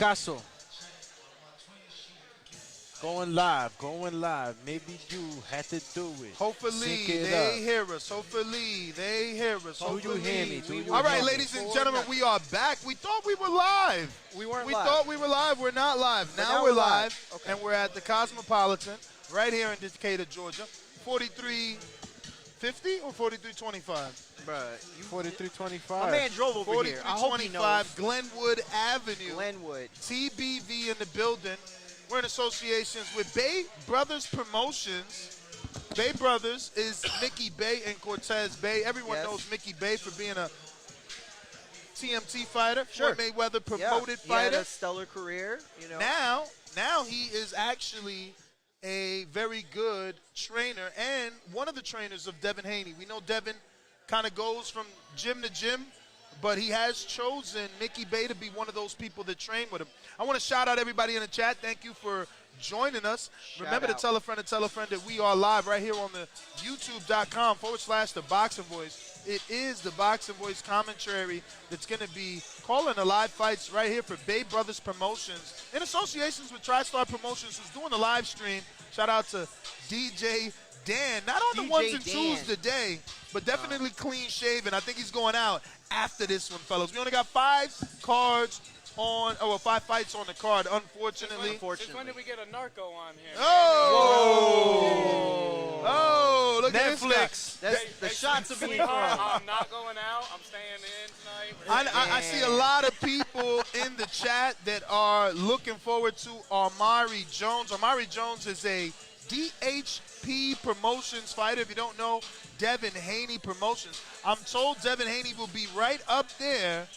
Picasso. Going live, going live. Maybe you had to do it. Hopefully they hear us. Hopefully they hear us. Do you hear me? All right, ladies and gentlemen, we are back. We thought we were live. We weren't We live. thought we were live. We're not live. Now we're live, okay. And we're at the Cosmopolitan right here in Decatur, Georgia. 4350 or 4325? Bruh, 4325. my man drove over here. I hope he knows. 4325 Glenwood Avenue. Glenwood. TBV in the building. We're in associations with Bay Brothers Promotions. Bay Brothers is Mickey Bay and Cortez Bay. Everyone knows Mickey Bay for being a TMT fighter, Floyd Mayweather promoted fighter. He had a stellar career. You know. Now he is actually a very good trainer and one of the trainers of Devin Haney. We know Devin kind of goes from gym to gym, but he has chosen Mickey Bay to be one of those people that train with him. I want to shout out everybody in the chat. Thank you for joining us. Remember to tell a friend that we are live right here on the youtube.com/The Boxing Voice. It is the Boxing Voice commentary that's going to be calling the live fights right here for Bay Brothers Promotions in associations with TriStar Promotions, who's doing the live stream. Shout out to DJ Dan. Not on the ones and twos today, but definitely clean shaven. I think he's going out after this one, fellas. We only got 5 cards on, 5 fights on the card, unfortunately. Since when did we get a narco on here? Oh, look at Netflix. The shots are being thrown. I'm not going out. I'm staying in tonight. I see a lot of people in the chat that are looking forward to Amir Jones. Amir Jones is a DHP Promotions fighter. If you don't know, Devin Haney Promotions. I'm told Devin Haney will be right up there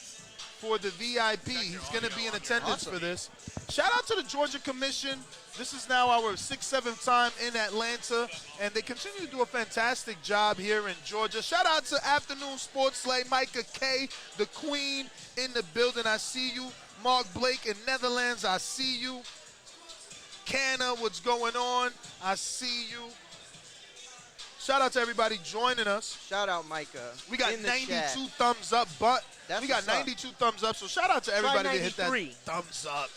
for the VIP. He's going to be in attendance for this. Shout out to the Georgia Commission. This is now our 6th, 7th time in Atlanta, and they continue to do a fantastic job here in Georgia. Shout out to Afternoon Sports Slay, Micah K, the Queen in the building. I see you. Mark Blake in Netherlands, I see you. Canna, what's going on? I see you. Shout out to everybody joining us. Shout out Micah. We got 92 thumbs up, but we got 92 thumbs up, so shout out to everybody that hit that thumbs up.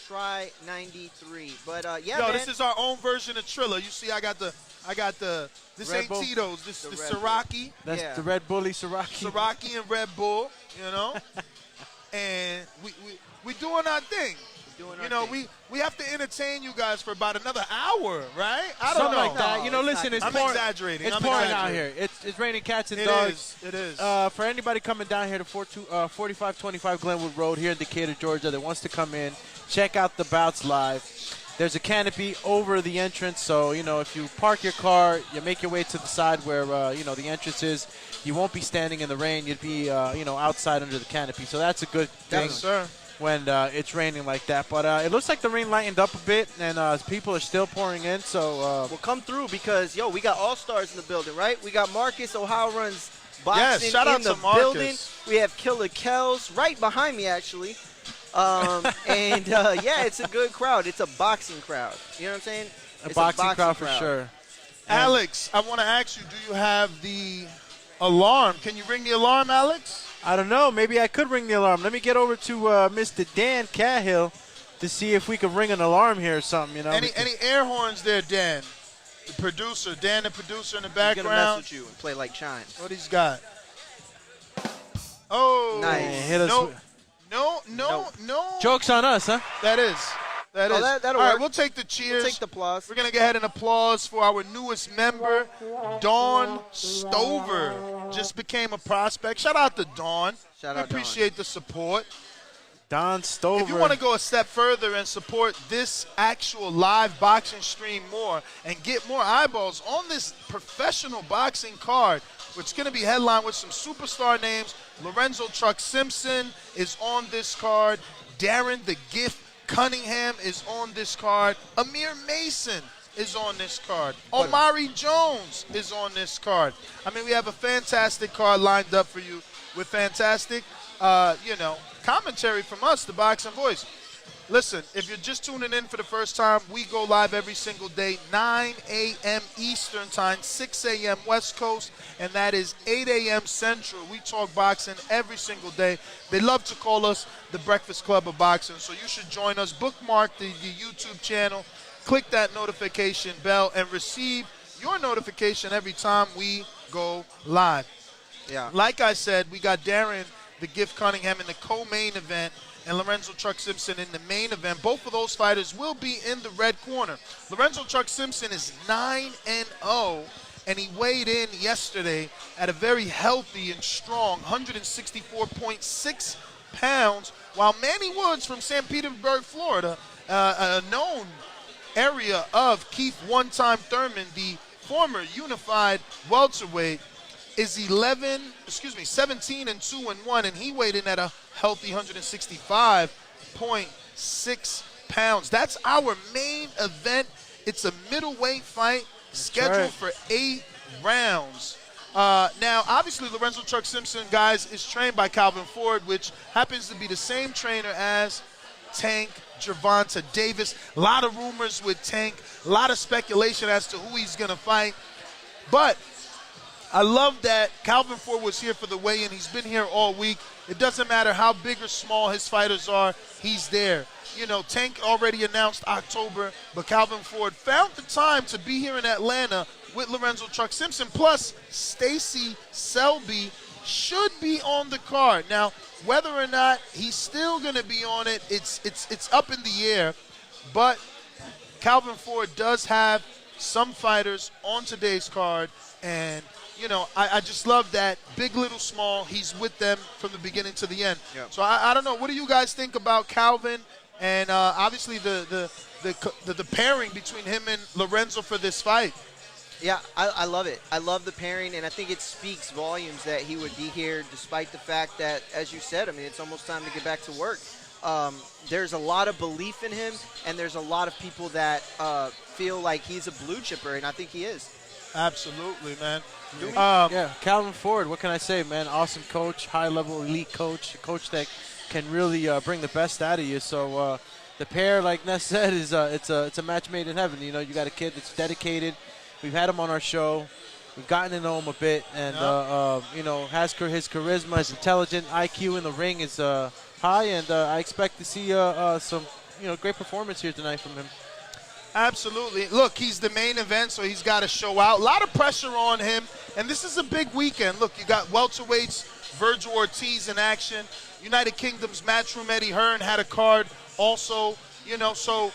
Try 93. But Yo, man. this is our own version of Triller. You see, I got the this Red ain't Bull. Tito's, this is Siraki. That's the Red Bully Siraki. Siraki and Red Bull, you know. And we doing our thing. We have to entertain you guys for about another hour, right? I don't know. Like that. Listen, it's I'm pouring. exaggerating. It's pouring out here. It's raining cats and dogs. It is. For anybody coming down here to 4525 Glenwood Road here in Decatur, Georgia, that wants to come in, check out the bouts live. There's a canopy over the entrance, so if you park your car, you make your way to the side where the entrance is. You won't be standing in the rain. You'd be outside under the canopy. So that's a good thing. Yes, sir. When it's raining like that. But it looks like the rain lightened up a bit, and people are still pouring in. So we'll come through because, we got all-stars in the building, right? We got Marcus, Ohio Runs Boxing shout out in the to Marcus. building. We have Killer Kells right behind me, actually. It's a good crowd. It's a boxing crowd. You know what I'm saying? It's a boxing crowd for sure. Alex, I want to ask you, do you have the alarm? Can you ring the alarm, Alex? I don't know. Maybe I could ring the alarm. Let me get over to Mr. Dan Cahill to see if we could ring an alarm here or something. Any air horns there, Dan? The producer, Dan, the producer in the background. He's gonna mess with you and play like chimes. What he's got? Oh, nice. Hit us No. Joke's on us, huh? That is. That'll All work. right, we'll take the cheers. We'll take the applause. We're going to go ahead and applause for our newest member, Dawn Stover. Just became a prospect. Shout out to Dawn. Shout we out appreciate the support. Dawn Stover. If you want to go a step further and support this actual live boxing stream more and get more eyeballs on this professional boxing card, which is going to be headlined with some superstar names. Lorenzo Simpson is on this card. Darren the Gift Cunningham is on this card. Amir Mason is on this card. Amir Jones is on this card. I mean, we have a fantastic card lined up for you with fantastic, commentary from us, the Boxing Voice. Listen, if you're just tuning in for the first time, we go live every single day, 9 a.m. Eastern Time, 6 a.m. West Coast, and that is 8 a.m. Central. We talk boxing every single day. They love to call us the Breakfast Club of Boxing, so you should join us. Bookmark the YouTube channel, click that notification bell, and receive your notification every time we go live. Yeah. Like I said, we got Darren, the Gift Cunningham, in the co-main event, and Lorenzo Truck Simpson in the main event. Both of those fighters will be in the red corner. Lorenzo Truck Simpson is 9-0, and he weighed in yesterday at a very healthy and strong 164.6 pounds, while Manny Woods from St. Petersburg, Florida, a known area of Keith One-Time Thurman, the former unified welterweight, is 17-2-1, and he weighed in at a healthy 165.6 pounds. That's our main event. It's a middleweight fight scheduled for 8 rounds. Now, obviously, Lorenzo Truck Simpson, guys, is trained by Calvin Ford, which happens to be the same trainer as Tank Gervonta Davis. A lot of rumors with Tank, a lot of speculation as to who he's going to fight. But I love that Calvin Ford was here for the weigh-in. He's been here all week. It doesn't matter how big or small his fighters are, he's there. You know, Tank already announced October, but Calvin Ford found the time to be here in Atlanta with Lorenzo Truck Simpson. Plus, Stacy Selby should be on the card. Now, whether or not he's still going to be on it, it's up in the air. But Calvin Ford does have some fighters on today's card, and you know, I just love that big, little, small. He's with them from the beginning to the end. Yep. So I don't know. What do you guys think about Calvin and obviously the pairing between him and Lorenzo for this fight? Yeah, I love it. I love the pairing, and I think it speaks volumes that he would be here despite the fact that, as you said, I mean, it's almost time to get back to work. There's a lot of belief in him, and there's a lot of people that feel like he's a blue chipper, and I think he is. Absolutely, man. Yeah, Calvin Ford, what can I say, man? Awesome coach, high-level elite coach, a coach that can really bring the best out of you. So the pair, like Ness said, is it's a match made in heaven. You know, you got a kid that's dedicated. We've had him on our show. We've gotten to know him a bit, and you know, has his charisma, his intelligent IQ in the ring is high, and I expect to see some great performance here tonight from him. Absolutely. Look, he's the main event, so he's got to show out. A lot of pressure on him, and this is a big weekend. Look, you got welterweights, Virgil Ortiz in action. United Kingdom's Matchroom Eddie Hearn had a card also. You know, so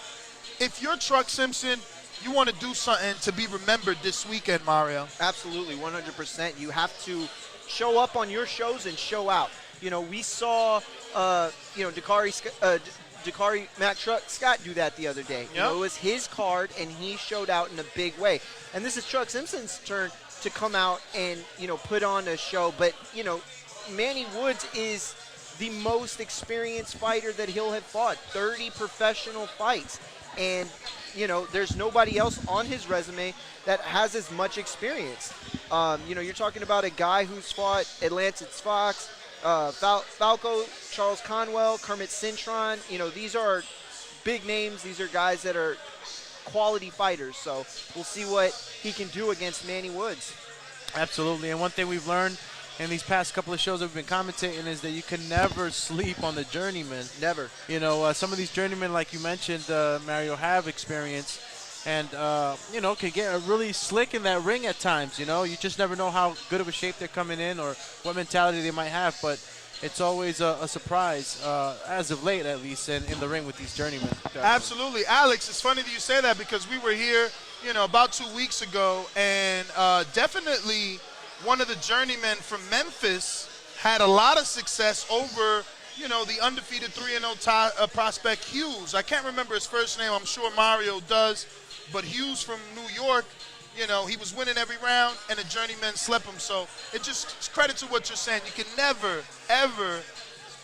if you're Truck Simpson, you want to do something to be remembered this weekend, Mario. Absolutely, 100%. You have to show up on your shows and show out. You know, we saw, Dakari Matt Truck Scott do that the other day. Yep. You know, it was his card, and he showed out in a big way. And this is Truck Simpson's turn to come out and, put on a show. But, Manny Woods is the most experienced fighter that he'll have fought, 30 professional fights. And, there's nobody else on his resume that has as much experience. You're talking about a guy who's fought Atlantis Fox, Falco, Charles Conwell, Kermit Cintron. These are big names. These are guys that are quality fighters. So we'll see what he can do against Manny Woods. Absolutely. And one thing we've learned in these past couple of shows that we've been commentating is that you can never sleep on the journeyman. Never. Some of these journeymen, like you mentioned, Mario, have experience. And, can get really slick in that ring at times, You just never know how good of a shape they're coming in or what mentality they might have. But it's always a surprise, as of late at least, in the ring with these journeymen. Absolutely. Alex, it's funny that you say that because we were here, about 2 weeks ago, and definitely one of the journeymen from Memphis had a lot of success over, the undefeated 3-0 prospect Hughes. I can't remember his first name. I'm sure Mario does. But Hughes from New York, he was winning every round, and the journeyman slept him. So it's credit to what you're saying. You can never, ever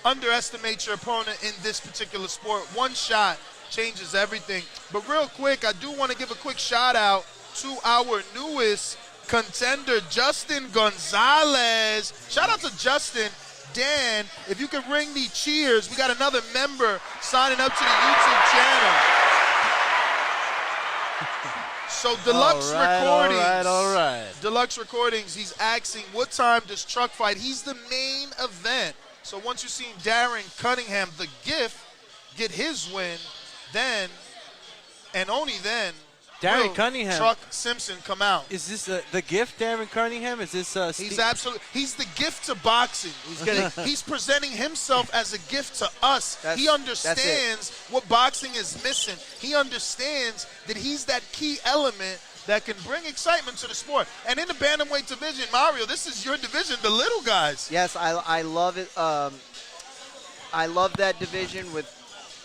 underestimate your opponent in this particular sport. One shot changes everything. But real quick, I do want to give a quick shout-out to our newest contender, Justin Gonzalez. Shout out to Justin. Dan, if you could ring the cheers. We got another member signing up to the YouTube channel. So Deluxe Recordings. All right. Deluxe Recordings, he's asking, what time does Truck Fight? He's the main event. So once you've seen Darren Cunningham, the gift, get his win, then, and only then, Darren will Cunningham. Truck Simpson come out. Is this the gift, Darren Cunningham? Is this He's the gift to boxing. He's presenting himself as a gift to us. He understands what boxing is missing. He understands that he's that key element that can bring excitement to the sport. And in the bantamweight division, Mario, this is your division, the little guys. Yes, I love it. I love that division with,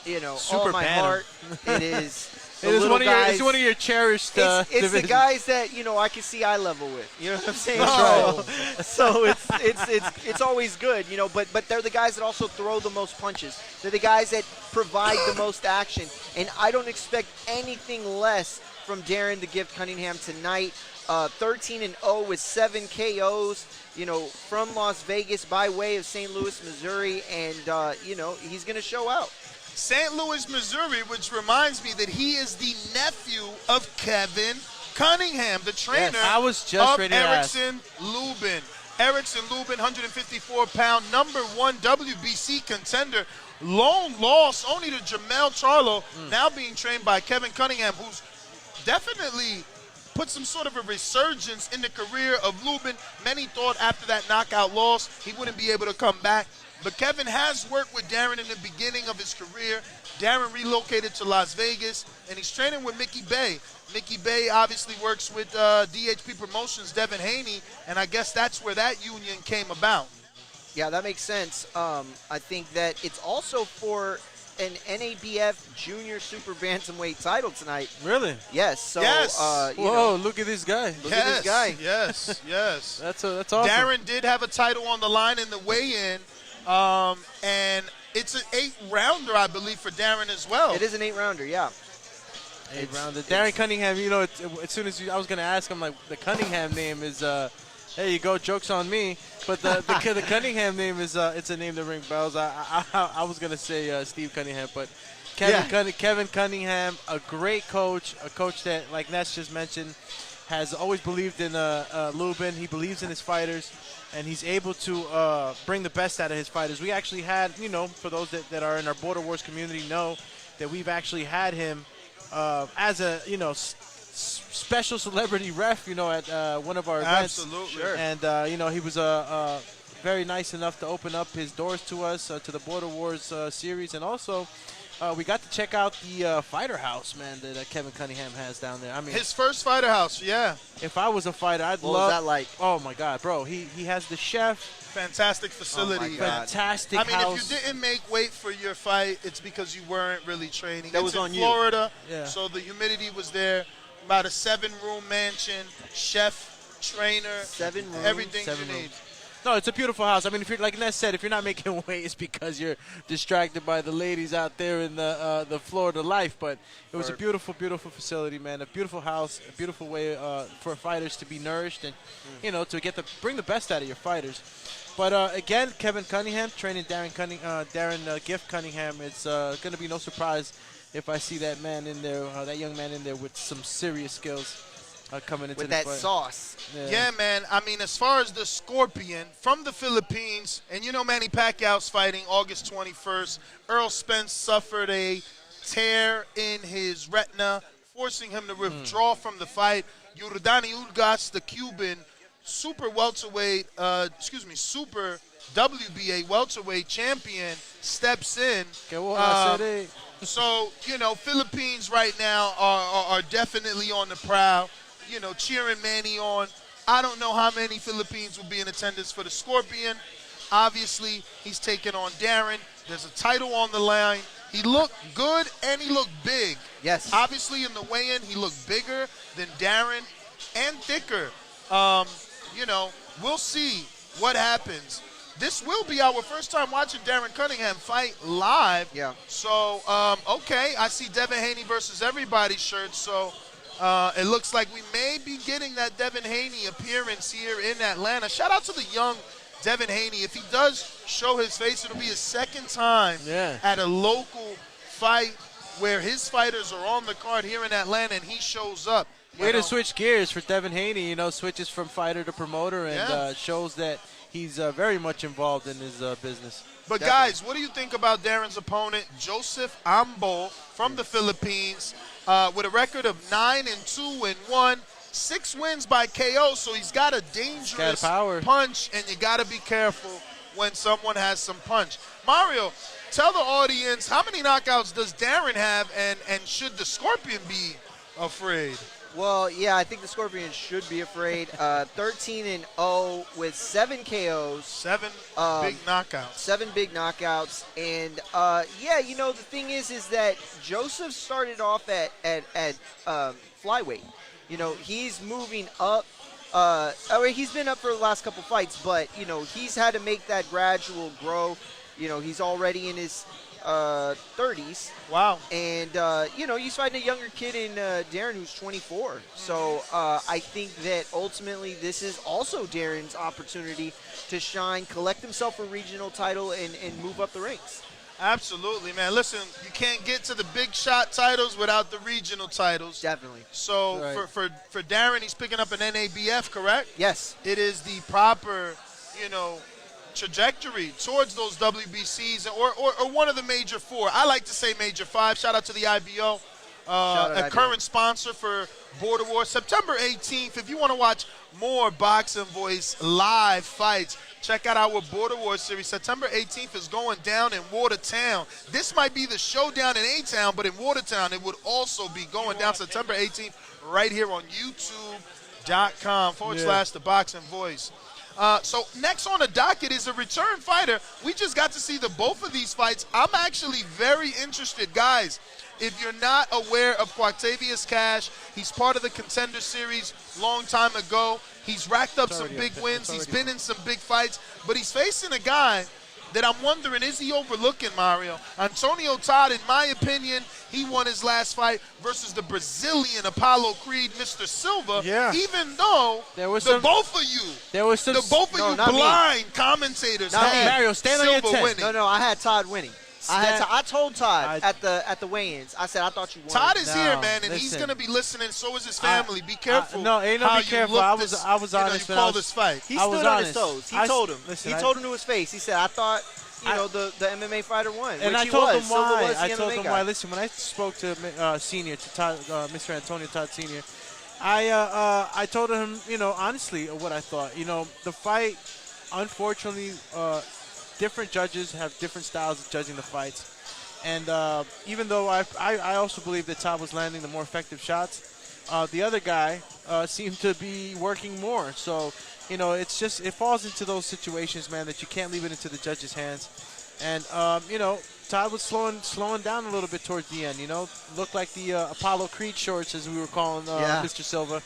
Super all my bantam. Heart. It is. It's one of your cherished It's divisions. the guys that I can see eye level with. You know what I'm saying? Oh. So it's always good. But they're the guys that also throw the most punches. They're the guys that provide the most action. And I don't expect anything less from Darren the Gift Cunningham tonight. 13-0 with 7 KOs. From Las Vegas by way of St. Louis, Missouri, and he's going to show out. St. Louis, Missouri, which reminds me that he is the nephew of Kevin Cunningham, the trainer I was just of ready to ask. Erickson Lubin. Erickson Lubin, 154-pound, #1 WBC contender. Lone loss only to Jamel Charlo, now being trained by Kevin Cunningham, who's definitely put some sort of a resurgence in the career of Lubin. Many thought after that knockout loss he wouldn't be able to come back. But Kevin has worked with Darren in the beginning of his career. Darren relocated to Las Vegas, and he's training with Mickey Bay. Mickey Bay obviously works with DHP Promotions, Devin Haney, and I guess that's where that union came about. Yeah, that makes sense. I think that it's also for an NABF Junior Super Bantamweight title tonight. Really? Yes. So, Yes. Whoa, look at this guy. Look at this guy. Yes, yes. That's awesome. Darren did have a title on the line in the weigh-in, and it's an 8-rounder, I believe, for Darren as well. It is an 8-rounder, yeah. 8-rounder. Darren Cunningham, as soon as I was going to ask him, like, the Cunningham name is, there you go, joke's on me. But the Cunningham name is, it's a name that rings bells. I was going to say Steve Cunningham, but Kevin Cunningham, a great coach, a coach that, like Ness just mentioned, has always believed in Lubin. He believes in his fighters, and he's able to bring the best out of his fighters. We actually had, for those that are in our Border Wars community know that we've actually had him as a, special celebrity ref, at one of our events. Absolutely. Sure. And, he was very nice enough to open up his doors to us, to the Border Wars series. And also, we got to check out the fighter house, man, that Kevin Cunningham has down there. I mean, His first fighter house, yeah. if I was a fighter, I'd What love. was that like? Oh, my God, bro. He has the chef. Fantastic facility. Oh, my God. Fantastic I mean, house. if you didn't make weight for your fight, it's because you weren't really training. That It's was in on you. Florida, Yeah. so the humidity was there. About a 7-room mansion, chef, trainer, 7 rooms. everything 7 you need. rooms. No, it's a beautiful house. I mean, if you're like Ness said, if you're not making weight, it's because you're distracted by the ladies out there in the Florida life. But it was a beautiful, beautiful facility, man. A beautiful house, a beautiful way for fighters to be nourished and to bring the best out of your fighters. But again, Kevin Cunningham training Darren Gift Cunningham. It's going to be no surprise if I see that man in there, that young man in there with some serious skills coming into With the that fight. sauce. Yeah, man. I mean, as far as the Scorpion from the Philippines, and Manny Pacquiao's fighting August 21st. Earl Spence suffered a tear in his retina, forcing him to withdraw from the fight. Yurdani Ulgas, the Cuban, super WBA welterweight champion, steps in. So, Philippines right now are definitely on the prowl, cheering Manny on. I don't know how many Philippines will be in attendance for the Scorpion. Obviously, he's taking on Darren. There's a title on the line. He looked good and he looked big. Yes. Obviously, in the weigh-in, he looked bigger than Darren and thicker. We'll see what happens. This will be our first time watching Darren Cunningham fight live. Yeah. So, okay, I see Devin Haney versus everybody shirt. So, it looks like we may be getting that Devin Haney appearance here in Atlanta. Shout out to the young Devin Haney, if he does show his face, it'll be his second time at a local fight where his fighters are on the card here in Atlanta and he shows up. Way to switch gears for Devin Haney, switches from fighter to promoter and shows that he's very much involved in his business. But, guys, what do you think about Darren's opponent, Joseph Ambo from the Philippines, with a record of 9-2-1, 6 wins by KO, so he's got a dangerous punch, and you got to be careful when someone has some punch. Mario, tell the audience, how many knockouts does Darren have, and should the Scorpion be afraid? Well, yeah, I think the Scorpion should be afraid. 13-0 with 7 KOs. 7 big knockouts. 7 big knockouts. And, the thing is that Joseph started off at flyweight. He's moving up. He's been up for the last couple fights, but, he's had to make that gradual grow. He's already in his 30s. Wow. And, he's fighting a younger kid in Darren who's 24. So I think that ultimately this is also Darren's opportunity to shine, collect himself a regional title, and move up the ranks. Absolutely, man. Listen, you can't get to the big shot titles without the regional titles. Definitely. So for Darren, he's picking up an NABF, correct? Yes. It is the proper, trajectory towards those WBCs or one of the major 4. I like to say major 5. Shout out to the IBO, a current sponsor for Border Wars. September 18th, if you want to watch more Boxing Voice live fights, check out our Border Wars series. September 18th is going down in Watertown. This might be the showdown in A-Town, but in Watertown it would also be going down September 18th right here on youtube.com/The Boxing Voice. So next on the docket is a return fighter. We just got to see the both of these fights. I'm actually very interested, guys. If you're not aware of Quatavius Cash, he's part of the Contender Series long time ago. He's racked up some big wins. He's been in some big fights, but he's facing a guy that I'm wondering, is he overlooking, Mario? Antonio Todd, in my opinion, he won his last fight versus the Brazilian Apollo Creed, Mr. Silva. Yeah. Even though both of you blind commentators had Mario, stand on your Silva 10. winning. No, I had Todd winning. I told Todd at the weigh-ins. I said I thought you won. Todd is here, man, and he's going to be listening. So is his family. Be careful. No, ain't no be careful. I was honest. You call this fight. He stood on his toes. He told him. He told him to his face. He said, "I thought the MMA fighter won." And which I he told was. him why. I told MMA him guy. why. Listen, when I spoke to Todd, Mr. Antonio Todd Sr., I told him, honestly, what I thought. The fight, unfortunately, different judges have different styles of judging the fights. And even though I also believe that Todd was landing the more effective shots, the other guy seemed to be working more. So, it falls into those situations, man, that you can't leave it into the judges' hands. And, Todd was slowing down a little bit towards the end, Looked like the Apollo Creed shorts, as we were calling Mr. Silva,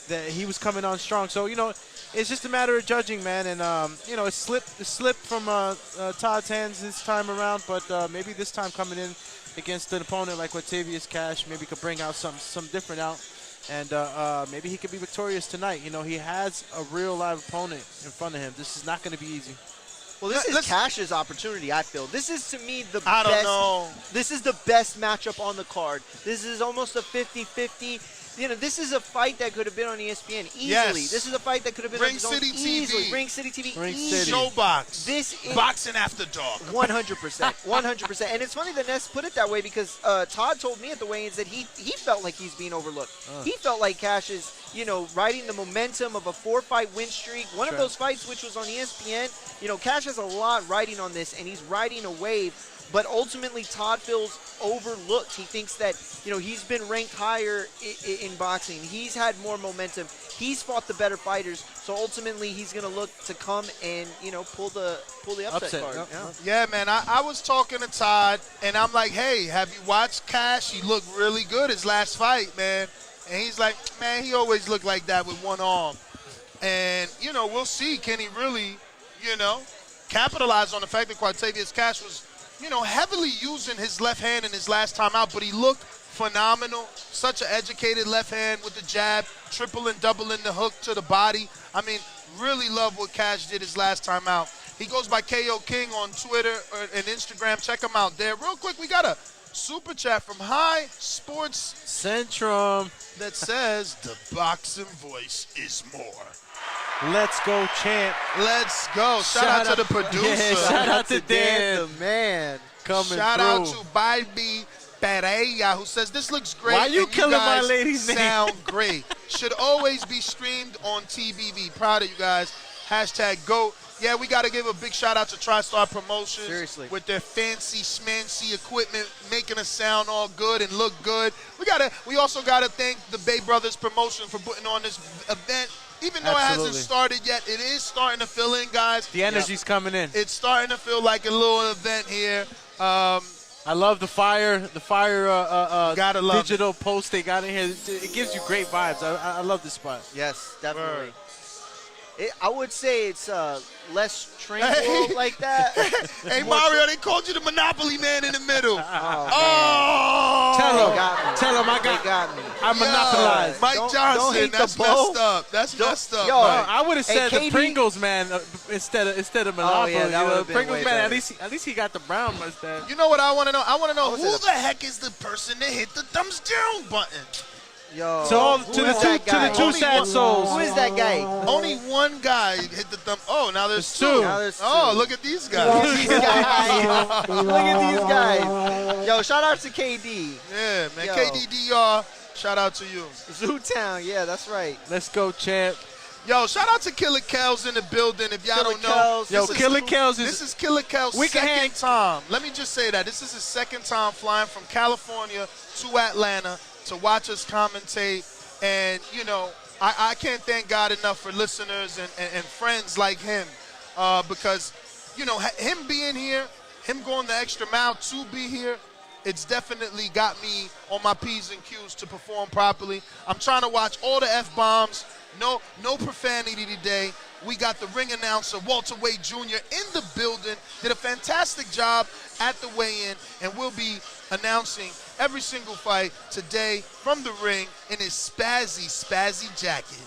that he was coming on strong. So, it's just a matter of judging, man, and it slipped from Todd's hands this time around, but maybe this time coming in against an opponent like Quatavius Cash, maybe could bring out some different out, and maybe he could be victorious tonight. He has a real live opponent in front of him. This is not going to be easy. Well, this is Cash's opportunity, I feel. This is, to me, the best. I don't know. This is the best matchup on the card. This is almost a 50-50. This is a fight that could have been on ESPN easily. Yes. This is a fight that could have been Ring on City easily. TV. Ring City TV Ring easily. City. Showbox. This is Boxing After Dark. 100%. 100%. And it's funny that Ness put it that way because Todd told me at the weigh-ins that he felt like he's being overlooked. He felt like Cash is, riding the momentum of a 4-fight win streak. One of those fights, which was on ESPN, Cash has a lot riding on this, and he's riding a wave. But ultimately, Todd feels overlooked. He thinks that, he's been ranked higher in boxing. He's had more momentum. He's fought the better fighters. So ultimately, he's going to look to come and, pull the upset card. Yep. Yeah, man, I was talking to Todd, and I'm like, hey, have you watched Cash? He looked really good his last fight, man. And he's like, man, he always looked like that with one arm. And, we'll see. Can he really, capitalize on the fact that Quatavius Cash was, heavily using his left hand in his last time out, but he looked phenomenal. Such an educated left hand with the jab, triple and doubling the hook to the body. I mean, Really love what Cash did his last time out. He goes by KO King on Twitter and Instagram. Check him out there. Real quick, we got a super chat from High Sports Centrum that says, the boxing voice is more. Let's go, champ. Let's go. Shout out to the producer. Yeah, shout out to Dan, the man. coming Shout through. out to Barbie Pereira, who says, this looks great. Why you and killing my guys lady's name? sound great. Should always be streamed on TBV. Proud of you guys. Hashtag GOAT. Yeah, we got to give a big shout out to TriStar Promotions. Seriously. With their fancy schmancy equipment, making us sound all good and look good. We also got to thank the Bay Brothers Promotion for putting on this event. Even though it hasn't started yet, it is starting to fill in, guys. The energy's coming in. It's starting to feel like a little event here. I love the fire Gotta love digital post they got in here. It gives you great vibes. I love this spot. Yes, definitely. I would say it's less tranquil like that. Hey, Mario, they called you the Monopoly man in the middle. Oh, Tell him I got me. I monopolized. Mike Don't Johnson, hate the that's bow. messed up. That's messed up. Yo, Mike. I would have said the KD? Pringles man instead of Monopoly. yeah, that would've been Pringles way man. better. At least he got the brown mustache. You know what I want to know? I want to know was who it? the heck is the person that hit the thumbs down button? Yo, So who to is that guy? the two sad souls. Who is that guy? Only one guy hit the thumb. Oh, now there's There's two. two. Now there's Oh, two. look at these Look at guys. these guys. Look at these guys. Yo, shout out to KD. Yeah, man. Yo. KDDR, shout out to you. Zootown, yeah, that's right. Let's go, champ. Yo, shout out to Killer Kells in the building. If y'all Killer don't know, Kells. Yo, this is- Killer Kells This is is Killer Kells' We can second hang- time. Let me just say that. This is his second time flying from California to Atlanta to watch us commentate. And, you know, I can't thank God enough for listeners and friends like him because, you know, him being here, him going the extra mile to be here, it's definitely got me on my P's and Q's to perform properly. I'm trying to watch all the F-bombs. No profanity today. We got the ring announcer, Walter Wade Jr., in the building. Did a fantastic job at the weigh-in, and we'll be announcing every single fight today from the ring in his spazzy jacket.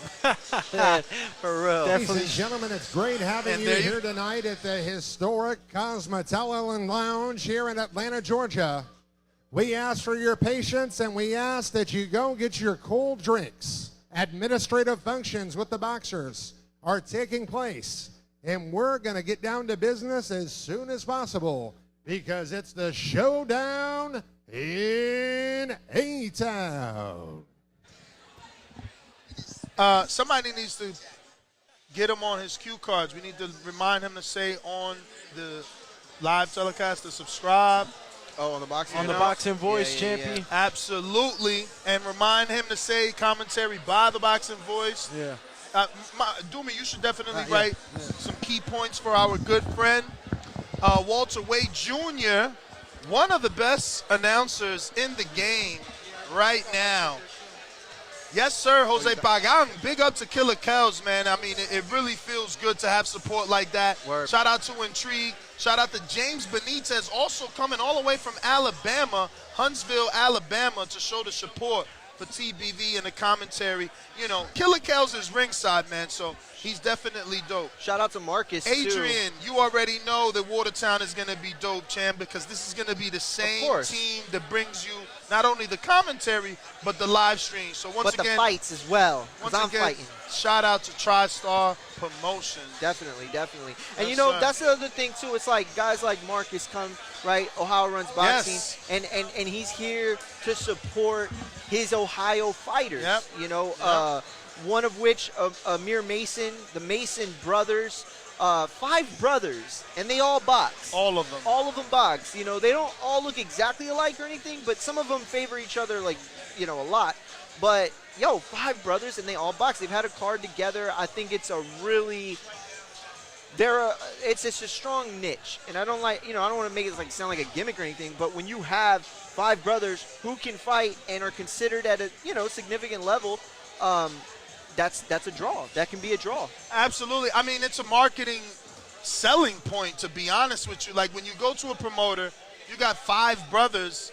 For real. Ladies and gentlemen, it's great having And you there you- here tonight at the historic Cosmopolitan Lounge here in Atlanta, Georgia. We ask for your patience, and we ask that you go get your cold drinks. Administrative functions with the boxers are taking place, and we're going to get down to business as soon as possible because it's the Showdown in A-Town. Somebody needs to get him on his cue cards. We need to remind him to say on the live telecast to subscribe. Oh, on the boxing. on the boxing voice, champion. Absolutely. And remind him to say commentary by the boxing voice. Yeah. Doomy, you should definitely write some key points for our good friend, Walter Wade Jr., one of the best announcers in the game right now. Yes, sir, Jose Pagan. Big up to Killer Kells, man. I mean, it really feels good to have support like that. Word. Shout out to Intrigue. Shout out to James Benitez, also coming all the way from Alabama, Huntsville, Alabama, to show the support for TBV and the commentary. You know, Killer Kells is ringside, man, so he's definitely dope. Shout out to Marcus, too. Adrian, you already know that Watertown is going to be dope, champ, because this is going to be the same course. team that brings you not only the commentary, but the live stream. So once But again, the fights as well, because once I'm again, fighting. shout out to TriStar Promotions. Definitely. Yes, And, you know, sir. that's the other thing, too. It's like guys like Marcus come, right? Ohio Runs Boxing. Yes. And he's here to support his Ohio fighters. Yep. You know, one of which, Amir Mason, the Mason brothers, 5 brothers, and they all box. All of them. All of them box. You know, they don't all look exactly alike or anything, but some of them favor each other, like, you know, a lot. But, 5 brothers, and they all box. They've had a card together. I think it's a really it's a strong niche, and I don't want to make it like sound like a gimmick or anything, but when you have 5 brothers who can fight and are considered at a significant level, that's a draw. That can be a draw. Absolutely. I mean, it's a marketing selling point, to be honest with you. Like, when you go to a promoter, you got 5 brothers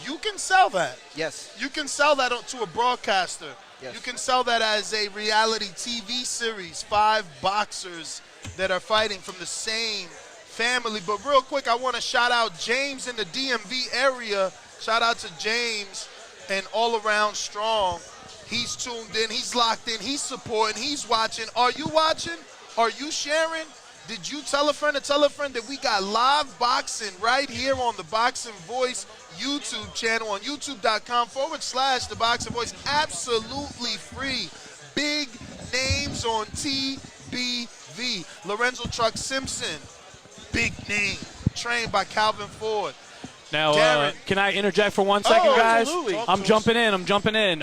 you can sell that. Yes. You can sell that to a broadcaster. Yes. You can sell that as a reality TV series, 5 boxers that are fighting from the same family. But real quick, I want to shout out James in the DMV area. Shout out to James and All Around Strong. He's tuned in. He's locked in. He's supporting. He's watching. Are you watching? Are you sharing? Did you tell a friend that we got live boxing right here on the Boxing Voice YouTube channel on youtube.com/The Boxing Voice. Absolutely free. Big names on TBV. Lorenzo Simpson, big name, trained by Calvin Ford. Now, can I interject for 1 second, guys? Absolutely. I'm jumping in.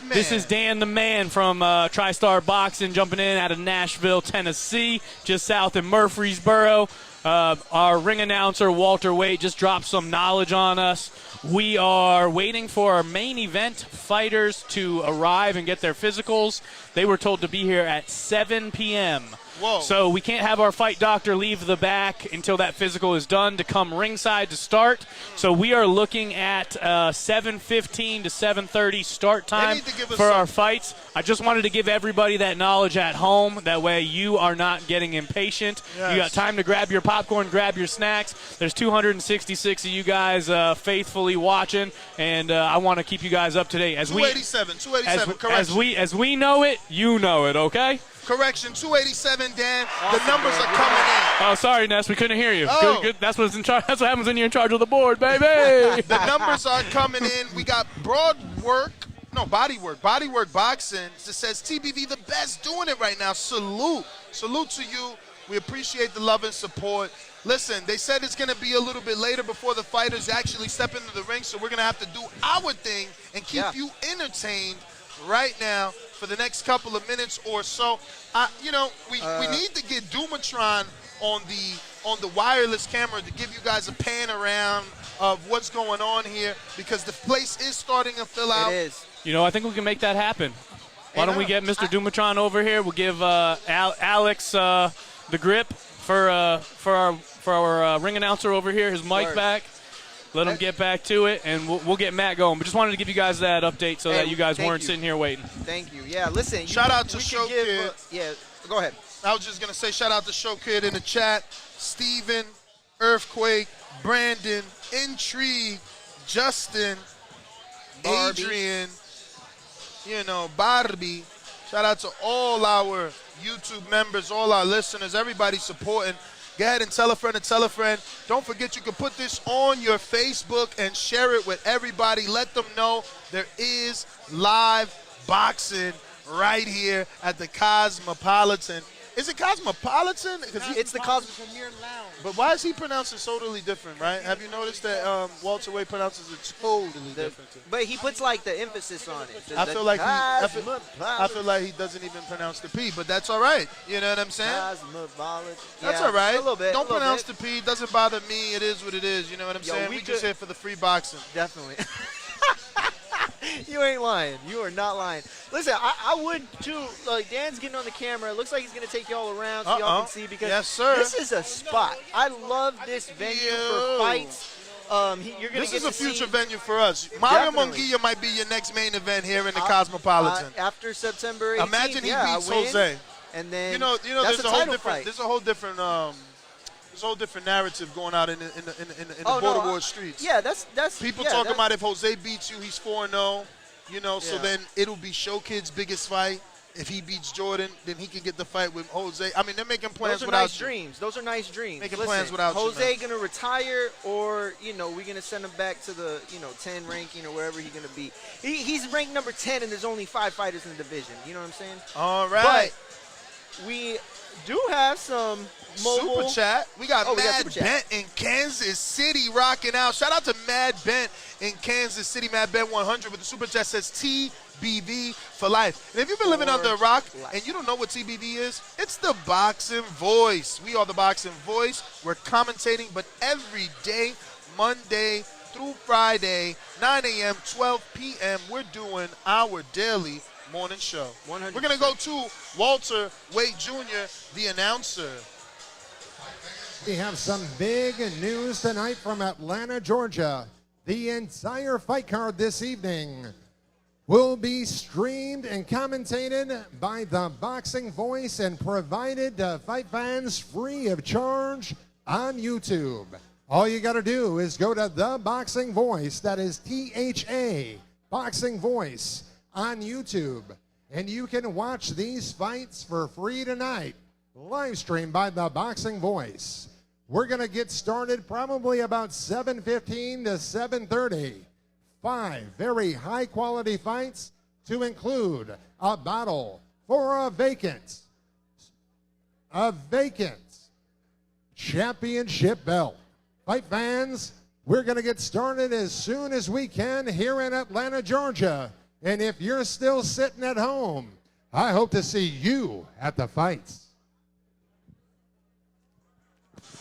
This is Dan the Man from TriStar Boxing, jumping in out of Nashville, Tennessee, just south of Murfreesboro. Our ring announcer, Walter Waite, just dropped some knowledge on us. We are waiting for our main event fighters to arrive and get their physicals. They were told to be here at 7 p.m. Whoa. So we can't have our fight doctor leave the back until that physical is done to come ringside to start. So we are looking at 7:15 to 7:30 start time for our fights. I just wanted to give everybody that knowledge at home. That way you are not getting impatient. Yes. You got time to grab your popcorn, grab your snacks. There's 266 of you guys faithfully watching, and I want to keep you guys up to date. 287, correction. As we know it, you know it, okay? Correction, 287, Dan. The numbers are coming in. Oh, sorry, Ness, we couldn't hear you. Oh. Good. That's what's in charge. That's what happens when you're in charge of the board, baby. The numbers are coming in. We got bodywork boxing. It says TBV the best doing it right now. Salute to you. We appreciate the love and support. Listen, they said it's going to be a little bit later before the fighters actually step into the ring, so we're going to have to do our thing and keep you entertained right now for the next couple of minutes or so. We need to get Dumatron on the wireless camera to give you guys a pan around of what's going on here, because the place is starting to fill out. It is. I think we can make that happen. Why don't we get Mr. Dumatron over here? We'll give Alex the grip for our ring announcer over here, his mic back. Let him get back to it, and we'll get Matt going. But just wanted to give you guys that update so that you guys weren't sitting here waiting. Thank you. Yeah, listen. Shout out to Show Kid. Go ahead. I was just going to say shout out to Show Kid in the chat. Steven, Earthquake, Brandon, Intrigue, Justin, Barbie. Adrian, Barbie. Shout out to all our YouTube members, all our listeners, everybody supporting. Go ahead and tell a friend. Don't forget you can put this on your Facebook and share it with everybody. Let them know there is live boxing right here at the Cosmopolitan. Is it Cosmopolitan? It's the Cosmopolitan Lounge. But why is he pronounced it totally different, right? Have you noticed that Walter Way pronounces it totally different? But he puts the emphasis on it. I feel like he doesn't even pronounce the P, but that's all right. You know what I'm saying? Cosmopolitan. That's all right. A little bit. Don't pronounce the P. It doesn't bother me. It is what it is. You know what I'm saying? We just here for the free boxing. Definitely. You ain't lying. You are not lying. Listen, I would too. Dan's getting on the camera. It looks like he's going to take y'all around so y'all can see, because this is a spot. I love this venue for fights. This is a future venue for us. Mario Munguia might be your next main event here in the Cosmopolitan. After September 18th, imagine he beats Jose. And then there's a whole different narrative going out in the border streets. Yeah, that's people talking about if Jose beats you, he's 4-0. So then it'll be Show Kid's biggest fight. If he beats Jordan, then he can get the fight with Jose. I mean, they're making plans without you. Those are nice dreams. Making plans without Jose going to retire, or we're going to send him back to the 10 ranking or wherever he's going to be. He's ranked number 10, and there's only 5 fighters in the division. You know what I'm saying? All right. But we do have some mobile Super Chat. We got Mad Bent in Kansas City rocking out. Shout out to Mad Bent in Kansas City. Mad Bent 100 with the Super Chat says TBV for life. And if you've been living under a rock and you don't know what TBV is, it's the Boxing Voice. We are the Boxing Voice. We're commentating, but every day, Monday through Friday, 9 a.m., 12 p.m., we're doing our daily morning show. 100%. We're going to go to Walter Waite Jr., the announcer. We have some big news tonight from Atlanta, Georgia. The entire fight card this evening will be streamed and commentated by the Boxing Voice and provided to fight fans free of charge on YouTube. All you got to do is go to The Boxing Voice, that is THA, Boxing Voice, on YouTube, and you can watch these fights for free tonight, live streamed by The Boxing Voice. We're going to get started probably about 7:15 to 7:30. 5 very high-quality fights to include a battle for a vacant championship belt. Fight fans, we're going to get started as soon as we can here in Atlanta, Georgia. And if you're still sitting at home, I hope to see you at the fights.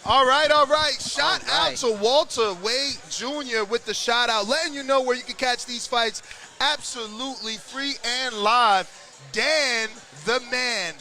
All right. Shout out to Walter Wade Jr. with the shout out, letting you know where you can catch these fights absolutely free and live. Dan, the man,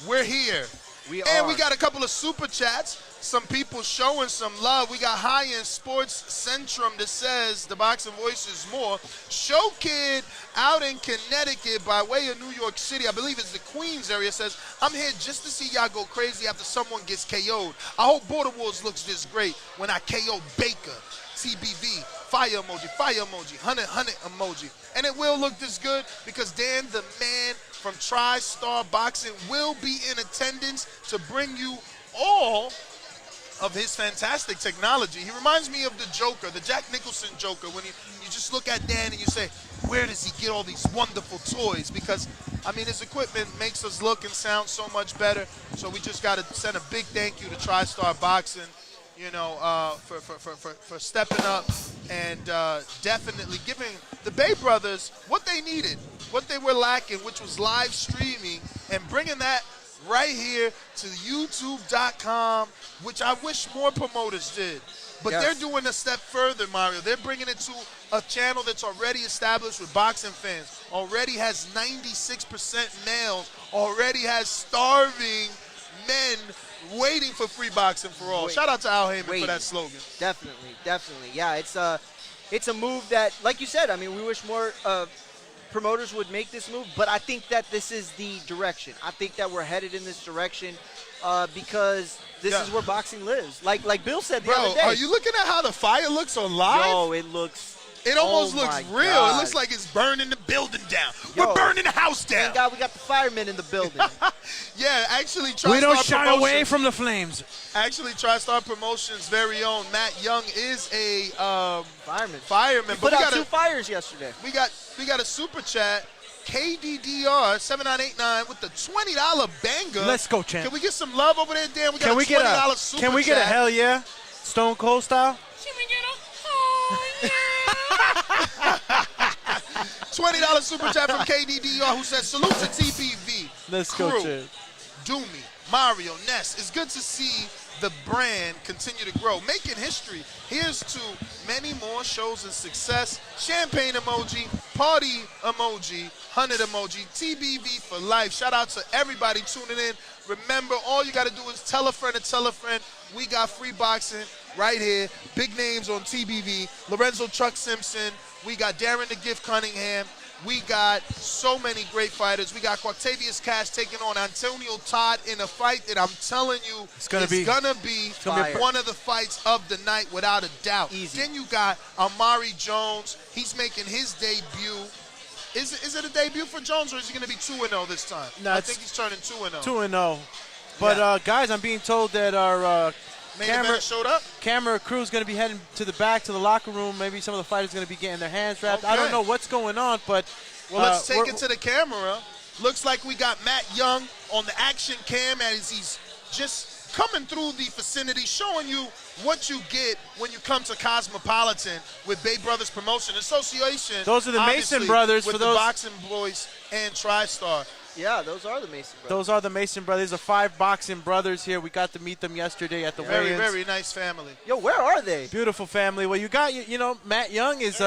we're here. And we got a couple of super chats. Some people showing some love. We got High-End Sports Centrum that says the Boxing Voice is more. Show Kid out in Connecticut by way of New York City, I believe it's the Queens area, says, I'm here just to see y'all go crazy after someone gets KO'd. I hope Border Wars looks this great when I KO Baker. TBV, fire emoji, 100 emoji. And it will look this good because Dan, the man from TriStar Boxing, will be in attendance to bring you all of his fantastic technology. He reminds me of the Joker, the Jack Nicholson Joker, when you just look at Dan and you say, where does he get all these wonderful toys? Because, I mean, his equipment makes us look and sound so much better. So we just got to send a big thank you to TriStar Boxing, you know, for stepping up and definitely giving the Bay Brothers what they needed, what they were lacking, which was live streaming, and bringing that right here to YouTube.com, which I wish more promoters did. But they're doing a step further, Mario. They're bringing it to a channel that's already established with boxing fans, already has 96% males, already has starving men waiting for free boxing for all. Shout out to Al Heyman for that slogan. Definitely. Yeah, it's a move that, like you said, I mean, we wish more promoters would make this move, but I think that this is the direction. I think that we're headed in this direction because this is where boxing lives. Like Bill said the other day. Are you looking at how the fire looks on live? Yo, it almost looks real. God. It looks like it's burning the building down. We're burning the house down. Thank God we got the firemen in the building. Yeah, actually, TriStar We don't shy Promotions, away from the flames. Actually, TriStar Promotions' very own Matt Young is a fireman. He put out 2 fires yesterday. We got a super chat. KDDR 7989 with the $20 banger. Let's go, champ. Can we get some love over there, Dan? We got a $20 super chat. Can we get a hell yeah? Stone Cold style? Can we get a oh yeah? $20 super chat from KDDR who says, salute to TPV. Let's Crew, go, champ. Doomy, Mario, Ness. It's good to see the brand continue to grow, making history. Here's to many more shows and success. Champagne emoji, party emoji, 100 emoji, TBV for life. Shout out to everybody tuning in. Remember, all you got to do is tell a friend to tell a friend. We got free boxing right here. Big names on TBV. Lorenzo Truck Simpson. We got Darren the Gift Cunningham. We got so many great fighters. We got Quatavius Cash taking on Antonio Todd in a fight that I'm telling you it's gonna be one of the fights of the night without a doubt. Easy. Then you got Amir Jones. He's making his debut. Is it a debut for Jones, or is he going to be 2-0 this time? No, I think he's turning 2-0. 2-0. But, guys, I'm being told that our camera crew is going to be heading to the back, to the locker room. Maybe some of the fighters are going to be getting their hands wrapped. Okay. I don't know what's going on, but well, let's take it to the camera. Looks like we got Matt Young on the action cam as he's just coming through the vicinity, showing you what you get when you come to Cosmopolitan with Bay Brothers Promotion Association. Those are the Mason brothers with for the those Boxing Boys and TriStar. Yeah, those are the Mason brothers. Those are the Mason brothers. There's 5 boxing brothers here. We got to meet them yesterday at the weigh-ins. Very nice family. Yo, where are they? Beautiful family. Well, you got, Matt Young is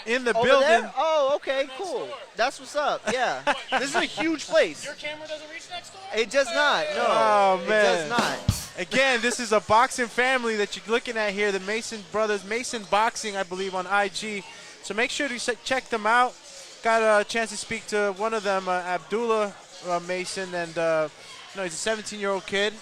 in the Over building. there? Oh, okay, cool. That's what's up. Yeah. This is a huge place. Your camera doesn't reach next door? It does not. No. Oh, man. It does not. Again, this is a boxing family that you're looking at here, the Mason brothers, Mason Boxing, I believe, on IG. So make sure to check them out. Got a chance to speak to one of them, Abdullah Mason, and he's a 17-year-old kid.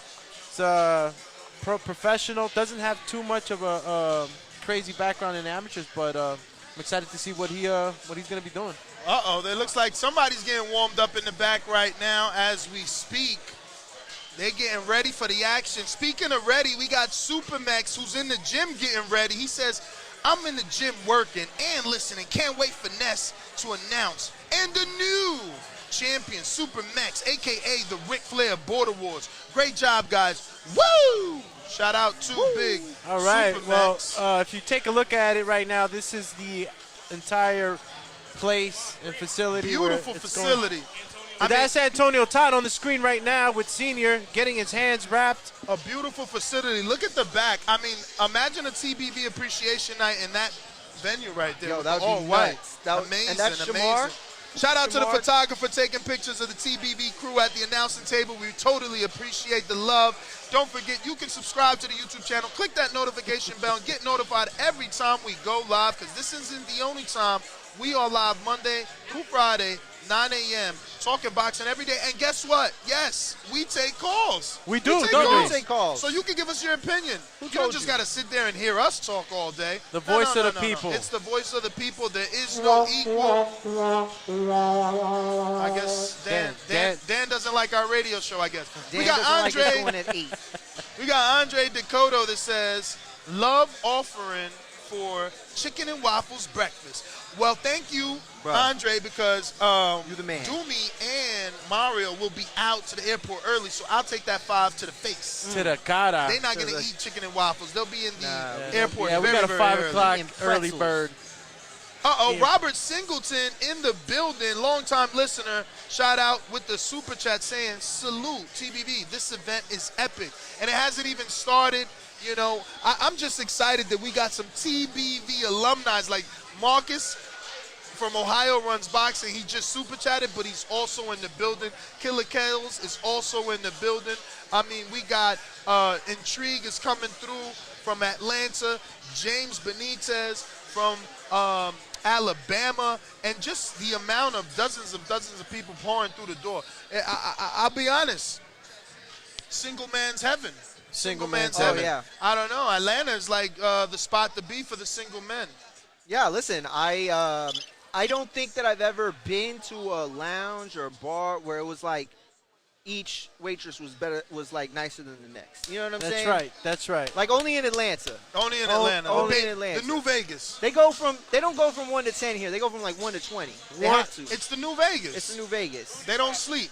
He's a professional. Doesn't have too much of a crazy background in amateurs, but I'm excited to see what he's going to be doing. It looks like somebody's getting warmed up in the back right now as we speak. They're getting ready for the action. Speaking of ready, we got Supermax, who's in the gym getting ready. He says, I'm in the gym working and listening. Can't wait for Ness to announce. And the new champion, Supermax, a.k.a. the Ric Flair Border Wars. Great job, guys. Woo! Shout out to Big All right. Supermax. Well, if you take a look at it right now, this is the entire place and facility. Beautiful facility. That's Antonio Todd on the screen right now with Senior getting his hands wrapped. A beautiful facility. Look at the back. I mean, imagine a TBV appreciation night in that venue right there. Yo, with that would all be white. nuts. Amazing, and that's amazing. Shamar. Shout out to the Shamar. photographer taking pictures of the TBV crew at the announcing table. We totally appreciate the love. Don't forget, you can subscribe to the YouTube channel. Click that notification bell and get notified every time we go live, because this isn't the only time. We are live Monday through Friday, 9 a.m., talking boxing every day. And guess what? Yes, we take calls. We do, take don't we? calls. We take calls. So you can give us your opinion. You don't told just you? got to sit there and hear us talk all day. The voice of the No. people. It's the voice of the people. There is no equal. I guess Dan doesn't like our radio show, I guess. Dan we got doesn't like Andre. this one at 8. We got Andre Decatur that says, love offering for chicken and waffles breakfast. Well, thank you, Bro. Andre, because You're the man. Doomy and Mario will be out to the airport early, so I'll take that 5 to the face. To the cara. They're not going to eat chicken and waffles. They'll be in the airport Yeah, we very, got a very 5 early. o'clock Eating early pretzels. bird. Robert Singleton in the building, longtime listener. Shout out with the super chat saying, salute, TBV. This event is epic. And it hasn't even started. You know, I'm just excited that we got some TBV alumni like Marcus from Ohio runs boxing. He just super chatted, but he's also in the building. Killer Kells is also in the building. I mean, we got Intrigue is coming through from Atlanta. James Benitez from Alabama, and just the amount of dozens of people pouring through the door. I'll be honest, single man's heaven. Single man's heaven. yeah. I don't know. Atlanta is like the spot to be for the single men. Yeah, listen, I don't think that I've ever been to a lounge or a bar where it was like each waitress was like nicer than the next. You know what I'm saying? That's right. Like only in Atlanta. Only in Atlanta. only in Atlanta. The new Vegas. They don't go from 1 to 10 here. They go from like 1 to 20. They have to. It's the new Vegas. It's the new Vegas. They don't sleep.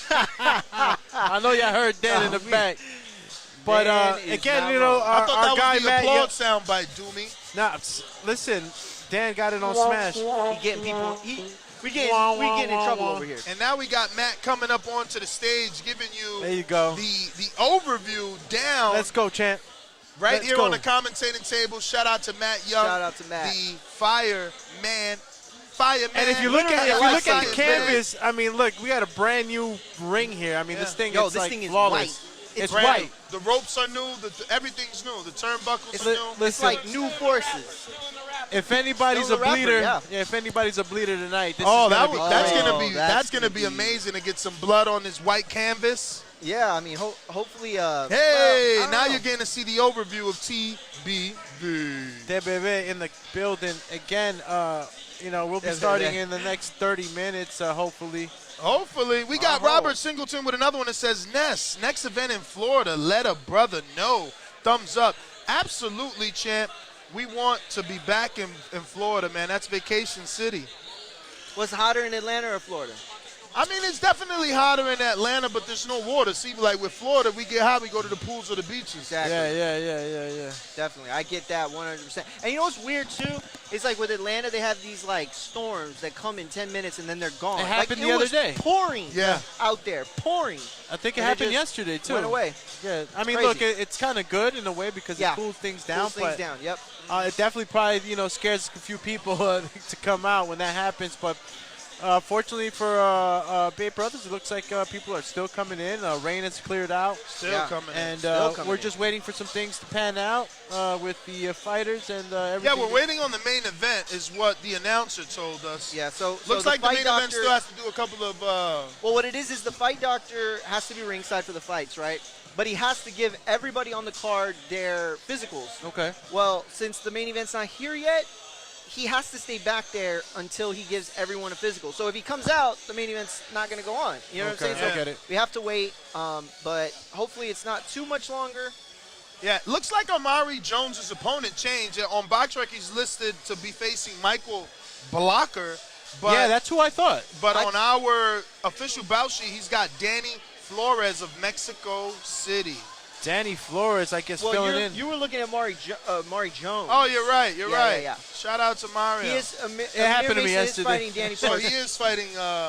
I know y'all heard Dan in the back. But Dan is again, not you know, wrong. I thought our that guy was the Matt. applaud soundbite, Doomy. Nah, listen, Dan got it on Smash. He getting people. We getting in trouble over here. And now we got Matt coming up onto the stage, giving you, There you go. the overview down Let's go, champ. right let's here go. on the commentating table. Shout out to Matt Young. Shout out to Matt. The fireman. And if you look at the Fireman. canvas, I mean, look, we got a brand new ring here. I mean, this thing is This like thing is flawless. white. It's brand white. new. The ropes are new. Everything's new. The turnbuckles It's are new. It's Listen, like new forces. if anybody's Still a the rapper, bleeder, yeah. if anybody's a bleeder tonight, this Oh, is gonna be that's great. gonna be that's that's gonna gonna be be- amazing to get some blood on this white canvas. Yeah, I mean, hopefully. Hey, well, I don't now know. you're getting to see the overview of TBV. DBV in the building again. You know, we'll be DBV. starting in the next 30 minutes, hopefully. Hopefully. We got Robert Singleton with another one that says, Ness, next event in Florida, let a brother know. Thumbs up. Absolutely, champ. We want to be back in Florida, man. That's Vacation City. What's hotter in Atlanta or Florida? I mean, it's definitely hotter in Atlanta, but there's no water. See, like with Florida, we get hot, we go to the pools or the beaches. Exactly. Yeah. Definitely. I get that 100%. And you know what's weird, too? It's like with Atlanta, they have these, like, storms that come in 10 minutes and then they're gone. It happened like, the other was day. pouring Yeah. out there. Pouring. I think it And it happened just yesterday, too. Went away. Yeah, I mean, Crazy. look, it's kind of good in a way because Yeah. it cools things down. Cools things but down. Yep. It definitely probably, scares a few people to come out when that happens. But Fortunately for Bay Brothers, it looks like people are still coming in. Rain has cleared out. Still coming in. And Still coming we're in. just waiting for some things to pan out with the fighters and everything. Yeah, we're waiting on the main event is what the announcer told us. Yeah, so Looks the like the fight main doctor, event still has to do a couple of Well, what it is the fight doctor has to be ringside for the fights, right? But he has to give everybody on the card their physicals. Okay. Well, since the main event's not here yet, he has to stay back there until he gives everyone a physical. So if he comes out, the main event's not going to go on. You know what I'm saying? I So get it. we have to wait, but hopefully it's not too much longer. Yeah, looks like Amir Jones' opponent changed. On BoxRec, he's listed to be facing Michael Blocker. But, yeah, that's who I thought. But on our official bout sheet, he's got Danny Flores of Mexico City. Danny Flores, I guess, Well, filling in. you were looking at Mari Jones. Oh, you're right. You're Yeah, right. yeah, yeah. Shout out to Mario. He is, Amir happened to me Mason yesterday. is fighting Danny So Flores. he is fighting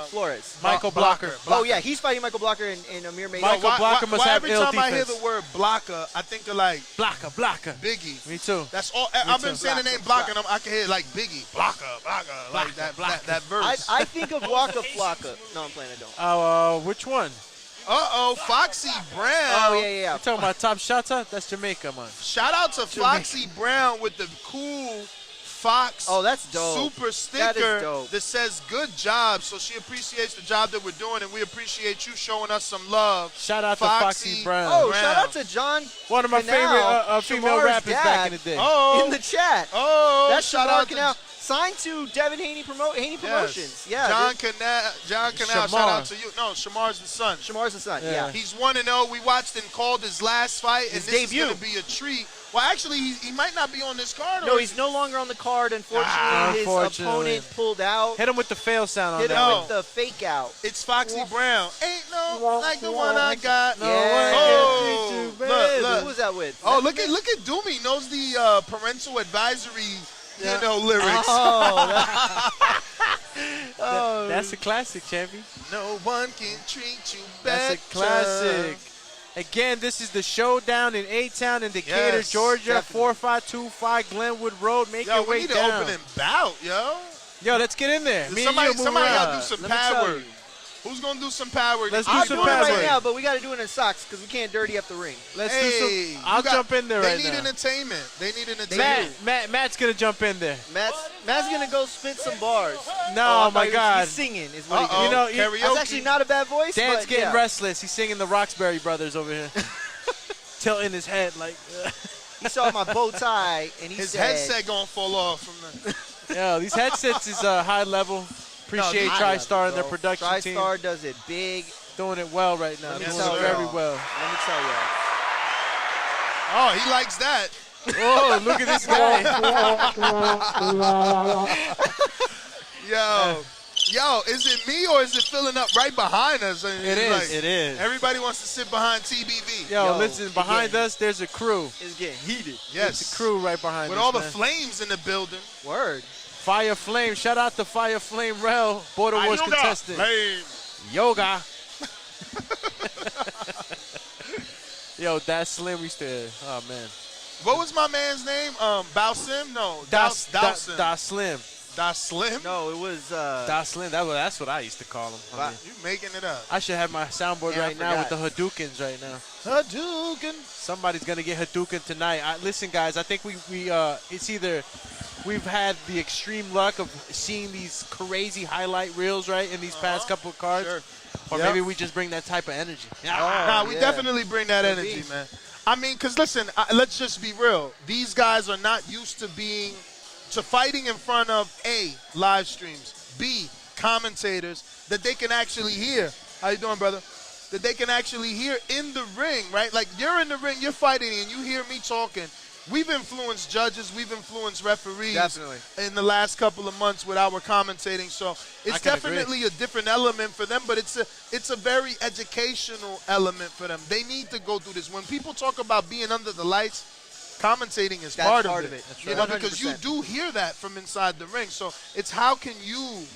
Flores. Michael Blocker. Oh, yeah, he's fighting Michael Blocker and Amir Mason. Michael Blocker must have every ill time I hear defense. the word blocker, I think of like Blocker. Biggie. Me too. That's all. I've been too. saying the name blocker, and I can hear like Biggie. Blocker. Like that verse. I think of Waka Flocka. No, I'm playing. I don't. Oh, which one? Foxy Brown. Oh, yeah. You talking about Top Shotta? That's Jamaica, man. Shout out to Foxy Brown with the cool Fox Oh, that's dope. super That sticker is dope. that says good job. So she appreciates the job that we're doing, and we appreciate you showing us some love. Shout out to Foxy Brown. Oh, Brown. shout out to John One of my Canal, favorite female Shamar's rappers dad, back in the day. in the chat. That's shout Shamar out Canal. to Signed to Devin Haney Promotions. Yeah, John Canal. Shamar. Shout out to you. No, Shamar's the son. Shamar's the son. Yeah. Yeah. He's 1-0. We watched and called his last fight, and His this debut. is going to be a treat. Well, actually, he might not be on this card. No, or he's no longer on the card. Unfortunately, his Unfortunately. opponent pulled out. Hit him with the fail sound on Hit that. him with the fake out. It's Foxy Brown. Ain't no like the one I got. No way. Oh, look. Who was that with? Oh, look at Doomy knows the parental advisory, lyrics. Oh, That's a classic, champion. No one can treat you better. That's a classic. Again, this is the Showdown in A-Town in Decatur, Yes, Georgia. definitely. 4525 Glenwood Road. Make Yo, your we way need down. an opening bout, yo. Yo, let's get in there. Me Somebody and you move got to do around. some Let me tell power. you. Who's gonna do some power? Let's do I'm some doing it pads right work. now, but we got to do it in socks because we can't dirty up the ring. Let's Hey, do some. I'll jump in there right They need now. entertainment. They need entertainment. Matt's going to jump in there. Matt's gonna go spit some bars. No, I oh my thought God. he's singing is what he Uh-oh. did. You know, Karaoke. That's actually not a bad voice. Dan's but getting yeah. restless. He's singing the Roxbury Brothers over here. Tilting his head like, He saw my bow tie and he His said, headset gonna fall off from the. yo, these headsets is high level. Appreciate I love it, TriStar and their bro. production team. TriStar does it big. Doing it well right now. Let me Doing tell it y'all. very well. Let me tell y'all. Oh, he likes that. Oh, look at this guy. Yo, is it me or is it filling up right behind us? I mean, It is. like, It is. Everybody wants to sit behind TBV. Yo, Yo, listen, behind again. us, there's a crew. It's getting heated. Yes. There's a crew right behind With us, all the man. flames in the building. Word. Fire Flame. Shout out to Fire Flame Rel, Border Wars contestant. Flame. Yoga. Yo, that Slim used to. Oh, man. What was my man's name? Bausim? No. Das Dawson. Slim. Das Slim? No, it was. Das Slim. That's what I used to call him. I mean, You making it up. I should have my soundboard Yeah, I right now with the forgot. Hadoukens right now. Hadouken. Somebody's gonna get Hadouken tonight. Listen, guys, I think we it's either we've had the extreme luck of seeing these crazy highlight reels right in these past couple of cards, Sure. or Yep. maybe we just bring that type of energy. Nah, we yeah. definitely bring that Could energy, be. man. I mean, because listen, let's just be real. These guys are not used to fighting in front of A, live streams, B, commentators that they can actually hear. How you doing, brother? That they can actually hear in the ring, right? Like you're in the ring, you're fighting, and you hear me talking. We've influenced judges, we've influenced referees Definitely. in the last couple of months with our commentating. So it's can agree. definitely a different element for them, but it's a very educational element for them. They need to go through this. When people talk about being under the lights, commentating is That's part part of of it. it. That's You right. know, because you 100%. do hear that from inside the ring. So it's how can you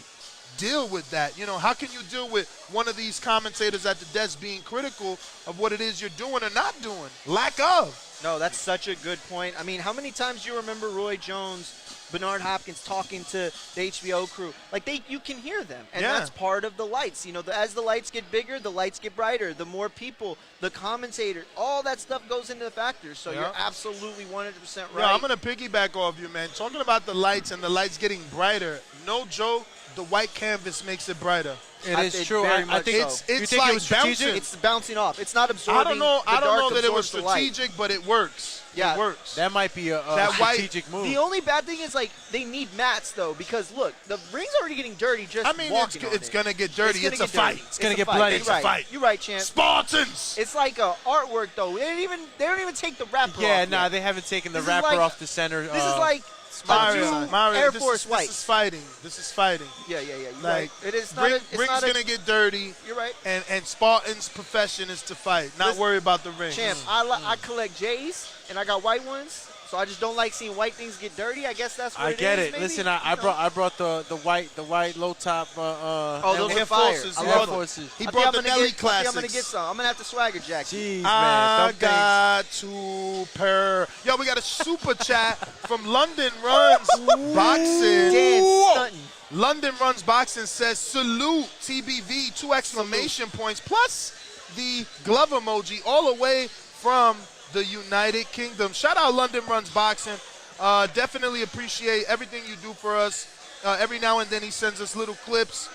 deal with that? You know, how can you deal with one of these commentators at the desk being critical of what it is you're doing or not doing? Lack of. No, that's such a good point. I mean, how many times do you remember Roy Jones Bernard Hopkins talking to the HBO crew. Like, you can hear them, and Yeah. that's part of the lights. You know, as the lights get bigger, the lights get brighter. The more people, the commentator, all that stuff goes into the factors. So you're absolutely 100% right. Yeah, I'm going to piggyback off you, man. Talking about the lights and the lights getting brighter, no joke, the white canvas makes it brighter. It is true. Very I much think so. It's think like it was strategic? bouncing. It's bouncing off. It's not absorbing. I don't know that it was absorbs the light. strategic, but it works. Yeah. It works. That might be a That white- strategic move. The only bad thing is, like, they need mats, though, because, look, the ring's already getting dirty just I mean, walking on it's it. going to get dirty. It's a fight. It's gonna get a fight. bloody. You're It's a right. fight. You're right, champ. Spartans! It's like a artwork, though. They don't even take the wrapper Yeah, off nah, yet. they haven't taken the This is wrapper like- off the center. This is like Mario, Air this Force is, White. This is fighting. This is fighting. Yeah. You're Like, right. It is not. It's ring's not going to get dirty. You're right. And Spartan's profession is to fight, not Listen, worry about the ring. Champ, I collect J's, and I got white ones, so I just don't like seeing white things get dirty. I guess that's what I get is, it. maybe? Listen, You I know. brought the white low top. those Air are fire. Forces. I He love brought them. Forces. He I think brought I'm the gonna Nelly get- I think I'm classics. gonna get some. I'm gonna have to swagger jack. Jeez, man. I Them things. got to purr. Yo, we got a super chat from London Runs Boxing. Dan stunting. London Runs Boxing says, salute TBV, 2 exclamation points, plus the glove emoji all the way from the United Kingdom. Shout out London Runs Boxing. Definitely appreciate everything you do for us. Every now and then he sends us little clips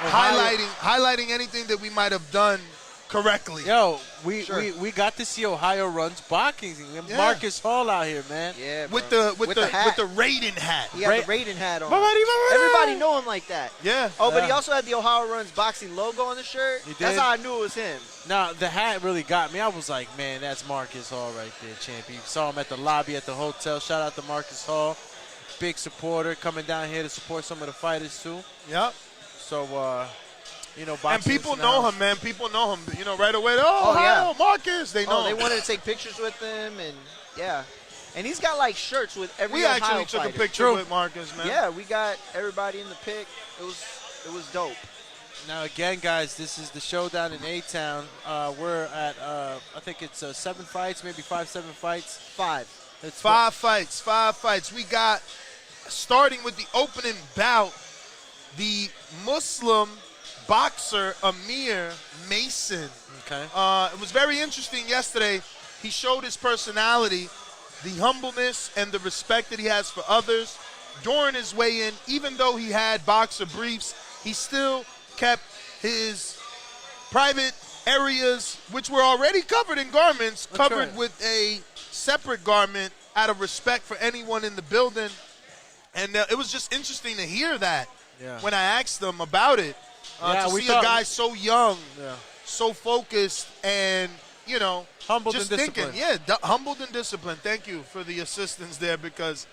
highlighting anything that we might have done correctly. Yo, Sure. we got to see Ohio Runs boxing. Yeah. Marcus Hall out here, man. Yeah, With bro. the hat. with the Raiden hat. He had the Raiden hat on. Everybody. Everybody know him like that. Yeah. Oh, but he also had the Ohio Runs boxing logo on the shirt. He That's did? how I knew it was him. Now, the hat really got me. I was like, man, that's Marcus Hall right there, champ. You saw him at the lobby at the hotel. Shout out to Marcus Hall. Big supporter, coming down here to support some of the fighters, too. Yep. So, And boxing people is know now- him, man. People know him. You know, right away. Oh, yeah. Marcus. They know Oh, they him. wanted to take pictures with him, and yeah. And he's got, like, shirts with every We Ohio actually took fighter. a picture True. with Marcus, man. Yeah, we got everybody in the pic. It was dope. Now, again, guys, this is the Showdown in A-Town. We're at, I think it's 7 fights, maybe 7 fights. 5. It's 5 fights. We got, starting with the opening bout, the Muslim boxer Amir Mason. Okay. It was very interesting yesterday. He showed his personality, the humbleness and the respect that he has for others. During his weigh-in, even though he had boxer briefs, he still kept his private areas, which were already covered in garments, That's covered right. with a separate garment out of respect for anyone in the building. And it was just interesting to hear that Yeah. when I asked them about it. Yeah, to we see thought- a guy so young, Yeah. so focused, and, you know, Humbled just and thinking. disciplined. Yeah, humbled and disciplined. Thank you for the assistance there because,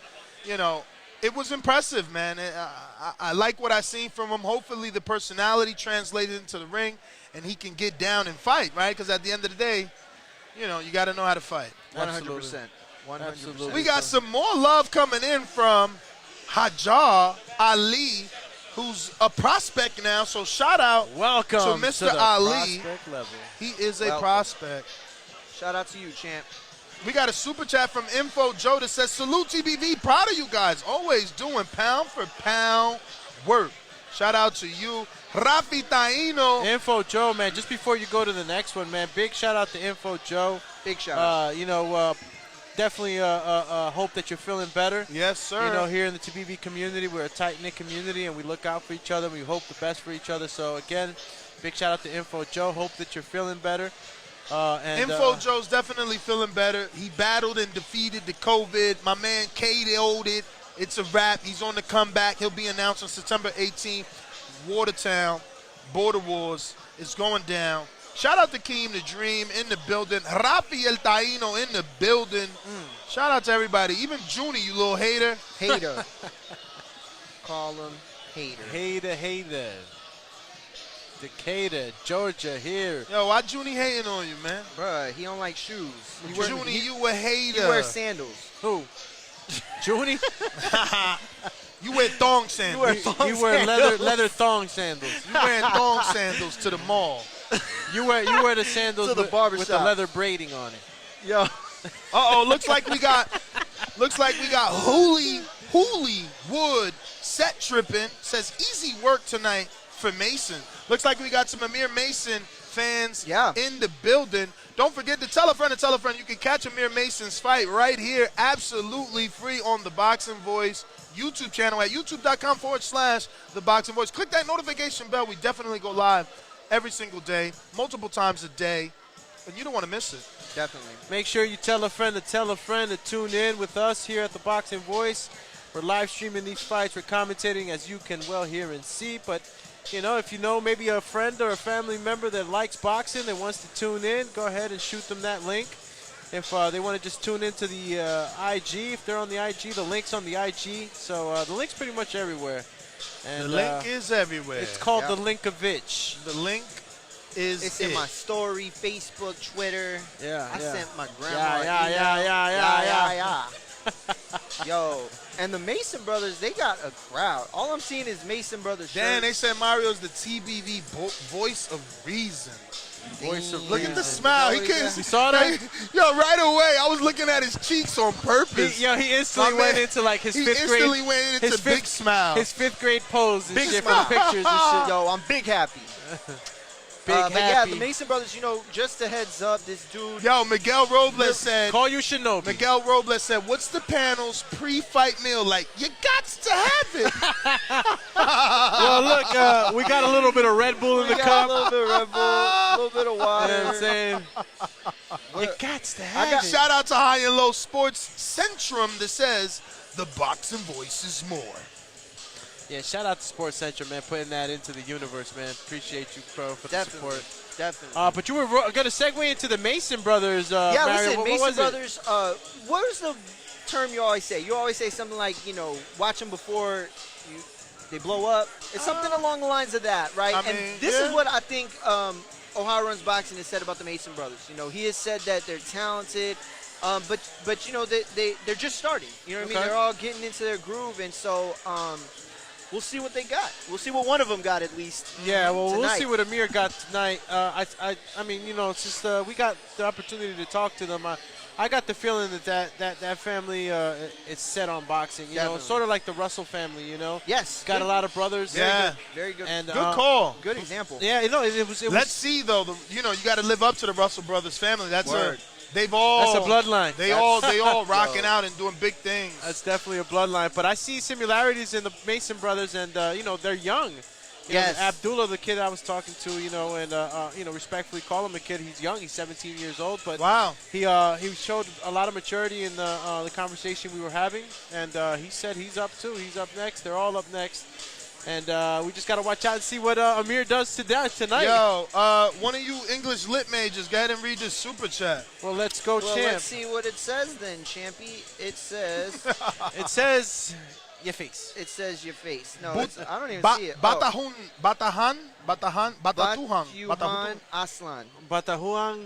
you know, it was impressive, man. I like what I seen from him. Hopefully the personality translated into the ring and he can get down and fight, right? Because at the end of the day, you know, you got to know how to fight. 100%. 100%. Absolutely. We got some more love coming in from Hajar Ali, who's a prospect now. So shout out Welcome to Mr. the Ali. prospect level. He is a Welcome. prospect. Shout out to you, champ. We got a super chat from Info Joe that says, salute TBV, proud of you guys. Always doing pound for pound work. Shout out to you. Rafi Taino. Info Joe, man, just before you go to the next one, man, big shout out to Info Joe. Big shout out. Definitely hope that you're feeling better. Yes, sir. You know, here in the TBV community, we're a tight-knit community, and we look out for each other. We hope the best for each other. So, again, big shout out to Info Joe. Hope that you're feeling better. Info Joe's definitely feeling better. He battled and defeated the COVID. My man KO'd it. It's a wrap. He's on the comeback. He'll be announced on September 18th. Watertown, Border Wars is going down. Shout out to Keem the Dream in the building. Rafael Taino in the building. Shout out to everybody. Even Junie, you little hater. Hater. Call him hater. Hater. Decatur, Georgia, here. Yo, why Junie hating on you, man? Bruh, he don't like shoes. Junie, you a hater. He wears sandals. Who? Junie? You wear thong sandals. You wear leather thong sandals. You wearing thong sandals to the mall. You wear the sandals To the with the barbershop. leather braiding on it. Yo. Uh-oh, looks like we got Looks like we got Hooley Wood set tripping. Says easy work tonight for Mason. Looks like we got some Amir Mason fans in the building. Don't forget to tell a friend. You can catch Amir Mason's fight right here, absolutely free on the Boxing Voice YouTube channel at youtube.com/The Boxing Voice. Click that notification bell. We definitely go live every single day, multiple times a day, and you don't want to miss it. Definitely. Make sure you tell a friend to tune in with us here at the Boxing Voice. We're live streaming these fights. We're commentating, as you can well hear and see. But, if you know maybe a friend or a family member that likes boxing that wants to tune in, go ahead and shoot them that link. If they want to just tune into the IG, if they're on the IG, the link's on the IG. So the link's pretty much everywhere. And, the link is everywhere. It's called the Linkovich. The link is It's in my story, Facebook, Twitter. I sent my grandma. Yeah. Yo, and the Mason brothers, they got a crowd. All I'm seeing is Mason brothers shirts. Dan, they said Mario's the TBV voice of reason. Look at the smile. He couldn't. You saw that? Yo, right away, I was looking at his cheeks on purpose. He instantly went into like his fifth grade. He instantly went into big smile. His fifth grade pose and Big shit smile. for the pictures and shit. Yo, I'm big happy. Big but happy. the Mason brothers, just a heads up, this dude. Yo, Miguel Robles said. Call you Shinobi. Miguel Robles said, "What's the panel's pre-fight meal like? You got to have it." Well, look, we got a little bit of Red Bull in the cup. A little bit of Red Bull, a little bit of water. You know what I'm saying? You got to have it. Shout out to High and Low Sports Centrum that says the Boxing Voice is more. Yeah, shout out to Sports Central, man, putting that into the universe, man. Appreciate you, bro, for the support. Definitely. But you were going to segue into the Mason brothers. Yeah, Mario. listen, what Mason was brothers, what was the term you always say? You always say something like, watch them before they blow up. It's something along the lines of that, right? And this is what I think Ohio Runs Boxing has said about the Mason brothers. He has said that they're talented, but they're just starting. You know what I mean? They're all getting into their groove, and so we'll see what they got. We'll see what one of them got at least. Yeah, well, tonight. we'll see what Amir got tonight. I mean, it's just we got the opportunity to talk to them. I got the feeling that family is set on boxing. You know, sort of like the Russell family. Yes, got a lot of brothers. Yeah, very good. And good call. Good example. Yeah, it was. Let's see though. You got to live up to the Russell brothers family. That's Word. They've all. That's a bloodline. They all rocking out and doing big things. That's definitely a bloodline. But I see similarities in the Mason brothers, and they're young. Yes. Abdullah, the kid I was talking to, and respectfully call him a kid. He's young. He's 17 years old, but wow, he showed a lot of maturity in the conversation we were having, and he said he's up too. He's up next. They're all up next. And we just got to watch out and see what Amir does tonight. Yo, one of you English lit majors, go ahead and read this super chat. Well, let's go, champ. Let's see what it says then, Champy. It says... It says your face. It says your face. No, I don't even see it. Batatuhan. Aslan. Batatuhan.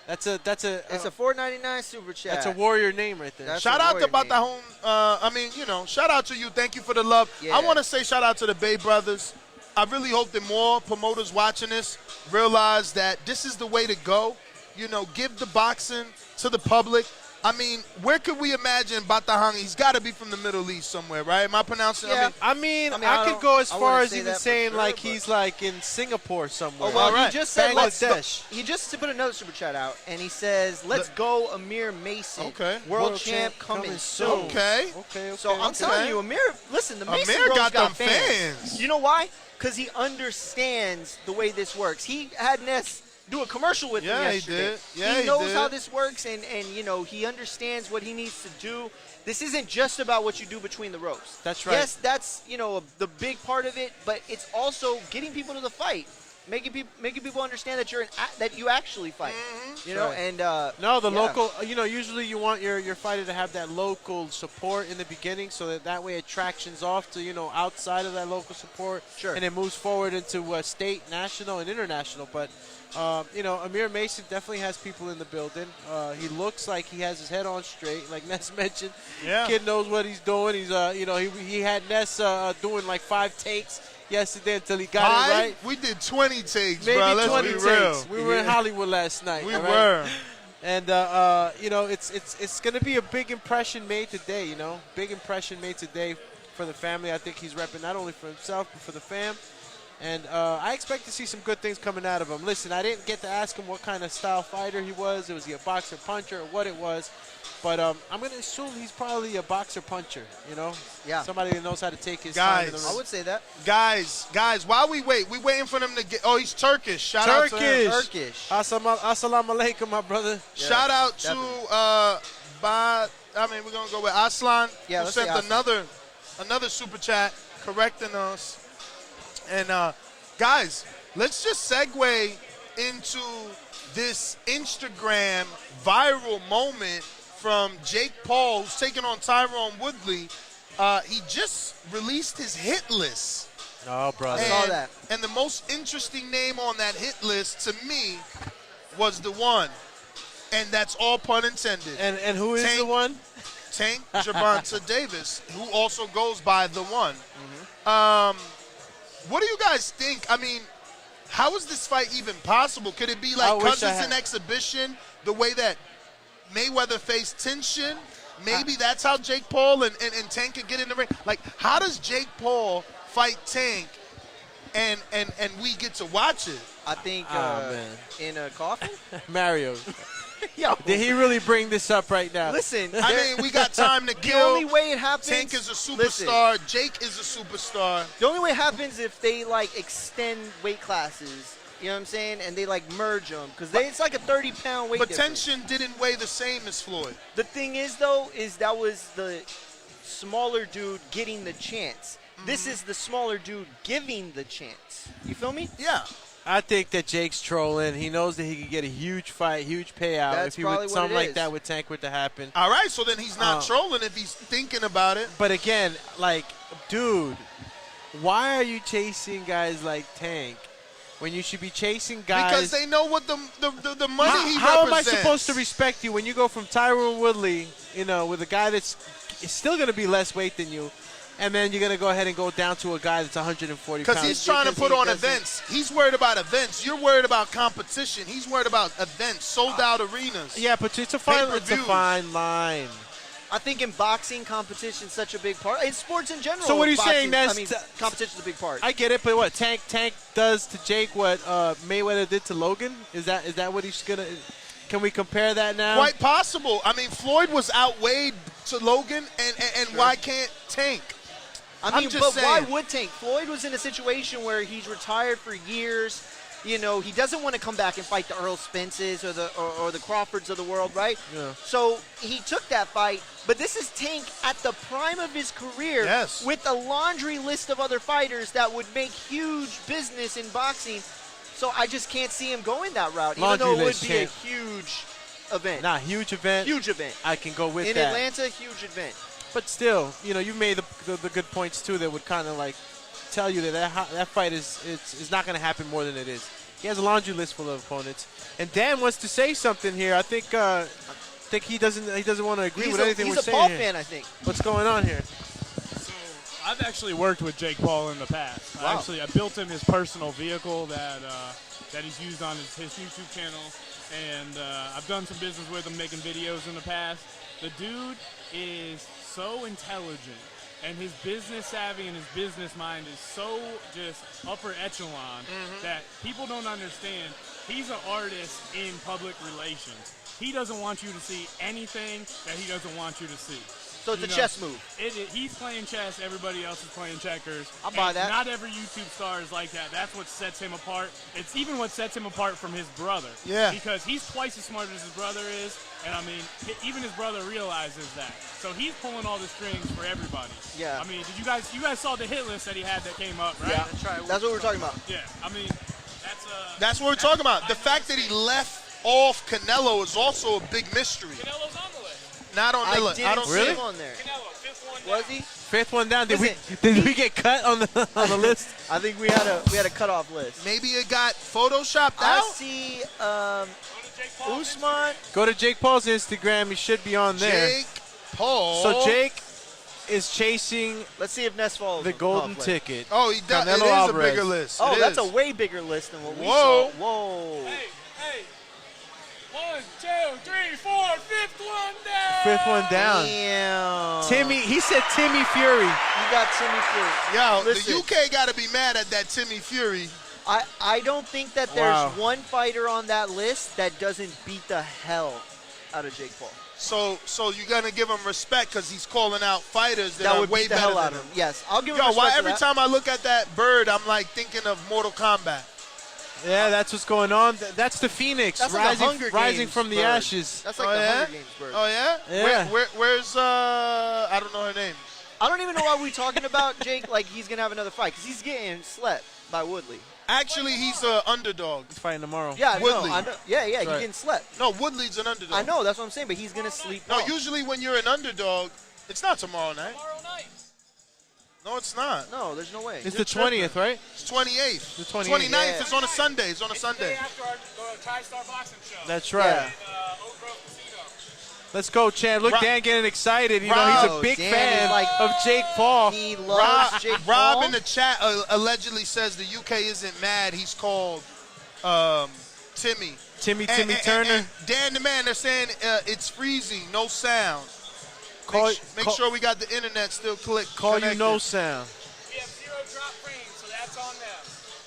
It's a $4.99 super chat. That's a warrior name right there. Shout out to Batahun. Shout out to you. Thank you for the love. Yeah. I want to say shout out to the Bay Brothers. I really hope that more promoters watching this realize that this is the way to go. Give the boxing to the public. I mean, where could we imagine Batahang? He's got to be from the Middle East somewhere, right? Am I pronouncing? Yeah. I could go as far as even saying sure, like he's like in Singapore somewhere. Oh, well, right. he just said Bangladesh. He just put another super chat out, and he says, "Let's go, Amir Mason. Okay. World champ coming soon." Okay. So I'm telling you, Amir. Listen, the Mason Amir bro's got them fans. You know why? Because he understands the way this works. He had Ness do a commercial with him yesterday. He knows how this works, and he understands what he needs to do. This isn't just about what you do between the ropes. That's right. Yes, that's the big part of it, but it's also getting people to the fight, making people understand that that you actually fight. And local. Usually you want your fighter to have that local support in the beginning, so that way it tractions off to outside of that local support, and it moves forward into state, national, and international. But Amir Mason definitely has people in the building. He looks like he has his head on straight, like Ness mentioned. Yeah. Kid knows what he's doing. He's he had Ness doing like 5 takes yesterday until he got it right. We did 20 takes, Maybe bro. Let's 20 be takes. real. We were in Hollywood last night. We all right? were. And you know, it's gonna be a big impression made today. You know, big impression made today for the family. I think he's repping not only for himself but for the fam. And I expect to see some good things coming out of him. Listen, I didn't get to ask him what kind of style fighter he was. Was he a boxer, puncher, or what it was? But I'm going to assume he's probably a boxer puncher, you know? Yeah. Somebody that knows how to take his time in the ring. I would say that. Guys, while we wait, we're waiting for them to get. Oh, he's Turkish. Shout out to him. Turkish. Assalamu alaikum, my brother. Yeah, Shout out definitely. to we're gonna go with Aslan, Yeah, who let's sent say Aslan. another super chat correcting us. And guys, let's just segue into this Instagram viral moment from Jake Paul, who's taking on Tyrone Woodley. He just released his hit list. Oh, brother. I saw that. And the most interesting name on that hit list to me was the one. And that's all pun intended. And who is the one? Tank Gervonta Davis, who also goes by the one. What do you guys think? I mean, how is this fight even possible? Could it be like Cousins in exhibition, the way that Mayweather faced Tenshin? Maybe that's how Jake Paul and Tank could get in the ring. Like, how does Jake Paul fight Tank and we get to watch it? I think in a coffin. Mario. Yo, Did he really bring this up right now? listen. I mean, we got time to The kill. only way it happens. Tank is a superstar. Listen, Jake is a superstar. the only way it happens if they like extend weight classes. You know what I'm saying? And they like merge them because it's like a 30-pound weight But difference. Tenshin didn't weigh the same as Floyd. The thing is, though, is that was the smaller dude getting the chance. This is the smaller dude giving the chance. You feel me? Yeah. I think that Jake's trolling. He knows that he could get a huge fight, huge payout That's if he probably would what something it like is. that with Tank were to happen. All right, so then he's not trolling if he's thinking about it. But again, like, dude, why are you chasing guys like Tank when you should be chasing guys? Because they know what the money he How am I represents. supposed to respect you when you go from Tyrone Woodley, you know, with a guy that's still going to be less weight than you, and then you're going to go ahead and go down to a guy that's 140 pounds? Because he's trying to put on events. He's worried about events. You're worried about competition. He's worried about events, sold-out arenas. Yeah, but it's a fine Pay-per-views. line. I think in boxing, competition's such a big part. In sports in general. So what are you saying? Competition's a big part. I get it, but what Tank does to Jake what Mayweather did to Logan? Is that what he's gonna? Can we compare that now? Quite possible. I mean, Floyd was outweighed to Logan, and why can't Tank? I mean, just but why saying. would Tank? Floyd was in a situation where he's retired for years. You know, he doesn't want to come back and fight the Earl Spences or the Crawfords of the world, right? Yeah. So he took that fight, but this is Tank at the prime of his career Yes. with a laundry list of other fighters that would make huge business in boxing. So I just can't see him going that route, even though it would be a huge event. Nah, huge event. Huge event. I can go with In that. Atlanta, huge event. But still, you know, you made the good points too that would kind of like tell you that fight is not going to happen more than it is. He has a laundry list full of opponents. And Dan wants to say something here. I think he doesn't want to agree with anything we're saying. He's a Paul here. fan, I think. What's going on here? So I've actually worked with Jake Paul in the past. Wow. I built him his personal vehicle that he's used on his YouTube channel, and I've done some business with him, making videos in the past. The dude is so intelligent, and his business savvy and his business mind is so just upper echelon that people don't understand. He's an artist in public relations. He doesn't want you to see anything that he doesn't want you to see. So it's a chess move. He's playing chess. Everybody else is playing checkers. I'll buy that. Not every YouTube star is like that. That's what sets him apart. It's even what sets him apart from his brother. Yeah. Because he's twice as smart as his brother is, and I mean, even his brother realizes that. So he's pulling all the strings for everybody. Yeah. I mean, you guys saw the hit list that he had that came up, right? Yeah. That's what we're talking about. Yeah. I mean, That's what we're talking about. The fact that he left off Canelo is also a big mystery. Canelo's on the list. Not on the list. I don't see see him on there. Canelo, fifth one down. Was he? Fifth one down. Did Listen, we get cut on the list? I think we had a cutoff list. Maybe it got photoshopped I out. see Go to Jake Paul. Usman. Go to Jake Paul's Instagram. He should be on there. Jake Paul. So Jake is chasing Let's see if Ness follows the him. golden Cutoff list. ticket. Oh, he does. It Canelo is Alvarez. a bigger list. Oh, It that's is. a way bigger list than what we Whoa. saw. Whoa. Hey, one. 2, 3, 4, fifth one down. Fifth one down. Damn. Timmy, he said Timmy Fury. You got Timmy Fury. Yo, Listen. the UK got to be mad at that Timmy Fury. I don't think that there's Wow. one fighter on that list that doesn't beat the hell out of Jake Paul. So you're gonna give him respect because he's calling out fighters that, That are would way beat the better hell out than of him. him. Yes, I'll give him Yo, respect why for every that. time I look at that bird, I'm like thinking of Mortal Kombat. Yeah, that's what's going on. That's the Phoenix That's like a Hunger rising Games from the bird. ashes. That's like Oh, the yeah? Hunger Games bird. Oh yeah? Yeah. Where's I don't know her name. I don't even know why we're talking about Jake like he's gonna have another fight because he's getting slept by Woodley. Actually, he's an underdog. He's fighting tomorrow. Yeah, I know. Woodley. I know. Yeah, he's right. getting slept. No, Woodley's an underdog. I know. That's what I'm saying. But he's gonna sleep. No, well. usually when you're an underdog, it's not tomorrow night. Tomorrow night. No, it's not. No, there's no way. It's You're the 20th, right? It's 28th. The 28th. 29th Yeah. is on a Sunday. It's on a It's the day Sunday. after our TriStar boxing show. That's right. Yeah. In Oak Grove Casino. Let's go, Chan. Look, Rob- Dan getting excited. You know, Rob- he's a big Dan fan is like- of Jake Paul. He loves Jake Rob Paul. in the chat allegedly says the UK isn't mad. He's called Timmy. Timmy And Turner. and Dan the man, they're saying it's freezing, no sound. Call- Make call- sure we got the internet still Call you connected. no sound. We have 0 drop frames, so that's on them.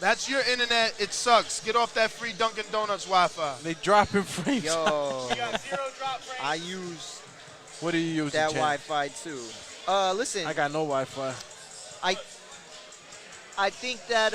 That's your internet. It sucks. Get off that free Dunkin' Donuts Wi-Fi. They dropping frames. Yo, We got 0 drop frames. I use What are you using, that Chan? Wi-Fi too. Listen, I got no Wi-Fi. I think that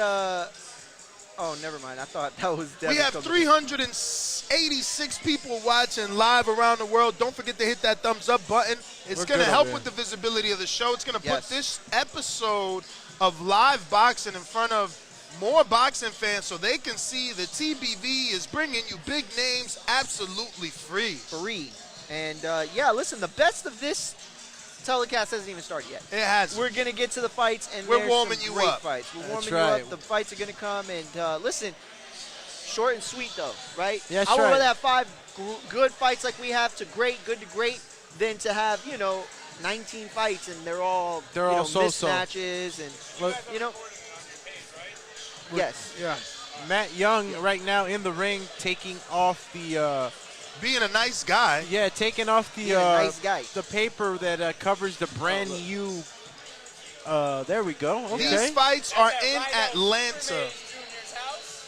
oh, never mind. I thought that was Devin We have coming. 386 people watching live around the world. Don't forget to hit that thumbs up button. It's We're going to good help over with the visibility of the show. It's going to Yes. put this episode of live boxing in front of more boxing fans so they can see the TBV is bringing you big names absolutely free. free. And yeah, listen, the best of this telecast hasn't even started yet. It has. We're gonna get to the fights, and We're there's warming some you great up. fights. We're That's warming you right. up. The fights are gonna come, and listen, short and sweet though, right? That's I would right. rather have 5 good fights like we have to great, good to great, than to have 19 fights and they're all so-so. mismatches and Look, yes. yeah. Matt Young right now in the ring, taking off the Being a nice guy. taking off the Being a nice guy. the paper that covers the brand new. There we go. Okay. These fights are in Atlanta.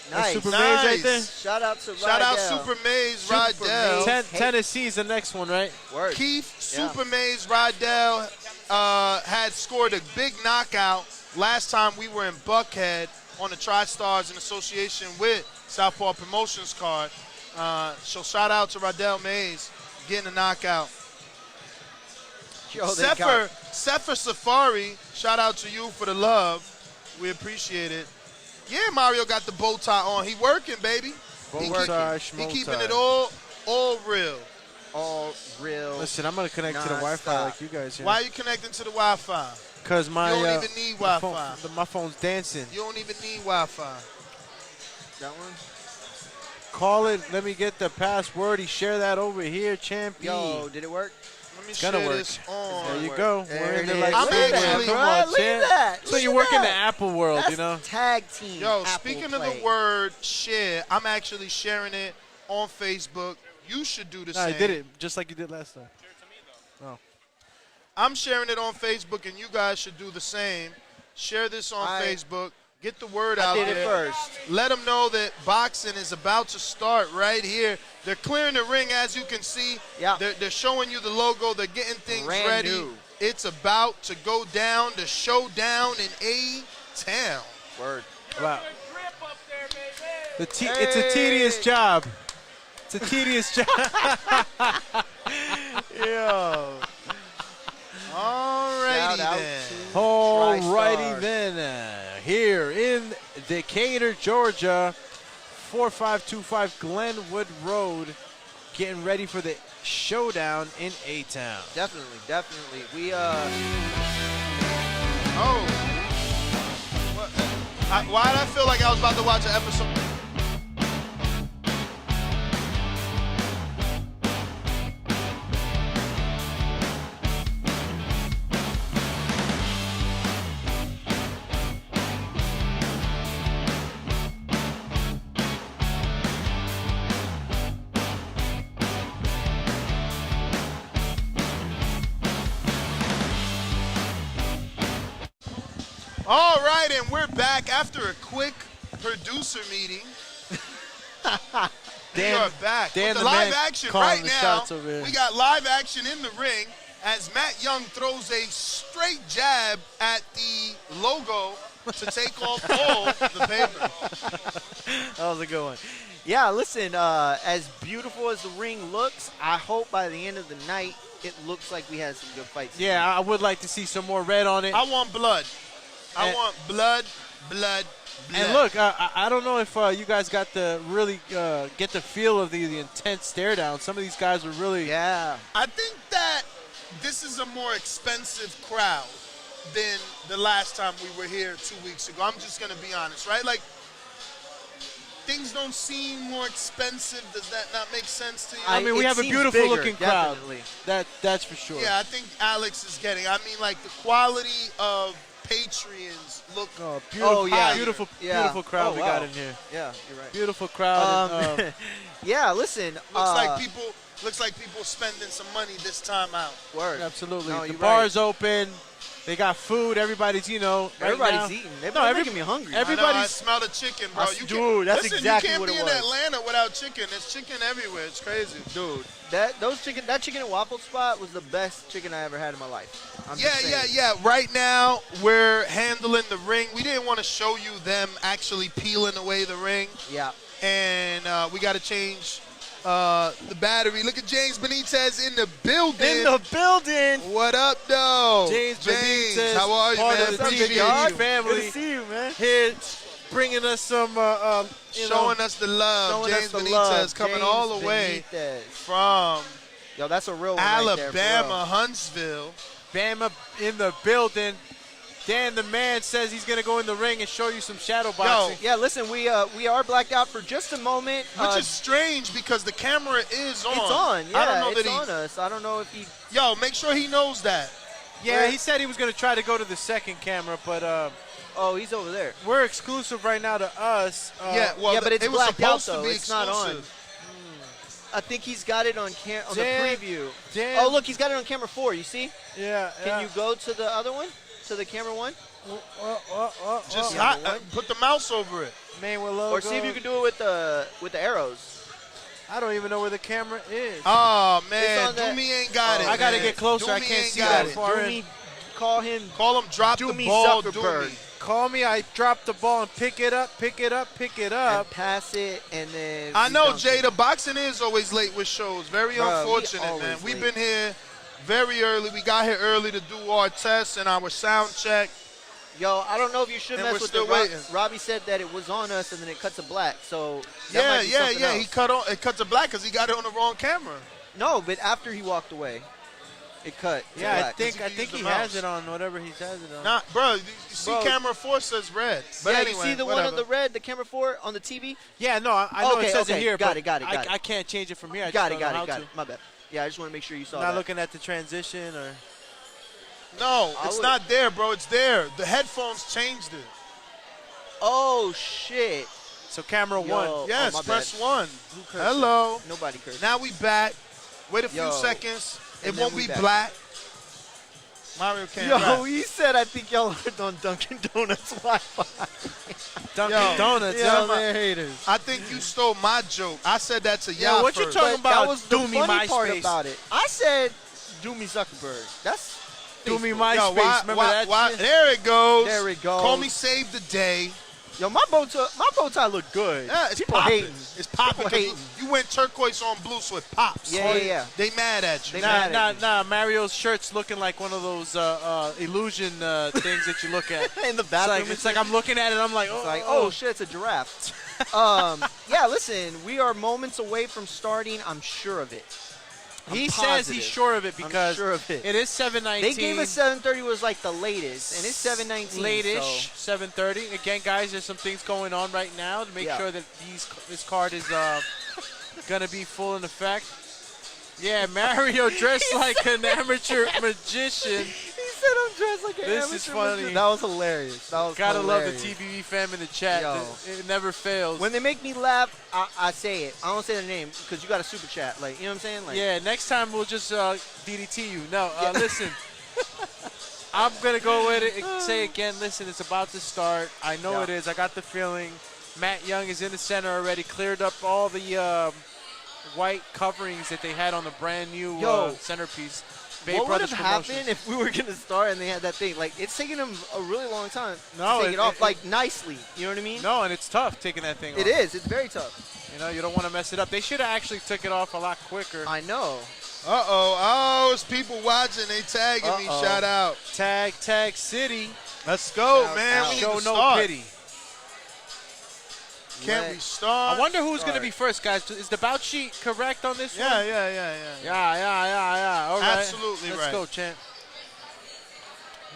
Nice. Super Nice. Maze right there. Shout out to Shout out Rydell. Super Maze, Super Rydell. Maze. Tennessee's the next one, right? Word. Keith Yeah. Super Maze Rydell had scored a big knockout last time we were in Buckhead on the TriStars in association with Southpaw Promotions card. So shout out to Rydell Maze getting a knockout. Yo, they got- Sefer Safari, shout out to you for the love. We appreciate it. Yeah, Mario got the bow tie on. He working, baby. He Bow tie, He schmo keeping tie. it all real. all real. Listen, I'm gonna connect to the Wi-Fi Non-stop. like you guys here. Why are you connecting to the Wi-Fi? Because my You don't even need my Wi-Fi. my phone's dancing. You don't even need Wi-Fi. That one? Call it. Let me get the password. He share that over here, champion. Yo, did it work? Let me It's gonna share work. this on. There you work. go. There We're in it there like is. I'm Look at actually- that, Come bro. on, Look champ. at that. So Look you at work in the that. Apple world, That's you know? tag team. Yo, Apple speaking play. of the word share, I'm actually sharing it on Facebook. You should do the No, same. I did it just like you did last time. I'm sharing it on Facebook, and you guys should do the same. Share this on Facebook. Get the word out I did there. it first. Let them know that boxing is about to start right here. They're clearing the ring, as you can see. Yeah. They're showing you the logo. They're getting things Brand ready. new. It's about to go down. The showdown in A-Town. Word. Wow. Grip up there, baby. It's a tedious job. It's a tedious job. Yo. Alrighty Shout out then. to Alrighty TriStar. then. Here in Decatur, Georgia, 4525 Glenwood Road, getting ready for the showdown in A-Town. Definitely. We Oh. Why did I feel like I was about to watch an episode? All right, and we're back after a quick producer meeting. We are back Dan with the the live man action calling right the now. shots over here. We got live action in the ring as Matt Young throws a straight jab at the logo to take off all the paper. That was a good one. Yeah, listen, as beautiful as the ring looks, I hope by the end of the night it looks like we had some good fights. Yeah, I would like to see some more red on it. I want blood. I want blood. And look, I don't know if you guys got to really get the feel of the intense stare down. Some of these guys were really. Yeah. I think that this is a more expensive crowd than the last time we were here 2 weeks ago. I'm just going to be honest, right? Like, things don't seem more expensive. Does that not make sense to you? I mean, we It have a seems beautiful bigger, looking crowd. definitely. That's for sure. Yeah, I think Alex is getting. I mean, like, the quality of Patreons look. Oh, beautiful, Oh, yeah. beautiful, Yeah. beautiful crowd Oh, we wow. got in here. Yeah, you're right. Beautiful crowd. and, Yeah, listen. Looks like people spending some money this time out. Word. absolutely. No, The you're bar's open. They got food. Everybody's, right Everybody's now. eating. They're No, making me hungry. I know, I Everybody's. smell the chicken, bro. Dude, that's listen, exactly you can't what it be in was. Atlanta without chicken. There's chicken everywhere. It's crazy. Dude, that chicken and waffle spot was the best chicken I ever had in my life. I'm Yeah, just saying. yeah. Right now, we're handling the ring. We didn't want to show you them actually peeling away the ring. Yeah. And we got to change the battery. Look at James Benitez in the building. In the building. What up, though? James Benitez, how are you, part man? of the Appreciate TVG you. family. Good to see you, man. Here, bringing us some, Showing us the love. Showing James us the Benitez love. coming James all the way Benitez. from Yo, that's a real one right there, bro. Alabama, Huntsville. Bama in the building. Dan, the man, says he's going to go in the ring and show you some shadow boxing. Yeah, listen, we are blacked out for just a moment. Which is strange because the camera is on. It's on. Yeah, I don't know it's that on us. I don't know if he. Yo, make sure he knows that. Yeah, he said he was going to try to go to the second camera, but Oh, he's over there. we're exclusive right now to us. Yeah, well, yeah, but it's it was blacked out, supposed to though. be It's not on. exclusive. I think he's got it on the Dan- preview. Dan- Oh, look, he's got it on camera 4. You see? Yeah. Can you go to the other one? To the camera 1? Just Yeah, put the mouse over it. Manuel logo. Or see if you can do it with the arrows. I don't even know where the camera is. Oh, It's man. on that- Doomy ain't got it. I got to man. get closer. I Doomy can't ain't see got that it. far in. Doomy, call him. Call him drop the Doomy ball, Zuckerberg. Doomy. Call me. I drop the ball and pick it up, pick it up, pick it up. And pass it, and then. I we know, dunk Jay, it. the boxing is always late with shows. Very Bruh, we unfortunate, man. always We've late. been here very early. We got here early to do our tests and our sound check. Yo, I don't know if you should And mess we're with still it. waiting. Robbie said that it was on us, and then it cut to black. So that might be something Yeah. else. It cut to black because he got it on the wrong camera. No, but after he walked away, it cut. to Yeah, I black. think Because he he used the has mouse. it on whatever he has it on. Nah, bro, you see Bro. camera 4 says red. But yeah, anyway, you see the one on the red, the camera 4 on the TV? Yeah, no, I know Okay, it says okay, it here, got but it, got it. I can't change it from here. I Got just it, don't know got how it. to. My bad. Yeah, I just want to make sure you saw Not that. looking at the transition or. No, I it's would- not there, bro. It's there. The headphones changed it. Oh, shit. So camera Yo. one. Yes, my press bad. 1. Who cursed? Hello. Nobody cursed. Now we back. Wait a few Yo. seconds. It And then won't we be back. black. Mario can't Yo, rap. he said I think y'all are on Dunkin' Donuts Wi-Fi. Dunkin' Yo. Donuts. Yeah, Y'all man. haters. I think you stole my joke. I said that to Yeah, y'all what you first. talking But about? that was the Do me funny part MySpace. about it. I said, do me Zuckerberg. That's Do me Facebook. MySpace. Yo, Remember that shit? There it goes. There it goes. Call me Save the Day. Yo, my bow tie look good. Yeah, it's People popping. hating. It's popping. People hating. You went turquoise on blue, so it pops. Yeah. They mad at you. They mad at me. Nah. Mario's shirt's looking like one of those illusion things that you look at. In the It's bathroom. like I'm looking at it. I'm like, oh, It's like, oh shit, it's a giraffe. Yeah, listen, we are moments away from starting. I'm sure of it. He I'm says positive. he's sure of it because sure of it. it is 7:19. They gave us 7:30 was like the latest, and it's 7:19. Late-ish, So. 7:30. Again, guys, there's some things going on right now to make Yeah. sure that this card is gonna be full in effect. Yeah, Mario dressed like an amateur magician. He said I'm dressed like an This amateur is funny. magician. That was hilarious. That was Gotta hilarious. love the TBV fam in the chat. Yo. It never fails. When they make me laugh, I say it. I don't say the name because you got a super chat. Like, you know what I'm saying? Like, Yeah, next time we'll just DDT you. No, listen. I'm going to go with it and say again, listen, it's about to start. I know it is. I got the feeling. Matt Young is in the center already, cleared up all the white coverings that they had on the brand new centerpiece. Bay What would Brothers have Promotions. happened if we were going to start and they had that thing? Like, it's taking them a really long time No, to take it off, like, nicely. You know what I mean? No, and it's tough taking that thing off. It is. It's very tough. You know, you don't want to mess it up. They should have actually took it off a lot quicker. I know. Oh, it's people watching. They tagging me. Shout out. Tag City. Let's go, Shout man. out. We need Show to no start. pity. Can we start? I wonder who's going to be first, guys. Is the bout sheet correct on this one? Yeah. Yeah. All right. Absolutely Let's right. go, champ.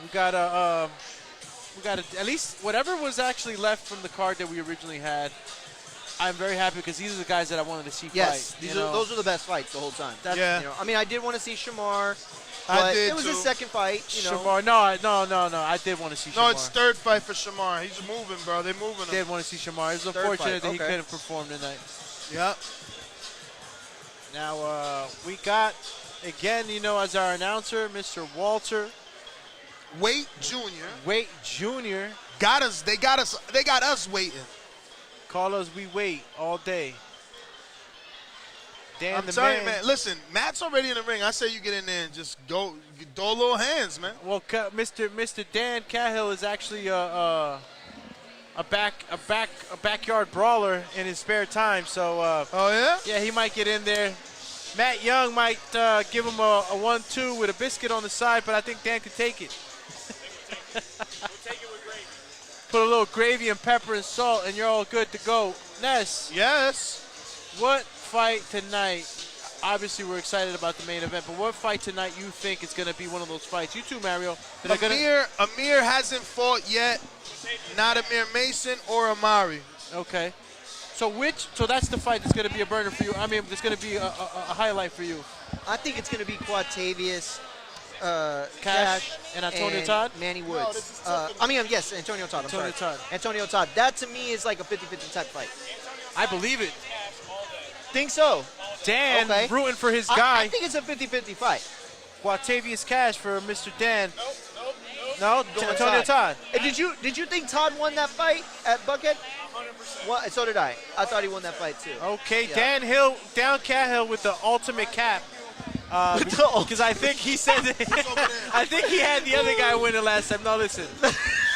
We got at least whatever was actually left from the card that we originally had. I'm very happy because these are the guys that I wanted to see Yes, fight. those are the best fights the whole time. That's, Yeah. You know, I mean, I did want to see Shamar, I but did it was too. his second fight. You know, Shamar, no. I did want to see Shamar. No, it's third fight for Shamar. He's moving, bro. They're moving him. Did want to see Shamar. It was Third unfortunate fight, that he okay. couldn't perform tonight. Yep. Now we got again, as our announcer, Mr. Walter Wait, Junior. Wait Jr. Got us. They got us waiting. Call us, we wait all day. Dan I'm the telling man. you, man. Listen, Matt's already in the ring. I say you get in there and just go, throw little hands, man. Well, Mr. Dan Cahill is actually a backyard brawler in his spare time. So Oh yeah. yeah, he might get in there. Matt Young might give him a 1-2 with a biscuit on the side, but I think Dan could take it. Put a little gravy and pepper and salt, and you're all good to go. Ness, Yes. what fight tonight? Obviously, we're excited about the main event, but what fight tonight you think is going to be one of those fights? You too, Mario. That are gonna, Amir hasn't fought yet. Not Amir Mason or Amari. okay. So that's the fight that's going to be a burner for you. I mean, it's going to be a highlight for you. I think it's going to be Quatavius, Cash and Antonio Todd? Manny Woods. Yes, Antonio Todd. Antonio Todd. Antonio Todd. That to me is like a 50-50 type fight. I believe it. Think so? Dan Okay. rooting for his guy. I think it's a 50-50 fight. Quatavius Cash for Mr. Dan. No, Go Antonio inside. Todd. Did you think Todd won that fight at Buckhead? 100%. Well, so did I. I thought he won that fight too. Okay, Yeah. Dan Cahill with the ultimate cap. Because I think he said I think he had the other guy win it last time. No, listen.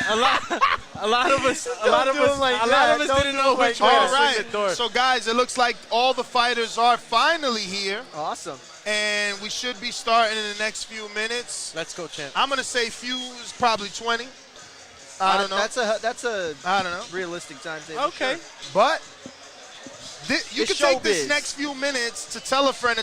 A lot of us didn't know which way All to right. swing the door. So guys, it looks like all the fighters are finally here, Awesome. and we should be starting in the next few minutes. Let's go, champ. I'm gonna say few is probably 20. I don't know. That's a I don't know. realistic timetable. Okay. Sure. But you It's can take this showbiz. next few minutes to tell a friend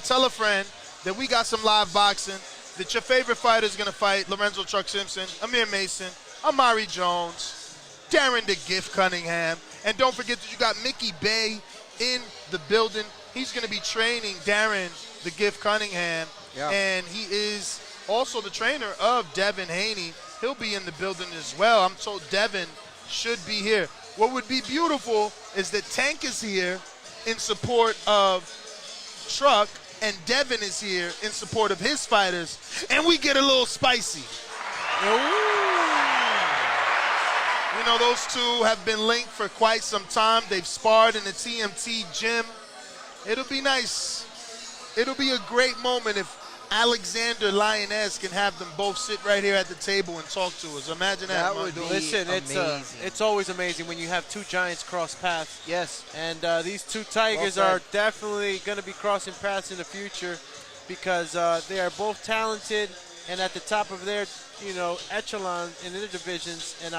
that we got some live boxing, that your favorite fighter is going to fight Lorenzo Truck Simpson, Amir Mason, Amir Jones, Darren the Gift Cunningham. And don't forget that you got Mickey Bay in the building. He's going to be training Darren the Gift Cunningham. Yeah. And he is also the trainer of Devin Haney. He'll be in the building as well. I'm told Devin should be here. What would be beautiful is that Tank is here in support of Truck, and Devin is here in support of his fighters, and we get a little spicy. You know, those two have been linked for quite some time. They've sparred in the TMT gym. It'll be nice. It'll be a great moment if Alexander Lioness can have them both sit right here at the table and talk to us. Imagine that. That would Mondo. be Listen, amazing. it's always amazing when you have two giants cross paths. Yes. And these two tigers Well are said. definitely going to be crossing paths in the future because they are both talented and at the top of their, echelon in their divisions. And,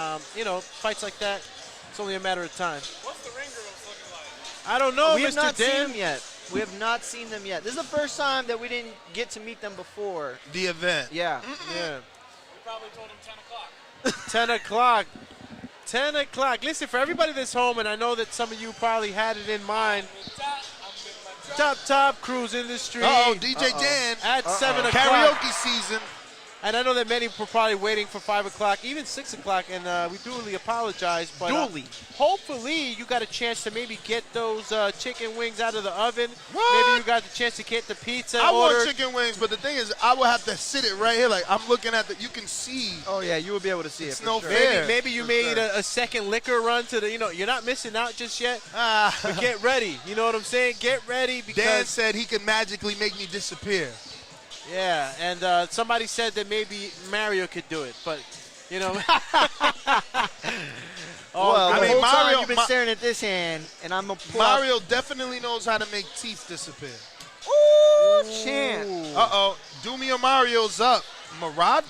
fights like that, it's only a matter of time. What's the ring girls looking like? I don't know, We have Mr. not seen Dan. them yet. We have not seen them yet. This is the first time that we didn't get to meet them before. The event. Yeah. Yeah. We probably told them 10 o'clock. 10 o'clock. 10 o'clock. Listen, for everybody that's home, and I know that some of you probably had it in mind, Top Cruise Industry Uh-oh, DJ Dan. at 7 o'clock. Karaoke season. And I know that many were probably waiting for 5 o'clock, even 6 o'clock, and we duly apologize. But hopefully you got a chance to maybe get those chicken wings out of the oven. What? Maybe you got the chance to get the pizza I ordered. want chicken wings, but the thing is, I will have to sit it right here. Like, I'm looking at you can see. Oh, yeah, you will be able to see It's it. no for fair. Maybe you For made sure. a second liquor run to the, you're not missing out just yet. But get ready. You know what I'm saying? Get ready because. Dan said he could magically make me disappear. Yeah, and somebody said that maybe Mario could do it, but, Well, I the mean, whole time Mario- you've been staring at this hand, and I'm going to pull Mario definitely knows how to make teeth disappear. Ooh, champ. Uh-oh. Do me or Mario's up. Murad?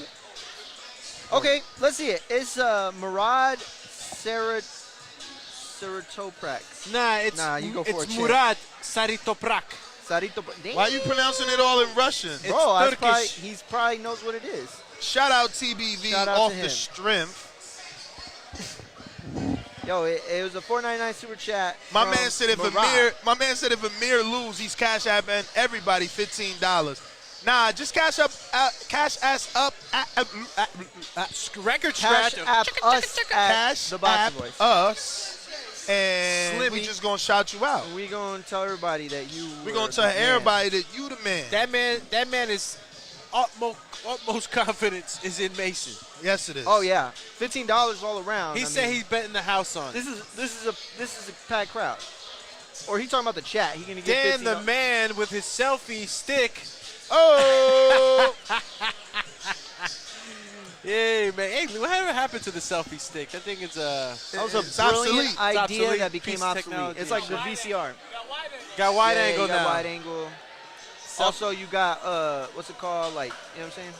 Okay, let's see it. It's Murad Saratoprax. Nah, you go for it's it, Murad Saritoprak. Sarito. Why are you pronouncing it all in Russian? Bro, Turkish. he probably knows what it is. Shout out TBV Shout out off to the him. strength. Yo, it was a $4.99 super chat. My from man said if Murad. Amir lose, he's cash apping everybody $15. Nah, just cash ass up. Record Cash scratch. app us at Cash the Boxing app Boys. us, and we Slimmy. just gonna shout you out. We gonna tell everybody that you. We were gonna tell the man. everybody that you the man. That man is utmost confidence is in Mason. Yes, it is. Oh yeah, $15 all around. He said he's betting the house on. This is a packed crowd. Or he talking about the chat. He gonna get Dan, 15 the man with his selfie stick. Oh, Hey, man. Hey, whatever happened to the selfie stick? That thing is That was It's a brilliant obsolete. idea obsolete that became piece of obsolete. technology. It's like the VCR. got wide Yeah, angle you got now. wide angle. Also, you got what's it called? Like, you know what I'm saying?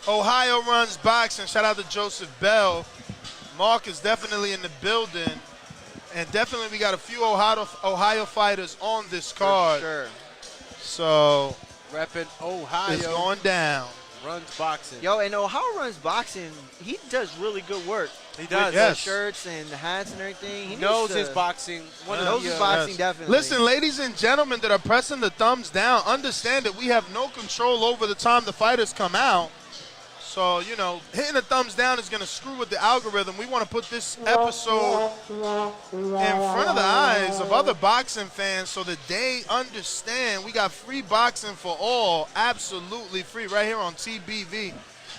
Ohio runs boxing. Shout out to Joseph Bell. Mark is definitely in the building, and definitely we got a few Ohio fighters on this card. For sure. So Repping it's Ohio. going down. Runs boxing. Yo, and Ohio runs boxing. He does really good work. He does. With Yes. the shirts and the hats and everything. He Knows needs to- his boxing. One of Knows the, his boxing, Yes. definitely. Listen, ladies and gentlemen that are pressing the thumbs down, understand that we have no control over the time the fighters come out. So, hitting the thumbs down is going to screw with the algorithm. We want to put this episode in front of the eyes of other boxing fans so that they understand we got free boxing for all, absolutely free, right here on TBV.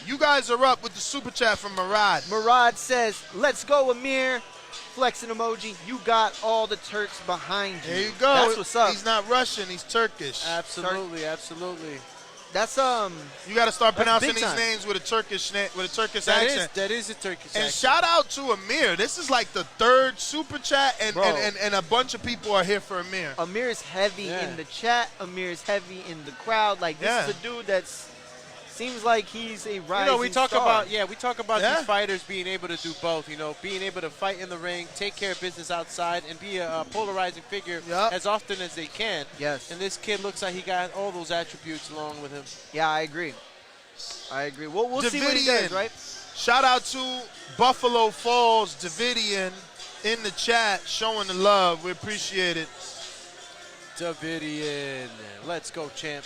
You guys are up with the super chat from Murad. Murad says, "Let's go, Amir." Flexing emoji. You got all the Turks behind you. There you go. That's what's up. He's not Russian, he's Turkish. Absolutely, absolutely. That's You got to start That's pronouncing big these time. names with a Turkish That accent. is a Turkish And accent. shout out to Amir. This is like the third super chat, and Bro. and a bunch of people are here for Amir. Amir is heavy Yeah. in the chat. Amir is heavy in the crowd. Like this Yeah. is a dude that's seems like he's a rising we talk star. about Yeah. these fighters being able to do both. Being able to fight in the ring, take care of business outside, and be a polarizing figure Yup. as often as they can. Yes. And this kid looks like he got all those attributes along with him. Yeah, I agree. We'll see what he does, Davidian. right? Shout out to Buffalo Falls, Davidian, in the chat, showing the love. We appreciate it. Davidian, let's go, champ.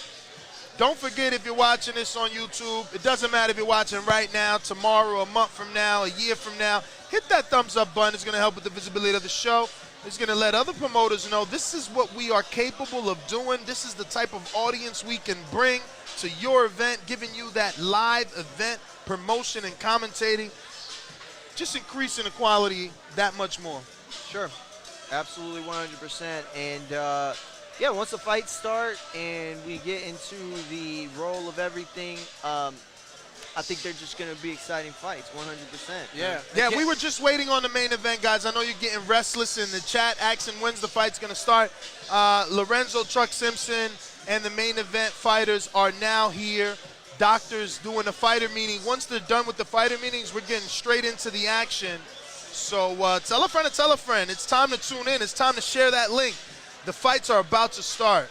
Don't forget, if you're watching this on YouTube, it doesn't matter if you're watching right now, tomorrow, a month from now, a year from now, hit that thumbs up button. It's going to help with the visibility of the show. It's going to let other promoters know this is what we are capable of doing. This is the type of audience we can bring to your event, giving you that live event promotion and commentating, just increasing the quality that much more. Sure. Absolutely 100%. And yeah, once the fights start and we get into the roll of everything, I think they're just going to be exciting fights, 100%. Yeah. Yeah, we were just waiting on the main event, guys. I know you're getting restless in the chat, asking when's the fight's going to start. Lorenzo Truck Simpson and the main event fighters are now here. Doctors doing a fighter meeting. Once they're done with the fighter meetings, we're getting straight into the action. So tell a friend to tell a friend. It's time to tune in. It's time to share that link. The fights are about to start.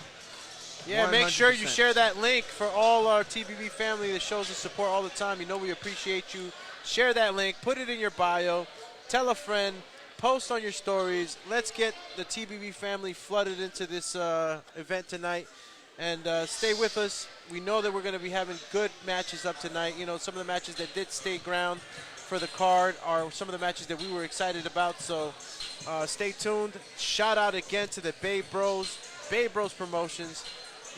Yeah, make sure you 100%. share that link for all our TBB family that shows us support all the time. You know we appreciate you. Share that link. Put it in your bio. Tell a friend. Post on your stories. Let's get the TBB family flooded into this event tonight. And stay with us. We know that we're going to be having good matches up tonight. You know, some of the matches that did stay ground for the card are some of the matches that we were excited about. So stay tuned. Shout out again to the Bay Bros Promotions.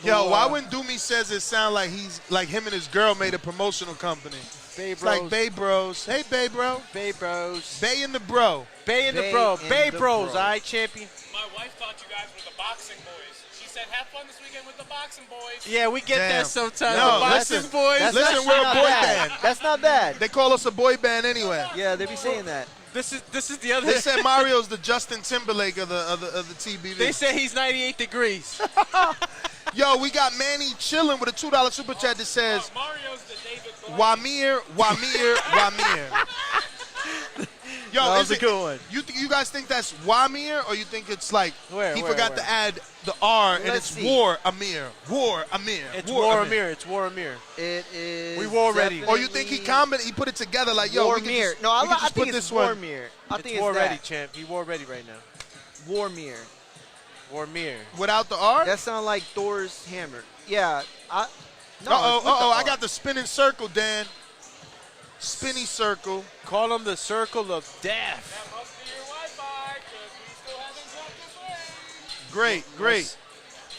Yo, who, why when Doomy says it sound like he's like him and his girl made a promotional company? Bay It's Bros. like Bay Bros. Hey, Bay Bro. Bay Bros. Bay and the Bro. Bay and the Bay Bro. and Bay the Bros. Bros. All right, champion. My wife thought you guys were the boxing boys. She said, have fun this weekend with the boxing boys. Yeah, we get Damn. that sometimes. No, the boxing listen. boys. That's Listen, actually we're a not boy bad. band. That's not bad. They call us a boy band anyway. Yeah, they be saying that. This is the other. They said Mario's the Justin Timberlake of the TBV. They say he's 98 degrees. Yo, we got Manny chilling with a $2 super chat that says, Mario's the David Wamir. Yo, That is was a it, good one. you guys think that's Wamir, or you think it's like Where, he where, forgot where? to add the R and Let's it's see. War Amir? War Amir. It's War War Amir. Amir. It's War Amir. It is. We war ready. Or you think he put it together like, yo, we can Warmir. just, No, we can I just think put it's this one. Warmir. I think It's War it's ready, that. champ. He War ready right now. Warmir. War Mir. Without the R? That sounds like Thor's hammer. Yeah. No, I got the spinning circle, Dan. Spinny circle. Call him the Circle of Death. That must be your Wi-Fi, because we still haven't dropped this way. Great.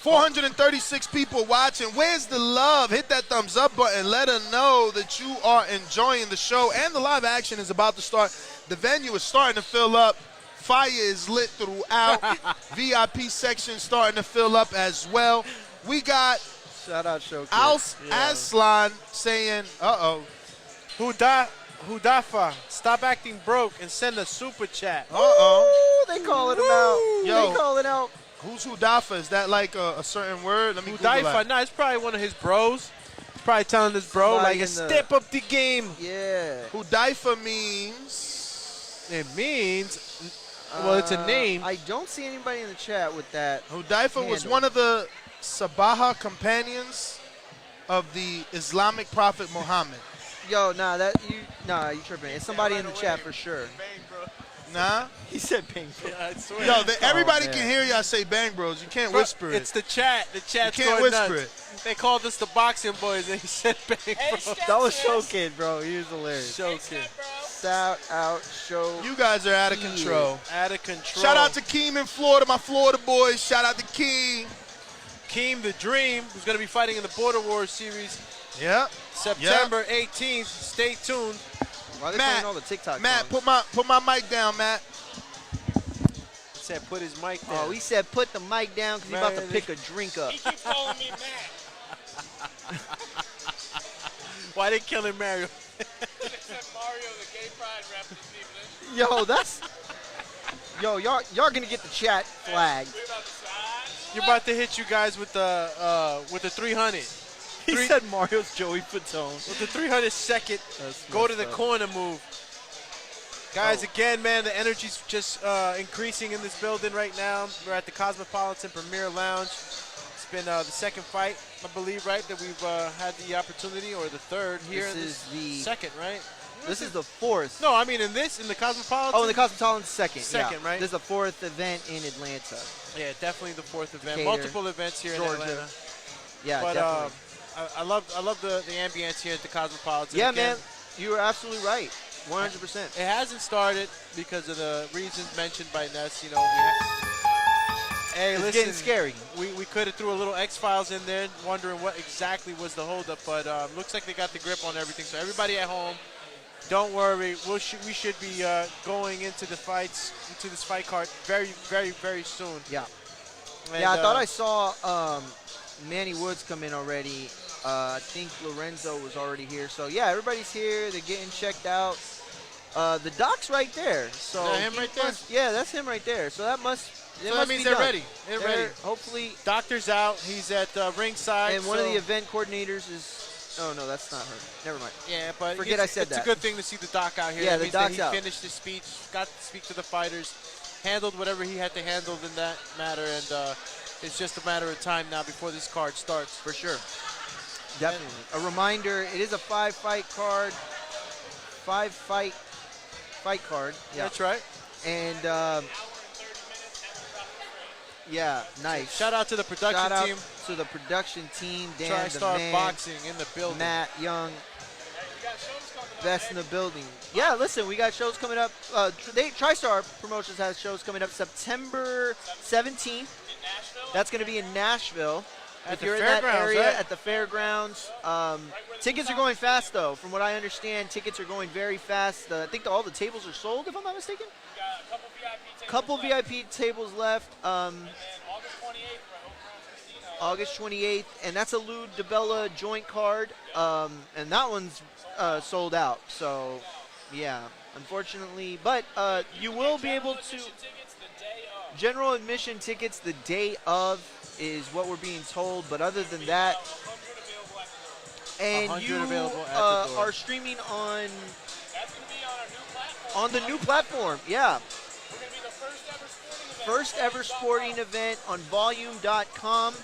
436 people watching. Where's the love? Hit that thumbs up button. Let us know that you are enjoying the show. And the live action is about to start. The venue is starting to fill up. Fire is lit throughout. VIP section starting to fill up as well. We got Shout out Showcase. Aslan saying, Hudafa, stop acting broke and send a super chat. Ooh, they calling him out. Yo. They calling out. Who's Hudafa? Is that like a certain word? Let me Google Hudafa, that. no, it's probably one of his bros. He's probably telling his bro, Somebody like, in the- step up the game. Yeah. Hudaifa means... It means, well, it's a name. I don't see anybody in the chat with that. Hudaifa was handle. one of the Sabaha companions of the Islamic prophet Muhammad. Yo, you tripping. It's somebody in the chat for sure. Nah? He said ping. I swear. Yo, everybody man. can hear y'all say bang bros. You can't Bro, whisper it's it. the chat. The chat's You can't going whisper nuts. They called us the boxing boys, and he said bang, bro. That was Showkid, bro. He was hilarious. Showcase. Shout out Show. You guys are out of control. Out of control. Shout out to Keem in Florida, my Florida boys. Shout out to Keem. Keem the Dream, who's going to be fighting in the Border Wars series Yeah. September 18th. Stay tuned. Why are they Matt, playing all the TikTok Matt, songs? put my mic down, Matt. He said put his mic down. Oh, he said put the mic down because he's about to Man, pick a drink up. He keeps calling me Matt. Why they killing Mario? They said Mario, the gay pride rep this evening. Yo, y'all gonna get the chat flagged. We about to side. You're about to hit you guys with the 300. He said Mario's Joey Fatone. With the 300 second, go to the corner move. Guys, again, man, the energy's just increasing in this building right now. We're at the Cosmopolitan Premier Lounge. It's been the second fight, I believe, right, that we've had the opportunity, or the third here. This is the second, right? This is the fourth. No, I mean in the Cosmopolitan. Oh, the Cosmopolitan second. Second, yeah. right? This is the fourth event in Atlanta. Yeah, definitely the fourth event. Decatur, Multiple events here Georgia. in Atlanta. Yeah, But definitely. I love the ambience here at the Cosmopolitan. Yeah, Again, man, you were absolutely right. 100%. it hasn't started because of the reasons mentioned by Ness. You know, hey, It's listen, getting scary. We could have threw a little X-Files in there, wondering what exactly was the holdup, but looks like they got the grip on everything. So everybody at home, don't worry. We should be going into this fight card very, very, very soon. Yeah. And, Yeah, I thought I saw Manny Woods come in already. I think Lorenzo was already here. So, yeah, everybody's here. They're getting checked out. The doc's right there. So Is that him right there? Yeah, that's him right there. So that must So that means they're ready. They're ready. Hopefully. Doctor's out. He's at ringside. And one of so- the event coordinators is – oh, no, that's not her. Never mind. Yeah, but Forget I said it's that. a good thing to see the doc out here. Yeah, That the means that doc's he out. finished his speech, got to speak to the fighters, handled whatever he had to handle in that matter, and it's just a matter of time now before this card starts. For sure. Definitely. A reminder, it is a 5-fight card. 5-fight card. Yeah. That's right. And, yeah, nice. Shout out to the production Shout out team. to to the production team. Dan, the TriStar man, Boxing in the building. Matt Young, best in the building. Yeah, listen, we got shows coming up. TriStar Promotions has shows coming up September 17th. That's going to be in Nashville. At If the you're in that fairgrounds, area right? at the fairgrounds, tickets are going fast, though. From what I understand, tickets are going very fast. I think all the tables are sold, if I'm not mistaken. Couple VIP tables left. August 28th, and that's a Lou DiBella joint card, and that one's sold out. So, yeah, unfortunately, but you will be able to. General admission tickets the day of is what we're being told, but other than that, and 100 you available at the door. are streaming on the new platform. Yeah. First ever sporting event on volume.com.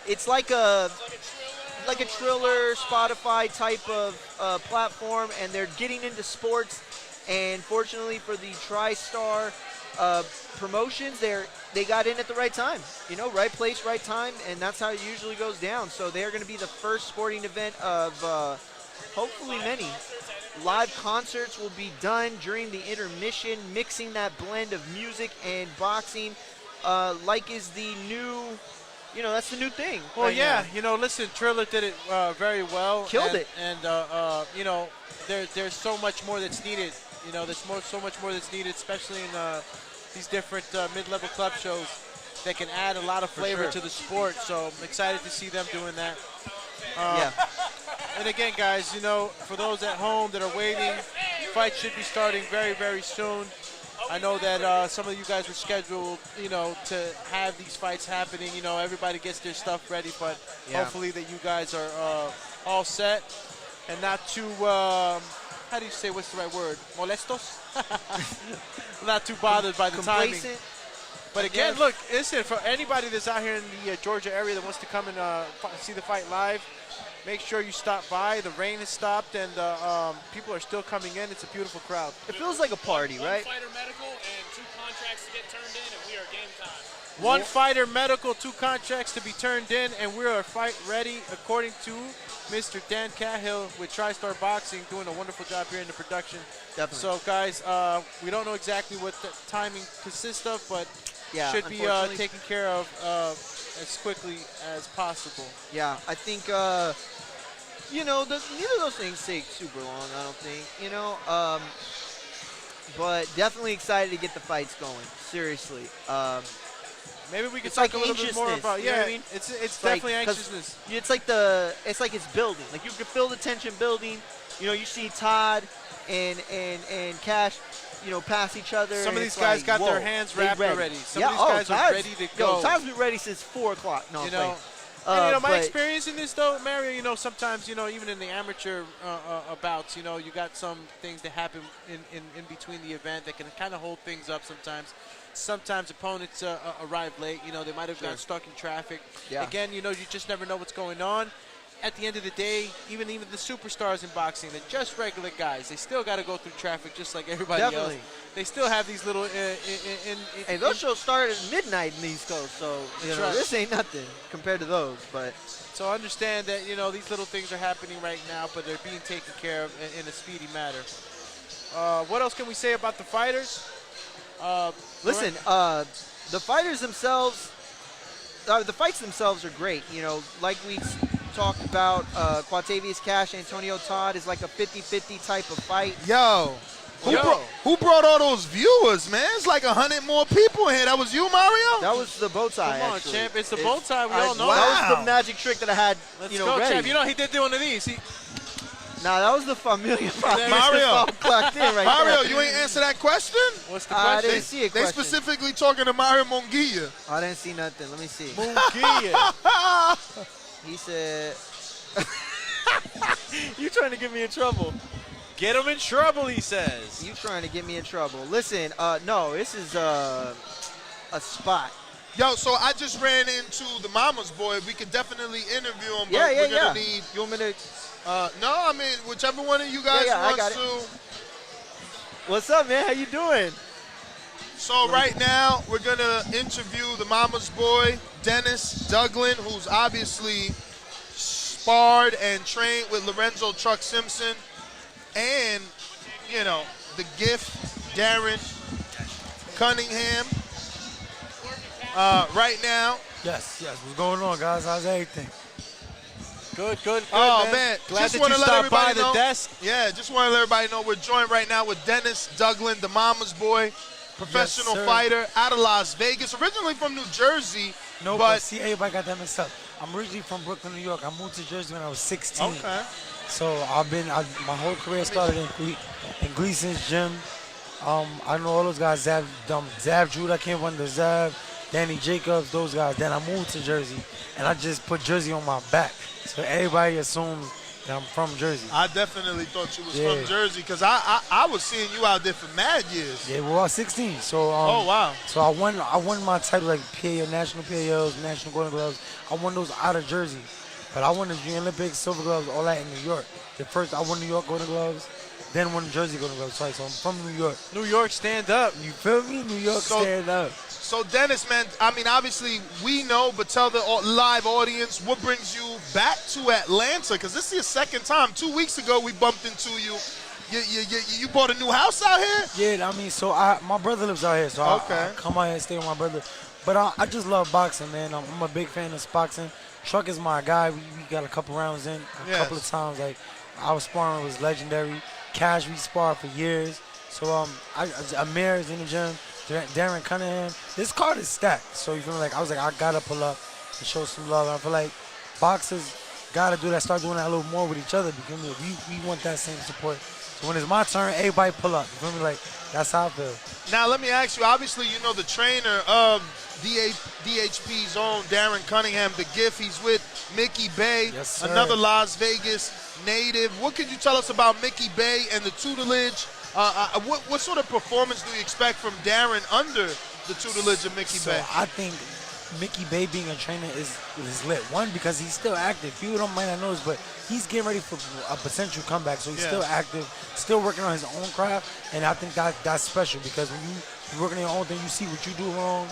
It's like a Triller, Spotify type of platform, and they're getting into sports. And fortunately for the TriStar Promotions, they got in at the right time. You know, right place, right time, and that's how it usually goes down. So they're going to be the first sporting event of hopefully many. Live concerts will be done during the intermission, mixing that blend of music and boxing, like is the new, that's the new thing. Well, right yeah, now. Listen, Triller did it very well. Killed it. And, there's so much more that's needed. There's so much more that's needed, especially in these different mid-level club shows that can add a lot of flavor to the sport. So I'm excited to see them doing that. Yeah. And again, guys, for those at home that are waiting, fight should be starting very, very soon. I know that some of you guys were scheduled, to have these fights happening. Everybody gets their stuff ready, but hopefully that you guys are all set and not too, how do you say, what's the right word? Molestos? Not too bothered by the timing. Complacent. But again, look, listen, for anybody that's out here in the Georgia area that wants to come and see the fight live, make sure you stop by. The rain has stopped, and people are still coming in. It's a beautiful crowd. It feels like a party, right? One fighter medical and 2 contracts to get turned in, and we are game time. One fighter medical, 2 contracts to be turned in, and we are fight ready, according to Mr. Dan Cahill with TriStar Boxing, doing a wonderful job here in the production. Definitely. So, guys, we don't know exactly what the timing consists of, but should be taken care of as quickly as possible. Yeah, I think, neither of those things take super long, I don't think, but definitely excited to get the fights going, seriously. Maybe we could It's talk like a little bit more anxiousness, about, you know what I mean? It's like- definitely 'cause anxiousness. It's like it's building. Like you can feel the tension building. You see Todd and Cash, pass each other. Some of and these it's guys like, got their whoa, hands they wrapped ready. already. Some Yeah, of these guys are Todd's- ready to go. Todd's been ready since 4 o'clock. No, I'm playing. And, my but- experience in this, though, Mario, sometimes, even in the amateur bouts, you got some things that happen in between the event that can kind of hold things up sometimes. Sometimes opponents arrive late. They might have got stuck in traffic. Yeah. Again, you just never know what's going on. At the end of the day, even the superstars in boxing, they're just regular guys. They still got to go through traffic just like everybody Definitely. else. They still have these little Hey, those shows start at midnight in the East Coast, so right. this ain't nothing compared to those. But So understand that, these little things are happening right now, but they're being taken care of in a speedy manner. What else can we say about the fighters? listen, the fighters themselves, the fights themselves are great. Like we talked about, Quatavius Cash, Antonio Todd is like a 50-50 type of fight. Yo, who brought all those viewers, man? It's like 100 more people in here. That was you, Mario? That was the bow tie. Come on, actually. champ. It's the bow tie. We all know Wow. That was the magic trick that I had, Let's go, ready. champ. He did one of these. Nah, that was the Familia Mario. clocked in right Mario, there. you ain't answer that question? What's the I question? didn't see a They question. specifically talking to Mario Monguilla. I didn't see nothing. Let me see. Munguia. He said, "You trying to get me in trouble? Get him in trouble, he says. You trying to get me in trouble? Listen, no, this is a spot. Yo, so I just ran into the Mama's boy. We could definitely interview him, but Yeah, we're yeah. gonna need. You want me to? No, I mean whichever one of you guys Yeah, I wants got it. to. What's up, man? How you doing? So right now, we're going to interview the mama's boy, Dennis Douglin, who's obviously sparred and trained with Lorenzo Truck Simpson. And, you know, the gift, Darren Cunningham. Right now. Yes. What's going on, guys? How's everything? Good. Oh, man. Glad just that want you to let stopped by everybody know. the desk. Yeah, just want to let everybody know we're joined right now with Dennis Douglin, the mama's boy, professional fighter out of Las Vegas, originally from New Jersey. No, but see, everybody got that mixed up. I'm originally from Brooklyn, New York. I moved to Jersey when I was 16. Okay. So my whole career started in Gleason's gym. I know all those guys, Zav Judah came under Zav, Danny Jacobs, those guys. Then I moved to Jersey, and I just put Jersey on my back. So everybody assumed that I'm from Jersey. I definitely thought you was from Jersey because I was seeing you out there for mad years. Yeah, well, I was 16. So oh wow. So I won my title like PAO, National PAOs, National Golden Gloves. I won those out of Jersey, but I won the Junior Olympics, Silver Gloves, all that in New York. The first I won New York Golden Gloves, then won Jersey Golden Gloves twice. So I'm from New York. New York, stand up. You feel me? New York, stand up. So Dennis, man, I mean, obviously we know, but tell the live audience what brings you back to Atlanta, because this is your second time. 2 weeks ago we bumped into you. You bought a new house out here? Yeah, I mean, so my brother lives out here, so I come out here and stay with my brother. But I just love boxing, man. I'm a big fan of boxing. Truck is my guy. We got a couple rounds in, a couple of times. Like I was sparring was legendary. Cash, we sparred for years. So Amir is in the gym. Darren Cunningham. This card is stacked. So you feel like I gotta pull up and show some love. I feel like boxers gotta do that. Start doing that a little more with each other because we want that same support. So when it's my turn, everybody pull up. You feel me? Like that's how I feel. Now let me ask you. Obviously, you know the trainer of DHP's own Darren Cunningham, the gift. He's with Mickey Bay, another Las Vegas native. What could you tell us about Mickey Bay and the tutelage? What sort of performance do you expect from Darren under the tutelage of Mickey Bay? I think Mickey Bay being a trainer is lit. One, because he's still active. People don't might not know this, but he's getting ready for a potential comeback. So he's still active, still working on his own craft, and I think that's special because when you're working on your own thing, you see what you do wrong,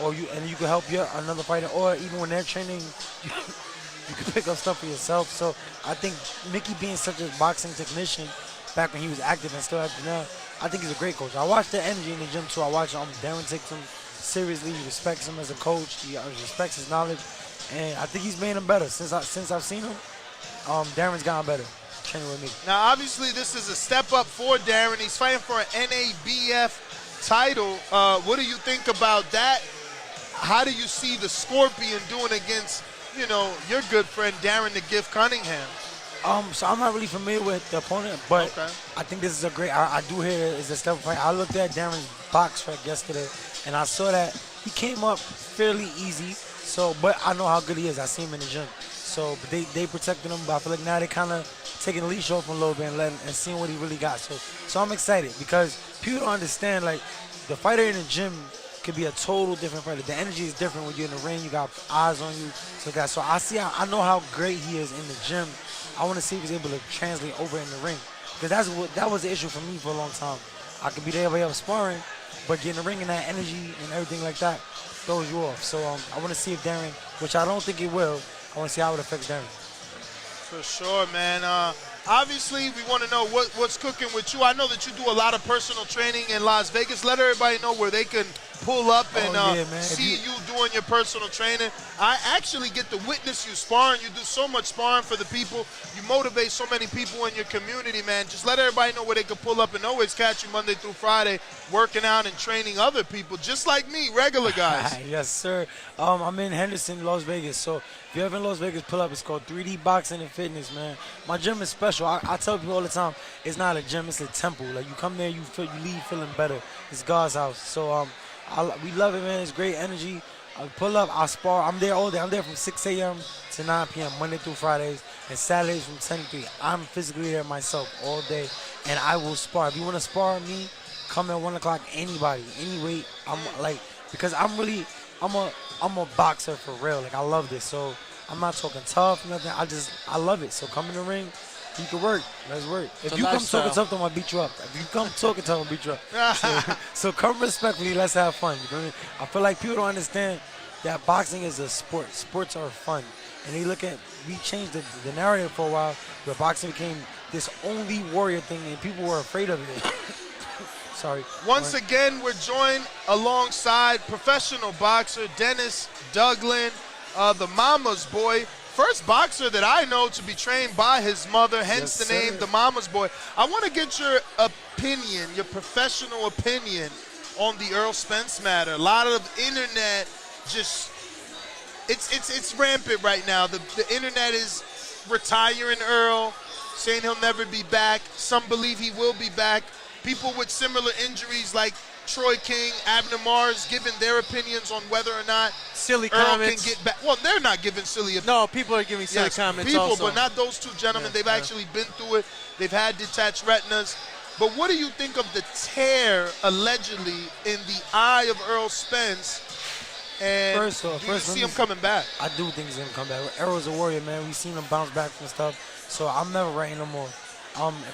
and you can help another fighter, or even when they're training, you can pick up stuff for yourself. So I think Mickey being such a boxing technician back when he was active and still active now, I think he's a great coach. I watched the energy in the gym too. I watched Darren take him seriously. He respects him as a coach. He respects his knowledge, and I think he's made him better since I've seen him. Darren's gotten better training with me. Now, obviously, this is a step up for Darren. He's fighting for an NABF title. What do you think about that? How do you see the Scorpion doing against, your good friend Darren the Gift Cunningham? So I'm not really familiar with the opponent, but I think this is a great. I do hear it's a step fight. I looked at Darren's box track yesterday, and I saw that he came up fairly easy. So, but I know how good he is. I see him in the gym. So, but they protected him. But I feel like now they kind of taking the leash off him a little bit and seeing what he really got. So I'm excited because people don't understand. Like the fighter in the gym could be a total different fighter. The energy is different when you're in the ring. You got eyes on you. So I know how great he is in the gym. I want to see if he's able to translate over in the ring. Because that was the issue for me for a long time. I could beat everybody else sparring, but getting in the ring and that energy and everything like that throws you off. So I want to see if Darren, which I don't think it will, I want to see how it affects Darren. For sure, man. Obviously, we want to know what's cooking with you. I know that you do a lot of personal training in Las Vegas. Let everybody know where they can pull up and see you doing your personal training. I actually get to witness you sparring. You do so much sparring for the people. You motivate so many people in your community, man. Just let everybody know where they can pull up and always catch you Monday through Friday working out and training other people, just like me, regular guys. Yes, sir. I'm in Henderson, Las Vegas. So if you're ever in Las Vegas, pull up. It's called 3D Boxing and Fitness, man. My gym is special. I tell people all the time, it's not a gym, it's a temple. Like you come there, you leave feeling better. It's God's house. So we love it, man. It's great energy. I pull up, I spar. I'm there all day. I'm there from 6 a.m. to 9 p.m. Monday through Fridays, and Saturdays from 10 to 3. I'm physically there myself all day, and I will spar. If you want to spar me, come at 1 o'clock. Anybody, any weight. I'm like, because I'm a boxer for real. Like I love this. So I'm not talking tough, nothing. I love it. So come in the ring, He can work. Let's work. If It's a you come lifestyle. talking tough, I'm gonna beat you up. If you come talking tough, I'm gonna beat you up. So come respectfully. Let's have fun. You know what I mean? I feel like people don't understand that boxing is a sport. Sports are fun, and we changed the narrative for a while, where boxing became this only warrior thing, and people were afraid of it. Sorry. Once again, we're joined alongside professional boxer Dennis Douglin, the mama's boy. First boxer that I know to be trained by his mother, hence Yes, the name, sir. the mama's boy. I want to get your opinion, your professional opinion on the Earl Spence matter. A lot of internet just, it's rampant right now. The internet is retiring Earl, saying he'll never be back. Some believe he will be back. People with similar injuries like Troy King, Abner Mars, giving their opinions on whether or not Silly Earl comments. can get back. Well, they're not giving silly opinions. No, people are giving silly Yes, comments people, also. but not those two gentlemen. They've actually been through it. They've had detached retinas. But what do you think of the tear, allegedly, in the eye of Earl Spence? And First off, do you see him coming back? I do think he's gonna come back. Errol's a warrior, man. We've seen him bounce back from stuff, so I'm never writing him off.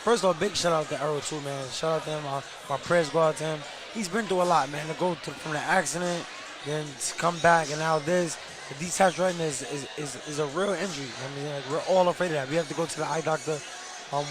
First off, big shout out to Errol too, man. Shout out to him. My prayers go out to him. He's been through a lot, man. To go from the accident, then to come back, and now this. The detached retina is a real injury. I mean, like, we're all afraid of that. We have to go to the eye doctor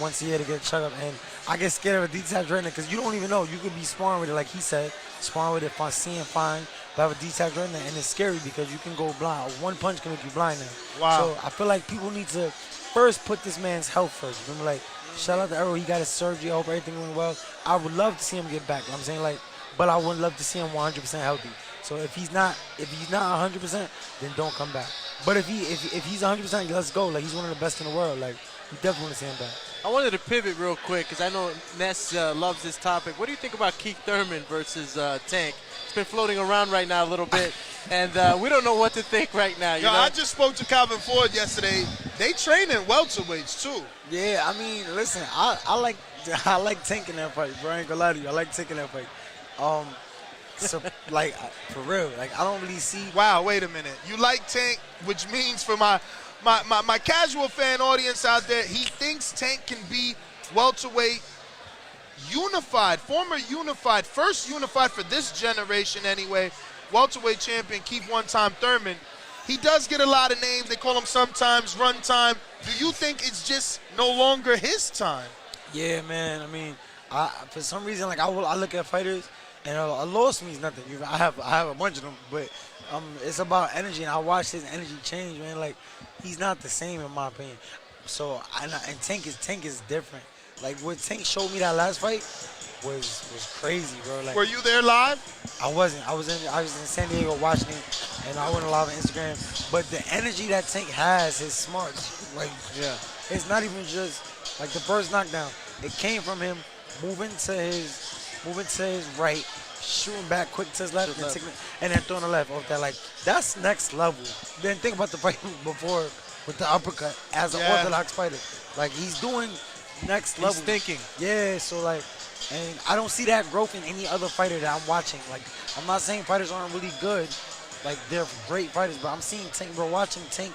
once a year to get checked up, and I get scared of a detached retina because you don't even know. You could be sparring with it, like he said, sparring with it, seeing fine, but have a detached retina, and it's scary because you can go blind. One punch can make you blind now. Wow. So I feel like people need to first put this man's health first. You know, like, shout out to Errol. He got his surgery. I hope everything went well. I would love to see him get back. You know what I'm saying, like, but I would love to see him 100% healthy. So if he's not 100%, then don't come back. But if he's 100%, let's go. Like, he's one of the best in the world. Like, we definitely want to see him back. I wanted to pivot real quick because I know Ness loves this topic. What do you think about Keith Thurman versus Tank? It's been floating around right now a little bit, and we don't know what to think right now. You know? I just spoke to Calvin Ford yesterday. They train in welterweights too. Yeah, I mean, listen, I like Tank in that fight, bro. I ain't gonna lie to you. I like Tank in that fight. So, like, for real, like, I don't really see. Wow, wait a minute. You like Tank, which means for my casual fan audience out there, he thinks Tank can be welterweight unified, first unified for this generation anyway, welterweight champion Keith one-time Thurman. He does get a lot of names. They call him sometimes run time. Do you think it's just no longer his time? Yeah, man. I mean, for some reason, like, I look at fighters, and a loss means nothing. I have a bunch of them, but it's about energy, and I watch his energy change, man. Like, he's not the same in my opinion. So, and Tank is different. Like, what Tank showed me that last fight was crazy, bro. Like, Were you there live? I wasn't. I was in San Diego watching it, and I went live on Instagram. But the energy that Tank has, his smarts, like, Yeah. it's not even just like the first knockdown. It came from him moving to his right, shooting back quick to his left, and then throwing the left off that. Like, that's next level. Then think about the fight before with the uppercut as an orthodox fighter. Like, he's doing next level. He's thinking. Yeah, so, like, and I don't see that growth in any other fighter that I'm watching. Like, I'm not saying fighters aren't really good. Like, they're great fighters, but I'm seeing Tank, bro, watching Tank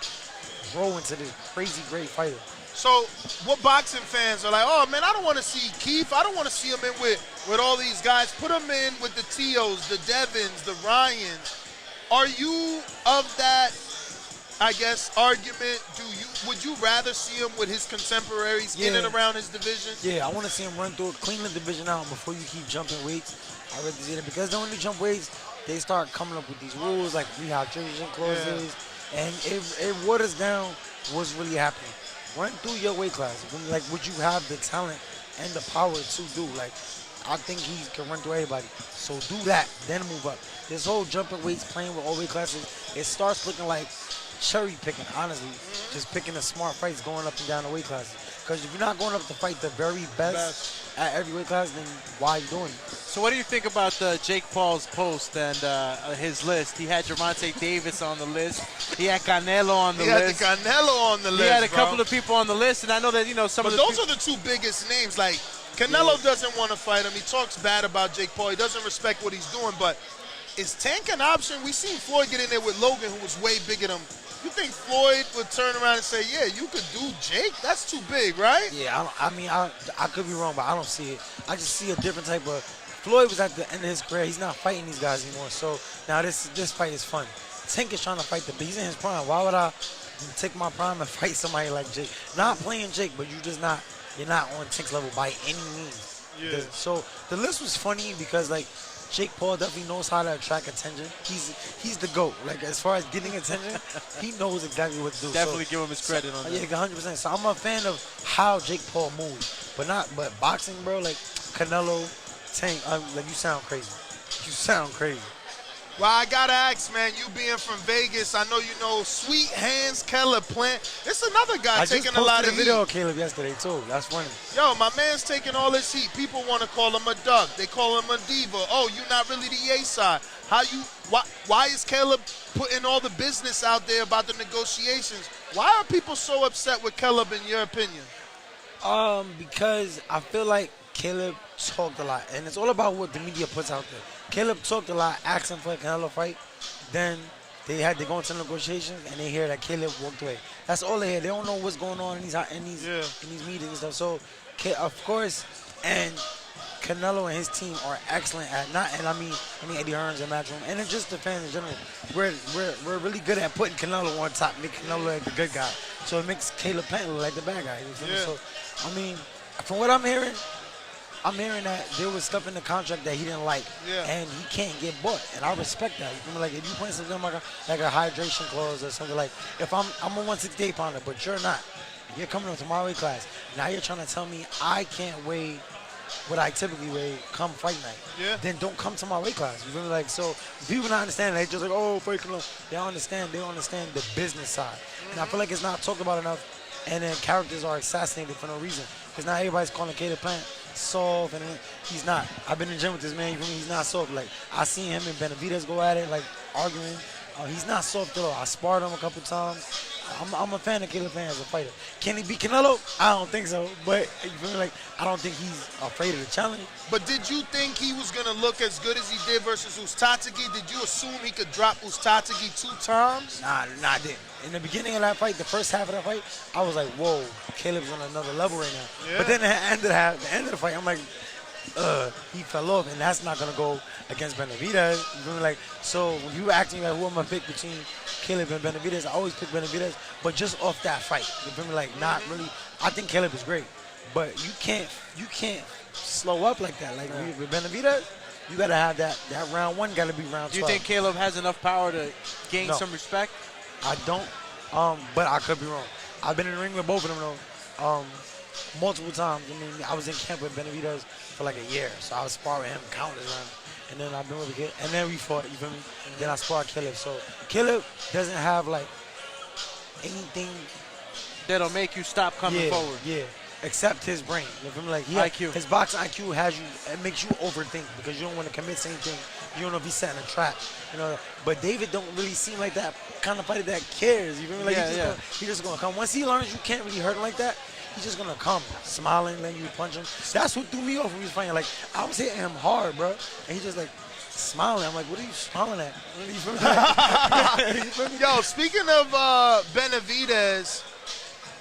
grow into this crazy great fighter. So what boxing fans are like, oh, man, I don't want to see Keith. I don't want to see him in with all these guys. Put him in with the Tios, the Devins, the Ryans. Are you of that, I guess, argument? Would you rather see him with his contemporaries in and around his division? Yeah, I want to see him run through it, clean the division out before you keep jumping weights. I really see that because then when you jump weights, they start coming up with these rules like rehydration clauses, and it waters down what's really happening. Run through your weight class. Like, would you have the talent and the power to do? Like, I think he can run through everybody. So do that, then move up. This whole jumping weights, playing with all weight classes, it starts looking like cherry picking, honestly. Just picking the smart fights going up and down the weight classes. Because if you're not going up to fight the very best at every weight class, then why are you doing it? So what do you think about Jake Paul's post and his list? He had Gervonta Davis on the list. He had Canelo on the list. He had the Canelo on the list, He had a couple of people on the list, and I know that, some but of the those are the two biggest names. Like, Canelo doesn't want to fight him. He talks bad about Jake Paul. He doesn't respect what he's doing. But is Tank an option? We seen Floyd get in there with Logan, who was way bigger than him You think Floyd would turn around and say, yeah, you could do Jake? That's too big, right? Yeah, I could be wrong, but I don't see it. I just see a different type of. Floyd was at the end of his career. He's not fighting these guys anymore. So now this fight is fun. Tank is trying to fight he's in his prime. Why would I take my prime and fight somebody like Jake? Not playing Jake, but you're not on Tank's level by any means. Yeah. So the list was funny because like Jake Paul definitely knows how to attract attention. He's the GOAT. Like as far as getting attention, he knows exactly what to do. Definitely give him his credit on that. Yeah, 100%. So I'm a fan of how Jake Paul moves, but boxing, bro. Like Canelo, Tank. Like you sound crazy. You sound crazy. Well, I gotta ask, man, you being from Vegas, I know you know Sweet Hands Keller Plant. It's another guy taking a lot of I just posted a video heat. of Caleb yesterday, too. That's funny. Yo, my man's taking all this heat. People want to call him a duck. They call him a diva. Oh, you're not really the A side. Why is Caleb putting all the business out there about the negotiations? Why are people so upset with Caleb, in your opinion? Because I feel like Caleb talked a lot, and it's all about what the media puts out there. Caleb talked a lot, asking for a Canelo fight. Then they had to go into negotiations, and they hear that Caleb walked away. That's all they hear. They don't know what's going on in these meetings and stuff. So, of course, and Canelo and his team are excellent at I mean Eddie Hearns and Matchroom, and it's just the fans in general. We're really good at putting Canelo on top, make Canelo like the good guy. So it makes Caleb Plant look like the bad guy. You feel me? So, I mean, from what I'm hearing that there was stuff in the contract that he didn't like, and he can't get bought, and I respect that. You feel me? Like if you put something like a hydration clause or something, like if I'm a 168 pounder, but you're not, you're coming up to my weight class. Now you're trying to tell me I can't weigh what I typically weigh come fight night. Then don't come to my weight class. You feel me? Like so, people not understand. They just like, oh, fake Canelo. They don't understand. They don't understand the business side, and I feel like it's not talked about enough. And then characters are assassinated for no reason, because now everybody's calling Caleb Plant soft, and he's not. I've been in the gym with this man. He's not soft. Like I seen him and Benavidez go at it, like arguing. He's not soft at all. I sparred him a couple times. I'm a fan of Caleb Plant as a fighter. Can he beat Canelo? I don't think so. But you feel me? Like I don't think he's afraid of the challenge. But did you think he was gonna look as good as he did versus Ustatsky? Did you assume he could drop Ustatsky 2 times? Nah, I didn't. In the beginning of that fight, the first half of that fight, I was like, whoa, Caleb's on another level right now. But then at the end of the fight, I'm like, he fell off, and that's not gonna go against Benavidez. You feel me? Like, so when you were asking me like, who am I pick between Caleb and Benavidez, I always pick Benavidez, but just off that fight. You feel me? Like, not really. I think Caleb is great, but you can't slow up like that. Like with Benavidez, you gotta have that round one gotta be round 12. Do you think Caleb has enough power to gain some respect? I don't, but I could be wrong. I've been in the ring with both of them though, multiple times. I mean, I was in camp with Benavidez for like a year, so I was sparring him countless rounds. And then I've been with Caleb, and then we fought, you feel me? Then I sparred Caleb. So Caleb doesn't have like anything that'll make you stop coming forward. Yeah, except his brain. You feel me? Like IQ. His boxing IQ it makes you overthink because you don't want to commit the same thing. You don't know if he's setting a trap, you know. But David don't really seem like that kind of fighter that cares. You feel me? Like he's just gonna come. Once he learns you can't really hurt him like that, he's just gonna come, smiling, letting you punch him. That's what threw me off when he was fighting. Like I was hitting him hard, bro, and he just like smiling. I'm like, what are you smiling at? You feel me? You feel me? Yo, speaking of Benavidez,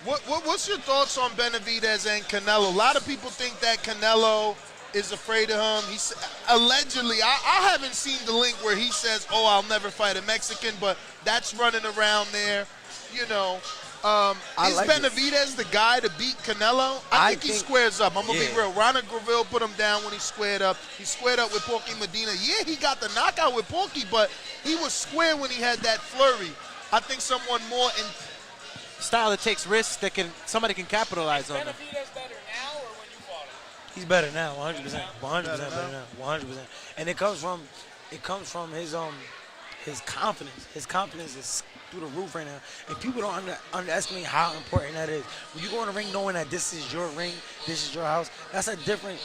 what's your thoughts on Benavidez and Canelo? A lot of people think that Canelo is afraid of him. He's allegedly, I haven't seen the link where he says, oh, I'll never fight a Mexican, but that's running around there. You know, is Benavidez the guy to beat Canelo? I think he squares up. I'm going to be real. Ronald Graville put him down when he squared up. He squared up with Porky Medina. Yeah, he got the knockout with Porky, but he was square when he had that flurry. I think someone more in style that takes risks that somebody can capitalize on. Benavidez better now or when you fought him? He's better now, 100%. 100% better now, 100%. And it comes from his confidence. His confidence is through the roof right now, and people don't underestimate how important that is. When you go in the ring knowing that this is your ring, this is your house, that's a different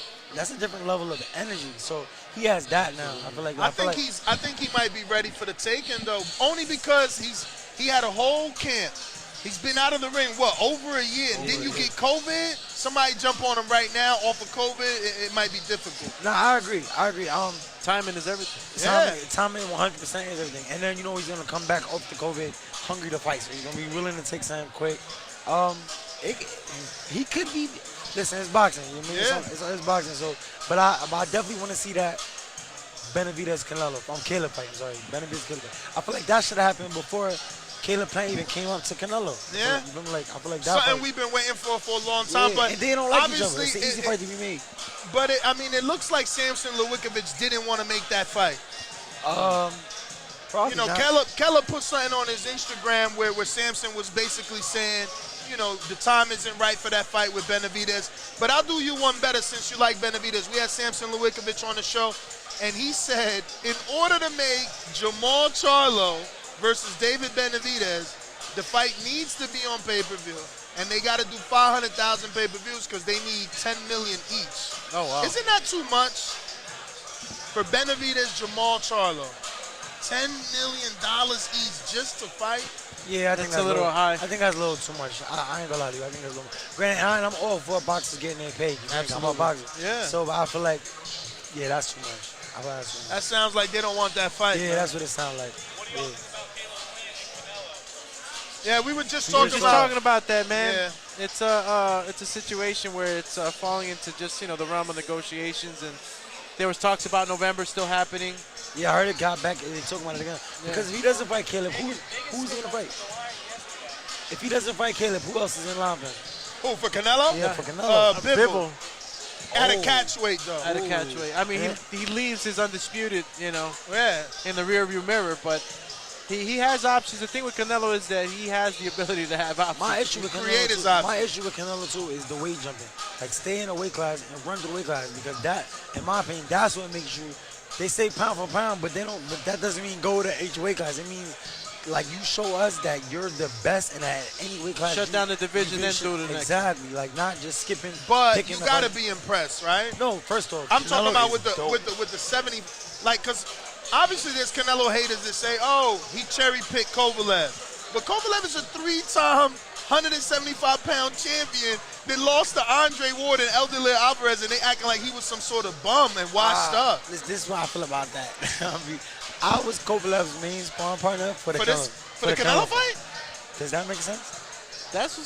level of energy. So he has that now. I think he might be ready for the taking though, only because he had a whole camp He's been out of the ring, over a year? And then you get COVID? Somebody jump on him right now off of COVID, it might be difficult. No, I agree. Timing is everything. Timing 100% is everything. And then, he's going to come back off the COVID hungry to fight. So he's going to be willing to take something quick. He could be, listen, it's boxing. You know what I mean? It's boxing. So, but I definitely want to see that Benavidez Canelo. Caleb fight, I'm sorry. Benavidez Canelo. I feel like that should have happened before Caleb Plant even came up to Canelo. Yeah. I feel like that something fight, we've been waiting for a long time. yeah, But and they don't like each other. obviously It's an easy fight to be made. But it looks like Samson Lewickovic didn't want to make that fight. Probably not. Caleb put something on his Instagram where Samson was basically saying, the time isn't right for that fight with Benavidez. But I'll do you one better since you like Benavidez. We had Samson Lewickovic on the show, and he said, in order to make Jamal Charlo versus David Benavidez, the fight needs to be on pay-per-view. And they got to do 500,000 pay-per-views because they need 10 million each. Oh, wow. Isn't that too much for Benavidez, Jamal Charlo? $10 million each just to fight? Yeah, I think that's a little high. I think that's a little too much. I ain't gonna lie to you. I think that's a little. Granted, I'm all for boxers getting their pay. I'm a boxer. Yeah. So I feel like, that's too much. I feel that's too much. That sounds like they don't want that fight. Yeah, man. that's what it sounds like. Yeah, we were just We're talking just about. talking about that, man. Yeah. It's a situation where it's falling into just the realm of negotiations, and there was talks about November still happening. Yeah, I heard it got back and they talking about it again. Because if he doesn't fight Caleb, who's he gonna fight? If he doesn't fight Caleb, who else is in line for him? Who, for Canelo? Yeah, for Canelo. Bivol. At a catch weight, though. At a catch weight. I mean, Yeah. he leaves his undisputed, Yeah. in the rearview mirror, but he has options. The thing with Canelo is that he has the ability to have options. My issue with Create his Canelo, options. my issue with Canelo too is the weight jumping. Like stay in a weight class and run through the weight class because that, in my opinion, that's what makes you. They say pound for pound, but they don't. But that doesn't mean go to each weight class. It means like you show us that you're the best and at any weight class. Shut down the division, then do the next. Exactly, like not just skipping. But picking you up gotta on- be impressed, right? No, first off, I'm talking Canelo about is dope. with the 70, because obviously there's Canelo haters that say, oh, he cherry-picked Kovalev. But Kovalev is a 3-time 175-pound champion that lost to Andre Ward and Eldilio Alvarez, and they acting like he was some sort of bum and washed up. This is what I feel about that. I was Kovalev's main sparring partner for the Canelo fight? Does that make sense?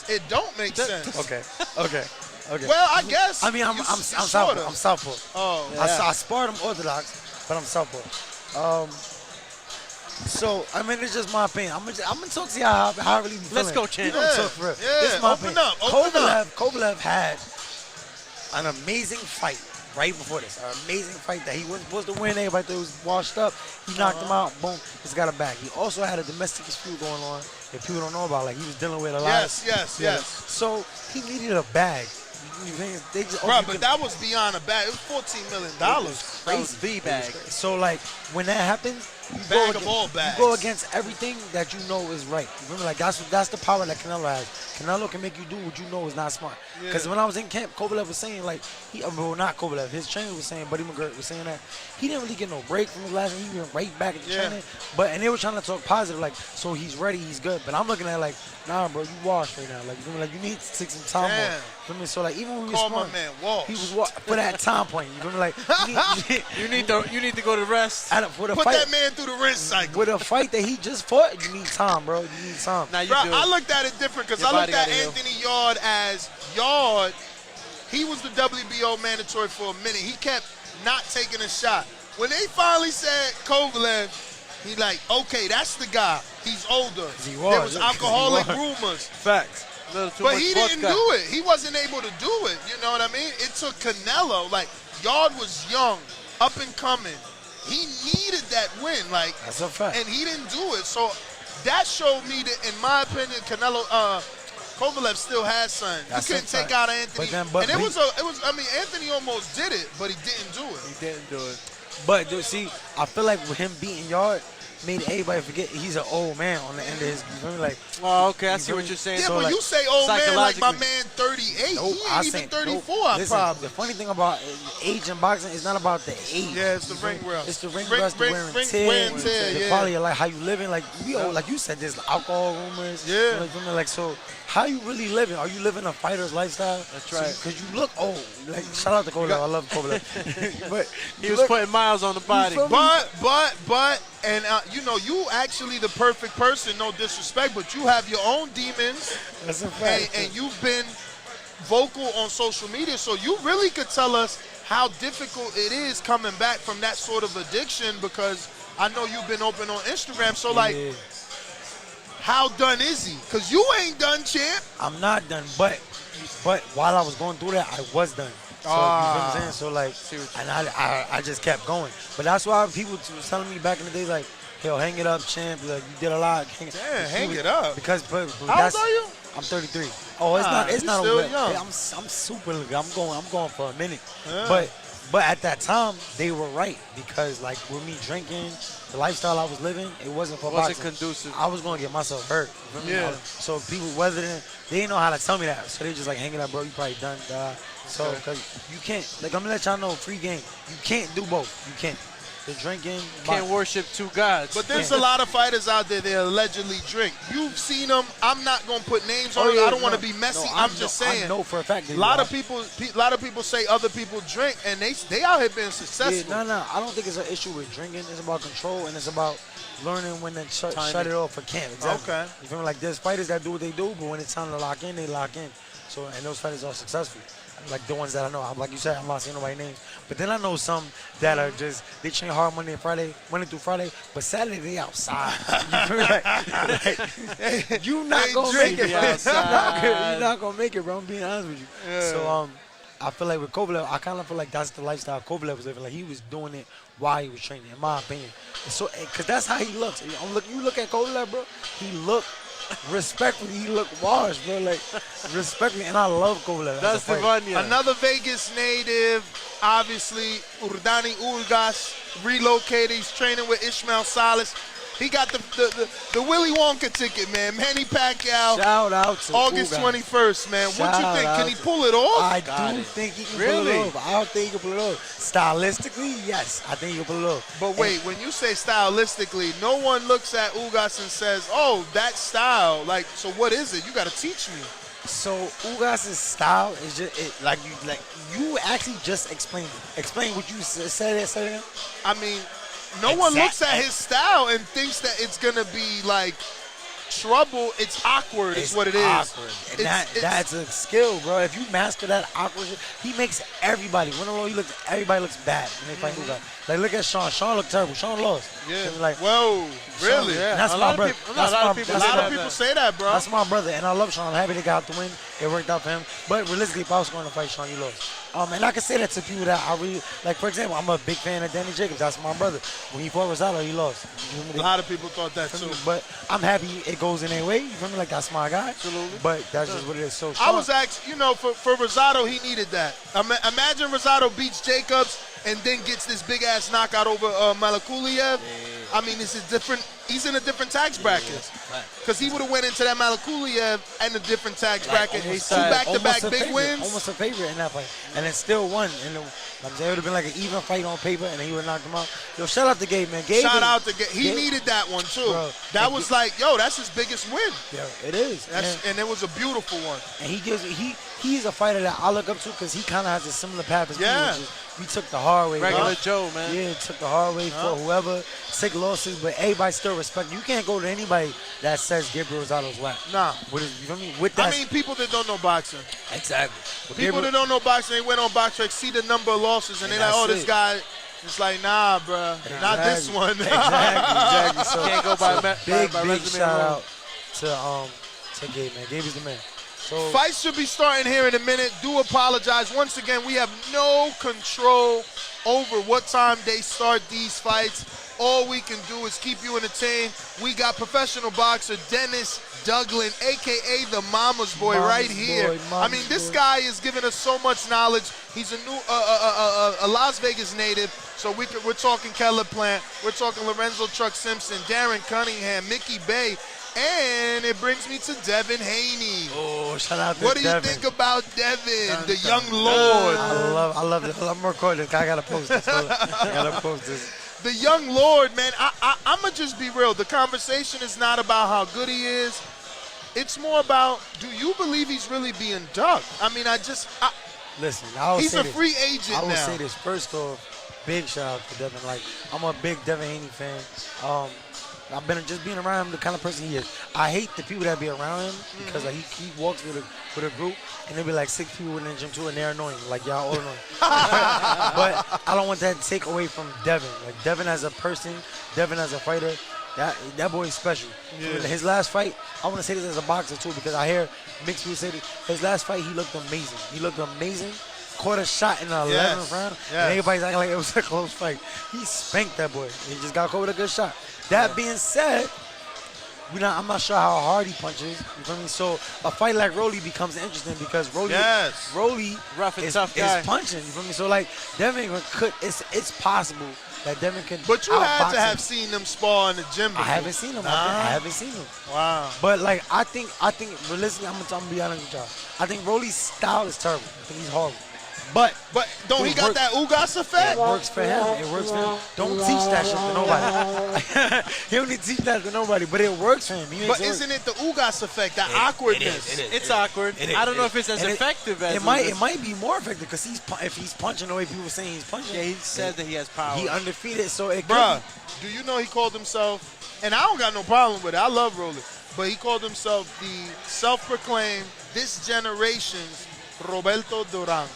It don't make sense. Okay. Well, I guess. I mean, I'm southpaw. I'm southpaw. Oh, I sparred him orthodox, but I'm southpaw. So I mean, it's just my opinion. I'm gonna talk to y'all how I really be feeling. Let's go, champ. We gonna talk for real. Yeah, This is my open opinion. up, open up. Kovalev had an amazing fight right before this. An amazing fight that he wasn't supposed to win. Everybody thought he was washed up. He knocked him out. Boom. He's got it back. He also had a domestic dispute going on that people don't know about. Like he was dealing with a lot. Yes. So he needed a bag. They just, Bro, but that was beyond a bag. It was $14 million. That was the bag. So like when that happens, you Bag go of all against, bags. you go against everything that you know is right. You remember, like that's the power that Canelo has. Canelo can make you do what you know is not smart. Because when I was in camp, Kovalev was saying like not Kovalev, his trainer was saying, Buddy McGirt was saying that he didn't really get no break from his last one. He went right back into training. And they were trying to talk positive, like so he's ready, he's good. But I'm looking at it like, nah, bro, you washed right now. Like you feel me? Like you need to take some time off. You feel me? So like even when we were Call my sparring, man Walsh. he was for that time point. You feel me? Like You need to go to rest. for the Put fight. that man through the rinse cycle. With a fight that he just fought, you need time, bro. You need time. Now you Bro, do. I looked at it different because Your I looked body at gotta heal. Anthony Yard as Yard. He was the WBO mandatory for a minute. He kept not taking a shot. When they finally said Kovalev, he like, okay, that's the guy. He's older. He There was. was alcoholic He was. rumors. Facts. Little too But much he didn't vodka. do it. He wasn't able to do it. You know what I mean? It took Canelo. Like, Yard was young, up and coming. He needed that win. Like, That's a fact. and he didn't do it. So that showed me that, in my opinion, Kovalev still has something. That's You a couldn't take fact. out Anthony. But and it was. I mean, Anthony almost did it, but he didn't do it. He didn't do it. But dude, see, I feel like with him beating Yard, made everybody forget he's an old man on the end of his. You feel me? Like, Oh, okay. I see what you're saying. Yeah, So, but like, you say old man like my psychologically- man 38. nope, He ain't I even say 34, nope. Listen, probably. the funny thing about age in boxing is not about the age. Yeah, it's the You feel ring me? rust. It's the ring Ring- rust, the ring- wear and ring- tear, wear and tear, the yeah. quality of life, how you living. Like like you said, there's alcohol rumors. Yeah. You know, you feel me? Like, so how you really living? Are you living a fighter's lifestyle? That's right. Because you look old. Like, shout out to Kovalev. I love Kovalev. But He was putting miles on the body. feel me? But, and you know, you actually the perfect person, no disrespect, but you have your own demons, that's a fact. and you've been vocal on social media, so you really could tell us how difficult it is coming back from that sort of addiction, because I know you've been open on Instagram, so like, Yeah. how done is he? Because you ain't done, champ. I'm not done, but while I was going through that, I was done. So you know what I'm saying? So like, and I just kept going. But that's why people was telling me back in the day, like, yo, hang it up, champ. Like, you did a lot. Hang it up. Because but How that's, old are you? I'm 33. Oh, it's not. It's you not still over. young. I'm super young. I'm going for a minute. Yeah. But at that time, they were right, because like with me drinking, the lifestyle I was living, it wasn't for Wasn't boxing. conducive. I was gonna get myself hurt. You feel me? Yeah. So people, whether they didn't know how to tell me that, so they just like, hang it up, bro. You probably done. So Okay. because you can't, like, I'm gonna let y'all know, free game. You can't do both. You can't. The drinking, Can't worship two gods. But there's a lot of fighters out there that allegedly drink. You've seen them. I'm not gonna put names on Oh, it. yeah, I don't want no, to be messy. no, I'm just saying. I know for a fact. A lot of people say other people drink, and they out here being successful. Yeah, no. I don't think it's an issue with drinking. It's about control, and it's about learning when to shut it off for camp. Exactly. Okay. You feel me? Like, there's fighters that do what they do, but when it's time to lock in, they lock in. So, and those fighters are successful. Like the ones that I know. I'm like you said, I'm not saying nobody's names. But then I know some that are just, they train hard Monday through Friday, but Saturday they outside. You feel me? Like, you not They gonna make drinking it, bro. outside. You're not gonna make it, bro. I'm being honest with you. Yeah. So I feel like with Kovalev, I kind of feel like that's the lifestyle Kovalev was living. Like, he was doing it while he was training, in my opinion. And so, because that's how he looks. You look at Kovalev, bro. He look respectfully. He look washed, bro. Like, respectfully, and I love Kovalev. That's the Vanya. Another Vegas native, obviously, Urdani Urgas, relocated. He's training with Ishmael Salas. He got the Willy Wonka ticket, man. Manny Pacquiao, Shout out to August Ugas. 21st, man. What you Shout think? out Can he to- pull it off? I do think he can pull it off. I don't think he can pull it off. Stylistically, yes, I think he can pull it off. But wait, when you say stylistically, no one looks at Ugas and says, "Oh, that style." Like, so what is it? You got to teach me. So Ugas' style is just like you actually just explained it. Explain what you said again. I mean, no one looks at his style and thinks that it's gonna be like trouble. It's awkward, is what it is. Awkward. And It's- that's a skill, bro. If you master that awkward shit, he makes everybody. Win or lose, everybody looks bad when they fight Ugas. Like, look at Sean. Sean looked terrible. Sean lost. Yeah. Like, Whoa, really? Yeah. That's a my lot brother. of people, That's a lot my- of people, A that's lot say of that. people say that, bro. That's my brother, and I love Sean. I'm happy they got the win. It worked out for him. But realistically, if I was going to fight Sean, you lost. And I can say that to people that I really like. For example, I'm a big fan of Danny Jacobs. That's my brother. When he fought Rosado, he lost. You feel A me? lot of people thought that too. But I'm happy it goes in their way. You feel me? Like, that's my guy. Absolutely. But that's just what it is. So I Sean, was actually, for Rosado, he needed that. Imagine Rosado beats Jacobs and then gets this big ass knockout over Malakuliev. I mean, this is different. He's in a different tax bracket because he would have went into that Malakuliev and a different tax bracket. Two back-to-back almost a big favorite, wins. Almost a favorite in that fight, and it still won. And it would have been like an even fight on paper, and he would knock him out. Yo, shout out to Gabe, man. Gabe Shout is- out to he Gabe- needed that one too. Bro, that and was like, yo, that's his biggest win. Yeah, it is. And it was a beautiful one. And he's a fighter that I look up to because he kind of has a similar path as me, Yeah. which is we took the hard way. Regular bro. Joe, man. Yeah, took the hard way for whoever, take losses, but everybody still respect. You can't go to anybody that says Gabriel Rosado's whack. Nah. You feel me? With that, I mean, people that don't know boxing. exactly. But People that don't know boxing, they went on BoxRec, see the number of losses, and they're like, oh, that's this it. guy. It's like, nah, bruh, not this one. Exactly. So Can't go by so by big resume shout alone. out to Gabe, man. Gabe is the man. So Fights should be starting here in a minute. Do apologize. Once again, we have no control over what time they start these fights. All we can do is keep you entertained. We got professional boxer Dennis Douglin, a.k.a. the Mama's Boy, right here. I mean, this guy is giving us so much knowledge. He's a Las Vegas native, so we're talking Keller Plant. We're talking Lorenzo Simpson, Darren Cunningham, Mickey Bay. And it brings me to Devin Haney. Oh, shout out to What do you Devin. think about Devin, the young lord? I love this. I'm recording this. I gotta post this. I gotta post this. The young lord, man. I'm gonna just be real. The conversation is not about how good he is. It's more about, do you believe he's really being ducked? I mean, Listen, I will he's say a this. free agent I will now. say this. First off, big shout out to Devin. Like, I'm a big Devin Haney fan. I've been just being around him, the kind of person he is. I hate the people that be around him because like, he walks with a group and there be like 6 people in the gym too and they're annoying. Like, y'all all annoying. But I don't want that to take away from Devin. Like, Devin as a person, Devin as a fighter, that boy is special. Yeah. His last fight, I want to say this as a boxer too because I hear mixed people say this. His last fight, he looked amazing. He looked amazing. Caught a shot in the 11th round. Yes. And everybody's acting like it was a close fight. He spanked that boy. He just got caught with a good shot. That being said, I'm not sure how hard he punches. You feel me? So a fight like Rolly becomes interesting because Rolly rough and is tough guy. punching. You feel me? So like Devin could. It's possible that Devin can. But you had outbox to have him. seen them spar in the gym before. I haven't seen him. I haven't seen him. Wow. But like I think realistically, I'm gonna be honest with y'all. I think Rolly's style is terrible. I think he's horrible. But don't he got that Ugas effect? It works for him. It works for him. Don't teach that shit to nobody. He don't need to teach that to nobody, but it works for him. But isn't it the Ugas effect, that awkwardness? It's awkward. I don't know if it's as effective as it might be more effective because if he's punching the way people are saying he's punching. Yeah, he said that he has power. He undefeated, so it Bruh, do you know he called himself, and I don't got no problem with it, I love Rolly, but he called himself the self-proclaimed, this generation's Roberto Duran.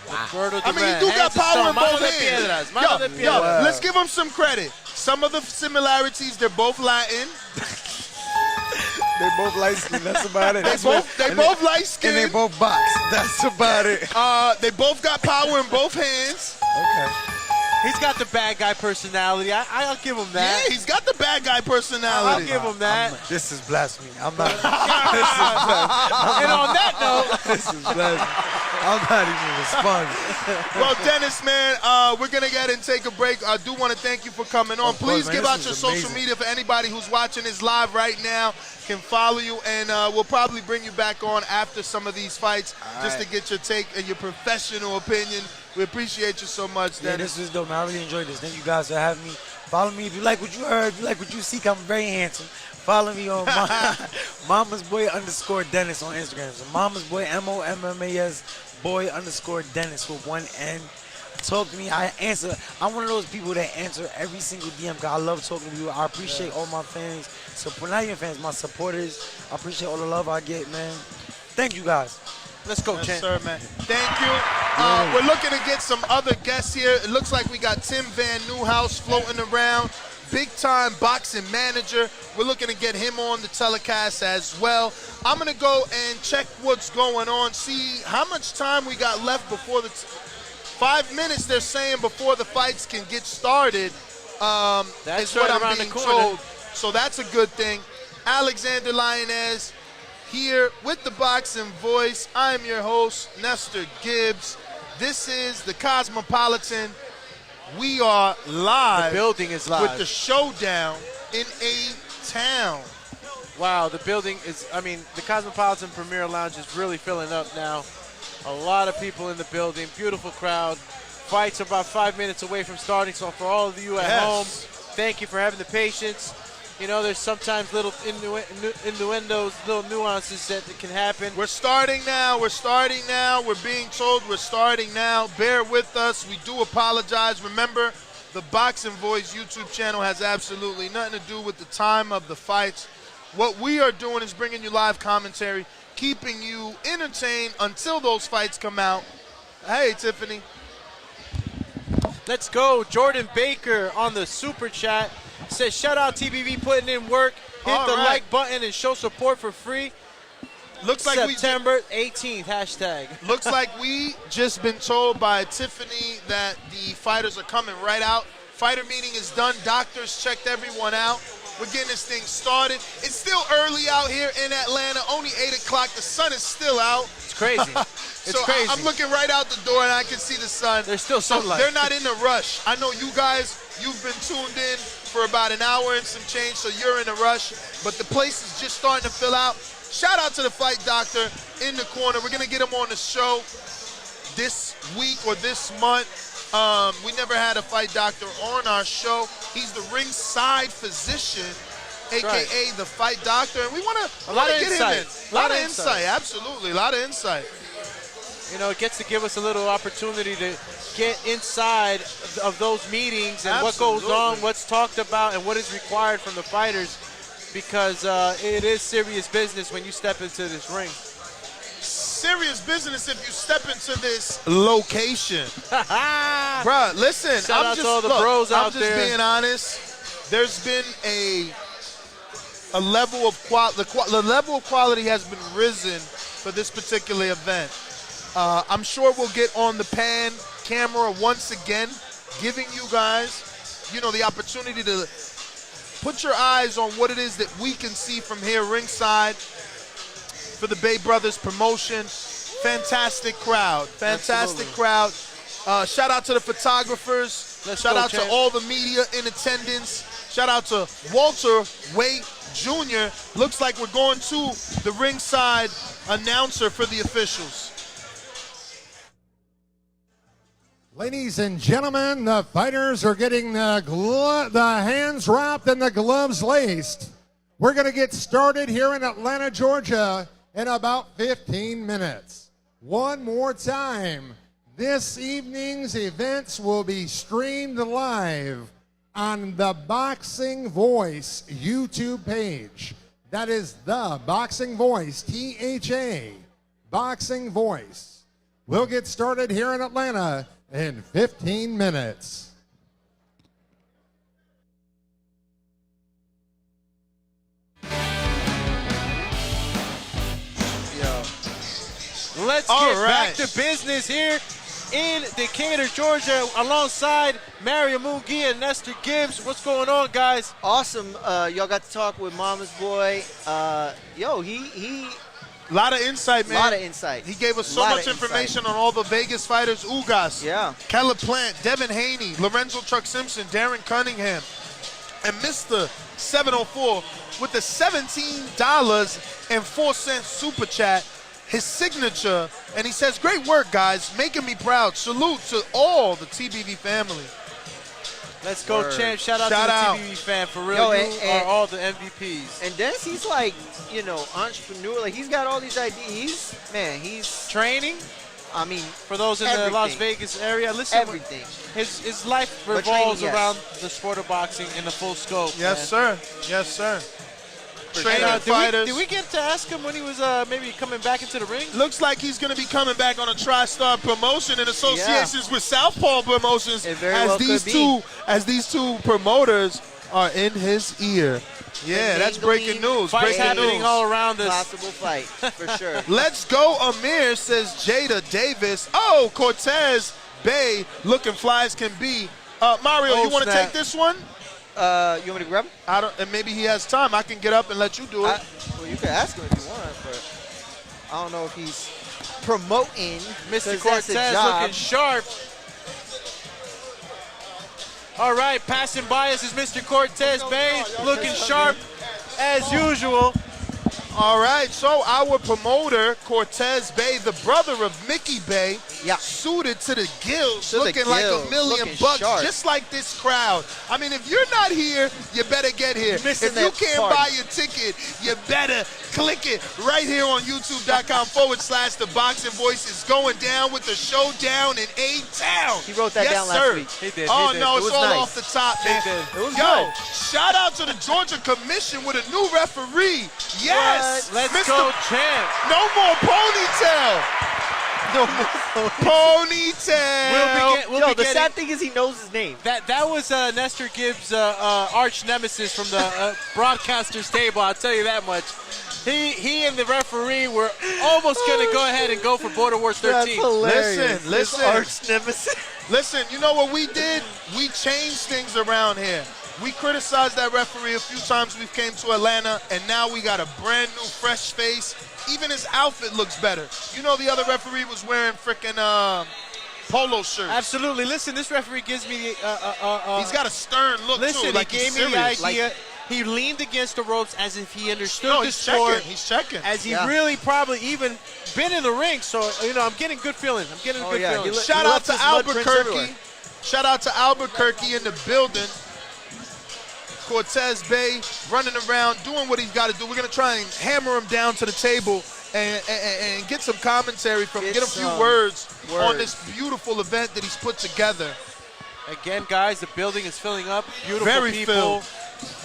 I mean, he do got power in both hands. Yo, let's give him some credit. Some of the similarities, they're both Latin. They both light skinned. That's about it. They both light skinned. And they both box. That's about it. They both got power in both hands. Okay. He's got the bad guy personality. I'll give him that. Yeah, he's got the bad guy I'll personality. give him that. This is blasphemy. I'm not. And on that note, This is blasphemy. I'm not even responding. Well, Dennis, man, we're going to get and take a break. I do want to thank you for coming on. Of course, Please man, give this out is your social amazing. media for anybody who's watching this live right now can follow you, and we'll probably bring you back on after some of these fights just to get your take and your professional opinion. We appreciate you so much, Yeah, Dennis. this was dope, man. I really enjoyed this. Thank you guys for having me. Follow me if you like what you heard. If you like what you see, I'm very handsome. Follow me on Mama's Boy _ Dennis on Instagram. So Mama's Boy, MOMMAS Boy _ Dennis with one N. Talk to me. I answer. I'm one of those people that answer every single DM because I love talking to you. I appreciate all my fans. So not even fans, my supporters. I appreciate all the love I get, man. Thank you guys. let's go, Yes, Chen. sir, man. Thank you. We're looking to get some other guests here. It looks like we got Tim Van Newhouse floating around. Big-time boxing manager. We're looking to get him on the telecast as well. I'm going to go and check what's going on, see how much time we got left before the 5 minutes, they're saying, before the fights can get started. That's is what right I'm around being the corner. told. So that's a good thing. Alexander Lionez here with the boxing voice. I am your host, Nestor Gibbs. This is the Cosmopolitan. We are live. The building is live. With the Showdown in A-Town. Wow, the building is, the Cosmopolitan Premier Lounge is really filling up now. A lot of people in the building, beautiful crowd. Fights are about 5 minutes away from starting, so for all of you at home, thank you for having the patience. You know, there's sometimes little innuendos, little nuances that can happen. We're starting now. We're being told we're starting now. Bear with us. We do apologize. Remember, the Boxing Voice YouTube channel has absolutely nothing to do with the time of the fights. What we are doing is bringing you live commentary, keeping you entertained until those fights come out. Hey, Tiffany. Let's go. Jordan Baker on the super chat says, shout out TBV putting in work. Hit All the right. like button and show support for free. Looks like September 18th, hashtag. Looks like we just been told by Tiffany that the fighters are coming right out. Fighter meeting is done. Doctors checked everyone out. We're getting this thing started. It's still early out here in Atlanta, only 8 o'clock. The sun is still out. It's crazy. It's crazy. I'm looking right out the door and I can see the sun. There's still sunlight. They're not in a rush. I know you guys, you've been tuned in for about an hour and some change, so you're in a rush. But the place is just starting to fill out. Shout out to the fight doctor in the corner. We're going to get him on the show this week or this month. We never had a fight doctor on our show. He's the ringside physician, a.k.a. the fight doctor. And we want to get him in. A lot of insight. Absolutely. A lot of insight. You know, it gets to give us a little opportunity to get inside of those meetings and what goes on, what's talked about, and what is required from the fighters, because it is serious business when you step into this ring. Serious business if you step into this location. Bruh, listen, Shout out to all the bros out there. I'm just being honest. There's been a level of quality. The level of quality has been risen for this particular event. I'm sure we'll get on the pan camera once again, giving you guys, you know, the opportunity to put your eyes on what it is that we can see from here ringside for the Bay Brothers promotion. Fantastic crowd. Fantastic crowd. Shout out to the photographers. Shout out to all the media in attendance. Shout out to Walter Wade Jr. Looks like we're going to the ringside announcer for the officials. Ladies and gentlemen, the fighters are getting the hands wrapped and the gloves laced. We're going to get started here in Atlanta, Georgia in about 15 minutes. One more time, this evening's events will be streamed live on the Boxing Voice YouTube page. That is the Boxing Voice, T-H-A, Boxing Voice. We'll get started here in Atlanta in 15 minutes. Let's get back to business here in Decatur, Georgia, alongside Mario Munguia and Nestor Gibbs. What's going on, guys? Awesome. Y'all got to talk with Mama's boy. He A lot of insight, man. A lot of insight. He gave us so much information on all the Vegas fighters. Ugas, Keller Plant, Devin Haney, Lorenzo Simpson, Darren Cunningham, and Mr. 704 with the $17.04 super chat. His signature, and he says, "Great work, guys, making me proud. Salute to all the TBV family." Let's go, champ. Shout out to the TBV fan, for real. You are all the MVPs. And Dennis, he's like, you know, entrepreneur. Like, he's got all these ideas. He's training. I mean, for those in the Las Vegas area, listen. Everything. His life revolves around the sport of boxing in the full scope. Yes, sir. Yes, sir. Training fighters. Did we get to ask him when he was maybe coming back into the ring? Looks like he's going to be coming back on a TriStar promotion in associations with Southpaw Promotions, as these two promoters are in his ear. Yeah, that's breaking news. Fights happening all around us. Possible fight, for sure. Let's go, Amir, says Jada Davis. Oh, Cortez Bay looking fly as can be. Mario, you want to take this one? You want me to grab him? And maybe he has time. I can get up and let you do it. Well, you can ask him if you want, but I don't know if he's promoting. Mr. Cortez looking sharp. All right, passing by us is Mr. Cortez Bay, looking sharp as usual. All right, so our promoter, Cortez Bay, the brother of Mickey Bay, suited to the gills, looking like $1 million bucks, just like this crowd. I mean, if you're not here, you better get here. If you can't buy your ticket, you better click it right here on youtube.com/The Boxing Voice. Is going down with the Showdown in A-Town. He wrote that down last week. He did. Oh, he did. no, it's all off the top, man. It was good. Shout out to the Georgia Commission with a new referee. Yes. Let's go, champ. No more ponytail. No more. Ponytail. We'll Yo, be the getting, sad thing is he knows his name. that was Nestor Gibbs' arch nemesis from the broadcaster's table. I'll tell you that much. He and the referee were almost going to go ahead and go for Border Wars 13. Listen. Arch nemesis. Listen, you know what we did? We changed things around here. We criticized that referee a few times we came to Atlanta, and now we got a brand new, fresh face. Even his outfit looks better. You know the other referee was wearing freaking polo shirts. Absolutely. Listen, this referee gives me He's got a stern look, listen, too. Like he gave he's me the serious. idea. He leaned against the ropes as if he understood No, the he's sport. checking. He's checking. As he really probably even been in the ring. So, I'm getting good feelings. I'm getting good feelings. Shout out to Albuquerque. Shout out to Albuquerque in the building. Cortez Bay running around, doing what he's got to do. We're going to try and hammer him down to the table and get some commentary from him, get a few words on this beautiful event that he's put together. Again, guys, the building is filling up. Beautiful Very people. filled.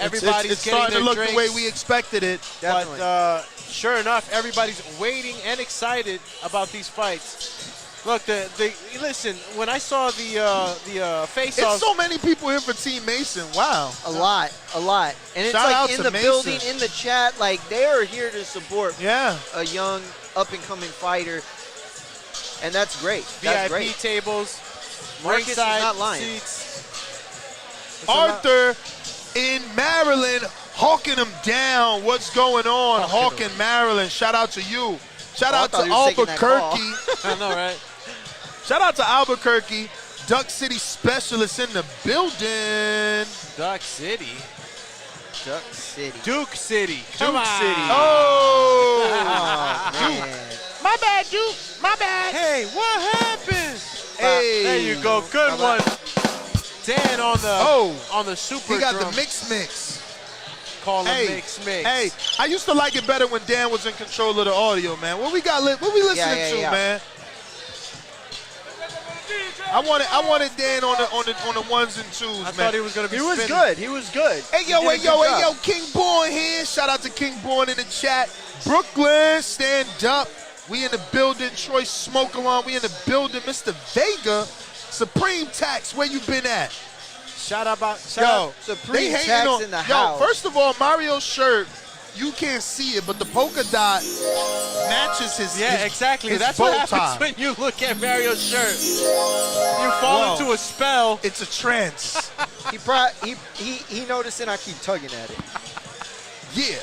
Everybody's it's getting starting their to look drinks. the way we expected it. Definitely. But sure enough, everybody's waiting and excited about these fights. Look, listen. When I saw the face-off, It's so many people here for Team Mason. Wow. A lot. And it's Shout out like in to the Mason. building, in the chat, like they are here to support Yeah. a young, up-and-coming fighter. And that's great. That's VIP great. tables, Marcus is ringside not lying. seats. Arthur in Maryland, hawking him down. What's going on? Hawking Maryland. Shout out to you. Shout out I thought to he was taking that call. Albuquerque. I know, right? Shout out to Albuquerque. Duck City specialist in the building. Duck City. Duck City. Duke City. Come Duke on. City. Oh. Man. My bad, Duke. My bad. Hey, what happened? Hey. There you go. Good one. Dan on the super He got drum. the mix. Call him Hey, mix. Hey, I used to like it better when Dan was in control of the audio, man. What we listening to, man? I wanted Dan on the ones and twos, I man. thought he was gonna be. He was spinning. good. He was good. Hey, He did a good job. King Born here. Shout out to King Born in the chat. Brooklyn, stand up. We in the building. Troy Smoke Alarm. We in the building. Mr. Vega, Supreme Tax. Where you been at? Shout out. Supreme they hating Tax on. in the Yo, house. first of all, Mario's shirt. You can't see it, but the polka dot matches his. Yeah, his, exactly. his That's bow what tie. happens when you look at Mario's shirt. You fall into a spell. It's a trance. He noticed and I keep tugging at it. Yeah.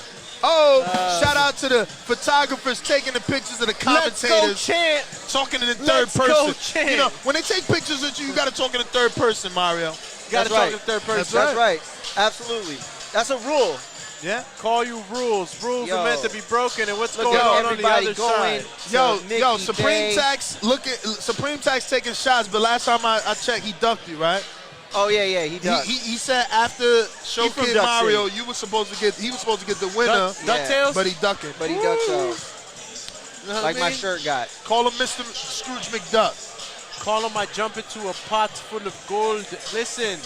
Oh, shout out to the photographers taking the pictures of the Let's go, commentators. Chant. Talking in the Let's third go, person. Chant. You know, when they take pictures of you, you got to talk in the third person, Mario. You got to That's talk right. in third person. That's right. Absolutely. That's a rule. Yeah. Call you rules. Rules Yo. are meant to be broken. And what's Look going at on the everybody other going. side? to Yo, Mickey Supreme Bay. Tax. Supreme Tax taking shots, but last time I checked, he ducked you, right? Oh yeah, he does. He said after Show from Kid Duck Mario, City. he was supposed to get the winner, DuckTales? but he ducked it. But he ducks out. You know what Like I my mean? shirt got. Call him Mr. Scrooge McDuck. Call him I jump into a pot full of gold. Listen,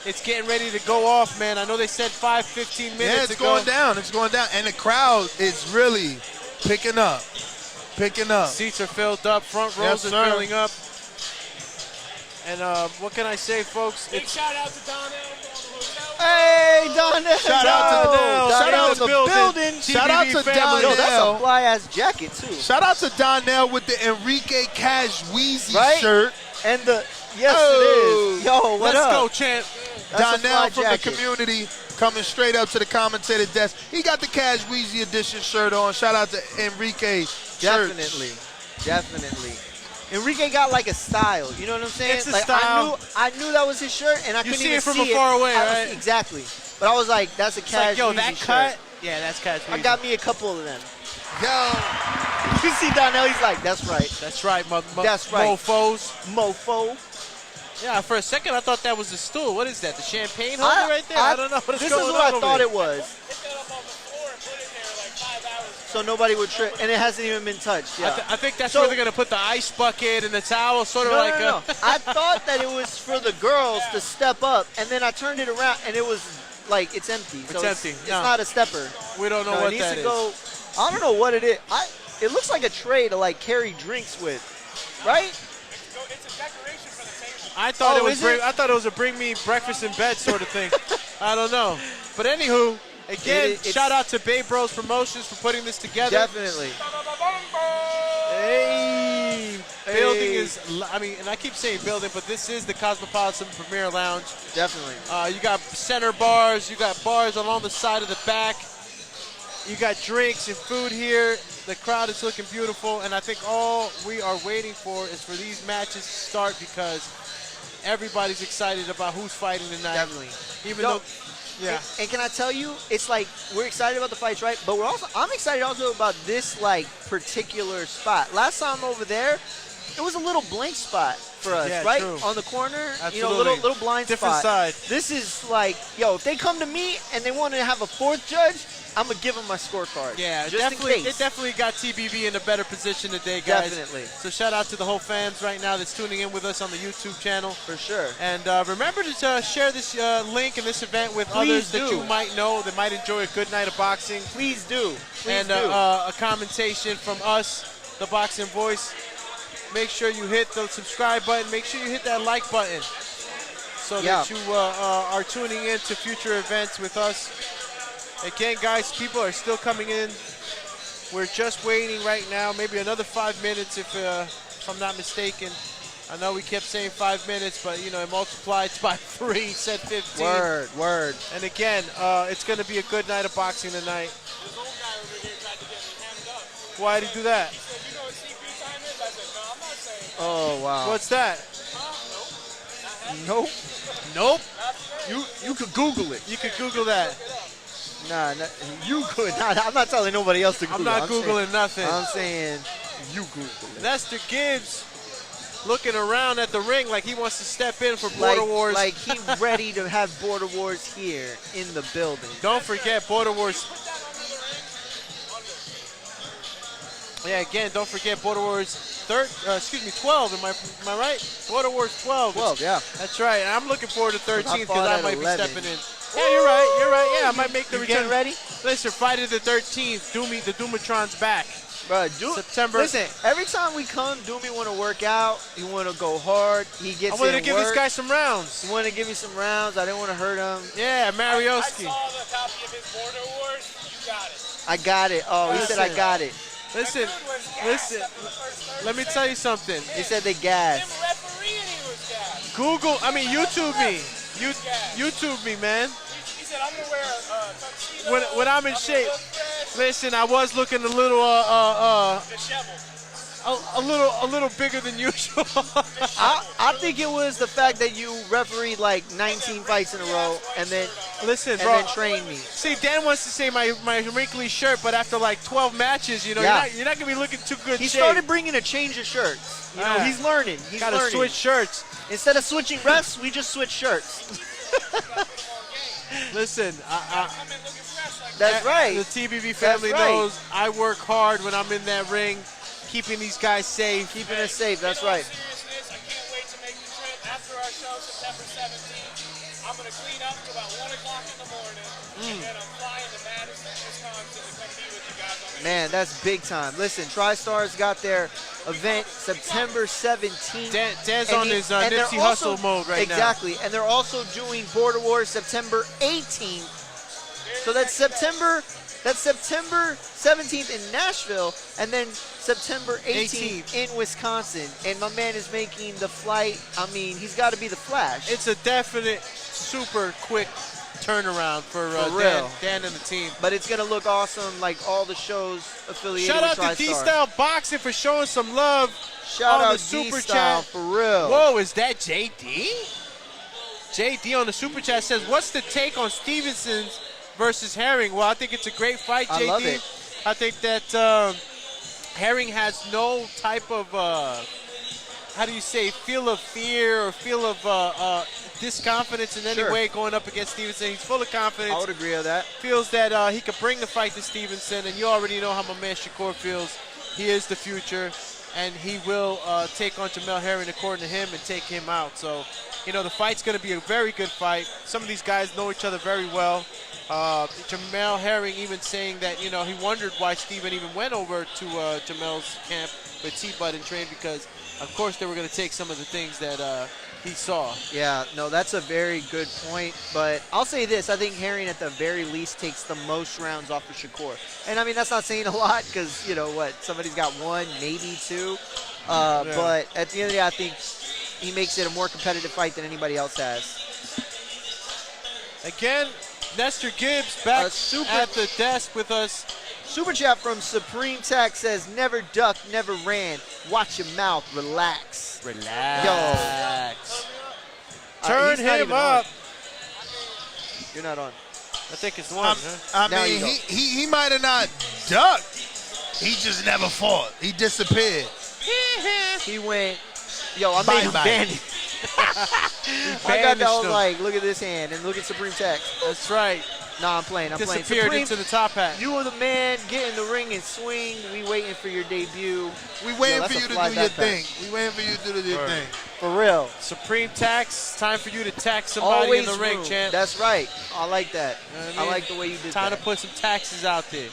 it's getting ready to go off, man. I know they said 15 minutes Yeah, it's ago. going down. It's going down. And the crowd is really picking up. Seats are filled up. Front rows Yes, are sir. filling up. And what can I say, folks? Big shout out to Donnell. Hey, Donnell. Shout out to Donnell. Shout out in the to building. Shout out to family. Yo, that's Donnell. a fly ass jacket too. Shout out to Donnell with the Enrique Cash Wheezy Right? shirt. And the yes, Oh. it is. Yo, what Let's up? go, champ. That's a Donnell fly from jacket. the community coming straight up to the commentator desk. He got the Cash Wheezy edition shirt on. Shout out to Enrique. Definitely. Enrique got like a style, you know what I'm saying? It's a like style. I knew that was his shirt, and I couldn't see even it from see afar away, I was- right? Exactly. But I was like, that's a It's Cash like, yo, Wheezy that shirt. cut. Yeah, that's Cash I got me a couple of them. Yo, You see Donnell, he's like, that's right. That's right, That's right. mofos. Mofo. Yeah, for a second I thought that was the stool. What is that? The champagne holder right there? I don't know what is This going is on what I over thought here. it was. Hit that up on the floor and put it there like 5 hours. So nobody would trip, and it hasn't even been touched. Yeah. I think that's So- where they're gonna put the ice bucket and the towel, sort of No, like. no. I thought that it was for the girls to step up, and then I turned it around, and it was like it's empty. So It's empty. It's No. not a stepper. We don't know No, it what needs that to is. go. I don't know what it is. It looks like a tray to like carry drinks with. right? I thought Oh, is it? I thought it was a bring me breakfast in bed sort of thing. I don't know. But anywho, again, It's- shout out to Bay Bros Promotions for putting this together. Definitely. Hey, building Hey. is, I mean, and I keep saying building, but this is the Cosmopolitan Premier Lounge. Definitely. You got center bars, you got bars along the side of the back. You got drinks and food here. The crowd is looking beautiful, and I think all we are waiting for is for these matches to start because everybody's excited about who's fighting tonight. Definitely. Even No, though, yeah. And can I tell you, it's like we're excited about the fights, right? But I'm excited also about this like particular spot. Last time over there, it was a little blank spot for us, Yeah, right? true. On the corner, Absolutely. little blind Different spot. side. This is like, yo, if they come to me and they want to have a fourth judge, I'm gonna give them my scorecard. Yeah, just definitely. in case. It definitely got TBV in a better position today, guys. Definitely. So shout out to the whole fans right now that's tuning in with us on the YouTube channel. For sure. And remember to share this link and this event with Please others that do. you might know that might enjoy a good night of boxing. Please do. Please And do. a commentation from us, the Boxing Voice. Make sure you hit the subscribe button. Make sure you hit that like button so that you are tuning in to future events with us. Again, guys, people are still coming in. We're just waiting right now, maybe another 5 minutes if I'm not mistaken. I know we kept saying 5 minutes, but, you know, it multiplied by 3, said 15. Word. And again, it's going to be a good night of boxing tonight. This old guy over here tried to get me hammed up. Why did he do that? He said, you know what CP time is? I said, no, I'm not saying. Oh wow. What's that? Nope. Nope. You could Google it. You could Google that. Nah, you could. I'm not telling nobody else to Google. I'm not saying- Googling nothing. I'm saying you Google it. Lester Gibbs looking around at the ring like he wants to step in for Border Wars. Like he's ready to have Border Wars here in the building. Don't forget Border Wars. Yeah, again, don't forget Border Wars 12. Am I right? Border Wars 12. 12, yeah. That's right. And I'm looking forward to 13th because fought I at might 11. be stepping in. Yeah, you're right. You're right. Yeah, I might make the You return. getting ready? Listen, Friday the 13th, the Doomatron's back. Bro, September. Listen, every time we come, Doomy want to work out. He want to go hard. He gets I wanted to in give work. this guy some rounds. He wanted to give me some rounds. I didn't want to hurt him. Yeah, I Marioski. saw the copy of his Border Wars. You got it. I got it. Oh, he said I Listen. got it. Listen, listen. Let me tell you something. He said they Him gassed. refereeing, he was gassed. YouTube me. YouTube me, man. He said, I'm going to wear a tuxedo. When I'm in shape. Look fresh. Listen, I was looking a little Disheveled. a little bigger than usual. I think it was the fact that you refereed like 19 fights in a row and then Listen, bro. trained me. See, Dan wants to say my wrinkly shirt, but after like 12 matches, you know, Yeah. you're not gonna be looking too good. He shape. started bringing a change of shirts. You know, Yeah. he's learning. He's Gotta learning. switch shirts. Instead of switching refs, we just switch shirts. Listen, I'm in looking fresh like That's right. The TBV family right. knows I work hard when I'm in that ring, keeping these guys safe. Keeping us safe. That's In all right. seriousness, I can't wait to make the trip after our show September 17th. I'm going to clean up to about 1 o'clock in the morning, and then I'm flying to Madison, Wisconsin to come be with you guys on the Man, that's big time. Listen, TriStar's got their event September 17th. Dan's And on his and they're Nipsey also- Hussle mode right now. Exactly. And they're also doing Border Wars September 18th. So that's September 17th in Nashville and then September 18th in Wisconsin. And my man is making the flight. I mean, he's got to be the Flash. It's a definite super quick turnaround for real. Dan and the team. But it's going to look awesome like all the shows affiliated Shout out with to TriStar. D-Style Boxing for showing some love Shout on out the super D-Style, chat. for real. Whoa, is that JD? JD on the super chat says, what's the take on Stevenson's versus Herring? Well, I think it's a great fight, JD. I love it. I think that Herring has no type of, how do you say, feel of fear or feel of disconfidence in any Sure. way going up against Stevenson. He's full of confidence. I would agree with that. Feels that he could bring the fight to Stevenson, and you already know how my man Shakur feels. He is the future, and he will take on Jamel Herring according to him and take him out. So, you know, the fight's going to be a very good fight. Some of these guys know each other very well. Jamel Herring even saying that, you know, he wondered why Steven even went over to Jamel's camp with T-Bud and trained because of course they were going to take some of the things that he saw. Yeah, no, that's a very good point. But I'll say this. I think Herring at the very least takes the most rounds off of Shakur. And, I mean, that's not saying a lot because, you know, what, somebody's got one, maybe two. But at the end of the day, I think he makes it a more competitive fight than anybody else has. Again, Nestor Gibbs back at the desk with us. Super chat from Supreme Tech says, never duck, never ran. Watch your mouth, relax. Relax. Turn him up. You're not on. I think it's one. I mean, he might have not ducked. He just never fought. He disappeared. He went, I made him bandit. I got that was like, look at this hand and look at Supreme Tech. That's right. Nah, I'm playing. Disappeared Supreme, into the top hat. You are the man. Get in the ring and swing. We waiting for your debut. We waiting for you to do your thing. We waiting for you to do your thing. For real. Supreme Tax. Time for you to tax somebody Always in the ring, room. champ. That's right. I like that. You know what I like the way you did Time that. to put some taxes out there.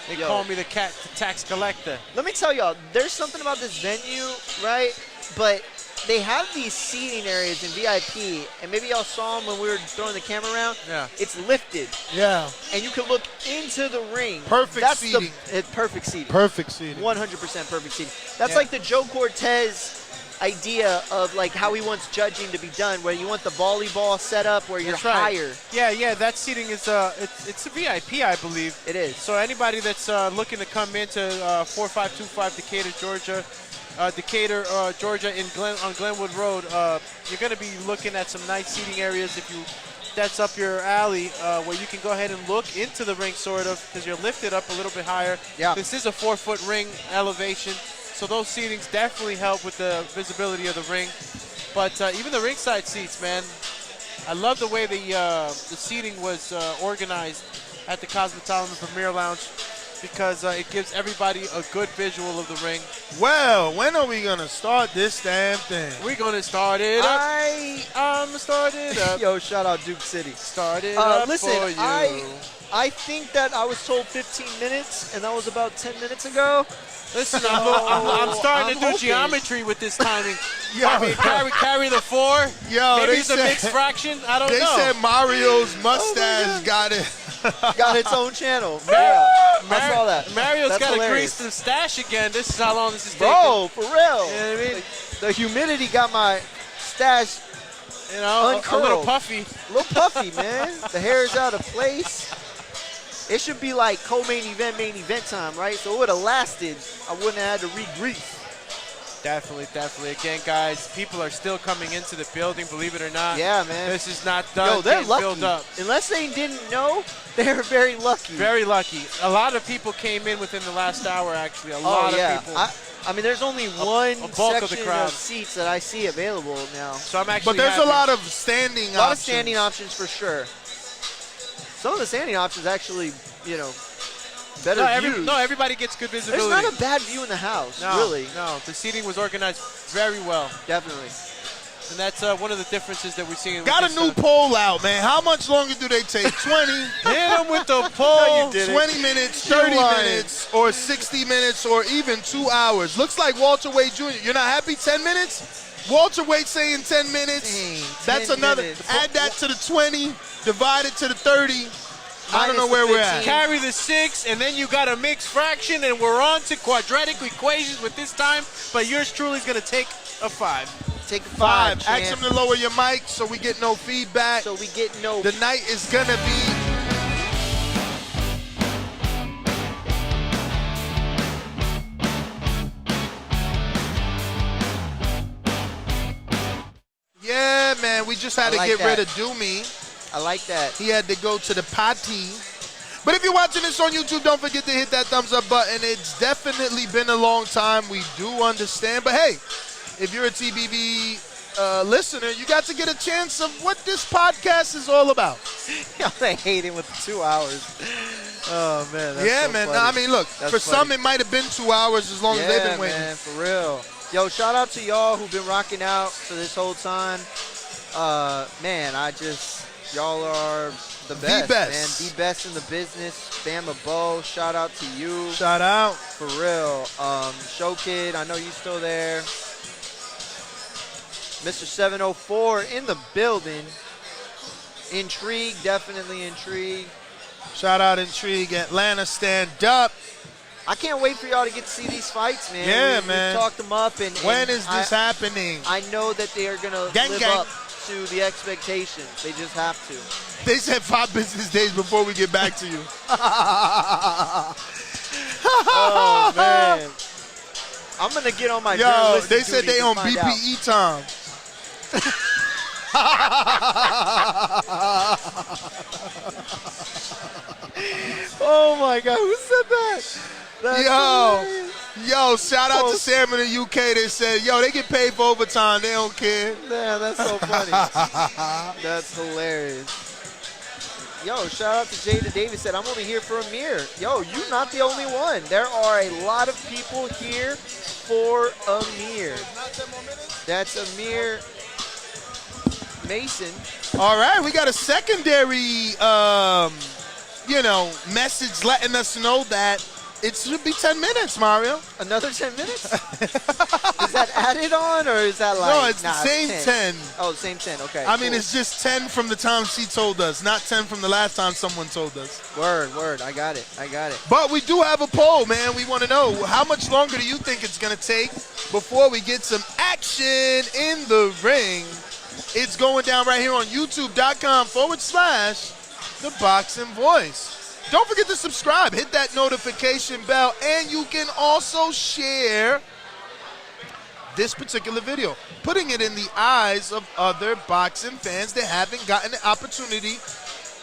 They call me the tax collector. Let me tell y'all, there's something about this venue, right? But they have these seating areas in VIP, and maybe y'all saw them when we were throwing the camera around. Yeah. It's lifted. Yeah. And you can look into the ring. Perfect seating. Perfect seating. Perfect seating. 100% perfect seating. That's like the Joe Cortez idea of like how he wants judging to be done, where you want the volleyball setup where you're higher. Yeah, that seating is it's a VIP, I believe. It is. So anybody that's looking to come into 4525 Decatur, Georgia, Georgia on Glenwood Road, you're going to be looking at some nice seating areas if that's up your alley, where you can go ahead and look into the ring sort of because you're lifted up a little bit higher. Yeah. This is a 4-foot ring elevation, so those seatings definitely help with the visibility of the ring. But even the ringside seats, man, I love the way the seating was organized at the Cosmopolitan Premier Lounge, because it gives everybody a good visual of the ring. Well, when are we going to start this damn thing? We're going to start it up. I'm start it up. Yo, shout out Duke City. Start it up listen, for you. I think that I was told 15 minutes, and that was about 10 minutes ago. Listen, I'm starting to do geometry with this timing. I mean, carry the 4. Yo, maybe it's a mixed fraction. I don't know. They said Mario's mustache got it. Got its own channel. I saw that. Mario's got to grease the stash again. This is how long this is taking. Bro, for real. You know what I mean? The humidity got my stash, uncurled. A little puffy. A little puffy, man. The hair is out of place. It should be like main event time, right? So it would have lasted. I wouldn't have had to re-grease. Definitely. Again, guys, people are still coming into the building, believe it or not. Yeah, man. This is not done. Yo, they're lucky. Filled up. Unless they didn't know, they're very lucky. Very lucky. A lot of people came in within the last hour, actually. A lot of people. I mean, there's only one bulk section of the crowd. Seats that I see available now. So I'm actually But there's happy. a lot of standing options. A lot of standing options for sure. Some of the standing options actually, better views. Everybody gets good visibility. There's not a bad view in the house, really. No, the seating was organized very well. Definitely. And that's one of the differences that we're seeing. Got a new poll out, man. How much longer do they take? 20? Hit them with the poll. 20 minutes, 30 minutes, or 60 minutes, or even 2 hours. Looks like Walter Wade Jr. You're not happy? 10 minutes? Walter Wade saying 10 minutes. Dang, That's 10 another. minutes. Add that to the 20, divide it to the 30. I don't know where we're at. Carry the 6, and then you got a mixed fraction, and we're on to quadratic equations with this time. But yours truly is going to take a 5. Take a 5. Ask them to lower your mic so we get no feedback. So we get no. The night is going to be. Yeah, man, we just had to get rid of Doomy. I like that. He had to go to the potty. But if you're watching this on YouTube, don't forget to hit that thumbs up button. It's definitely been a long time. We do understand. But, hey, if you're a TBV listener, you got to get a chance of what this podcast is all about. They hate him with the 2 hours. Oh, man. That's yeah, so man. funny. I mean, look, That's for funny. some it might have been 2 hours as long as they've been waiting. Man, for real. Yo, shout out to y'all who've been rocking out for this whole time. Man, y'all are the best, man. The best in the business. Bama Bo, shout out to you. Shout out. For real. Show Kid, I know you still there. Mr. 704 in the building. Intrigue, definitely intrigue. Shout out Intrigue, Atlanta, stand up. I can't wait for y'all to get to see these fights, man. Yeah, man. We talked them up, and When is this happening? I know that they are gonna live gang. up to the expectations. They just have to. They said 5 business days before we get back to you. Oh man, I'm gonna get on my Yo, journalistic they said duties they to on find out. BPE time. Oh my God, who said that? That's hilarious. Yo, shout out Oh. to Sam in the UK. They said, yo, they get paid for overtime. They don't care. Yeah, that's so funny. That's hilarious. Yo, shout out to Jada Davis said, I'm only here for Amir. Yo, you're not the only one. There are a lot of people here for Amir. That's Amir Mason. All right, we got a secondary, message letting us know that it should be 10 minutes, Mario. Another 10 minutes? Is that added on, or is that like... No, it's the same 10. Oh, same 10, okay. I mean, cool. it's just 10 from the time she told us, not 10 from the last time someone told us. Word, I got it. But we do have a poll, man. We want to know, how much longer do you think it's going to take before we get some action in the ring? It's going down right here on youtube.com/The Boxing Voice. Don't forget to subscribe. Hit that notification bell. And you can also share this particular video, putting it in the eyes of other boxing fans that haven't gotten the opportunity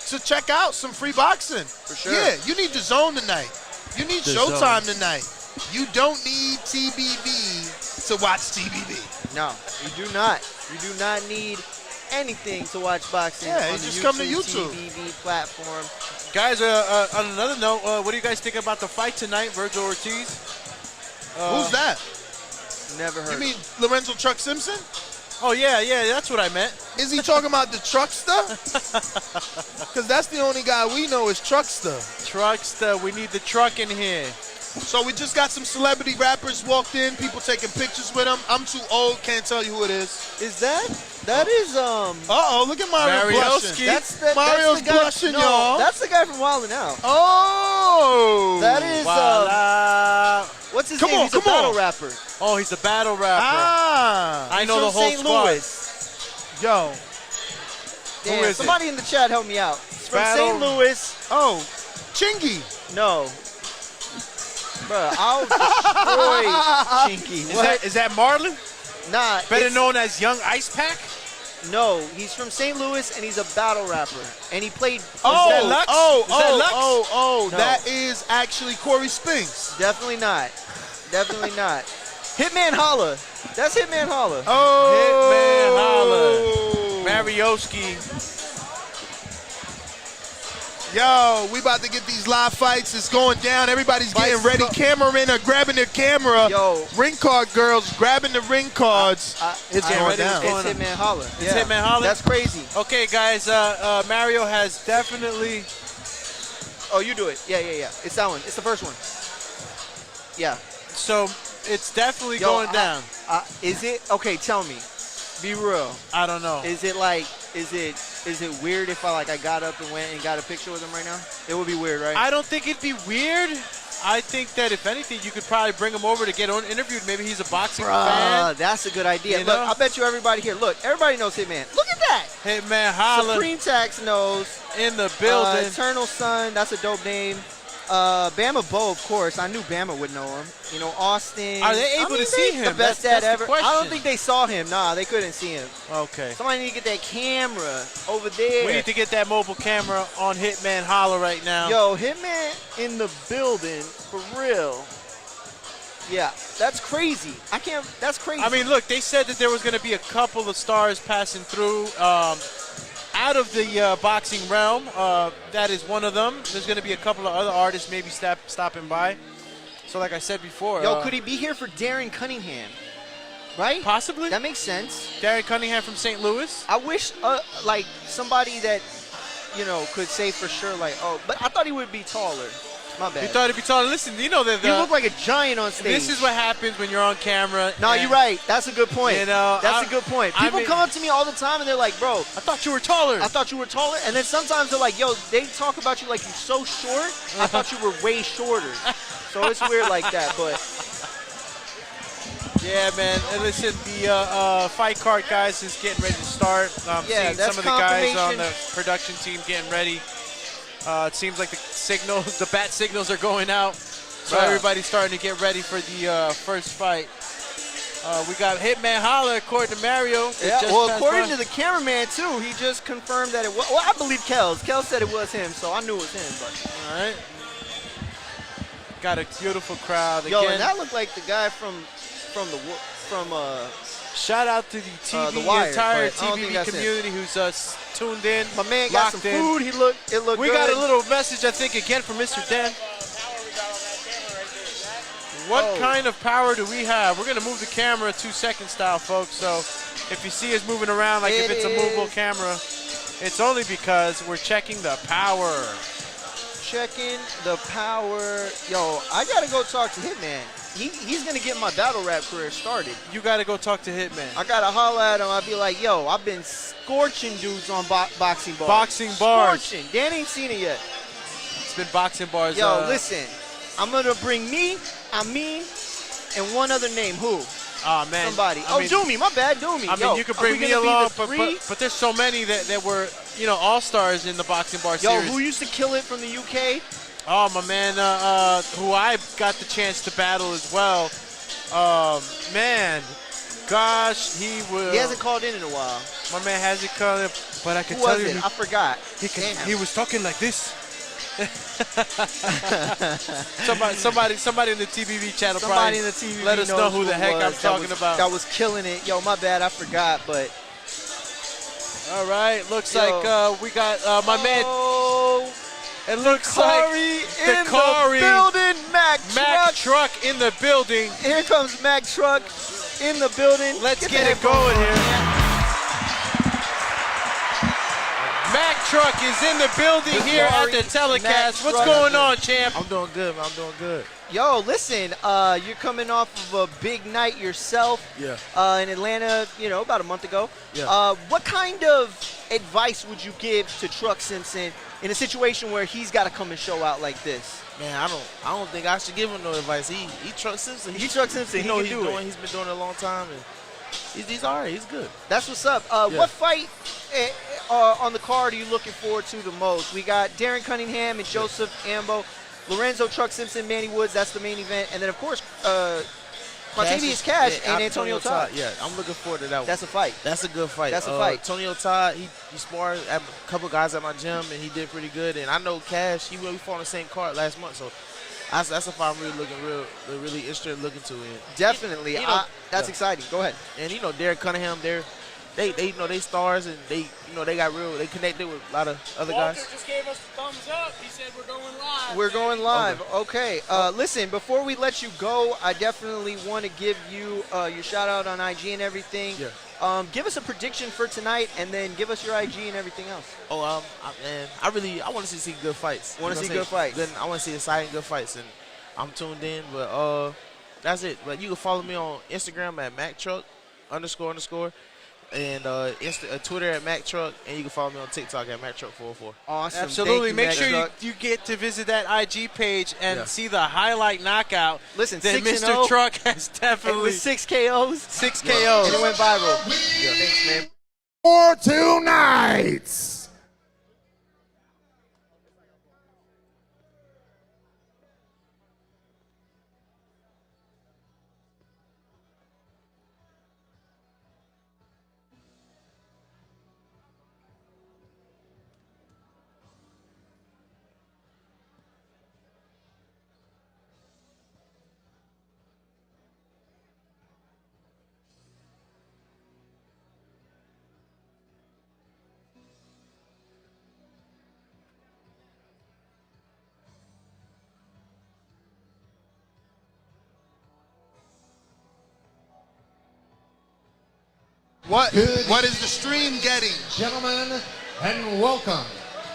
to check out some free boxing. For sure. Yeah, you need the Zone tonight. You need The Showtime Zone. tonight. You don't need TBV to watch TBV. No, you do not. You do not need anything to watch boxing Yeah, on you the just come to YouTube. TVV platform. Guys, on another note, what do you guys think about the fight tonight, Virgil Ortiz? Who's that? Never heard. You mean Lorenzo Truck Simpson? Oh, yeah, that's what I meant. Is he talking about the Truckster? Because that's the only guy we know is Truckster. Truckster, we need the truck in here. So we just got some celebrity rappers walked in, people taking pictures with them. I'm too old, can't tell you who it is. Is that is Uh-oh, look at Mario blushing. Mario's that's the guy, blushing, no, y'all. That's the guy from Wild 'N Out. Oh! That is what's his Come name? on, He's a come on. battle rapper. Oh, he's a battle rapper. Ah! I know From the whole St. squad. Louis. Yo. Damn, is it? somebody in the chat help me out. It's from Battle- St. Louis. Oh, Chingy. No. Bruh, I'll destroy Chinky. What? Is that Marlon? Nah. Better it's- known as Young Ice Pack? No, he's from St. Louis and he's a battle rapper. And he played. Oh, that Lux? oh, Is that oh, Lux? oh, No. that is actually Corey Spinks. Definitely not. Definitely not. Hitman Holla. That's Hitman Holla. Oh. Marioski. Yo, we about to get these live fights. It's going down. Everybody's getting Fights ready. go- Cameramen are grabbing their camera. Yo. Ring card girls grabbing the ring cards. It's getting going ready. down. It's It's Hitman Holla. It's Hitman Holla? That's crazy. Okay, guys, Mario has definitely... Oh, you do it. Yeah. It's that one. It's the first one. Yeah. So, it's definitely Yo, going down. Is it? Okay, tell me. Be real. I don't know. Is it like, is it weird if I got up and went and got a picture with him right now? It would be weird, right? I don't think it'd be weird. I think that if anything, you could probably bring him over to get interviewed. Maybe he's a boxing fan. That's a good idea. You Look, know? I bet you everybody here. Look, everybody knows Hitman. Look at that. Hitman Holla Supreme Tax knows. in the building. Eternal Sun. That's a dope name. Bama Bo, of course. I knew Bama would know him. You know, Austin. Are they able to see him? The best That's dad the ever. I don't question. think they saw him. Nah, they couldn't see him. Okay. Somebody need to get that camera over there. We need to get that mobile camera on Hitman Holla right now. Yo, Hitman in the building, for real. Yeah, that's crazy. That's crazy. I mean, look, they said that there was going to be a couple of stars passing through out of the boxing realm. That is one of them. There's going to be a couple of other artists maybe stopping by. So like I said before. Yo, could he be here for Darren Cunningham? Right? Possibly. That makes sense. Darren Cunningham from St. Louis. I wish, like, somebody that, could say for sure, like, oh, but I thought he would be taller. My bad. You thought it'd be taller. Listen, you know that You look like a giant on stage. this is what happens when you're on camera. No, and, you're right. That's a good point. You know, That's a good point. People come up to me all the time and they're like, bro, I thought you were taller. I thought you were taller. And then sometimes they're like, yo, they talk about you like you're so short. I thought you were way shorter. So it's weird like that, but. Yeah, man. And listen, the fight card, guys, is getting ready to start. Yeah, Seeing that's some of the guys on confirmation. the production team getting ready. It seems like the bat signals are going out. So Right. everybody's starting to get ready for the first fight. We got Hitman Holla, according to Mario. Yeah, well, according to the cameraman, too, he just confirmed that it was. Well, I believe Kels. Kels said it was him, so I knew it was him. But. All right. Got a beautiful crowd. Yo, Again, and that looked like the guy from shout out to the TV, The Wire, entire but I don't think TV that's it. community who's tuned in. my man got locked some in. food. It looked We good. got a little message, I think, again from Mr. Dan. What kind of power do we have? We're going to move the camera 2-second style, folks. So if you see us moving around like if it's a movable camera, it's only because we're checking the power. Checking the power. Yo, I got to go talk to Hitman. He's going to get my battle rap career started. You got to go talk to Hitman. I got to holla at him. I'll be like, yo, I've been scorching dudes on boxing bars. Boxing bars. Scorching. Dan ain't seen it yet. It's been boxing bars. Yo, listen. I'm going to bring me, Amin, and one other name. Who? Oh, man. Somebody. I mean, Doomy. My bad, Doomy. I mean, Yo, you could are we bring me gonna be along, the three? but there's so many that were, all-stars in the boxing bar Yo, series. who used to kill it from the UK? Oh, my man, who I got the chance to battle as well. Man, gosh, he will. He hasn't called in a while. My man hasn't called in, but I can Who tell was you, it? I forgot. he was talking like this. somebody in the TVV channel Somebody probably in the TV let us know knows who the it heck was I'm that talking was- about. That was killing it. Yo, my bad. I forgot, but. All right, looks Yo. like we got my man. Oh, It looks Kari like in the building. Mac Truck in the building. Here comes Mac Truck in the building. Let's get the it going headphones here. on, man. Mac Truck is in the building here at the telecast. What's going on, champ? I'm doing good, man. I'm doing good. Yo, listen, you're coming off of a big night yourself in Atlanta, about a month ago. Yeah. What kind of advice would you give to Truck Simpson in a situation where he's got to come and show out like this? Man, I don't think I should give him no advice. He Truck Simpson. He Truck Simpson. He know he he's can do doing. it. He's been doing it a long time, and he's all right. He's good. That's what's up. Yeah. What fight on the card are you looking forward to the most? We got Darren Cunningham and Joseph Ambo. Lorenzo Truck Simpson, Manny Woods, that's the main event. And then, of course, Martinez Cash and Antonio Todd. Yeah, I'm looking forward to that one. That's a fight. That's a good fight. That's a fight. Antonio Todd, he sparred at a couple guys at my gym, and he did pretty good. And I know Cash, we fought on the same card last month, so that's a fight I'm really interested in looking to. And Definitely. That's exciting. Go ahead. And Derek Cunningham, they stars, and they connected with a lot of other Walter guys. just gave us the thumbs up. He said we're going live. We're going live. Okay. Listen, before we let you go, I definitely want to give you your shout out on IG and everything. Yeah. Give us a prediction for tonight, and then give us your IG and everything else. I want to see good fights. Want to see good fights. I want to see exciting good fights, and I'm tuned in. But that's it. But you can follow me on Instagram at MacTruck __ and Twitter at MacTruck, and you can follow me on TikTok at MacTruck404. Awesome. Absolutely. Thank you, Make sure Mac you get to visit that IG page and Yeah. see the highlight knockout. Listen, that 6-0. Mr. Truck has It definitely was 6 KOs. 6 And KOs. it went viral. Yeah. Thanks, man. For tonight. What is the stream getting? Gentlemen, and welcome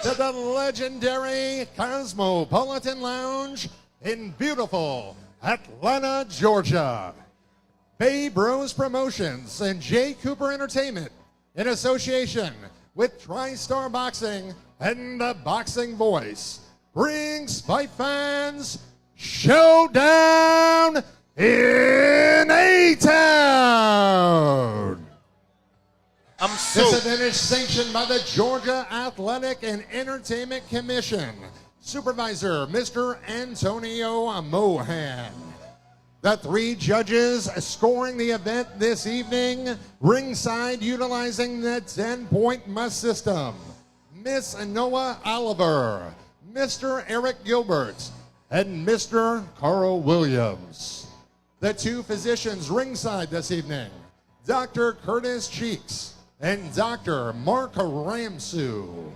to the legendary Cosmopolitan Lounge in beautiful Atlanta, Georgia. Bay Bros Promotions and J. Cooper Entertainment, in association with TriStar Boxing and the Boxing Voice, brings fight fans Showdown in A-Town. This event is sanctioned by the Georgia Athletic and Entertainment Commission. Supervisor, Mr. Antonio Mohan. The 3 judges scoring the event this evening, ringside utilizing the 10-point must system. Miss Noah Oliver, Mr. Eric Gilbert, and Mr. Carl Williams. The 2 physicians ringside this evening, Dr. Curtis Cheeks and Dr. Mark Ramsue.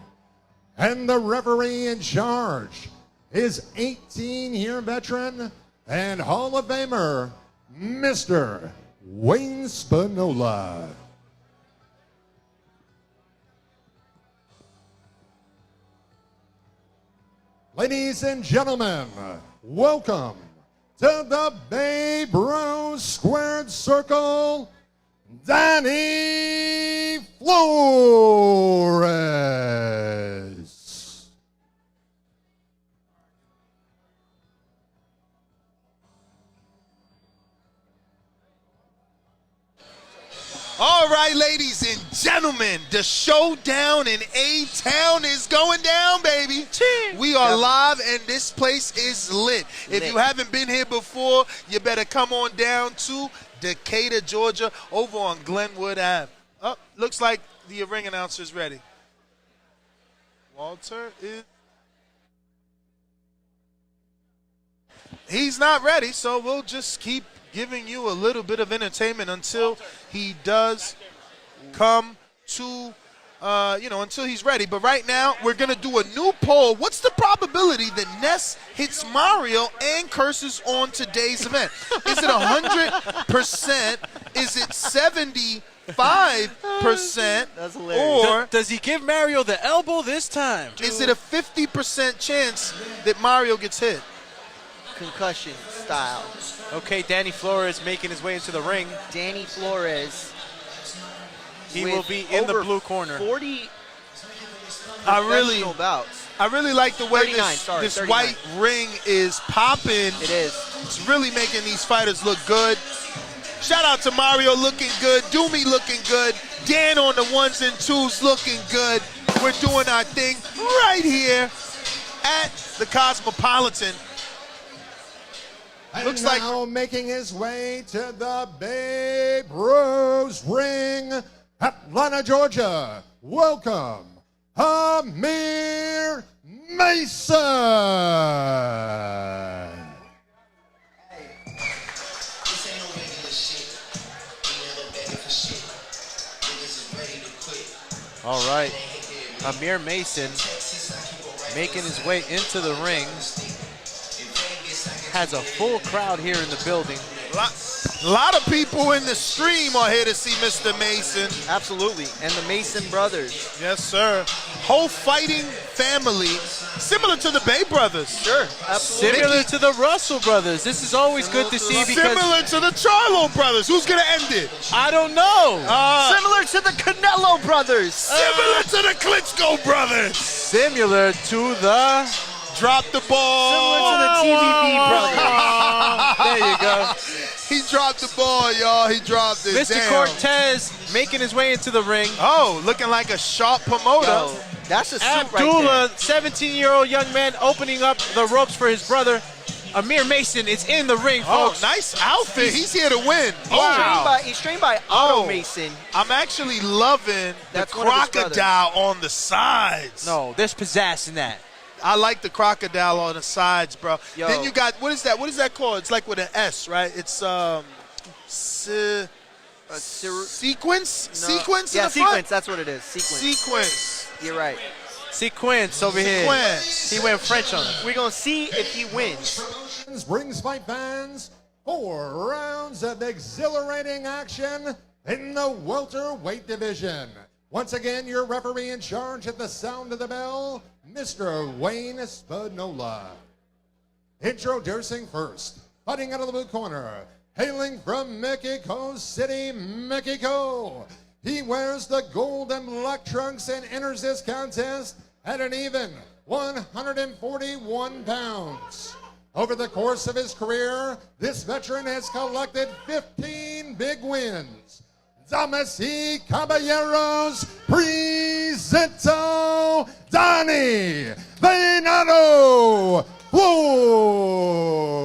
And the referee in charge is 18-year veteran and Hall of Famer, Mr. Wayne Spinola. Ladies and gentlemen, welcome to the Bay Bros Squared Circle, Danny Flores. All right, ladies and gentlemen, the Showdown in A-Town is going down, baby. We are live, and this place is lit. If you haven't been here before, you better come on down to Decatur, Georgia, over on Glenwood Ave. Oh, looks like the ring announcer is ready. Walter is... He's not ready, so we'll just keep giving you a little bit of entertainment until he does come to, until he's ready. But right now, we're going to do a new poll. What's the probability that Ness hits Mario and curses on today's event? Is it 100%? Is it 75%? That's hilarious. Or Does he give Mario the elbow this time? is it a 50% chance that Mario gets hit? Concussion style. Okay, Danny Flores making his way into the ring. Danny Flores. He will be in the blue corner. 40 I really like the way 39, this 39. white ring is popping. It is. It's really making these fighters look good. Shout out to Mario looking good. Doomy looking good. Dan on the 1s and 2s looking good. We're doing our thing right here at the Cosmopolitan. Looks And now making his way to the Bay Bros Ring, Atlanta, Georgia. Welcome, Amir Mason. All right, Amir Mason making his way into the ring. Has a full crowd here in the building. A lot of people in the stream are here to see Mr. Mason. Absolutely. And the Mason brothers. Yes, sir. Whole fighting family, similar to the Bay brothers. Sure, absolutely. Similar to the Russell brothers. This is always good to see because Similar to the Charlo brothers. Who's going to end it? I don't know. Similar to the Canelo brothers. Similar to the Klitschko brothers. Similar to the Drop the ball. Similar to the TVV brothers. There you go. He dropped the ball, y'all. He dropped it. Mr. Damn. Cortez making his way into the ring. Oh, looking like a sharp promoter. Yo, that's a suit right Abdullah, 17-year-old young man, opening up the ropes for his brother. Amir Mason is in the ring, folks. Oh, nice outfit. He's here to win. there. Wow. He's trained by Otto Mason. I'm actually loving That's the one of his crocodile on the sides. No, there's pizzazz in that. I like the crocodile on the sides, bro. Yo. Then you got, what is that? What is that called? It's like with an S, right? It's sequence? No. Sequence in Yeah, the front? sequence. That's what it is. Sequence. Sequence. You're right. Sequence over here. Sequence. He went French on it. We're going to see if he wins. Brings fight fans 4 rounds of exhilarating action in the welterweight division. Once again, your referee in charge at the sound of the bell, Mr. Wayne Spinola. Introducing first, fighting out of the blue corner, hailing from Mexico City, Mexico. He wears the gold and black trunks and enters this contest at an even 141 pounds. Over the course of his career, this veteran has collected 15 big wins. Damas y caballeros, presento Donnie Venado Flores.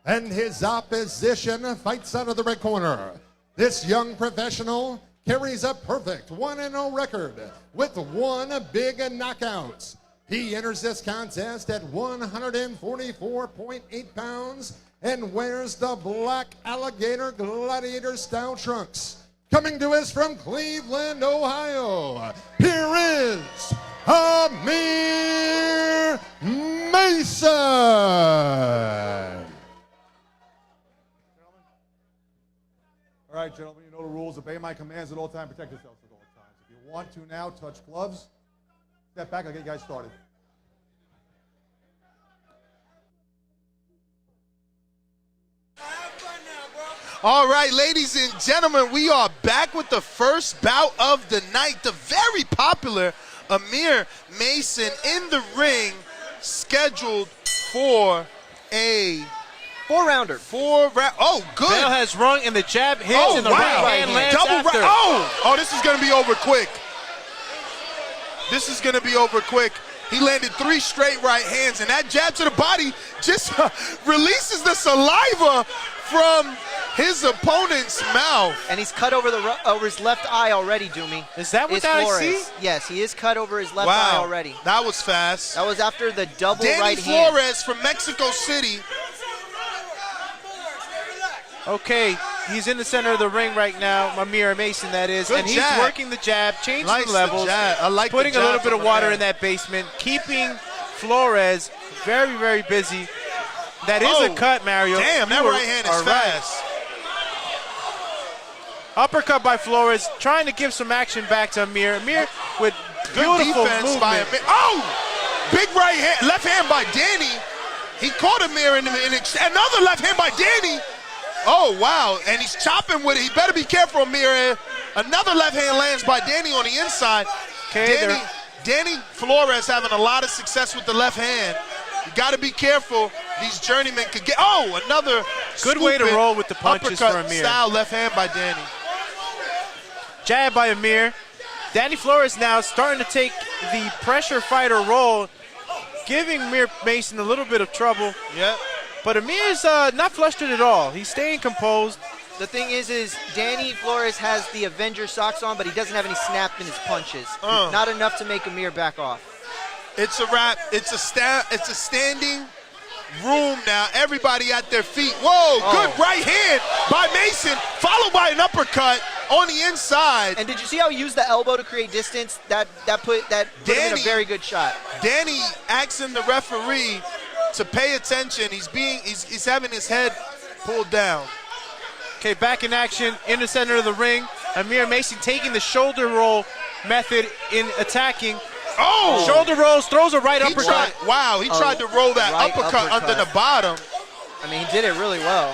And his opposition fights out of the red corner. This young professional carries a perfect 1-0 record with 1 big knockout. He enters this contest at 144.8 pounds and wears the black alligator gladiator style trunks. Coming to us from Cleveland, Ohio, here is Amir Mason. All right, gentlemen, you know the rules. Obey my commands at all times. Protect yourselves at all times. If you want to now, touch gloves. Step back. I'll get you guys started. All right, ladies and gentlemen, we are back with the first bout of the night. The very popular Amir Mason in the ring, scheduled for a 4-rounder. Oh, good. Bell has rung and the jab hits and the right hand lands after. Oh, this is going to be over quick. This is going to be over quick. He landed 3 straight right hands, and that jab to the body just releases the saliva from his opponent's mouth. And he's cut over his left eye already, Doomy. Is that what I see? Yes, he is cut over his left eye already. That was fast. That was after the double Danny right hand. Flores from Mexico City. Okay, he's in the center of the ring right now, Amir Mason that is, Good and he's jab. working the jab, changing Likes the levels, I like putting the a jab little bit of from water Amir. in that basement, keeping Flores very, very busy. That is a cut, Mario. Damn, that right hand is fast. Uppercut by Flores, trying to give some action back to Amir. Amir with Good beautiful defense movement. by Amir. Oh! Big right hand, left hand by Danny. He caught Amir in another left hand by Danny. Oh, wow, and he's chopping with it. He better be careful, Amir. Another left hand lands by Danny on the inside. Okay, Danny Flores having a lot of success with the left hand. You got to be careful. These journeymen could get, another good way to roll with the punches for uppercut Amir. style left hand by Danny. Jab by Amir. Danny Flores now starting to take the pressure fighter role, giving Amir Mason a little bit of trouble. Yep. But Amir's not flustered at all. He's staying composed. The thing is Danny Flores has the Avenger socks on, but he doesn't have any snap in his punches. Not enough to make Amir back off. It's a wrap. It's a standing room now. Everybody at their feet. Whoa, good right hand by Mason, followed by an uppercut on the inside. And did you see how he used the elbow to create distance? That put him in a very good shot. Danny asking the referee to pay attention. He's having his head pulled down. Okay, back in action in the center of the ring. Amir Mason taking the shoulder roll method in attacking. Oh! Shoulder rolls, throws a right uppercut. He tried to roll that right uppercut under the bottom. I mean, he did it really well.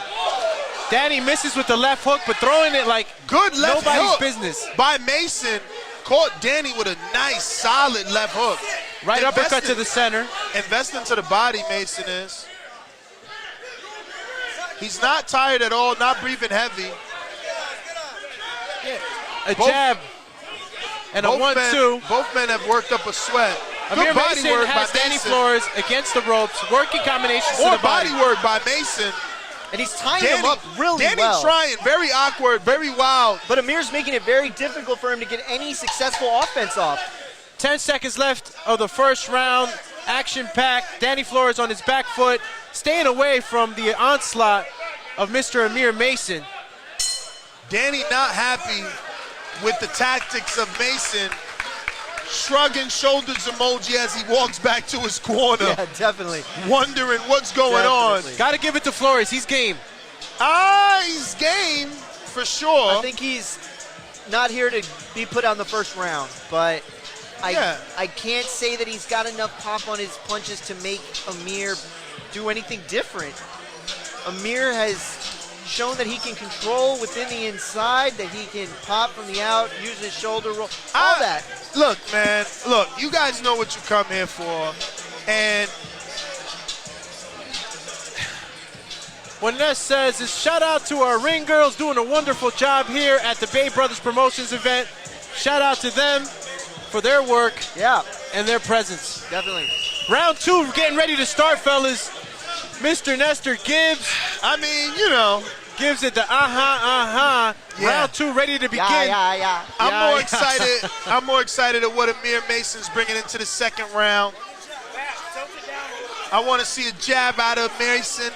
Danny misses with the left hook, but throwing it like good left nobody's hook business. By Mason, caught Danny with a nice, solid left hook. Right uppercut to the center. Investing to the body, Mason is. He's not tired at all, not breathing heavy. A jab and a 1-2. Both men have worked up a sweat. Amir Good body Mason work has by Danny Mason. Flores against the ropes, working combinations to More the body. work by Mason. And he's tying him up really Danny well. trying, very awkward, very wild. But Amir's making it very difficult for him to get any successful offense off. 10 seconds left of the first round. Action-packed. Danny Flores on his back foot, staying away from the onslaught of Mr. Amir Mason. Danny not happy with the tactics of Mason. Shrugging shoulders emoji as he walks back to his corner. Yeah, definitely. Wondering what's going on. Got to give it to Flores. He's game. He's game for sure. I think he's not here to be put on the first round, but Yeah. I can't say that he's got enough pop on his punches to make Amir do anything different. Amir has shown that he can control within the inside, that he can pop from the out, use his shoulder roll, all that. Look, man, look, you guys know what you come here for, and What Ness says is shout out to our ring girls doing a wonderful job here at the Bay Brothers Promotions event. Shout out to them for their work and their presence. Definitely. Round 2 getting ready to start, fellas. Mr. Nestor Gibbs. I mean, you know. Gives it the Yeah. Round 2 ready to begin. I'm more excited. I'm more excited at what Amir Mason's bringing into the second round. I want to see a jab out of Mason.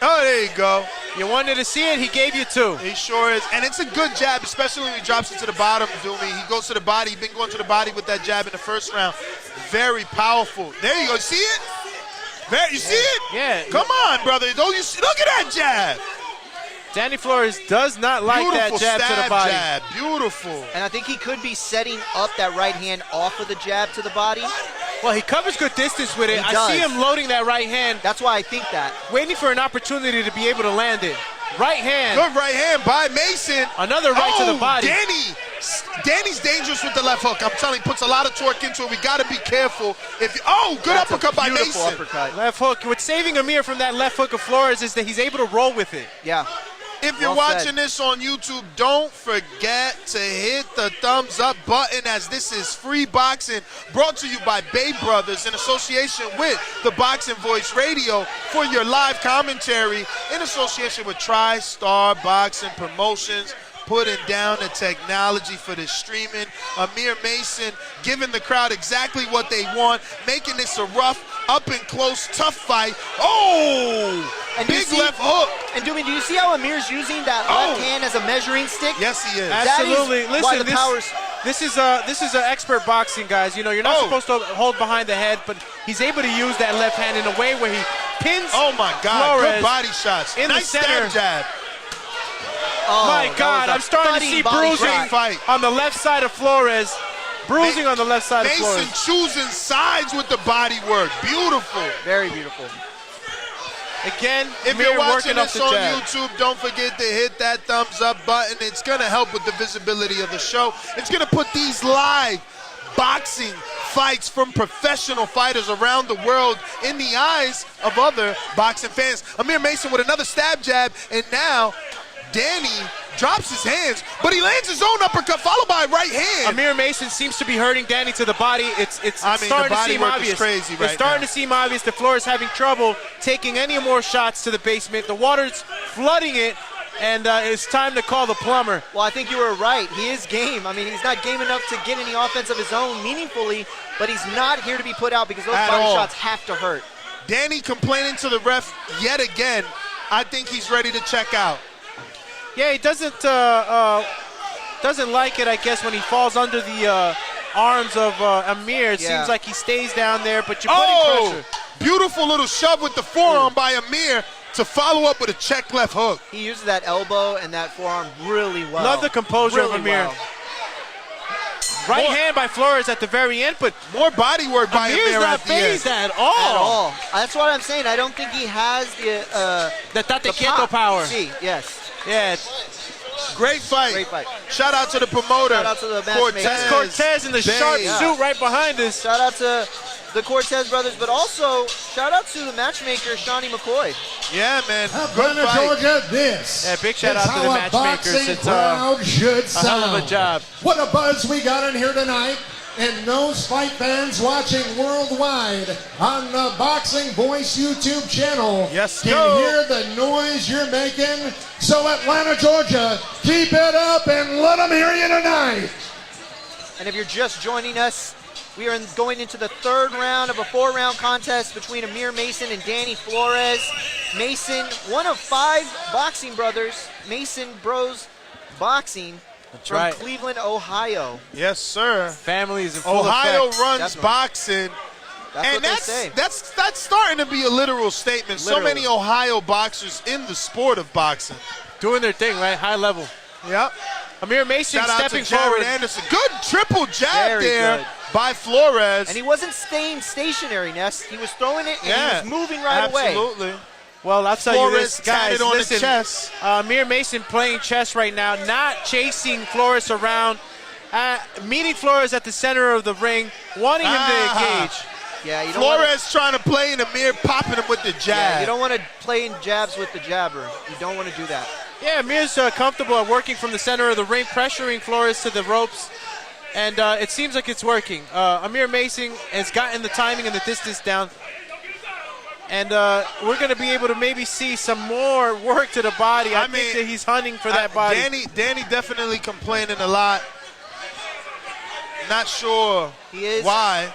Oh, there you go. You wanted to see it, he gave you 2. He sure is. And it's a good jab, especially when he drops it to the bottom, Doomy. He goes to the body. He's been going to the body with that jab in the first round. Very powerful. There you go. See it? You see it? Yeah. Come on, brother. Don't you see? Look at that jab. Danny Flores does not like Beautiful that jab to the body. Jab. Beautiful. And I think he could be setting up that right hand off of the jab to the body. Well, he covers good distance with it. He I see does. him loading that right hand. That's why I think that. Waiting for an opportunity to be able to land it. Right hand. Good right hand by Mason. Another right to the body. Danny's dangerous with the left hook. I'm telling you, he puts a lot of torque into it. We got to be careful. Good That's uppercut by beautiful Mason. Uppercut. Left hook. What's saving Amir from that left hook of Flores is that he's able to roll with it. Yeah. If you're watching this on YouTube, don't forget to hit the thumbs up button, as this is free boxing brought to you by Bay Brothers in association with the Boxing Voice Radio for your live commentary in association with TriStar Boxing Promotions, putting down the technology for the streaming. Amir Mason giving the crowd exactly what they want, making this a rough, up and close, tough fight. And big left hook. And Doomy, do you see how Amir's using that left hand as a measuring stick? Yes, he is. Absolutely. That is why the power's this is a expert boxing, guys. You know, you're not supposed to hold behind the head, but he's able to use that left hand in a way where he pins my God, Flores good body shots. in Nice the center. Stab jab. My God, I'm starting to see bruising on the left side of Flores. Bruising on the left side of Flores. Mason choosing sides with the body work. Beautiful. Very beautiful. Again, if you're watching working up this the on jab. YouTube, don't forget to hit that thumbs up button. It's going to help with the visibility of the show. It's going to put these live boxing fights from professional fighters around the world in the eyes of other boxing fans. Amir Mason with another stab jab, and now Danny drops his hands, but he lands his own uppercut followed by a right hand. Amir Mason seems to be hurting Danny to the body. It's starting the body to seem work obvious. is crazy It's starting to seem obvious that Flores having trouble taking any more shots to the basement. The water's flooding it, and it's time to call the plumber. Well, I think you were right. He is game. I mean, he's not game enough to get any offense of his own meaningfully, but he's not here to be put out because those body shots have to hurt. Danny complaining to the ref yet again. I think he's ready to check out. Yeah, he doesn't like it, I guess, when he falls under the arms of Amir. It seems like he stays down there, but you're putting pressure. Beautiful little shove with the forearm by Amir to follow up with a check left hook. He uses that elbow and that forearm really well. Love the composure of Amir. Well. Right hand by Flores at the very end, but more body work by Amir's Amir not phased at all. That's what I'm saying. I don't think he has the tate quieto power. Yes. Yeah. Great fight. Great fight. Shout out to the promoter. Shout out to the matchmaker. That's Cortez in the sharp suit right behind us. Shout out to the Cortez brothers, but also shout out to the matchmaker, Shawnee McCoy. Yeah, man. Atlanta, Georgia, this. Yeah, big shout is out to the how a matchmakers. boxing It's crowd should a sound. hell of a job. What a buzz we got in here tonight. And those fight fans watching worldwide on the Boxing Voice YouTube channel can hear the noise you're making. So Atlanta, Georgia, keep it up and let them hear you tonight. And if you're just joining us, we are going into the third round of a 4-round contest between Amir Mason and Danny Flores. Mason, one of 5 boxing brothers, Mason Bros Boxing. That's from right. Cleveland, Ohio. Yes, sir. Families in full Ohio effect. runs Definitely. boxing. That's and what they say. that's starting to be a literal statement. Literally. So many Ohio boxers in the sport of boxing. Doing their thing, right? High level. Yep. Amir Mason Shout out to stepping Jared forward. Anderson. Good triple jab Very there good. by Flores. And he wasn't staying stationary, Ness. He was throwing it and Yeah, he was moving right away. Absolutely. Well, I'll tell you Flores this, guys. tatted on Listen, the chest. Amir Mason playing chess right now, not chasing Flores around, meeting Flores at the center of the ring, wanting him to engage. Yeah, you don't wanna, Flores trying to play and Amir popping him with the jab. yeah, you don't want to play in jabs with the jabber. You don't want to do that. Yeah, Amir's comfortable at working from the center of the ring, pressuring Flores to the ropes, and it seems like it's working. Amir Mason has gotten the timing and the distance down, and we're going to be able to maybe see some more work to the body. I think that he's hunting for that body. Danny definitely complaining a lot. Not sure He is. why.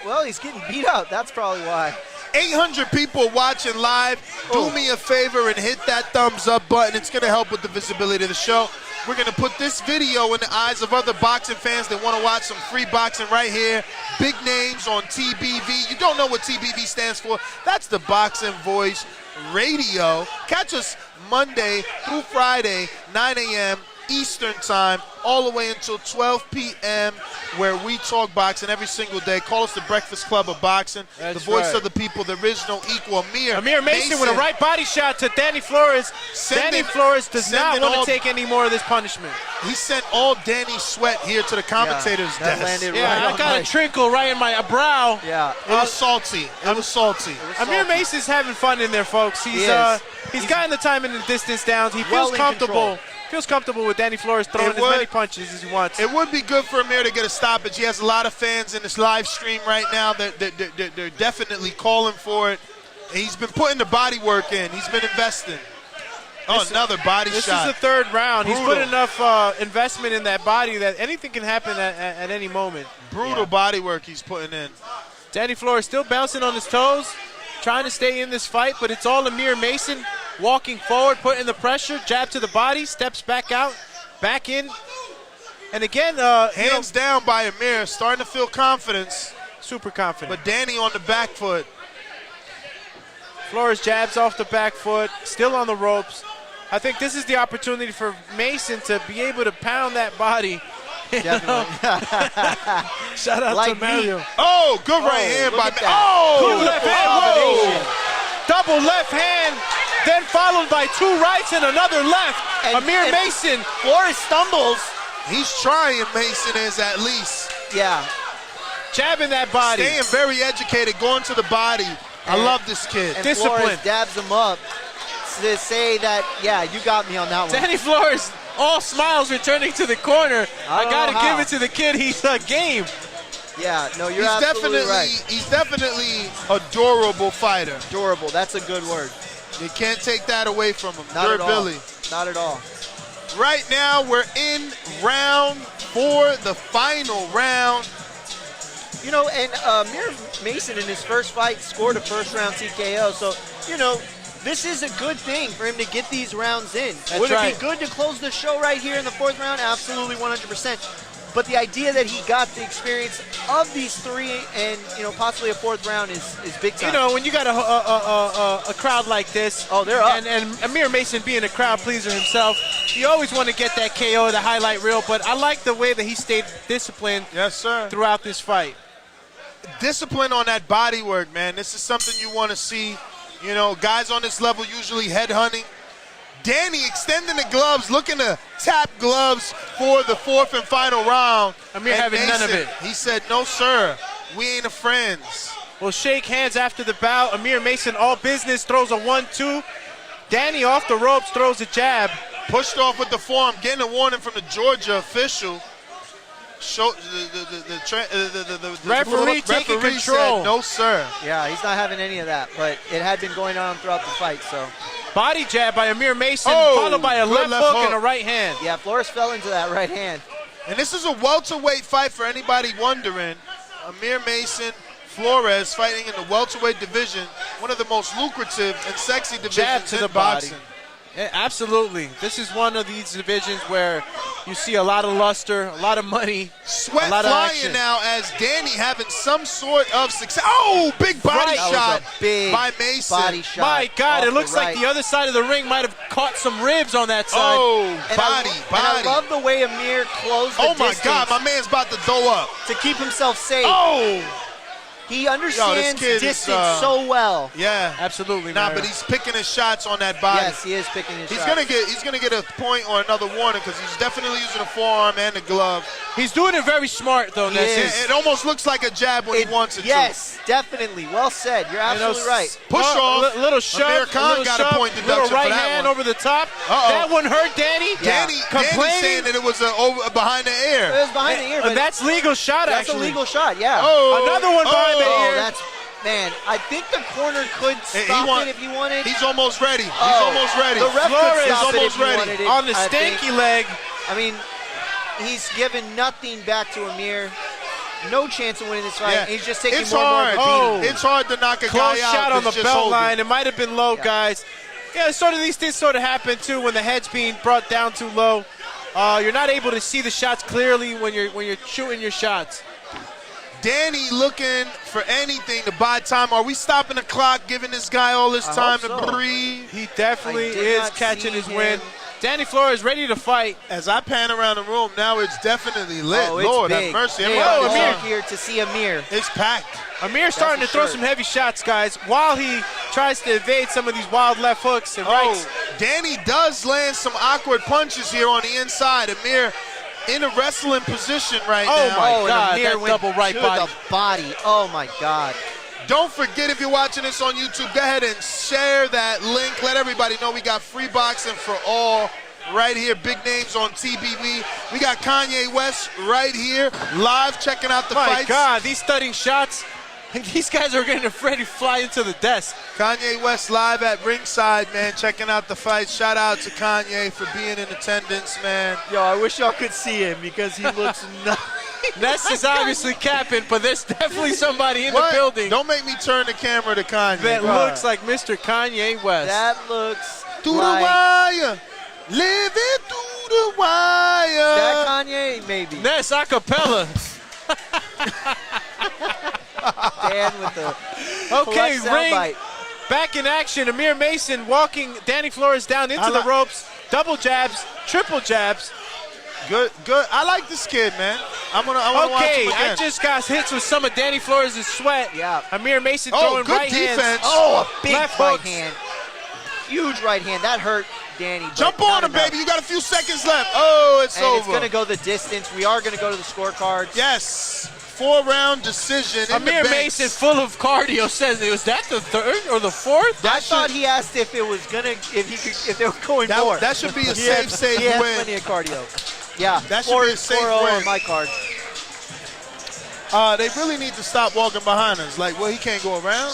Well, he's getting beat up. That's probably why. 800 people watching live. Do me a favor and hit that thumbs up button. It's going to help with the visibility of the show. We're going to put this video in the eyes of other boxing fans that want to watch some free boxing right here. Big names on TBV. You don't know what TBV stands for? That's the Boxing Voice Radio. Catch us Monday through Friday, 9 a.m. Eastern time, all the way until 12 p.m., where we talk boxing every single day. Call us the Breakfast Club of Boxing. That's the voice right. of the people. There is no equal. Amir Mason with a right body shot to Danny Flores. Danny Flores does not want to take any more of this punishment. He sent all Danny's sweat here to the commentator's that desk. landed Yeah, right I on got my- a trickle right in my brow. Yeah. It was salty. It was salty. Amir Mason's having fun in there, folks. He's gotten the time and the distance down. He feels well in comfortable. control. Feels comfortable with Danny Flores throwing as many punches as he wants. It would be good for Amir to get a stoppage. He has a lot of fans in this live stream right now. They're definitely calling for it. And he's been putting the body work in. He's been investing. Another body This shot. is the third round. He's Brutal. put enough investment in that body that anything can happen at any moment. Brutal body work he's putting in. Danny Flores still bouncing on his toes, trying to stay in this fight, but it's all Amir Mason walking forward, putting the pressure, jab to the body, steps back out, back in. And again, hands down by Amir, starting to feel confidence. Super confident. But Danny on the back foot. Flores jabs off the back foot, still on the ropes. I think this is the opportunity for Mason to be able to pound that body. Definitely. Shout out Like to Mario. Oh, good right hand look by at me. that. Oh, Good left hand. Whoa. Double left hand, then followed by two rights and another left. Amir Mason. Flores stumbles. He's trying, Mason is at least. Yeah. Jabbing that body. Staying very educated, going to the body. I love this kid. And Discipline. Flores dabs him up to say that, yeah, you got me on that one. Danny Flores, all smiles returning to the corner. I don't got to know give how. it to the kid. He's a game. Yeah, no, you're He's absolutely right. definitely a durable fighter. Durable, that's a good word. You can't take that away from him. Not at all. Durability. Not at all. Right now, we're in round 4, the final round. You know, and Amir Mason in his first fight scored a first-round TKO. So, you know, this is a good thing for him to get these rounds in. Would it be good to close the show right here in the 4th round? Absolutely, 100%. But the idea that he got the experience of these 3 and, you know, possibly a 4th round is big time. You know, when you got a crowd like this, they're up. And Amir Mason being a crowd pleaser himself, you always want to get that KO, the highlight reel. But I like the way that he stayed disciplined throughout this fight. Discipline on that body work, man. This is something you want to see. You know, guys on this level usually head hunting. Danny extending the gloves, looking to tap gloves for the 4th and final round. Amir And having none of Mason, it. He said, no, sir. We ain't a friends. We'll shake hands after the bout. Amir Mason, all business, throws a 1-2. Danny off the ropes, throws a jab. Pushed off with the forearm, getting a warning from the Georgia official. The referee taking control. Said, no, sir. Yeah, he's not having any of that, but it had been going on throughout the fight, so. Body jab by Amir Mason, followed by a left hook and a right hand. Yeah, Flores fell into that right hand. And this is a welterweight fight for anybody wondering. Amir Mason, Flores fighting in the welterweight division, one of the most lucrative and sexy divisions Jab to in the body. boxing. Yeah, absolutely. This is one of these divisions where you see a lot of luster, a lot of money, Sweat a lot of flying action. now as Danny having some sort of success. Oh, big body That was shot a big by Mason. body shot. My God, off it looks like right. the other side of the ring might have caught some ribs on that side. Oh, And body. I love the way Amir closed the Oh my distance God, my man's about to throw up. to keep himself safe. Oh, He understands kid is, distance so well. yeah. Absolutely, Nah, man. but he's picking his shots on that body. Yes, he is picking his He's shots. gonna get a point or another warning because he's definitely using a forearm and a glove. He's doing it very smart, though, He Ness. is. It almost looks like a jab when he wants it Yes, definitely. Well said. You're absolutely right. Push off. Little shove. Amir Khan little got a shove, point little deduction right for that hand one. over the top. Uh-oh. That one hurt Danny. Yeah. Danny Complaining. saying that it was behind the It ear. was behind the ear, but That's legal shot, that's actually. a legal shot, yeah. Oh, Another one behind the Oh, ear. that's, man, I think the corner could stop it if you wanted. He's almost ready. He's Oh, almost ready. The ref Flores could stop it almost if you ready. wanted it, On the I stinky think. leg. I mean, he's given nothing back to Amir. No chance of winning this fight. Yeah. He's just taking It's more and more hard. of a beating. It's hard to knock a Close guy out. shot on the that's just belt holding. line. It might have been low, Yeah. guys. Yeah, sort of these things sort of happen too when the head's being brought down too low. You're not able to see the shots clearly when you're shooting your shots. Danny looking for anything to buy time. Are we stopping the clock, giving this guy all this I time hope to so. breathe? He definitely I did is not catching see his win. him. Danny Flores ready to fight. As I pan around the room, now it's definitely lit. Oh, it's Lord big. have mercy. They Everybody- are Amir. here to see Amir. It's packed. Amir starting to for throw sure. some heavy shots, guys, while he tries to evade some of these wild left hooks and rights. Danny does land some awkward punches here on the inside. Amir in a wrestling position right Oh, now. my and God, Amir that went double right to body. the body. Oh, my God. Don't forget, if you're watching this on YouTube, go ahead and share that link. Let everybody know we got free boxing for all right here. Big names on TBV. We got Kanye West right here, live checking out the My fights. God, these studying shots. These guys are getting afraid to fly into the desk. Kanye West live at ringside, man, checking out the fights. Shout out to Kanye for being in attendance, man. Yo, I wish y'all could see him because he looks nuts. Ness is obviously capping, but there's definitely somebody in What? the building Don't make me turn the camera to Kanye. that Right. looks like Mr. Kanye West. That looks Through the like wire, living through the wire. that Kanye, maybe. Ness acapella. Dan with the Okay, collect ring soundbite. back in action. Amir Mason walking Danny Flores down into the ropes. Double jabs, triple jabs. Good. I like this kid, man. I wanna watch Okay, him I again. just got hits with some of Danny Flores' sweat. Yeah. Amir Mason Oh, throwing good right defense. hands. Oh, a big Left right hooks. hand. Huge right hand. That hurt Danny. but Jump not on him, enough. baby. You got a few seconds left. Oh, it's And over. it's going to go the distance. We are going to go to the scorecards. Yes. 4-round decision. in Amir the Mason, banks. full of cardio, says was that the third or the fourth? I thought he asked if it was gonna, if they were going That- more. that should be a He had- safe He has win. plenty of cardio. Yeah, That should be a safe 4-0 win. on my card. They really need to stop walking behind us. Like, well, he can't go around.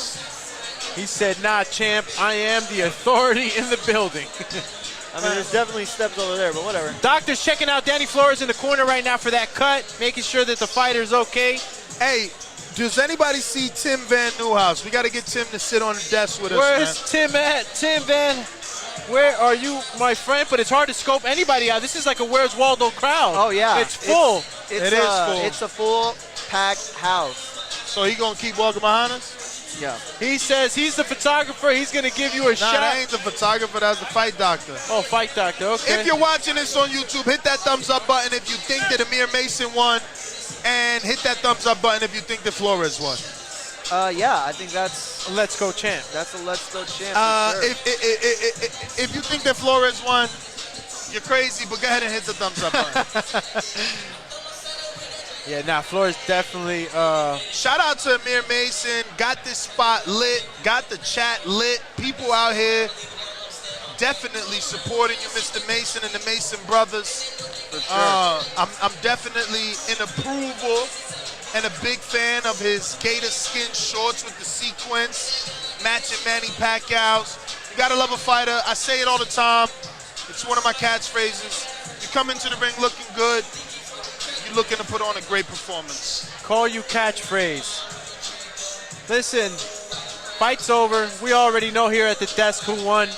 He said, nah, champ, I am the authority in the building. I mean, there's definitely steps over there, but whatever. Doctor's checking out Danny Flores in the corner right now for that cut, making sure that the fighter's okay. Hey, does anybody see Tim Van Nieuwhouse? We got to get Tim to sit on the desk with us, Where's Tim at? Tim Van, where are you, my friend? But it's hard to scope anybody out. This is like a Where's Waldo crowd. Oh, yeah. It's full. It is full. It's a full packed house. So he going to keep walking behind us? Yeah. He says he's the photographer. He's going to give you a Nah, shot. that ain't the photographer. That's the fight doctor. Oh, fight doctor. Okay. If you're watching this on YouTube, hit that thumbs up button if you think that Amir Mason won, and hit that thumbs up button if you think that Flores won. Yeah, I think that's Let's go, champ. a Let's Go champ. For sure. If you think that Flores won, you're crazy, but go ahead and hit the thumbs up button. Yeah, nah, Flores definitely. Shout out to Amir Mason. Got this spot lit. Got the chat lit. People out here definitely supporting you, Mr. Mason and the Mason brothers. For sure. I'm definitely in approval and a big fan of his gator skin shorts with the sequins, matching Manny Pacquiao's. You gotta love a fighter. I say it all the time. It's one of my catchphrases. You come into the ring looking good, you're looking to put on a great performance. Call you catchphrase. Listen, fight's over. We already know here at the desk who won.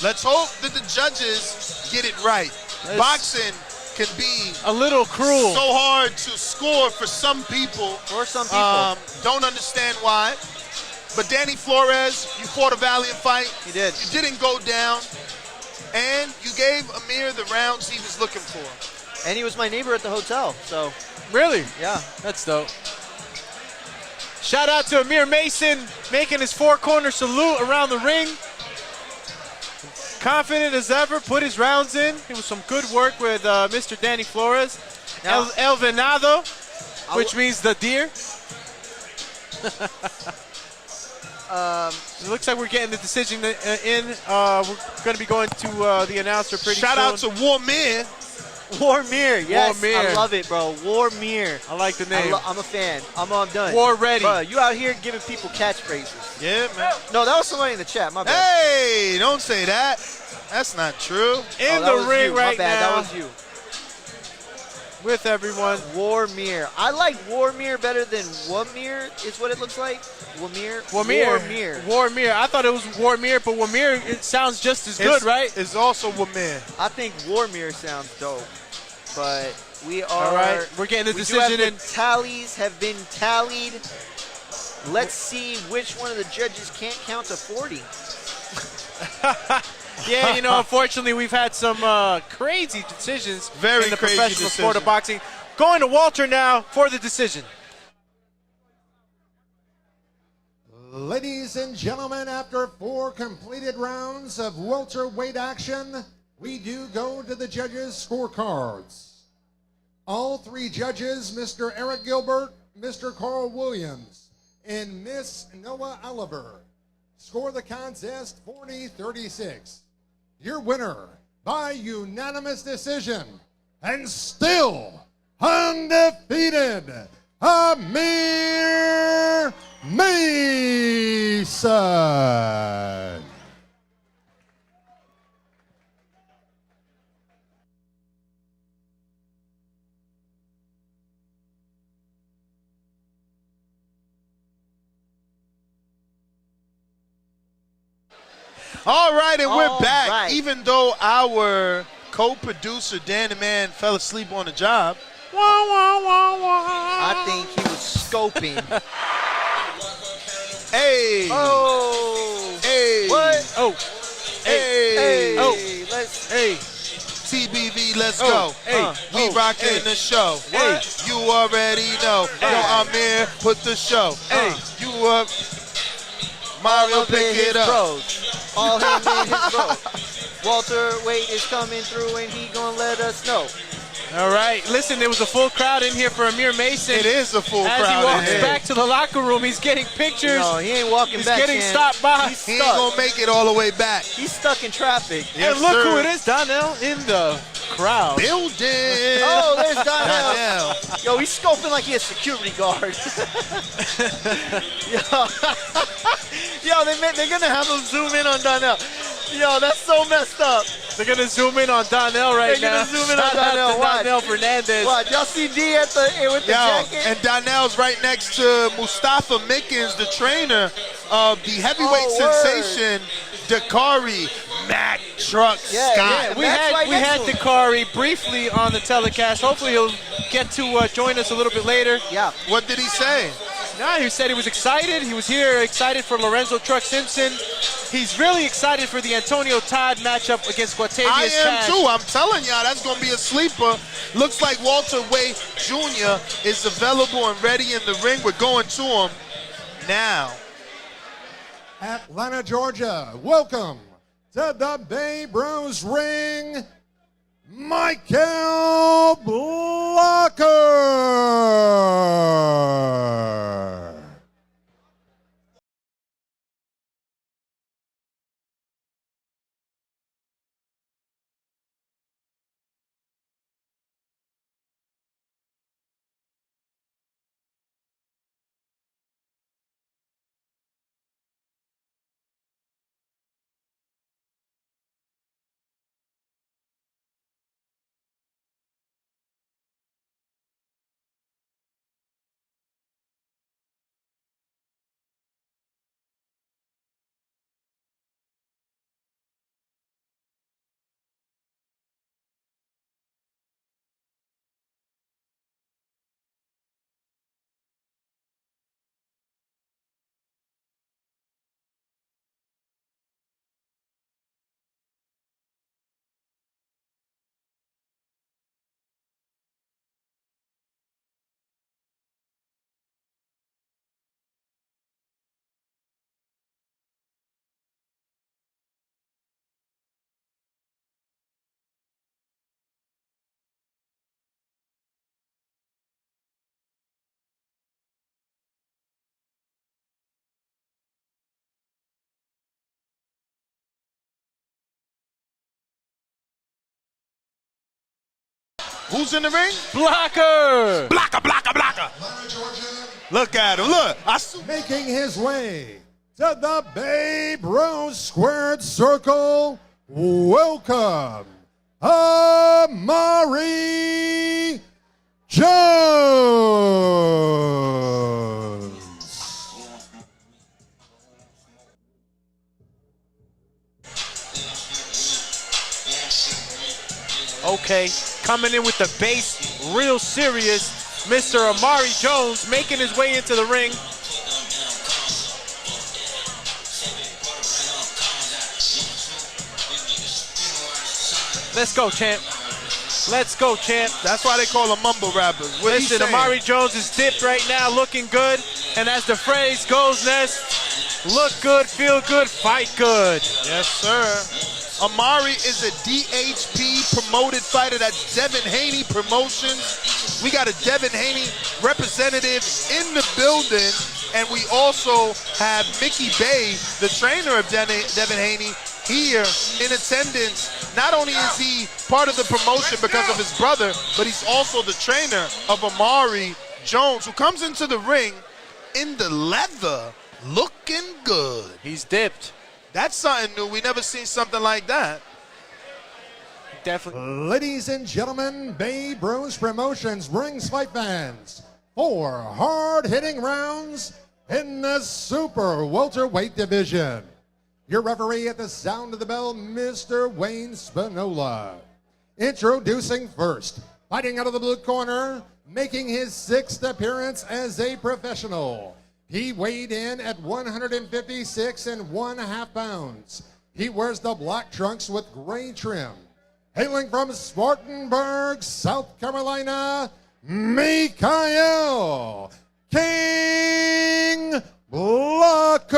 Let's hope that the judges get it right. Boxing can be a little cruel. So hard to score for some people. For some people. Don't understand why. But Danny Flores, you fought a valiant fight. He did. You didn't go down. And you gave Amir the rounds he was looking for. And he was my neighbor at the hotel, so. Really? Yeah. That's dope. Shout out to Amir Mason making his four-corner salute around the ring. Confident as ever, put his rounds in. It was some good work with Mr. Danny Flores. Now, El Venado, which means the deer. It looks like we're getting the decision in. We're going to be going to the announcer pretty soon. Shout out to Warmir. Warmir, yes. Warmir. I love it, bro. Warmir. I like the name. I'm a fan. I'm done. War ready. Bro, you out here giving people catchphrases. Yeah, man. No, that was somebody in the chat. My bad. Hey, don't say that. That's not true. In the ring right My bad. now. That was you. With everyone. Warmir. I like Warmir better than Wamir, is what it looks like. Warmir. Warmir. I thought it was Warmir, but Warmir, it sounds just as good, right? It's also Warmir. I think Warmir sounds dope. But we are. All right, we're getting the decision in. Tallies have been tallied. Let's see which one of the judges can't count to 40. Yeah, unfortunately, we've had some crazy decisions in the crazy professional sport of boxing. Going to Walter now for the decision. Ladies and gentlemen, after 4 completed rounds of welterweight action, we do go to the judges' scorecards. All 3 judges, Mr. Eric Gilbert, Mr. Carl Williams, and Miss Noah Oliver, score the contest 40-36. Your winner by unanimous decision and still undefeated, Amir Mason. All right, and we're All back. right. Even though our co-producer, Dan the Man, fell asleep on the job. I think he was scoping. Hey. Oh. Hey. What? Oh. Hey. Hey. Oh. Let's. Hey. TBV, let's Oh. go. Hey. We rocking the show. Hey. You already know. Hey. Yo, Amir, put the show. Hey. You up. Mario, pick it up. Bros. All him and his bros. Walter Wade is coming through and he gonna let us know. All right. Listen, there was a full crowd in here for Amir Mason. It is a full crowd. As he walks in here. back to the locker room, he's getting pictures. No, he ain't walking He's back. getting Chan. stopped by. He's He ain't stuck. gonna make it all the way back. He's stuck in traffic. Yes, and look sir. who it is, Donnell, in the crowd. Building. Oh, there's Donnell. Donnell. Yo, he's scoping like he a security guard. Yo, they're gonna have him zoom in on Donnell. Yo, that's so messed up. They're going to zoom in on Donnell right They're now. gonna zoom in on Shout out Donnell. to Watch. Donnell Fernandez. What? Y'all see D with the Yo, jacket? and Donnell's right next to Mustafa Mickens, the trainer of the heavyweight Oh, word. sensation, Dakari Mac Truck Yeah, Scott. yeah. We That's had right next to him. Dakari briefly on the telecast. Hopefully he'll get to join us a little bit later. Yeah. What did he say? No, he said he was excited. He was here excited for Lorenzo Truck Simpson. He's really excited for the Antonio Todd matchup against Guatavius I am Cash. too. I'm telling y'all, that's going to be a sleeper. Looks like Walter Wade Jr. is available and ready in the ring. We're going to him now. Atlanta, Georgia, welcome to the Bay Bros Ring, Michael Blocker. Who's in the ring? Blocker. Blocker. Look at him. Look. Making his way to the Babe Rose Squared Circle, welcome, Amir Jones. Okay, coming in with the bass, real serious, Mr. Amir Jones making his way into the ring. Let's go, champ. Let's go, champ. That's why they call them mumble rappers. What Listen, Amir Jones is dipped right now, looking good. And as the phrase goes, Ness, look good, feel good, fight good. Yes, sir. Amir is a DHP promoted fighter. That's Devin Haney Promotions. We got a Devin Haney representative in the building. And we also have Mickey Bay, the trainer of Devin Haney, here in attendance. Not only is he part of the promotion because of his brother, but he's also the trainer of Amir Jones, who comes into the ring in the leather, looking good. He's dipped. That's something new. We never seen something like that. Definitely. Ladies and gentlemen, Babe Rose Promotions brings fight fans 4 hard-hitting rounds in the super welterweight division. Your referee at the sound of the bell, Mr. Wayne Spinola. Introducing first, fighting out of the blue corner, making his 6th appearance as a professional. He weighed in at 156 1/2 pounds. He wears the black trunks with gray trim. Hailing from Spartanburg, South Carolina, Mikhail King Blocker.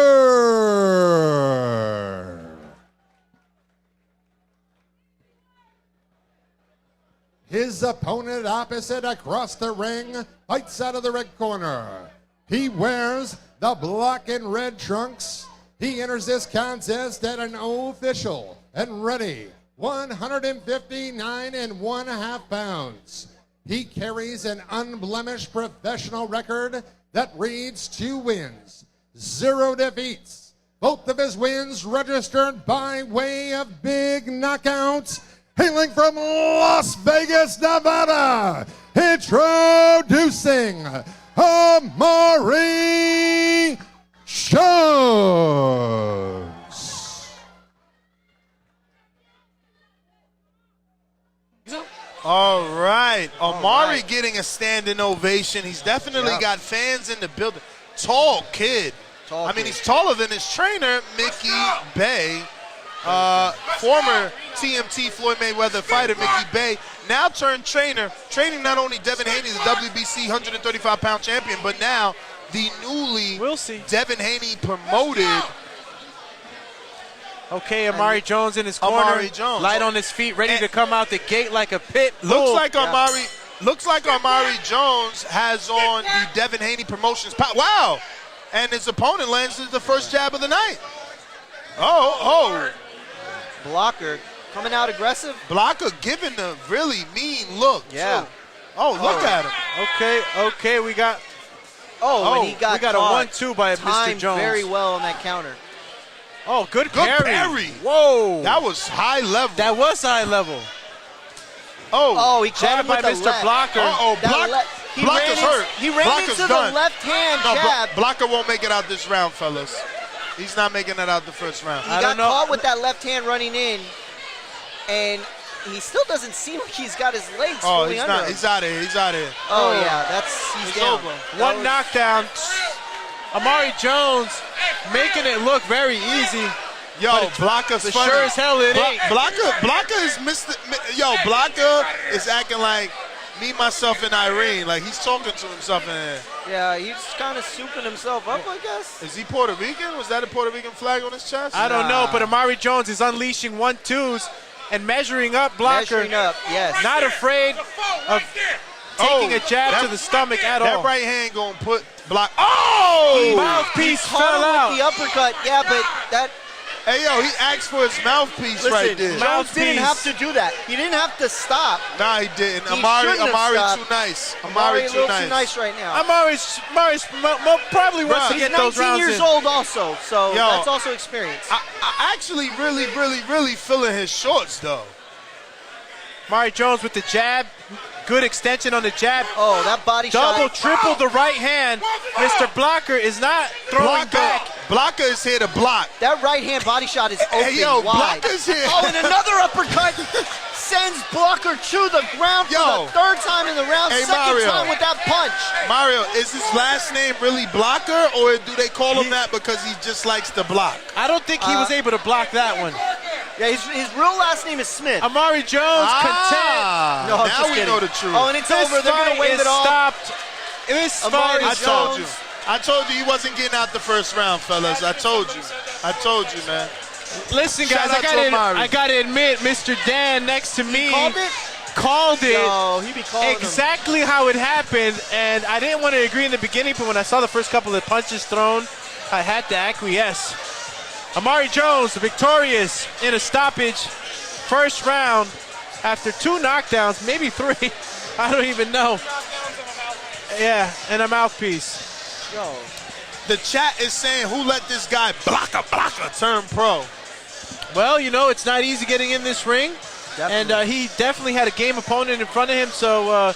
His opponent opposite across the ring fights out of the red corner. He wears the black and red trunks. He enters this contest at an official and ready 159 1/2 pounds. He carries an unblemished professional record that reads 2 wins, 0 defeats. Both of his wins registered by way of big knockouts. Hailing from Las Vegas, Nevada, introducing Amir Jones. All right. Amir getting a standing ovation. He's definitely got fans in the building. Tall kid. He's taller than his trainer, Mickey Bay. Former TMT Floyd Mayweather fighter, Mickey Bay, now turned trainer, training not only Devin Haney, the WBC 135-pound champion, but now the newly Devin Haney promoted. Okay, Amir Jones in his corner, light on his feet, ready to come out the gate like a pit bull. Looks like Amir Jones has on the Devin Haney Promotions. Wow! And his opponent lands the first jab of the night. Oh. Blocker coming out aggressive. Blocker giving a really mean look. Yeah. Too. Oh, look at him. Okay, we got. And he got a 1-2 by Mr. Jones. Very well on that counter. Oh, good parry. Whoa. That was high level. That was high level. Oh, he caught him by with the Mr. left. Blocker. Blocker's hurt. He ran into the left-hand jab. Blocker won't make it out this round, fellas. He's not making it out the first round. He got caught with that left hand running in, and he still doesn't seem like he's got his legs fully under him. He's out of here. He's Oh, yeah, he's down. over. One knockdown. Amir Jones making it look very easy. Yo, Blocker's funny. Sure as hell it ain't. Blocker is Mr. Yo, Blocker is acting like me, myself, and Irene. Like he's talking to himself in there. Yeah, he's kind of souping himself up, I guess. Is he Puerto Rican? Was that a Puerto Rican flag on his chest? I don't know, but Amir Jones is unleashing 1-2s and measuring up Blocker. Measuring up, yes. Not afraid of taking a jab to the stomach at all. That right hand gonna put Block. Oh! Mouthpiece He fell caught him out. with the uppercut. Yeah, but that Hey, yo, he asked for his mouthpiece right there. Jones didn't have to do that. He didn't have to stop. Nah, he didn't. He Amari shouldn't have stopped. too nice. Amari too too nice right now. Amari's probably wants to He's get 19 those rounds years in. old also, so Yo, that's also experience. I actually really feeling his shorts, though. Amari Jones with the jab. Good extension on the jab. Oh, that body Double, shot. triple the right hand. Mr. Blocker is not throwing back. Blocker is here to block. That right hand body shot is open Hey, yo, wide. Blocker's here. Oh, and another uppercut sends Blocker to the ground for Yo. the third time in the round, Hey, second Mario. time with that punch. Mario, is his last name really Blocker, or do they call him that because he just likes to block? I don't think he was able to block that one. Yeah, his real last name is Smith. Amari Jones content. No, I'm now just we kidding. know the truth. Oh, and it's over. They're going to wave it off. Stopped. This Amari fight I is told you. Jones. I told you he wasn't getting out the first round, fellas. I told you, man. Listen, Shout guys, out to Amari. I got to admit, Mr. Dan next to me Called it? called it Yo, he be calling exactly how it happened, and I didn't want to agree in the beginning, but when I saw the first couple of punches thrown, I had to acquiesce. Amari Jones, victorious in a stoppage, first round after 2 knockdowns, maybe 3. I don't even know. Yeah, and a mouthpiece. Yo. The chat is saying, who let this guy blocker turn pro? Well, you know, it's not easy getting in this ring. Definitely. And he definitely had a game opponent in front of him. So,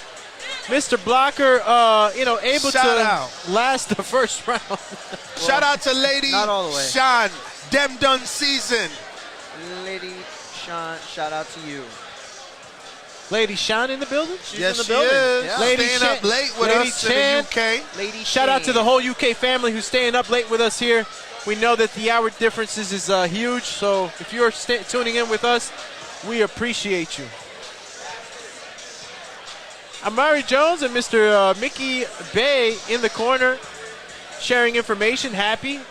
Mr. Blocker, able Shout to out. last the first round. Shout out to Lady not all the way. Sean, Dem Done Season. Lady Sean, shout out to you. Lady Sean in the building? She's Yes, in the she building. is. Yeah. Lady Staying up Chan- late with Lady us Chan. in the UK. Lady Shout out to the Shane. whole UK family who's staying up late with us here. We know that the hour differences is huge. So if you're tuning in with us, we appreciate you. Amari Jones and Mr. Mickey Bay in the corner, sharing information, happy.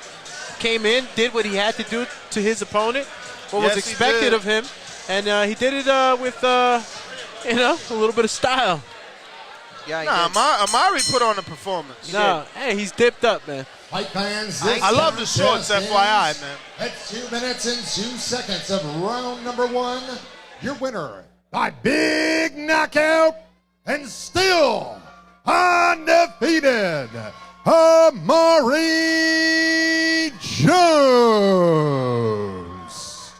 Came in, did what he had to do to his opponent, what was Yes, he expected did. of him. And he did it with, a little bit of style. Yeah, he Nah, did. Amari put on a performance. No, hey, he's dipped up, man. Fight fans, this I love the shorts, contest FYI, ends man. At 2 minutes and 2 seconds of round number 1, your winner by big knockout and still undefeated, Amari Jones.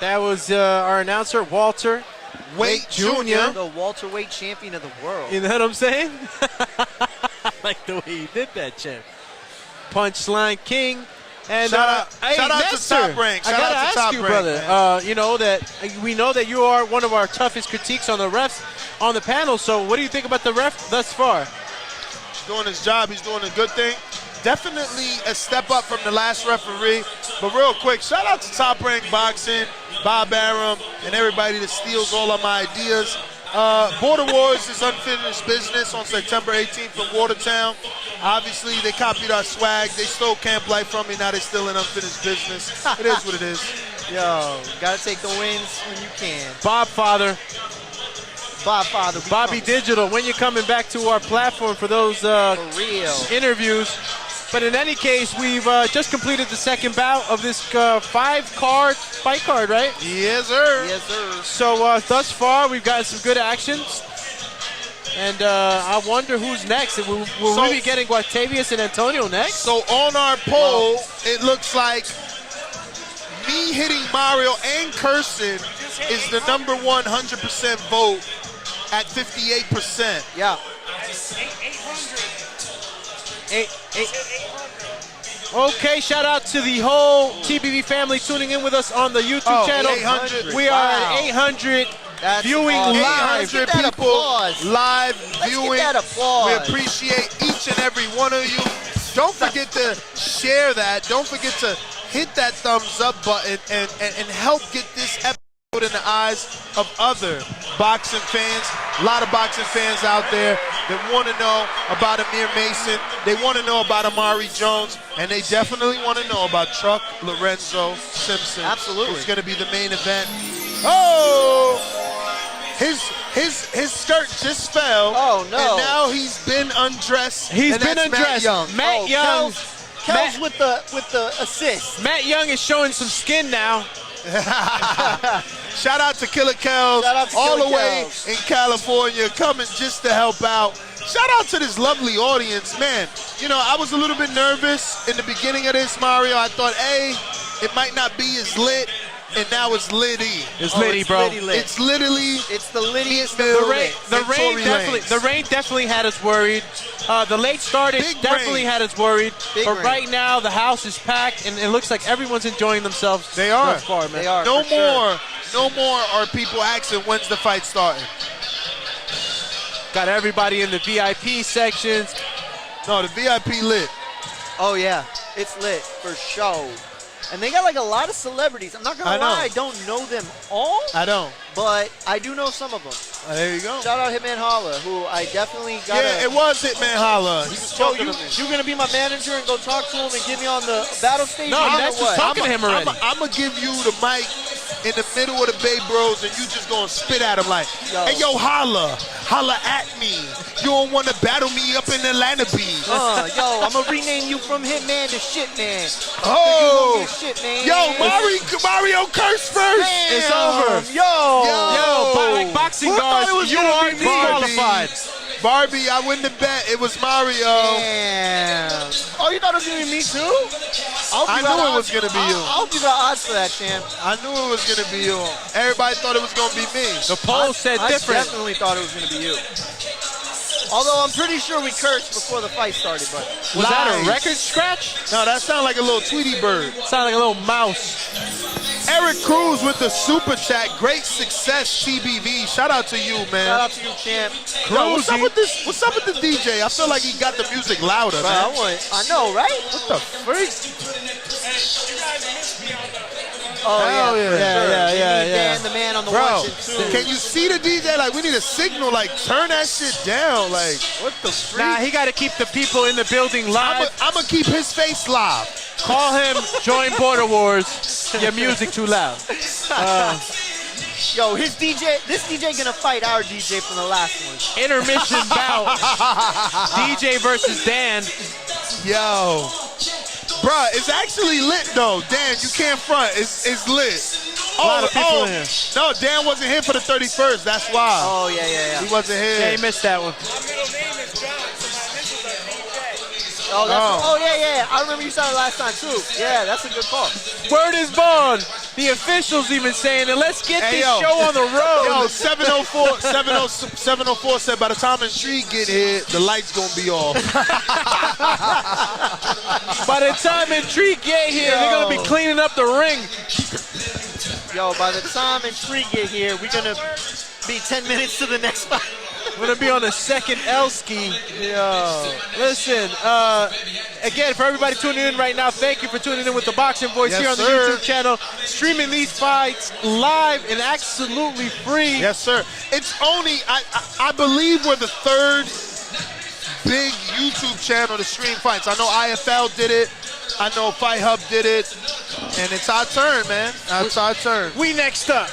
That was our announcer, Walter Wait, Jr. The welterweight champion of the world. You know what I'm saying? I like the way he did that, champ. Punchline King. And Shout out hey, to Nestor, Top Rank. I Shout gotta out to ask Top you, Rank, brother. man. We know that you are one of our toughest critiques on the refs on the panel. So, what do you think about the ref thus far? He's doing his job. He's doing a good thing. Definitely a step up from the last referee. But real quick, shout out to Top Rank Boxing, Bob Arum, and everybody that steals all of my ideas. Border Wars is unfinished business on September 18th from Watertown. Obviously, they copied our swag. They stole Camp Life from me. Now they're still in unfinished business. It is what it is. Yo, gotta take the wins when you can. Bob Father, Father. we Bobby promise. Digital, when you're coming back to our platform for those For real. interviews. But in any case, we've just completed the second bout of this 5-card fight card, right? Yes, sir. Yes, sir. So thus far, we've gotten some good actions. And I wonder who's next. Will we be getting Guatavius and Antonio next? So on our poll, it looks like me hitting Mario and Kirsten is the number 100% vote at 58%. Yeah. Okay, shout out to the whole TBV family tuning in with us on the YouTube channel. 800. We are at 800 That's viewing awesome. live. 800 Get that people applause. live Let's viewing. get that applause. We appreciate each and every one of you. Don't forget to share that. Don't forget to hit that thumbs up button and help get this episode in the eyes of other boxing fans. A lot of boxing fans out there that want to know about Amir Mason. They want to know about Amari Jones. And they definitely want to know about Truck Lorenzo Simpson. Absolutely. It's going to be the main event. Oh! His skirt just fell. Oh, no. And now he's been undressed. He's and been that's undressed. Matt Young. Matt Kells Young. with the assist. Matt Young is showing some skin now. Shout out to Killer Kells, Shout out to all Killer the way Kells. in California, coming just to help out. Shout out to this lovely audience, man. You know, I was a little bit nervous in the beginning of this, Mario. I thought, hey, it might not be as lit, and now it's litty. It's litty, bro. Litty lit. It's literally It's the littiest Mill of The and rain Tory definitely, Lanez. the rain definitely had us worried. The late started Big definitely rain. had us worried. Big but rain. right now, the house is packed, and it looks like everyone's enjoying themselves. They are. thus far, man. They are. no for sure. more are people asking when's the fight starting. Got everybody in the VIP sections. No, the VIP lit. Oh yeah, it's lit for show. And they got like a lot of celebrities. I'm not I gonna know. lie, I don't know them all, I don't. but I do know some of them. There you go. Shout out Hitman Holla, who I definitely got. Yeah, it was Hitman Holla. He was Yo, talking to me. you gonna be my manager and go talk to him and get me on the battle stage? No, or Ness was what? talking to him already. I'm gonna give you the mic in the middle of the Bay Bros, and you just gonna spit at him like, Yo. hey, yo, holla at me. You don't wanna battle me up in Atlanta B. Yo, I'm gonna rename you from Hitman to Shitman. Oh, Shitman. yo, Mario curse first. It's over. Yo, Like boxing Who thought gods, it was you gonna are be me? disqualified. Barbie, I wouldn't have bet. It was Mario. Damn. Oh, you thought it was gonna be me too? I knew it was gonna be you. I'll give you the odds for that, champ. I knew it was gonna be you. Everybody thought it was gonna be me. The poll said I different. definitely thought it was gonna be you. Although I'm pretty sure we cursed before the fight started, but Was that a Lies. record scratch? No, that sounded like a little Tweety bird. Sounded like a little mouse. Eric Cruz with the super chat. Great success, TBV. Shout out to you, man. shout out to you, champ. Yo, what's up with this? What's up with the DJ? I feel like he got the music louder, Bro, man. I know, right? What the freak? Oh Hell yeah. for Yeah, sure. yeah, We yeah, need yeah. Dan the man on the Bro, ones and twos. can you see the DJ? Like, we need a signal. Like, turn that shit down. Like, what the freak? Nah, he got to keep the people in the building live. I'm gonna keep his face live. Call him, join Border Wars. Your music too loud. Yo, this DJ gonna fight our DJ from the last one. Intermission bout. DJ versus Dan. Yo. Bruh, it's actually lit though. Dan, you can't front. It's lit. lot of people in here. No, Dan wasn't here for the 31st. That's why. Oh yeah. He wasn't here. Yeah, he missed that one. Oh, yeah. I remember you said it last time too. Yeah, that's a good call. Word is born. The officials even saying it. Let's get Hey, this yo. show on the road. Yo, 704 said by the time the street get here, the lights gonna be off. By the time Intrigue get here, they're going to be cleaning up the ring. Yo, by the time Intrigue get here, we're gonna be 10 minutes to the next fight. We're going to be on the second L ski. Yo. Listen, again, for everybody tuning in right now, thank you for tuning in with the Boxing Voice Yes, here on the sir. YouTube channel. Streaming these fights live and absolutely free. Yes, sir. It's only, I believe we're the third big YouTube channel to stream fights. I know IFL did it. I know Fight Hub did it. And it's our turn, man. It's our turn. We next up.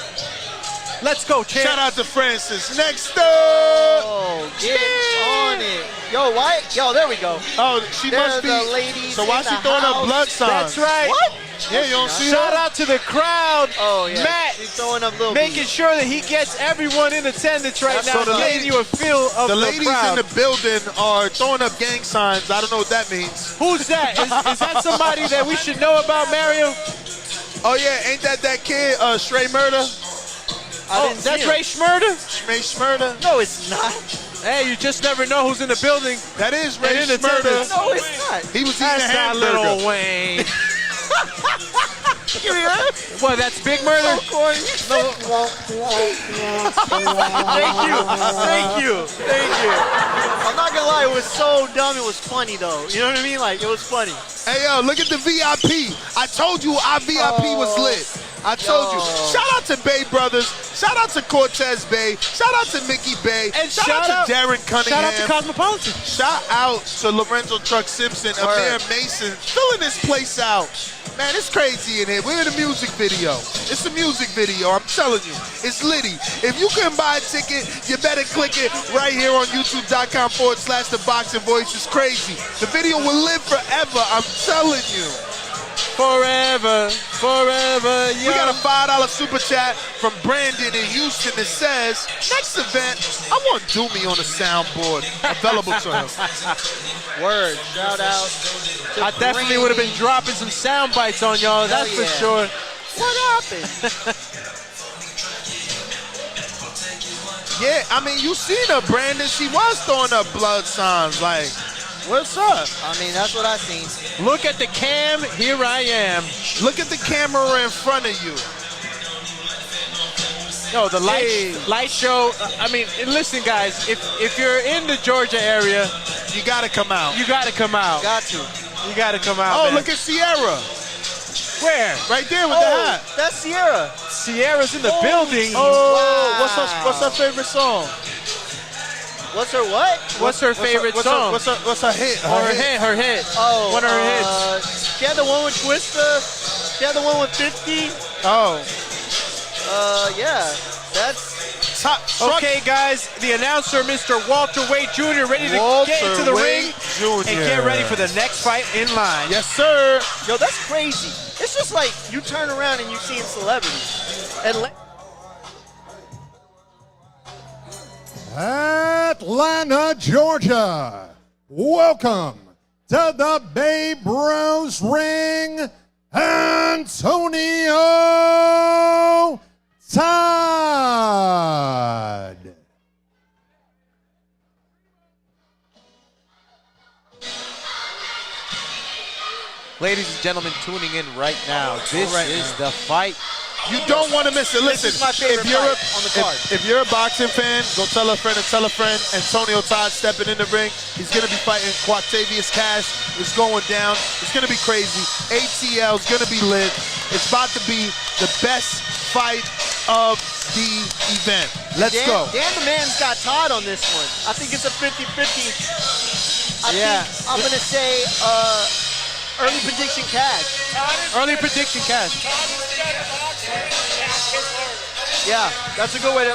Let's go, champ. Shout out to Francis. Next up. Oh, get on it. Yo, why? Yo, there we go. Oh, she There must be. the ladies So why in she the throwing up house. blood signs? That's right. What? Yeah, you don't see Shout her? out to the crowd. Oh, yeah. Matt, He's throwing up little making bees. sure that he gets everyone in attendance right That's now, so the getting lady- you a feel of The the ladies crowd. in the building are throwing up gang signs. I don't know what that means. Who's that? Is that somebody that we should know about, Mario? Oh, yeah, ain't that kid, Stray Murder? Oh, didn't see that's him. Ray Schmurda? Ray Schmurda? No, it's not. Hey, you just never know who's in the building. That is Ray And in Schmurda. attendance. No, it's not. He was eating a That's not hamburger. Lil Wayne. You hear it? What, that's Big Murder? Thank you. I'm not gonna lie, it was so dumb, it was funny though. You know what I mean? Like, it was funny. Hey, yo, look at the VIP. I told you our VIP was lit. I told you. Shout out to Bay Brothers. Shout out to Cortez Bay. Shout out to Mickey Bay. And shout out to Darren Cunningham. Shout out to Cosmopolitan. Shout out to Lorenzo Simpson, Amir Mason, filling this place out. Man, it's crazy in here. We're in a music video. It's a music video. I'm telling you. It's litty. If you couldn't buy a ticket, you better click it right here on youtube.com/The Boxing Voice. It's crazy. The video will live forever. I'm telling you. Forever, forever, yo. We got a $5 super chat from Brandon in Houston that says, next event, I want Doomy on the soundboard available to him. Word. Shout out. I definitely would have been dropping some sound bites on y'all, that's for sure. What happened? Yeah, I mean, you seen her, Brandon. She was throwing up blood signs. Like, what's up? I mean, that's what I seen. Look at the cam, here I am. Look at the camera in front of you. No, the light show. I mean, listen, guys. If you're in the Georgia area, you gotta come out. You gotta come out. Got to. You gotta come out. Oh, man. look at Sierra. Where? Right there with the hat. That's Sierra. Sierra's in the building. Oh, wow. what's her favorite song? What's her what? What's her favorite song? What's her hit? Her hit. Oh, one of her hits. She had the one with Twista. She had the one with 50. Oh. Yeah. That's okay, guys. The announcer, Mr. Walter Wade Jr., ready to get into the ring and get ready for the next fight in line. Yes, sir. Yo, that's crazy. It's just like you turn around and you seeing celebrities. Atlanta, Georgia. Welcome to the Bay Bros ring, Antonio Todd. Ladies and gentlemen tuning in right now, this is the fight. You don't want to miss it. Listen, this is my favorite fight on the card. If you're a boxing fan, go tell a friend and tell a friend. Antonio Todd stepping in the ring. He's going to be fighting Quatavius Cash. It's going down. It's going to be crazy. ATL is going to be lit. It's about to be the best fight of the event. Let's go. Dan the Man's got Todd on this one. I think it's a 50-50. I think I'm going to say early prediction Cash. Early prediction Cash. Yeah, that's a good way to,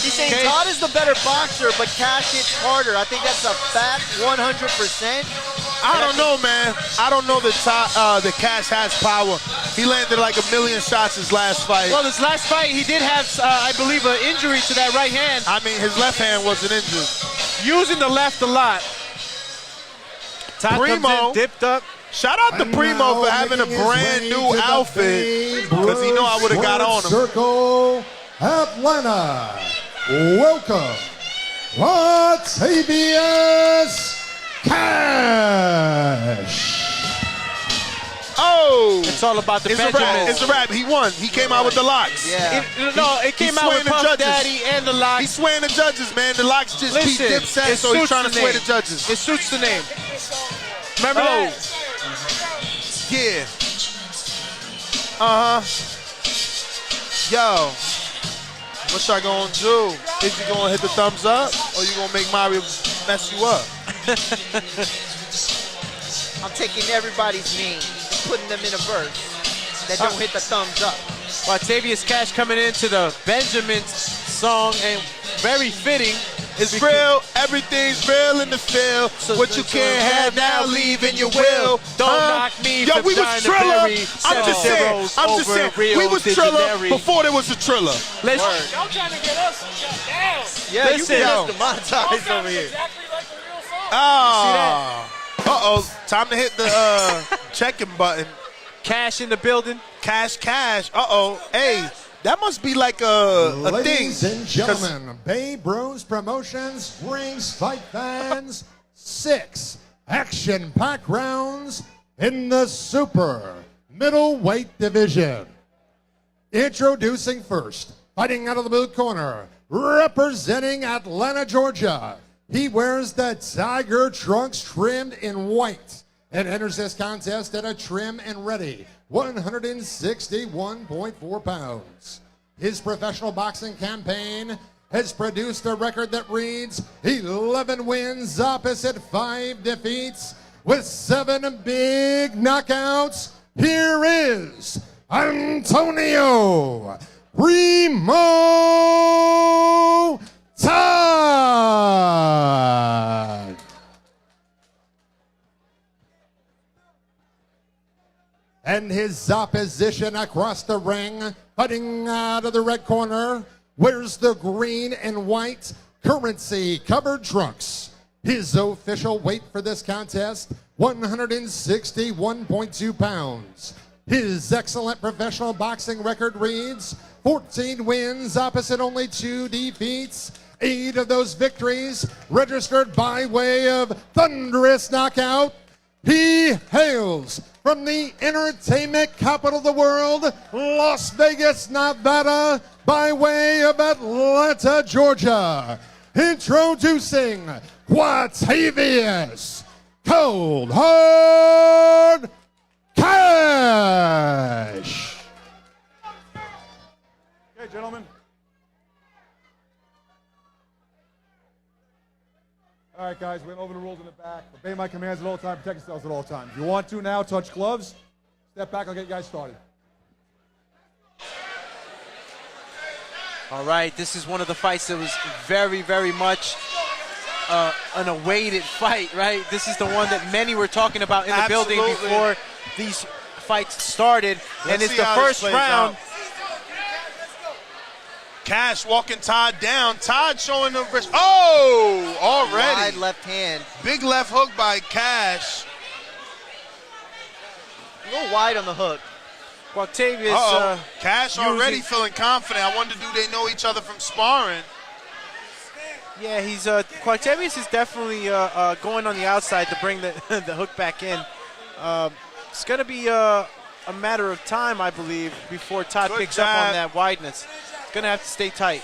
He's saying Todd is the better boxer, but Cash hits harder. I think that's a fact, 100%. I don't know, man. I don't know that Cash has power. He landed like 1 million shots his last fight. Well, this last fight, he did have, I believe, an injury to that right hand. I mean, his left hand wasn't injured. Using the left a lot. Todd Primo comes in, dipped up. Shout out to Primo for having a brand new outfit, because he know I would have got on him. Circle, Atlanta. Welcome, Quatavius Cash. Oh! It's all about the It's a wrap. It's a wrap. He won. He came out with the locks. Yeah. It came out with Puff Daddy and the locks. He's swaying the judges, man. The locks just beat Dipset, so he's trying to sway the judges. It suits the name. Remember that? Yeah. Yo. What y'all gonna do? Is you gonna hit the thumbs up, or you gonna make Mario mess you up? I'm taking everybody's name and putting them in a verse that don't hit the thumbs up. Quatavius Cash coming into the Benjamin's song, and very fitting. It's real, everything's real in the field. What you can't have now, leave in your will. Don't knock me Yo, from we was China Triller. Berry. I'm just saying, we was Triller before there was a Triller. Let's Y'all trying to get us shut down. Yeah, Listen, you get yo. us demonetized over here. Exactly like the real song. Uh-oh. Time to hit the checking button. Cash in the building. Cash. Uh-oh. Hey, that must be like a thing. Ladies and gentlemen, Bay Bros Promotions brings fight fans 6 action-packed rounds in the super middleweight division. Introducing first, fighting out of the blue corner, representing Atlanta, Georgia. He wears the Tiger trunks trimmed in white and enters this contest at a trim and ready 161.4 pounds. His professional boxing campaign has produced a record that reads 11 wins opposite 5 defeats with 7 big knockouts, here is Antonio Primo Todd. And his opposition across the ring, cutting out of the red corner, wears the green and white currency covered trunks. His official weight for this contest, 161.2 pounds. His excellent professional boxing record reads 14 wins opposite only 2 defeats. 8 of those victories registered by way of thunderous knockout. He hails from the entertainment capital of the world, Las Vegas, Nevada, by way of Atlanta, Georgia. Introducing Quatavius Cold Hard Cash. Okay, gentlemen. All right, guys, we went over the rules in the back. Obey my commands at all times. Protect yourselves at all times. If you want to now, touch gloves. Step back. I'll get you guys started. All right, this is one of the fights that was very, very much an awaited fight, right? This is the one that many were talking about in the building before these fights started. And it's the first round. Cash walking Todd down. Todd showing the wrist. Oh, already. Wide left hand. Big left hook by Cash. A little wide on the hook. Quatavius. Cash already feeling confident. I wonder, do they know each other from sparring? Yeah, he's Quatavius is definitely going on the outside to bring the the hook back in. It's going to be a matter of time, I believe, before Todd picks up on that wideness. Going to have to stay tight.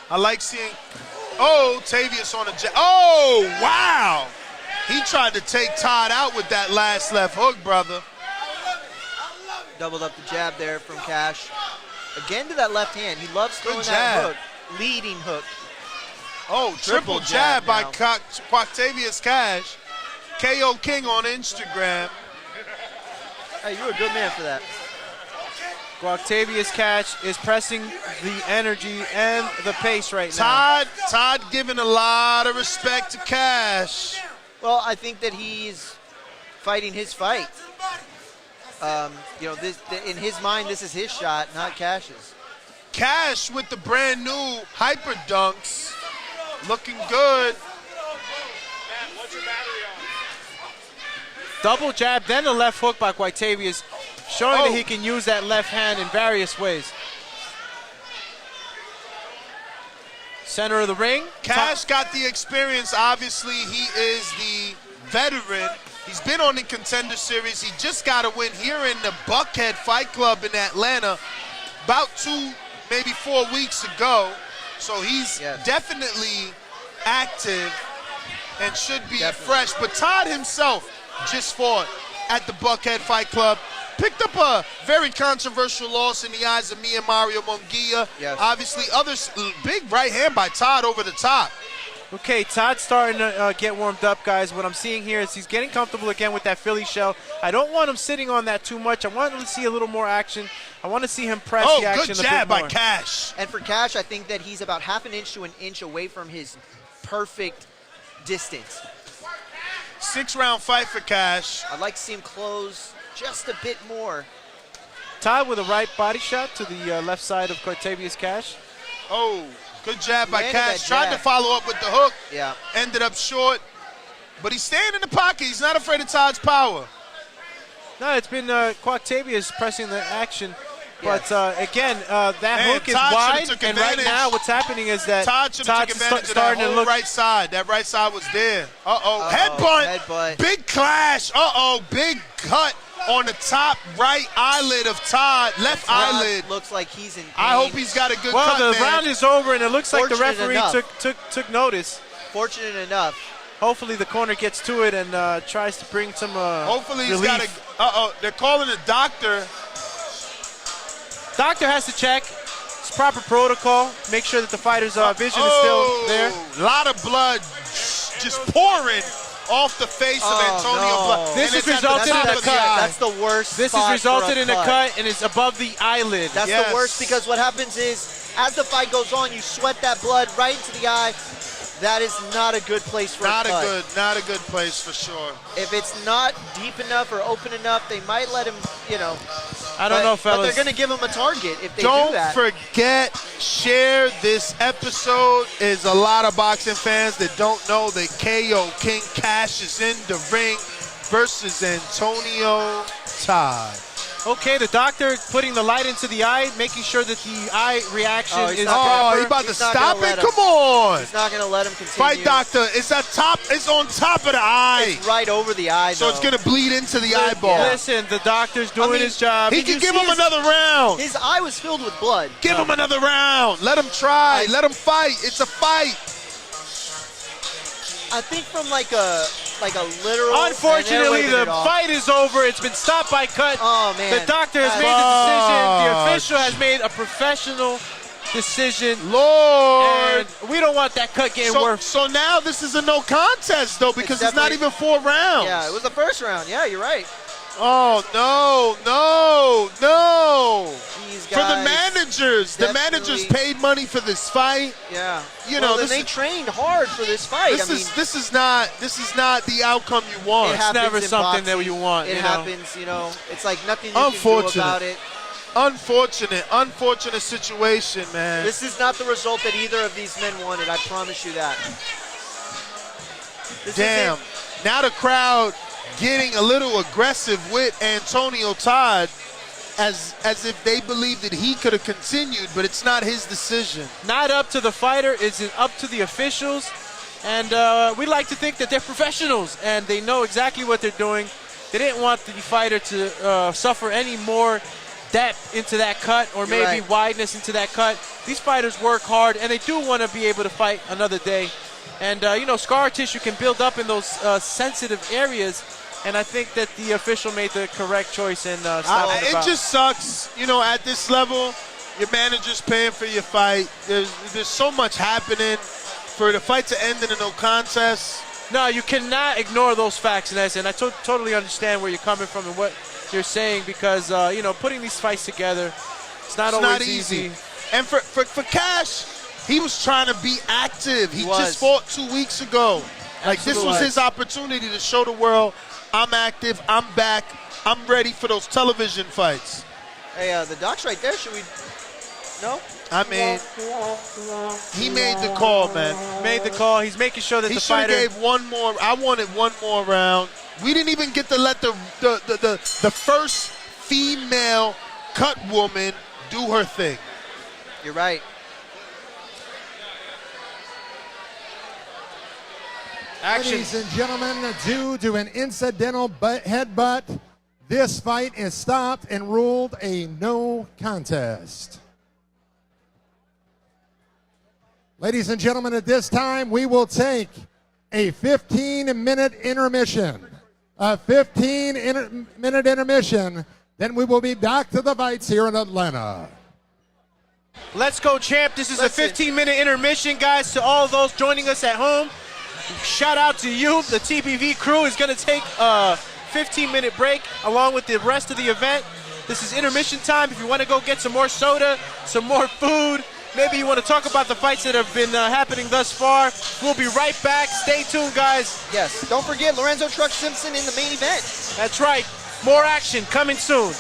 I like seeing, Tavius on a jab. Oh, wow. He tried to take Todd out with that last left hook, brother. Doubled up the jab there from Cash. Again to that left hand. He loves throwing that hook. Leading hook. Oh, triple jab by Quatavius Cash. KO King on Instagram. Hey, you're a good man for that. Quatavius Cash is pressing the energy and the pace right now. Todd giving a lot of respect to Cash. Well, I think that he's fighting his fight. In his mind, this is his shot, not Cash's. Cash with the brand new hyper dunks. Looking good. Double jab, then the left hook by Quatavius, showing that he can use that left hand in various ways. Center of the ring. Cash got the experience. Obviously, he is the veteran. He's been on the Contender Series. He just got a win here in the Buckhead Fight Club in Atlanta about 2, maybe 4 weeks ago. So he's definitely active and should be fresh. But Todd himself just fought at the Buckhead Fight Club. Picked up a very controversial loss in the eyes of me and Mario Munguia. Yes. Obviously, big right hand by Todd over the top. Okay, Todd's starting to get warmed up, guys. What I'm seeing here is he's getting comfortable again with that Philly shell. I don't want him sitting on that too much. I want to see a little more action. I want to see him press the action a bit more. Good jab by Cash. And for Cash, I think that he's about half an inch to an inch away from his perfect distance. 6-round fight for Cash. I'd like to see him close just a bit more. Todd with a right body shot to the left side of Quatavius Cash. Oh, good jab by Cash. Tried to follow up with the hook. Yeah. Ended up short. But he's staying in the pocket. He's not afraid of Todd's power. No, it's been Quatavius pressing the action. But again, that hook is wide. And right now what's happening is that Todd should have took advantage of that whole right side. That right side was there. Headbutt. Big clash. Big cut on the top right eyelid of Todd. Left eyelid. Looks like he's in pain. I hope he's got a good cut, Well, the round is over, and it looks like the Fortunate referee enough. took notice. Fortunate enough. Hopefully the corner gets to it and tries to bring some Hopefully he's relief. got a. They're calling a doctor. Doctor has to check. It's proper protocol. Make sure that the fighter's vision is still there. A lot of blood just pouring off the face of Oh, Antonio no. Blood. This And has it's at the resulted top in a of the cut. eye. That's the worst. This has spot resulted for in a cut, and it's above the eyelid. That's Yes. the worst because what happens is, as the fight goes on, you sweat that blood right into the eye. That is not a good place for Not a cut. not a good place for sure. If it's not deep enough or open enough, they might let him, I don't know, But fellas. they're going to give him a target if they do Don't that. forget, share this episode. Is a lot of boxing fans that don't know that KO King Cash is in the ring versus Antonio Todd. Okay, the doctor putting the light into the eye, making sure that the eye reaction Oh, he's is not Oh, proper. he about to He's not stop gonna it? let him. Come on. He's not going to let him continue. Fight doctor, it's on top of the eye. It's right over the eye, So it's though. going to bleed into the eyeball. Listen, the doctor's doing his job. He can give him another round. His eye was filled with blood. Give him another round. Let him try. Let him fight. It's a fight. I think from like a literal. Unfortunately, and they're the waving it off. fight is over. It's been stopped by cut. Oh, man. The doctor has made the decision. The official has made a professional decision. Lord. And we don't want that cut getting worse. So now this is a no contest, though, because it's not definitely- even 4 rounds. Yeah, it was the first round. Yeah, you're right. Oh, no. These For the guys managers. The managers definitely- paid money for this fight. Yeah. You Well, know, then this they is- trained hard for this fight. This I mean, is not the outcome you want. it happens never in something that boxing. you want, It you know. happens, It's like nothing you can do Unfortunate. about it. Unfortunate situation, man. This is not the result that either of these men wanted. I promise you that. This Damn. isn't- Now the crowd getting a little aggressive with Antonio Todd as if they believe that he could have continued, but it's not his decision. Not up to the fighter. It's up to the officials. And we like to think that they're professionals and they know exactly what they're doing. They didn't want the fighter to suffer any more depth into that cut or You're maybe right. wideness into that cut. These fighters work hard and they do want to be able to fight another day. And, scar tissue can build up in those sensitive areas. And I think that the official made the correct choice in stopping the It bout. just sucks, at this level, your manager's paying for your fight. There's so much happening for the fight to end in a no contest. No, you cannot ignore those facts, Ness, and I totally understand where you're coming from and what you're saying because, putting these fights together, it's not always easy. And for Cash, he was trying to be active. He was. just fought 2 weeks ago. Like, this was Absolutely. his opportunity to show the world, I'm active, I'm back, I'm ready for those television fights. Hey, the doc's right there. Should we? No? I mean, he made the call, man. Made the call. He's making sure that He the should have fighter. gave one more. I wanted one more round. We didn't even get to let the first female cut woman do her thing. You're right. Action. Ladies and gentlemen, due to an incidental headbutt, this fight is stopped and ruled a no contest. Ladies and gentlemen, at this time, we will take a 15-minute intermission. A 15-minute intermission. Then we will be back to the fights here in Atlanta. Let's go, champ. This is Listen. a 15-minute intermission, guys. To all those joining us at home, shout out to you. The TBV crew is going to take a 15-minute break along with the rest of the event. This is intermission time. If you want to go get some more soda, some more food, maybe you want to talk about the fights that have been happening thus far, we'll be right back. Stay tuned, guys. Yes. Don't forget Lorenzo Truck Simpson in the main event. That's right. More action coming soon.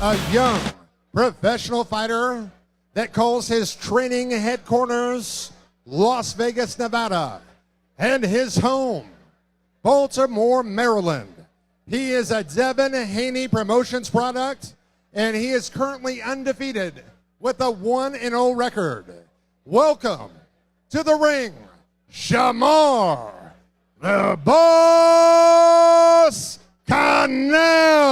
a young professional fighter that calls his training headquarters Las Vegas, Nevada, and his home, Baltimore, Maryland. He is a Devin Haney Promotions product, and he is currently undefeated with a 1-0 record. Welcome to the ring, Shamar, the Boss Canal.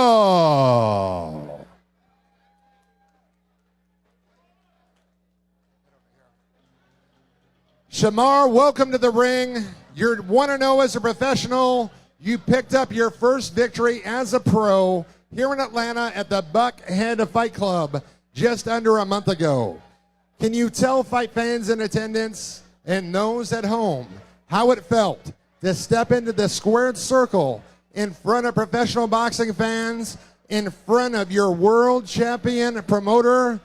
Shamar, welcome to the ring. You're 1-0 as a professional. You picked up your first victory as a pro here in Atlanta at the Buckhead Fight Club just under a month ago. Can you tell fight fans in attendance and those at home how it felt to step into the squared circle in front of professional boxing fans, in front of your world champion promoter,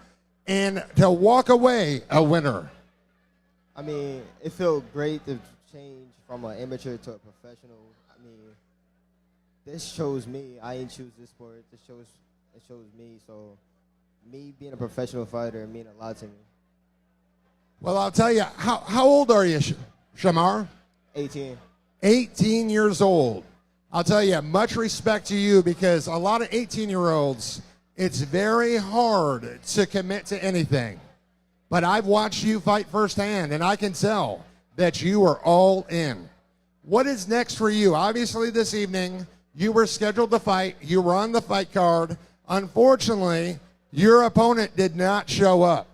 and to walk away a winner? I mean, it felt great to change from an amateur to a professional. I mean, this shows me I ain't choose this sport. It shows me. So, me being a professional fighter mean a lot to me. Well, I'll tell you, how old are you, Shamar? 18. 18 years old. I'll tell you, much respect to you, because a lot of 18-year-olds, it's very hard to commit to anything. But I've watched you fight firsthand, and I can tell that you are all in. What is next for you? Obviously, this evening, you were scheduled to fight. You were on the fight card. Unfortunately, your opponent did not show up,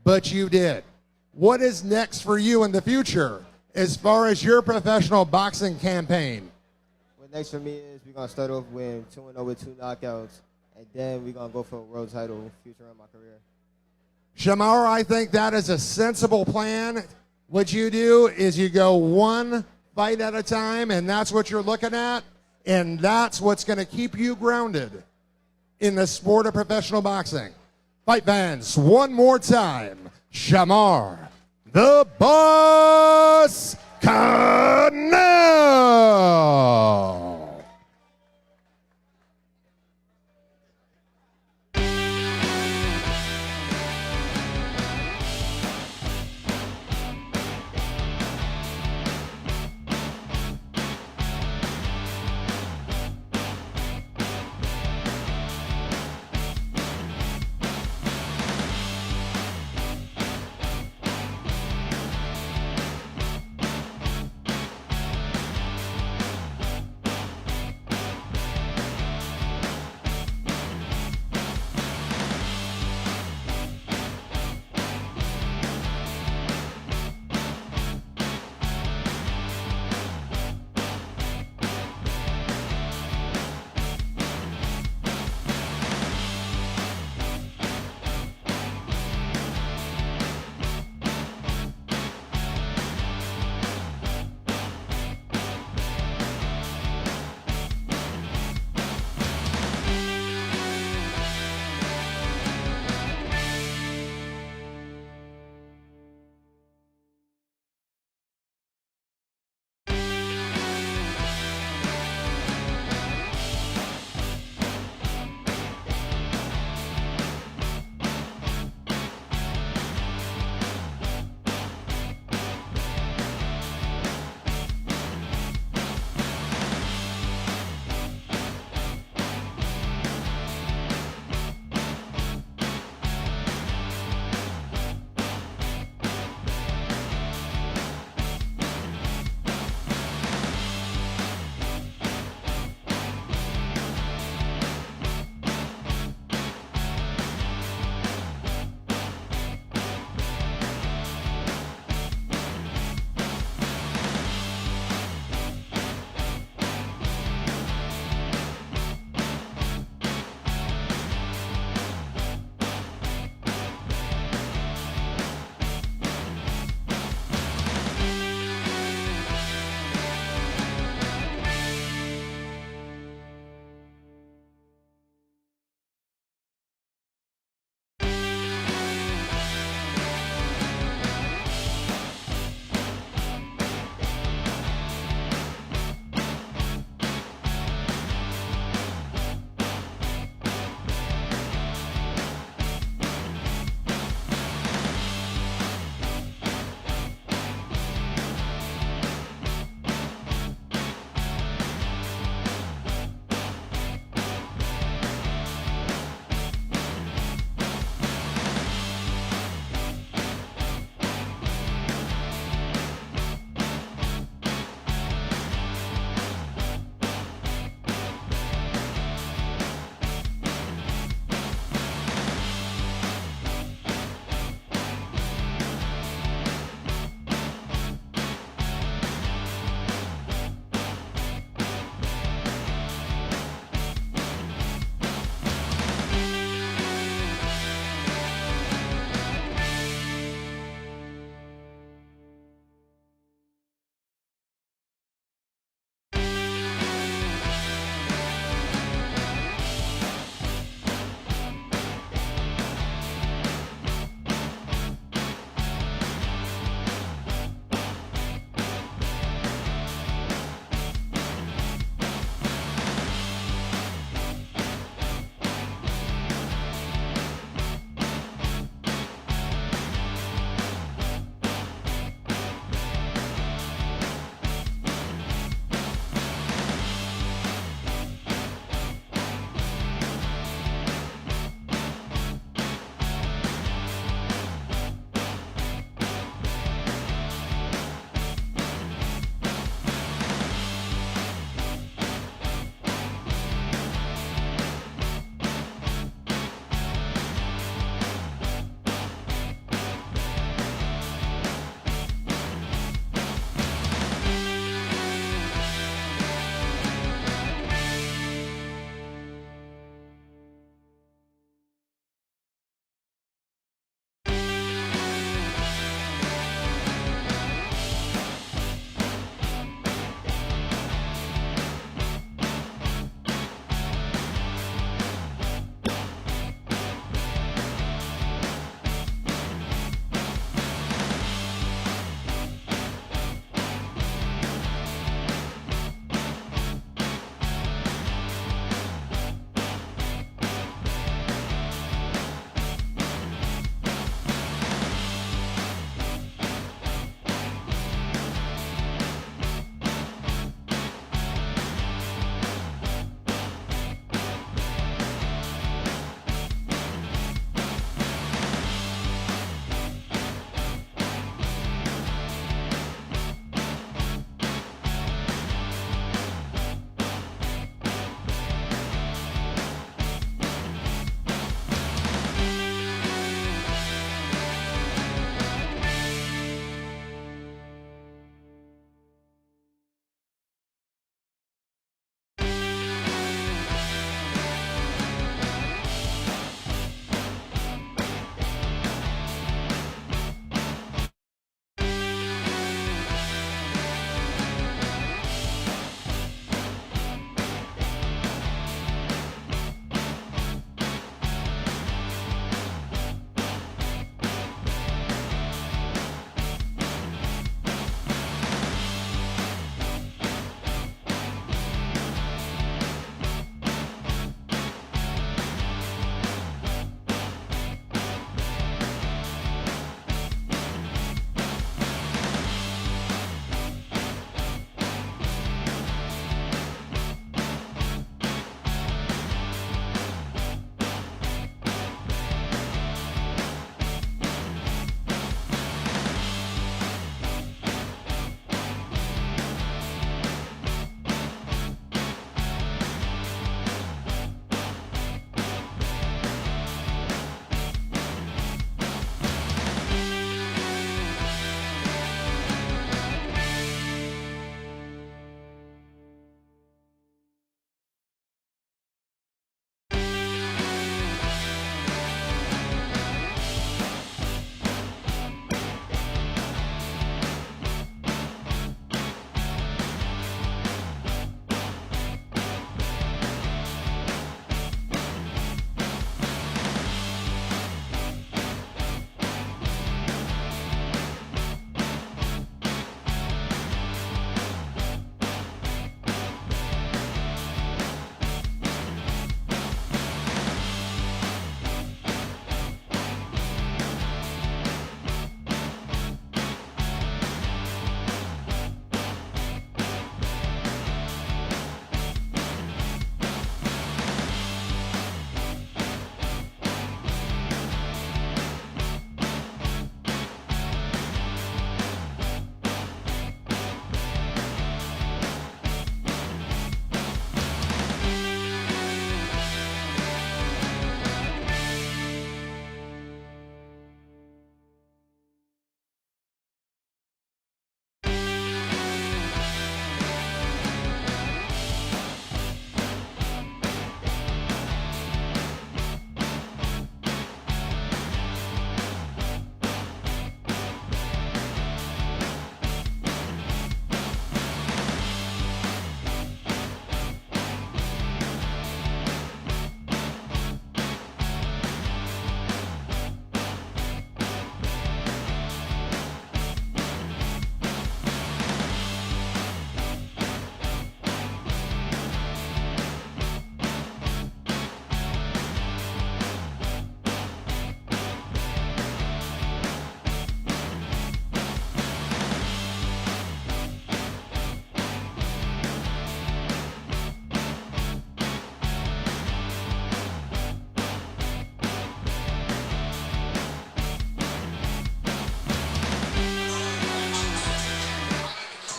but you did. What is next for you in the future as far as your professional boxing campaign? What next for me is we're going to start off with 2-0 with 2 knockouts, and then we're going to go for a world title future in my career. Shamar, I think that is a sensible plan. What you do is you go one fight at a time, and that's what you're looking at, and that's what's going to keep you grounded in the sport of professional boxing. Fight fans, one more time, Shamar, the Boss Canal.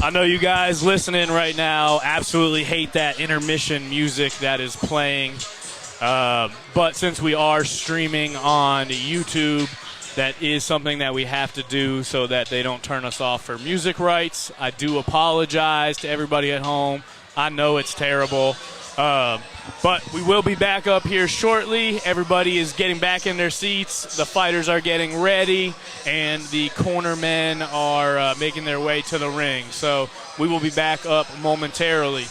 I know you guys listening right now absolutely hate that intermission music that is playing. But since we are streaming on YouTube, that is something that we have to do so that they don't turn us off for music rights. I do apologize to everybody at home. I know it's terrible. But we will be back up here shortly. Everybody is getting back in their seats. The fighters are getting ready, and the cornermen are making their way to the ring. So we will be back up momentarily.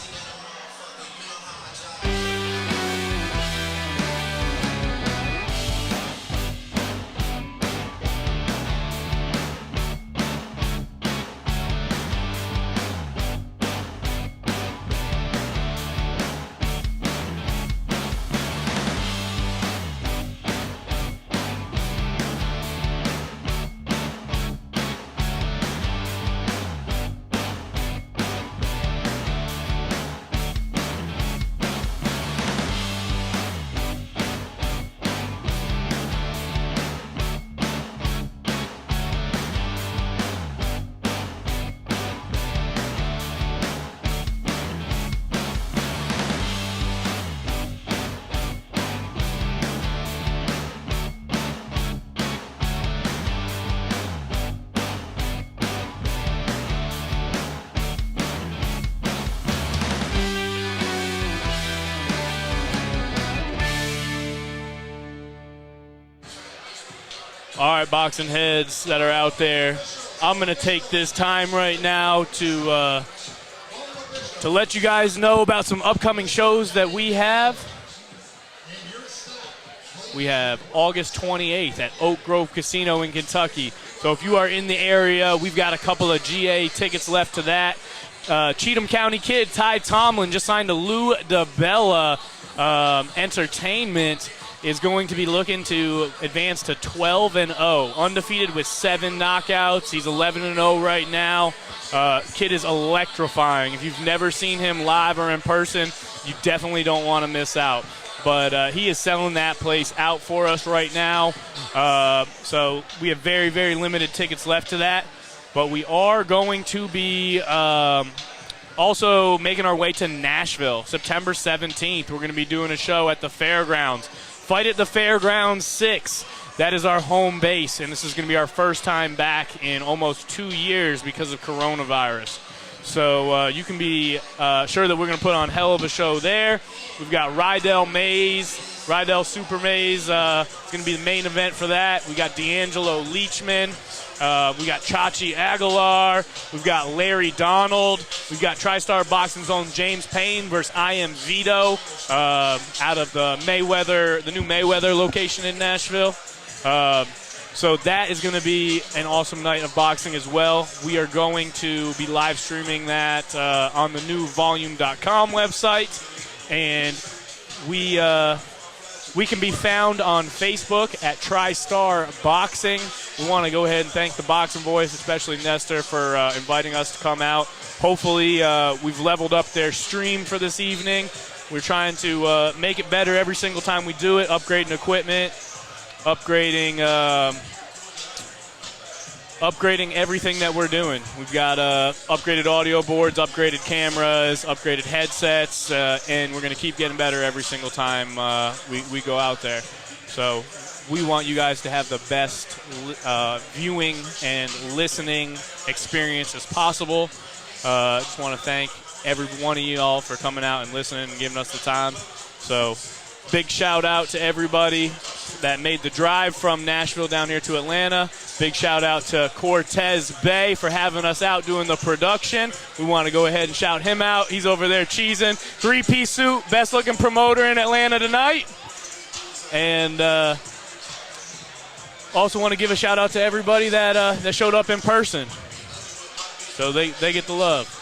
All right, boxing heads that are out there, I'm going to take this time right now to let you guys know about some upcoming shows that we have. We have August 28th at Oak Grove Casino in Kentucky. So if you are in the area, we've got a couple of GA tickets left to that. Cheatham County kid Ty Tomlin just signed to Lou DeBella Entertainment. Is going to be looking to advance to 12-0, undefeated with 7 knockouts. He's 11-0 right now. Kid is electrifying. If you've never seen him live or in person, you definitely don't want to miss out. But he is selling that place out for us right now. So we have very, very limited tickets left to that. But we are going to be also making our way to Nashville, September 17th. We're going to be doing a show at the Fairgrounds. Fight at the Fairgrounds 6. That is our home base, and this is going to be our first time back in almost 2 years because of coronavirus. So you can be sure that we're going to put on hell of a show there. We've got Rydell Super Maze. It's going to be the main event for that. We got D'Angelo Leachman. We got Chachi Aguilar. We've got Larry Donald. We've got TriStar Boxing's own James Payne versus I Am Vito out of the new Mayweather location in Nashville. So that is going to be an awesome night of boxing as well. We are going to be live streaming that on the new volume.com website. And we can be found on Facebook at TriStar Boxing. We want to go ahead and thank the Boxing Boys, especially Nestor, for inviting us to come out. Hopefully we've leveled up their stream for this evening. We're trying to make it better every single time we do it, upgrading equipment, upgrading everything that we're doing. We've got upgraded audio boards, upgraded cameras, upgraded headsets, and we're going to keep getting better every single time we go out there. So we want you guys to have the best viewing and listening experience as possible. Just want to thank every one of you all for coming out and listening and giving us the time. So big shout out to everybody that made the drive from Nashville down here to Atlanta. Big shout out to Cortez Bay for having us out doing the production. We want to go ahead and shout him out. He's over there cheesing. 3-piece suit, best looking promoter in Atlanta tonight. And also want to give a shout out to everybody that showed up in person. So they get the love.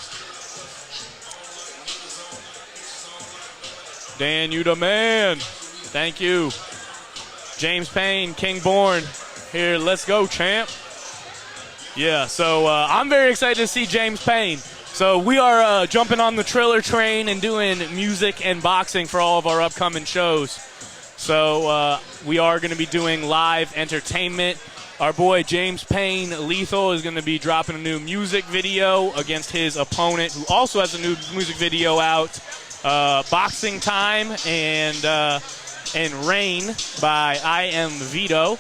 Dan, you the man. Thank you. James Payne, King Born. Here, let's go, champ. Yeah, so I'm very excited to see James Payne. So we are jumping on the Triller train and doing music and boxing for all of our upcoming shows. So we are going to be doing live entertainment Our boy James Payne Lethal is going to be dropping a new music video against his opponent, who also has a new music video out, Boxing Time and Rain by I Am Vito.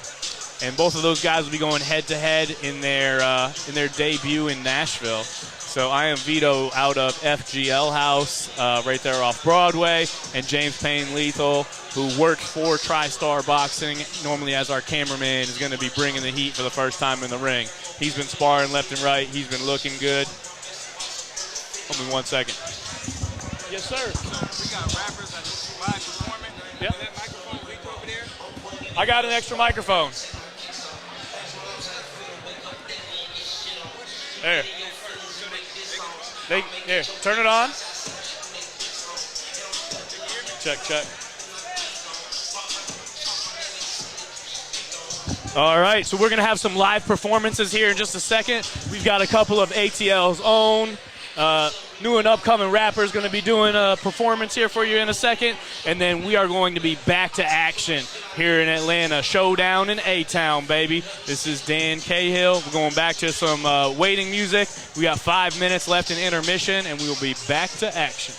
And both of those guys will be going head-to-head in their debut in Nashville. So I Am Vito out of FGL House right there off Broadway, and James Payne Lethal, who works for TriStar Boxing, normally as our cameraman, is going to be bringing the heat for the first time in the ring. He's been sparring left and right. He's been looking good. Hold me 1 second. Yes, sir. We got rappers that just live performing. Yep. That microphone leak over there. I got an extra microphone. There. Here, turn it on. Check. All right, so we're going to have some live performances here in just a second. We've got a couple of ATL's own new and upcoming rappers going to be doing a performance here for you in a second. And then we are going to be back to action here in Atlanta. Showdown in A-Town, baby. This is Dan Cahill. We're going back to some waiting music. We got 5 minutes left in intermission, and we will be back to action.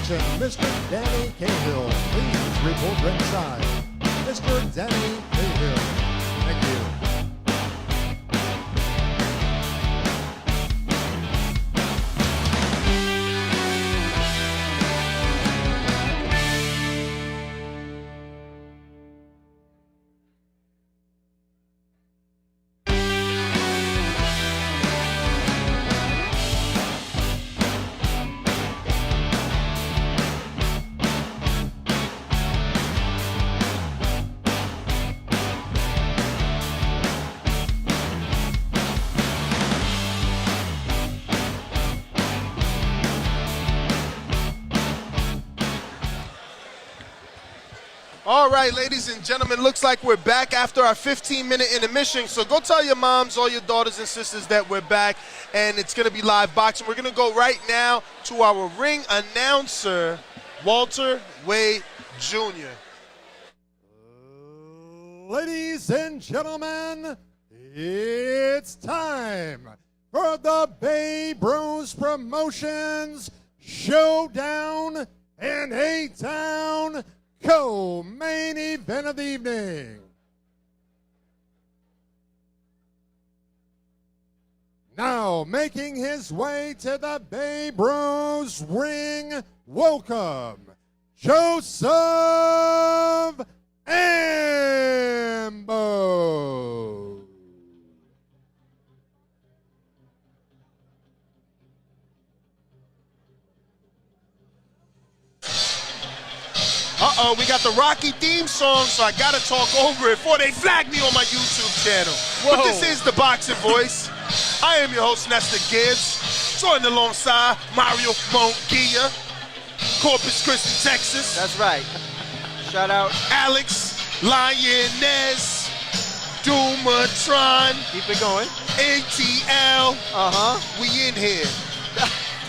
Attention, Mr. Danny Cahill, please report ringside. Mr. Danny Cahill. Thank you. All right, ladies and gentlemen, looks like we're back after our 15-minute intermission. So go tell your moms, all your daughters and sisters that we're back, and it's going to be live boxing. We're going to go right now to our ring announcer, Walter Wade Jr. Ladies and gentlemen, it's time for the Bay Bros Promotions Showdown in A-Town co-main event of the evening. Now making his way to the Bay Bros ring, welcome Joseph Ambo. Uh-oh, we got the Rocky theme song, so I gotta talk over it before they flag me on my YouTube channel. Whoa. But this is the Boxing Voice. I am your host, Nestor Gibbs, joined alongside Mario Monguia, Corpus Christi, Texas. That's right. Shout out. Alex, Lioness, Doomatron. Keep it going. ATL. Uh-huh. We in here.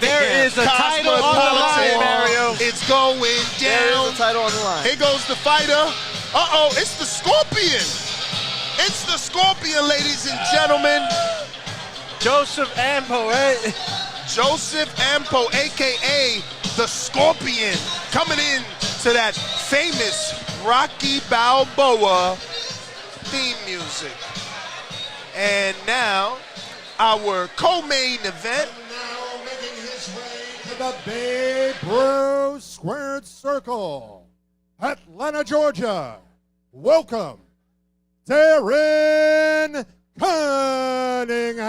There is a title on the line, Mario. It's going There down. is a title on the line. Here goes the fighter. Uh-oh, it's the Scorpion. It's the Scorpion, ladies and gentlemen. Joseph Ambo, right? Joseph Ambo, a.k.a. the Scorpion, coming in to that famous Rocky Balboa theme music. And now, our co-main event. The Bay Bros Squared Circle, Atlanta, Georgia. Welcome, Devin Cunningham.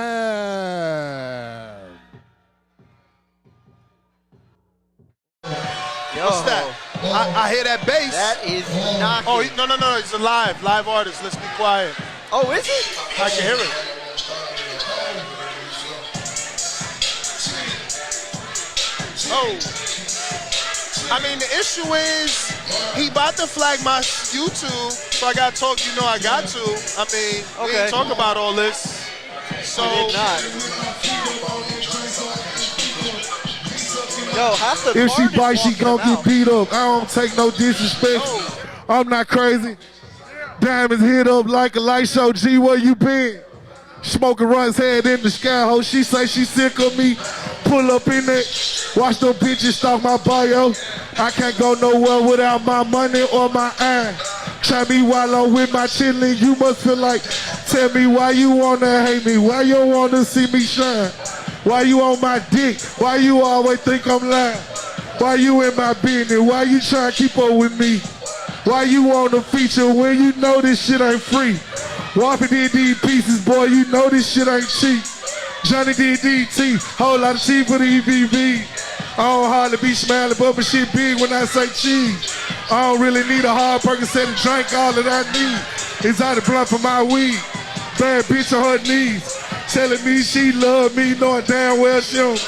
What's that? I hear that bass. That is knocking. Oh, no, it's a live artist. Let's be quiet. Oh, is it? I can hear it. Oh, I mean, the issue is he about to flag my YouTube, so I got to talk, I got to. I mean, we ain't talk about all this. So, Did not. Yo, half the if she card is bites, she walking gon' him out. get beat up. I don't take no disrespect. I'm not crazy. Diamonds hit up like a light show. G, where you been? Smoking runs head in the sky hole. She say she sick of me. Pull up in there. Watch them bitches stalk my bio. I can't go nowhere without my money or my eye. Try me while I'm with my chillin'. You must feel like, tell me why you wanna hate me. Why you wanna see me shine? Why you on my dick? Why you always think I'm lying? Why you in my business? Why you trying to keep up with me? Why you want a feature when you know this shit ain't free? Whopping in these pieces, boy, you know this shit ain't cheap. Johnny DDT, whole lot of cheap for the EBV. I don't hardly be smiling, but my shit big when I say cheese. I don't really need a hard Percocet to drink, all that I need is out of blunt for my weed. Bad bitch on her knees, telling me she love me, knowing damn well she don't.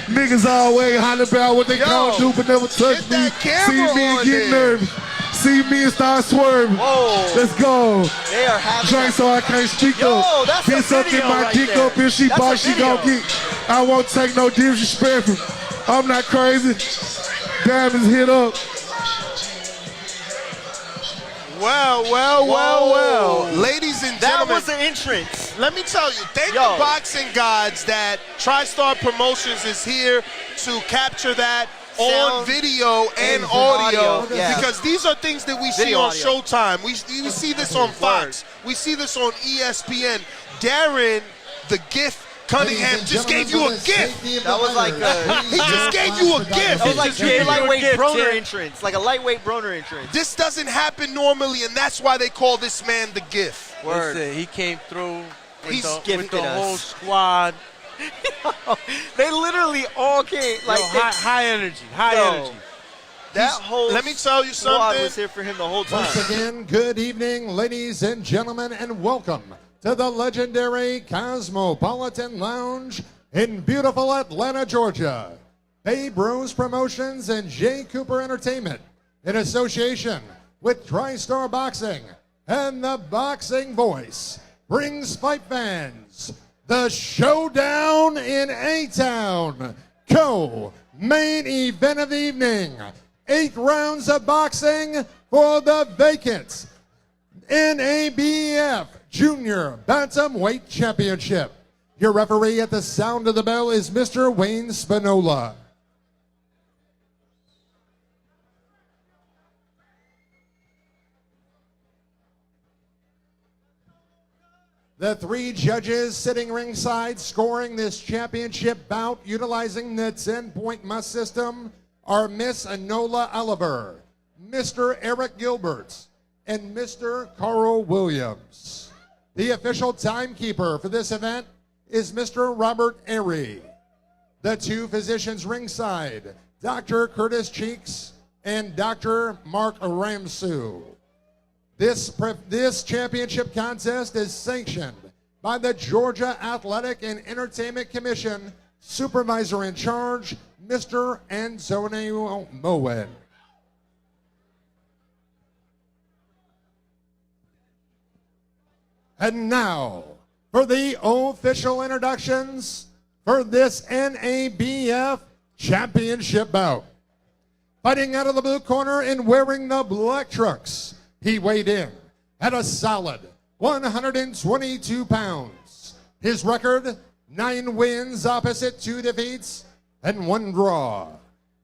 Niggas always holler about what they gon' do, but never touch me. See me and get nervous. See me and start swerving. Whoa. Let's go. They are having Drink so I can't speak up. that's Get a something video my right dick there. up if she That's a bites, she gon' video. get. I won't take no disrespect from. I'm not crazy. Diamonds hit up. Well. Ladies and That gentlemen. was the entrance. Let me tell you, thank the boxing gods that TriStar Promotions is here to capture that on video and audio, yeah. because these are things that we see Video on audio. Showtime. We see this on Fox. We see this on ESPN. Darren, the gift, Cunningham just gave you a gift. That was like He just gave you a gift. That was like gave you a a lightweight gift, Broner Tim. entrance. Like a lightweight Broner entrance. This doesn't happen normally, and that's why they call this man the gift. Word. Listen, he came through He's with gifted the whole us. squad. They literally all came. Like, Yo, high energy, high Yo. energy. that whole Let me tell you squad something. was here for him the whole time. Once again, good evening, ladies and gentlemen, and welcome to the legendary Cosmopolitan Lounge in beautiful Atlanta, Georgia. Babe Rose Promotions and J. Cooper Entertainment, in association with TriStar Boxing and the Boxing Voice, brings fight fans the Showdown in A-Town, co-main event of the evening. 8 rounds of boxing for the vacant NABF Junior Bantamweight Championship. Your referee at the sound of the bell is Mr. Wayne Spinola. The 3 judges sitting ringside scoring this championship bout utilizing the 10-point must system are Miss Enola Oliver, Mr. Eric Gilbert, and Mr. Carl Williams. The official timekeeper for this event is Mr. Robert Airy. The 2 physicians ringside, Dr. Curtis Cheeks and Dr. Mark Ramsue. This championship contest is sanctioned by the Georgia Athletic and Entertainment Commission, supervisor in charge, Mr. Antonio Moen. And now, for the official introductions for this NABF championship bout. Fighting out of the blue corner and wearing the black trunks, he weighed in at a solid 122 pounds. His record, 9 wins opposite 2 defeats and 1 draw.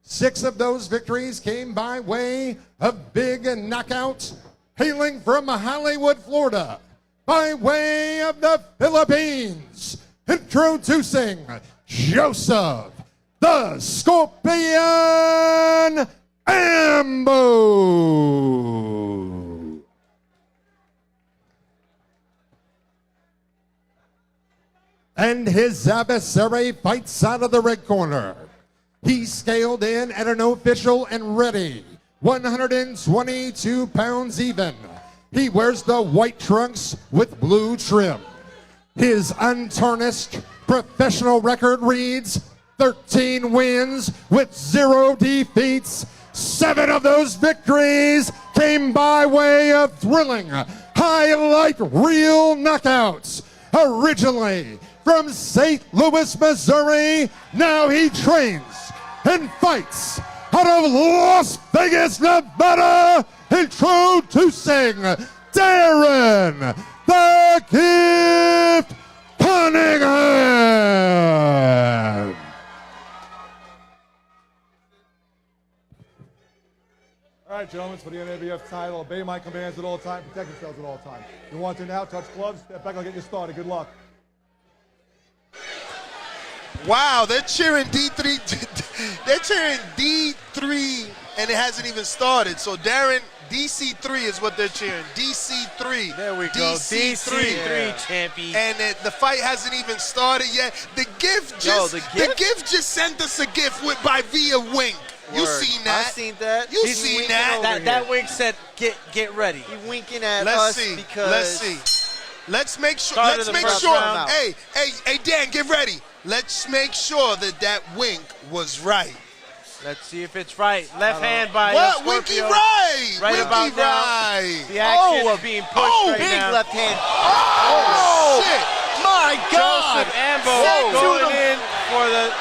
6 of those victories came by way of big knockout, hailing from Hollywood, Florida, by way of the Philippines. Introducing Joseph the Scorpion Ambo. And his adversary fights out of the red corner. He scaled in at an official and ready 122 pounds even. He wears the white trunks with blue trim. His untarnished professional record reads 13 wins with 0 defeats. 7 of those victories came by way of thrilling highlight reel knockouts. Originally from St. Louis, Missouri, now he trains and fights out of Las Vegas, Nevada, introducing Darren the Gift Cunningham. All right, gentlemen, for the NABF title, obey my commands at all times, protect yourselves at all times. You want to now, touch gloves, step back, I'll get you started. Good luck. Wow, they're cheering D3. They're cheering D3, and it hasn't even started. So Darren, DC3 is what they're cheering. DC3. There we go. DC3 champion. And the fight hasn't even started yet. The gift just the gift just sent us a gift by via wink. Word. You seen that? I seen that. You seen that? That wink said get ready. He winking at us because Let's see. Let's make sure. Started Let's the make first sure. round. Hey, Dan, get ready. Let's make sure that wink was right. Let's see if it's right. Left hand by What? Scorpio. Winky right. Right Winky about now. right. The action is being pushed right big now. left hand. Oh, shit. My God. Joseph Ambo Sent to going the- in for the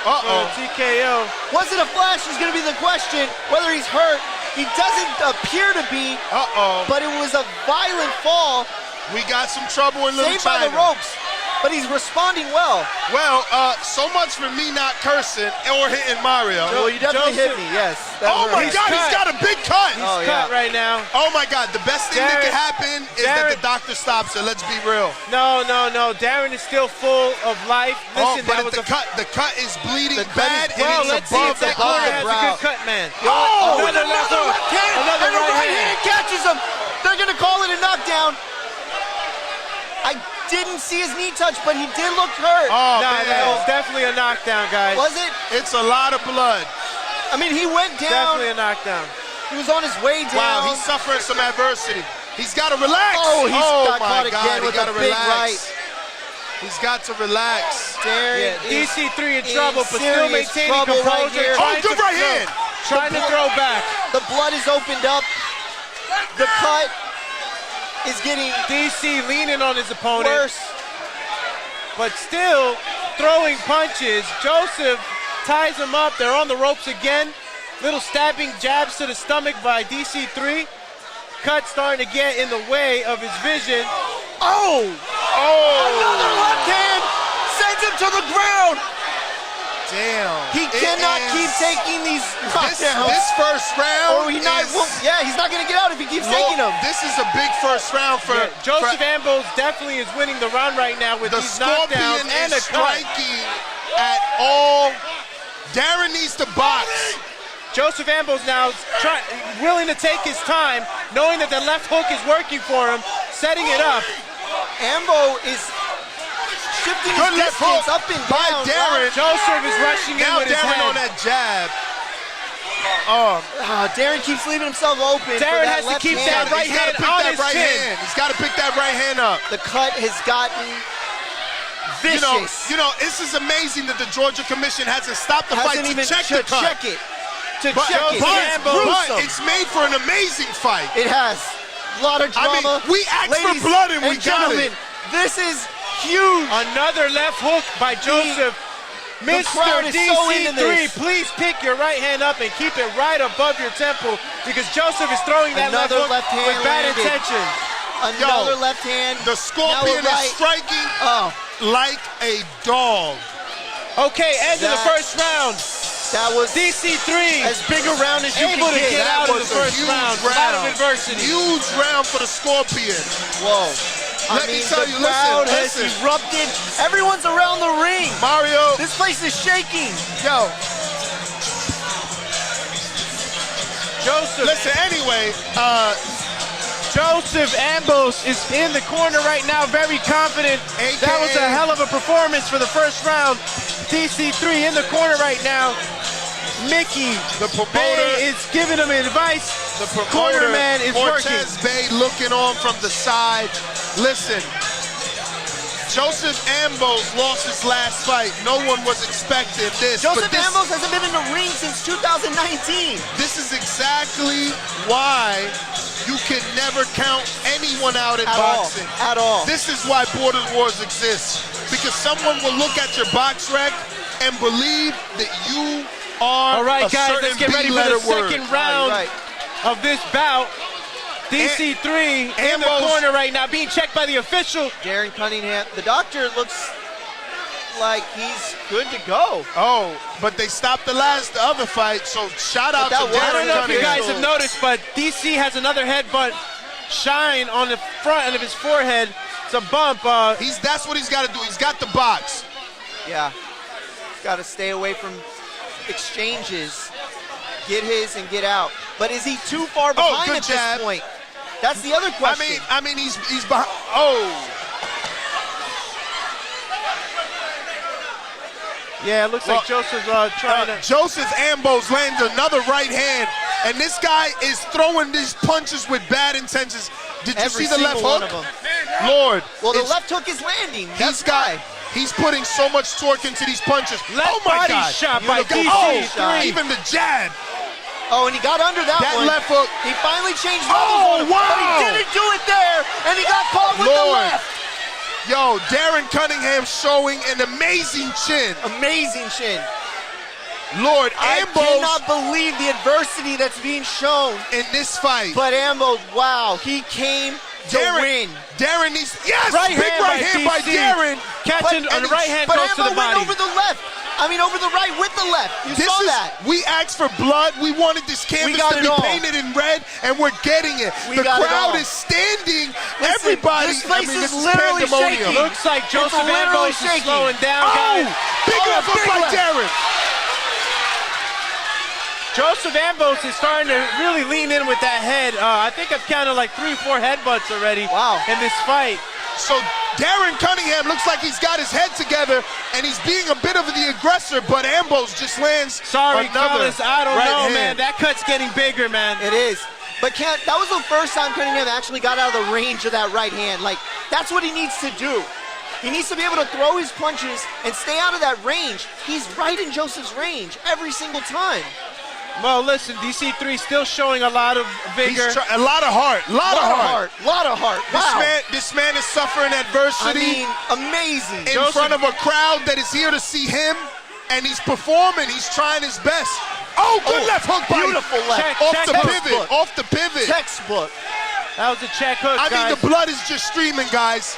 TKO. Was it a flash is going to be the question. Whether he's hurt, he doesn't appear to be. But it was a violent fall. We got some trouble in Little Saved by China. the ropes. but he's responding well. Well, so much for me not cursing or hitting Mario. Well, you definitely hit me, yes. Oh my God, he's got a big cut. He's cut right now. Oh my God, the best thing that can happen is that the doctor stops it. Let's be real. No. Darren is still full of life. Listen, but that was the cut is bleeding bad, and well, it's let's see if above the that corner has a good cut, man. Another left hand. Another right hand. Catches him. They're going to call it a knockdown. I didn't see his knee touch, but he did look hurt. Oh, that was definitely a knockdown, guys. Was it? It's a lot of blood. I mean, he went down. Definitely a knockdown. He was on his way down. Wow, he's suffering some adversity. He's got to relax. Oh, he's got caught God, again with a big right. He's got to relax. Darren DC3 in trouble, but still maintaining composure. Right good right hand. Trying to throw back. The blood is opened up. The cut is getting DC leaning on his opponent. worse. But still throwing punches. Joseph ties him up. They're on the ropes again. Little stabbing jabs to the stomach by DC3. Cut starting to get in the way of his vision. Oh! Another left hand sends him to the ground. Damn. He cannot keep taking these knockdowns. This first round he's not going to get out if he keeps taking them. This is a big first round for Joseph Ambo definitely is winning the round right now with the these knockdowns Scorpion and is a cut. striking at all. Darren needs to box. Joseph Ambo's now willing to take his time, knowing that the left hook is working for him, setting it up. Ambo is shifting his distance up and by down. Darren. Joseph is rushing in with his Darren head. on that jab. Darren keeps leaving himself open. Darren for that has to left keep hand. that right hand on his chin. He's got to pick that right hand up. The cut has gotten vicious. You know, this is amazing that the Georgia Commission hasn't stopped the fight Hasn't to even check the cut. check it. But it's made for an amazing fight. It has. A lot of drama. I mean, we asked for blood and we got it. This is huge. Another left hook by Joseph. Mr. DC3, please pick your right hand up and keep it right above your temple because Joseph is throwing that left hook with bad intentions. Another left hand. The Scorpion is striking like a dog. Okay, end of the first round. That was DC3 as big a round as you able can to get out of the was first round. A lot of adversity. Huge round for the Scorpion. Whoa. Let me tell you, the crowd has listen. erupted. Everyone's around the ring. Mario. This place is shaking. Yo. Joseph. Listen, anyway, Joseph Ambos is in the corner right now, very confident. That was a hell of a performance for the first round. DC3 in the corner right now. Mickey, the promoter, is giving him advice. The promoter, man is working. Cortez Bay looking on from the side. Listen, Joseph Ambos lost his last fight. No one was expecting this. Joseph Ambos hasn't been in the ring since 2019. This is exactly why you can never count anyone out in boxing. At all. This is why border wars exist. Because someone will look at your box rec and believe that you are all right, a guys, certain let's get ready for the second round of this bout. DC3 in the corner right now, being checked by the official. Darren Cunningham. The doctor looks like he's good to go. Oh, but they stopped the other fight, so shout out to Darren Cunningham. I don't know if you guys have noticed, but DC has another headbutt shine on the front of his forehead. It's a bump. That's what he's got to do. He's got the box. Yeah. Got to stay away from exchanges. Get his and get out. But is he too far behind at this point? That's the other question. I mean, he's behind. Oh. Yeah, it looks like Joseph's trying to. Joseph Ambos lands another right hand, and this guy is throwing these punches with bad intentions. Did you see the left hook? Lord. Well, the left hook is landing. He's putting so much torque into these punches. Left body shot by DC3. Even the jab. Oh, and he got under that one. Left hook. He finally changed levels. Wow. But he didn't do it there, and he got caught with the left. Yo, Darren Cunningham showing an amazing chin. Amazing chin. Lord, I cannot believe the adversity that's being shown in this fight. But Ambo, wow, he came to win. Darren needs, yes, Right big hand right by hand by DC. Darren. Catching on the right hand But goes to Ambo the body. went over the left. I mean, over the right with the left. You saw that. We asked for blood. We wanted this canvas got to it be all. painted in red, and we're getting it. We The got it crowd all. is standing. Listen, Everybody, this place this is literally pandemonium. shaking. Looks like Joseph literally Ambrose is shaking. slowing down, Oh, guys. big left hook big by left. Darren. Joseph Ambrose is starting to really lean in with that head. I think I've counted like 3 or 4 headbutts already in this fight. So Darren Cunningham looks like he's got his head together, and he's being a bit of the aggressor, but Ambrose just lands Sorry, another fellas, I don't right know, hand. man. That cut's getting bigger, man. It is. But that was the first time Cunningham actually got out of the range of that right hand. Like, that's what he needs to do. He needs to be able to throw his punches and stay out of that range. He's right in Joseph's range every single time. Well, listen, DC3 still showing a lot of vigor. A lot of heart. Lot of heart. Wow. This man is suffering adversity. I mean, amazing. In front of a crowd that is here to see him, and he's performing. He's trying his best. Oh, good left hook by Beautiful left. Off check the hook. pivot. Off the pivot. Textbook. That was a check hook, I guys. mean, the blood is just streaming, guys.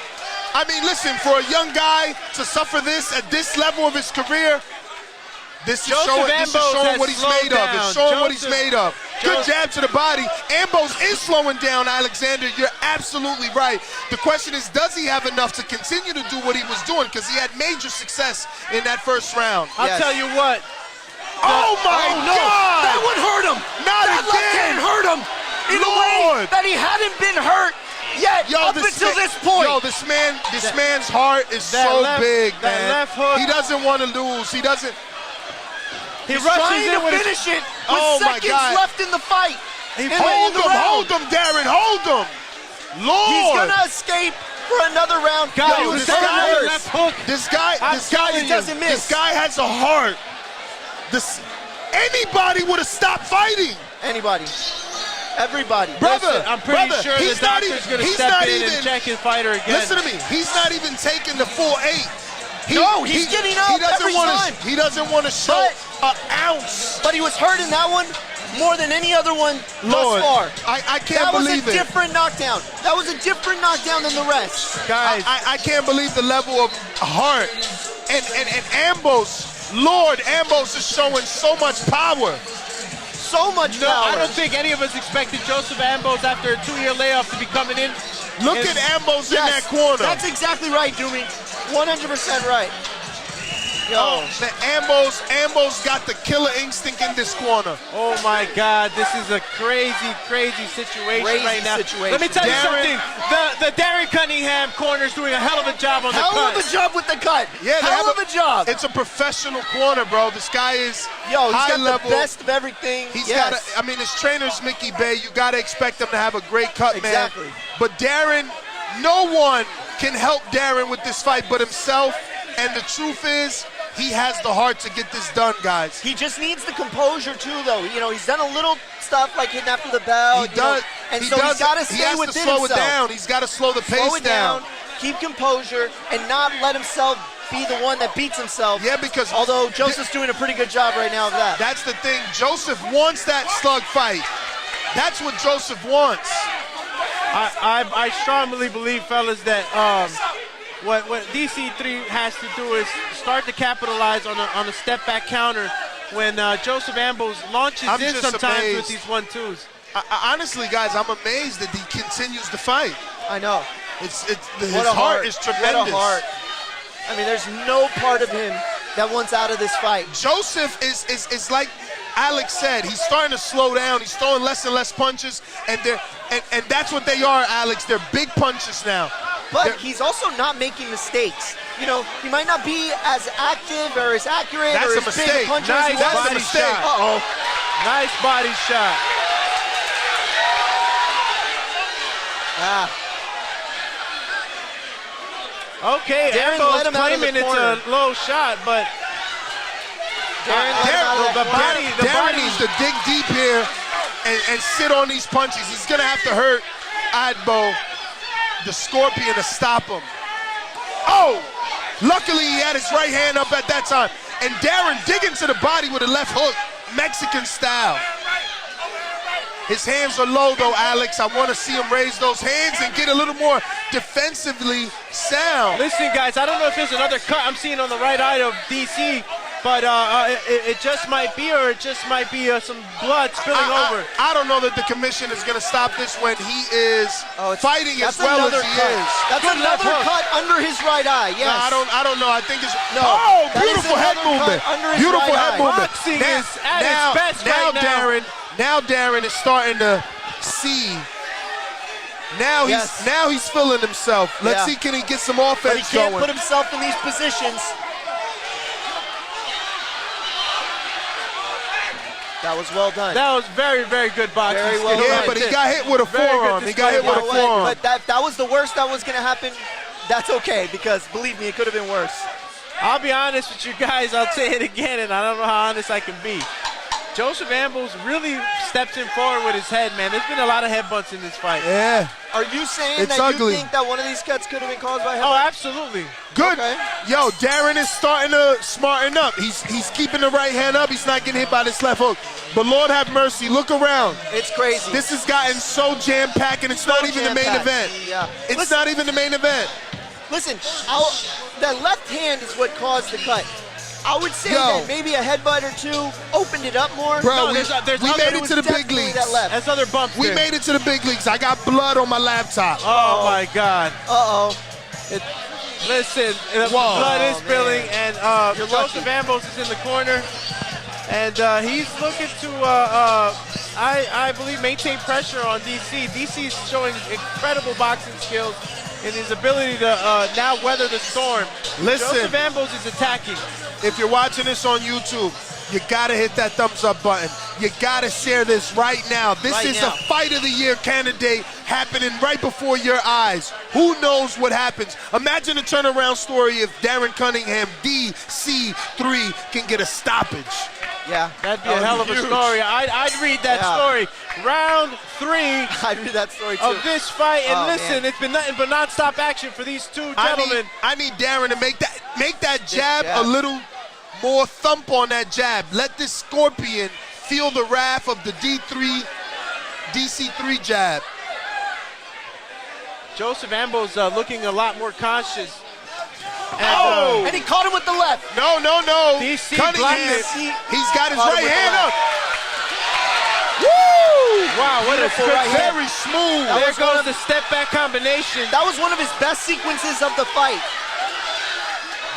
I mean, listen, for a young guy to suffer this at this level of his career, this is showing what he's made of. It's showing what he's made of. Good jab to the body. Ambrose is slowing down, Alexander. You're absolutely right. The question is, does he have enough to continue to do what he was doing? Because he had major success in that first round. I'll tell you what. Oh, my God! That would hurt him. Not that left hand again! hurt him in a way that he hadn't been hurt yet up until this point. Yo, this man's heart is so big, man. Left hook. He doesn't want to lose. He doesn't. He's trying to finish it with seconds left in the fight. Hold him, Darren, hold him. Lord. He's gonna escape for another round. Yo, this guy doesn't miss. This guy has a heart. Anybody would have stopped fighting. Anybody. Everybody. Brother, listen, I'm pretty sure the doctor's going to step in and check his fighter again. Listen to me. He's not even taking the full 8. He's getting up every time. He doesn't want to show an ounce. But he was hurt in that one more than any other one thus far. I can't believe it. That was a different knockdown. That was a different knockdown than the rest. Guys, I can't believe the level of heart. And Ambrose, Lord, Ambrose is showing so much power. So much power. I don't think any of us expected Joseph Ambrose after a 2-year layoff to be coming in. Look at Ambrose in that corner. That's exactly right, Doomy. 100% right. Yo. Ambo's got the killer instinct in this corner. Oh my God, this is a crazy, crazy situation right now. Let me tell you something. The Darren Cunningham corner is doing a hell of a job on the cut. Hell of a job with the cut. Yeah, hell of a job. It's a professional corner, bro. This guy is he's got level. The best of everything. He's got. I mean, his trainer's Mickey Bay. You got to expect him to have a great cut, man. But Darren, no one can help Darren with this fight but himself. And the truth is, he has the heart to get this done, guys. He just needs the composure too, though. You know, he's done a little stuff like hitting after the bell. He does. He's got to stay within himself. He has to slow it down. He's got to slow the pace down. Keep composure, and not let himself be the one that beats himself. Yeah, because although Joseph's doing a pretty good job right now of that. That's the thing. Joseph wants that slug fight. That's what Joseph wants. I strongly believe, fellas, that what DC3 has to do is start to capitalize on a step back counter when Joseph Ambrose launches in sometimes with these 1-2s. Honestly, guys, I'm amazed that he continues to fight. I know. His heart is tremendous. What a heart. I mean, there's no part of him that wants out of this fight. Joseph is like Alex said, he's starting to slow down. He's throwing less and less punches, and that's what they are, Alex. They're big punches now. But he's also not making mistakes. You know, he might not be as active or as accurate or as big a puncher as he was. Nice body shot. Uh-oh. Nice body shot. Okay, Ambo's claiming it's a low shot, but Darren needs to dig deep here and sit on these punches. He's going to have to hurt Ambo, the Scorpion, to stop him. Oh! Luckily, he had his right hand up at that time. And Darren digging to the body with a left hook, Mexican style. His hands are low, though, Alex. I want to see him raise those hands and get a little more defensively sound. Listen, guys, I don't know if there's another cut I'm seeing on the right eye of DC, but it just might be, or it just might be some blood spilling over. I don't know that the commission is going to stop this when he is fighting as well as he is. That's another cut under his right eye. Yes. No, I don't know. I think it's that beautiful is head another movement. cut under his Beautiful right head eye. movement. Boxing is at its best right now. Now Darren is starting to see. Now he's feeling himself. Let's see, can he get some offense But he can't going? put himself in these positions. That was well done. That was very, very good boxing. Very well skill done. right But he there. got hit with a Very good forearm. He got hit with a display. forearm. But that was the worst that was going to happen. That's okay, because believe me, it could have been worse. I'll be honest with you guys. I'll say it again, and I don't know how honest I can be. Joseph Ambo's really stepped in forward with his head, man. There's been a lot of headbutts in this fight. Yeah. Are you saying It's that ugly. you think that one of these cuts could have been caused by Oh, headbutt? absolutely. Good. Okay. Yo, Darren is starting to smarten up. He's keeping the right hand up. He's not getting hit by this left hook. But Lord have mercy, look around. It's crazy. This has gotten so jam-packed, and it's not even the main jam-packed. event. Yeah. It's not even the main event. Listen, that left hand is what caused the cut. I would say that maybe a headbutt or two opened it up more. Bro, No, we made it to the big leagues. That left. That's other bumps We there. made it to the big leagues. I got blood on my laptop. Oh, my God. Uh-oh. Listen, blood is spilling, and Joseph Ambos is in the corner, and he's looking to, I believe, maintain pressure on DC. DC is showing incredible boxing skills and his ability to now weather the storm. Listen. Joseph Ambos is attacking. If you're watching this on YouTube, you gotta hit that thumbs up button. You gotta share this right now. This is a Fight of the Year candidate happening right before your eyes. Who knows what happens? Imagine a turnaround story if Darren Cunningham, DC3, can get a stoppage. Yeah. That'd be a hell of a story. I'd read that story. Round 3 I'd read that story too. of this fight. And listen, man. it's been nothing but nonstop action for these two gentlemen. I need Darren to make that jab a little more thump on that jab. Let this scorpion feel the wrath of the DC3 jab. Joseph Ambo's looking a lot more conscious. And he caught him with the left. No. DC Cunningham, he's got his right hand up. Woo! Wow, what a Beautiful right hand. Very smooth. There goes the step back combination. That was one of his best sequences of the fight.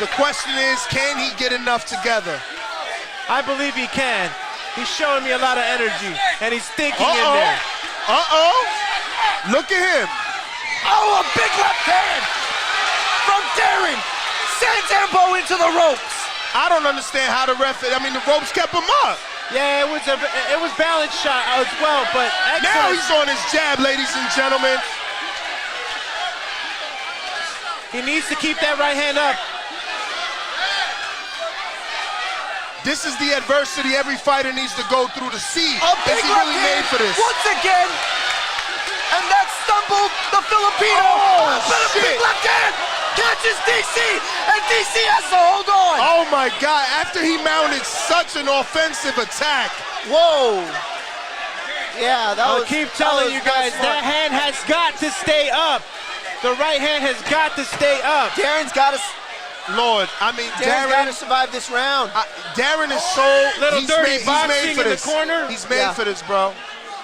The question is, can he get enough together? I believe he can. He's showing me a lot of energy, and he's thinking in there. Look at him. Oh, a big left hand from Darren. Sends Ambo into the ropes. I don't understand how the ropes kept him up. Yeah, it was balance shot as well, but excellent. Now he's on his jab, ladies and gentlemen. He needs to keep that right hand up. This is the adversity every fighter needs to go through to see. A big Is he left really hand made for this? once again. And that stumbled the Filipino. But a big left hand catches DC, and DC has to hold on. Oh my God, after he mounted such an offensive attack. Whoa. Yeah, that was. I'll keep telling you guys, that hand has got to stay up. The right hand has got to stay up. Darren's got to. Lord, Darren's got to survive this round. Darren is so Little dirty boxing made for in this. the corner. He's made for this, bro.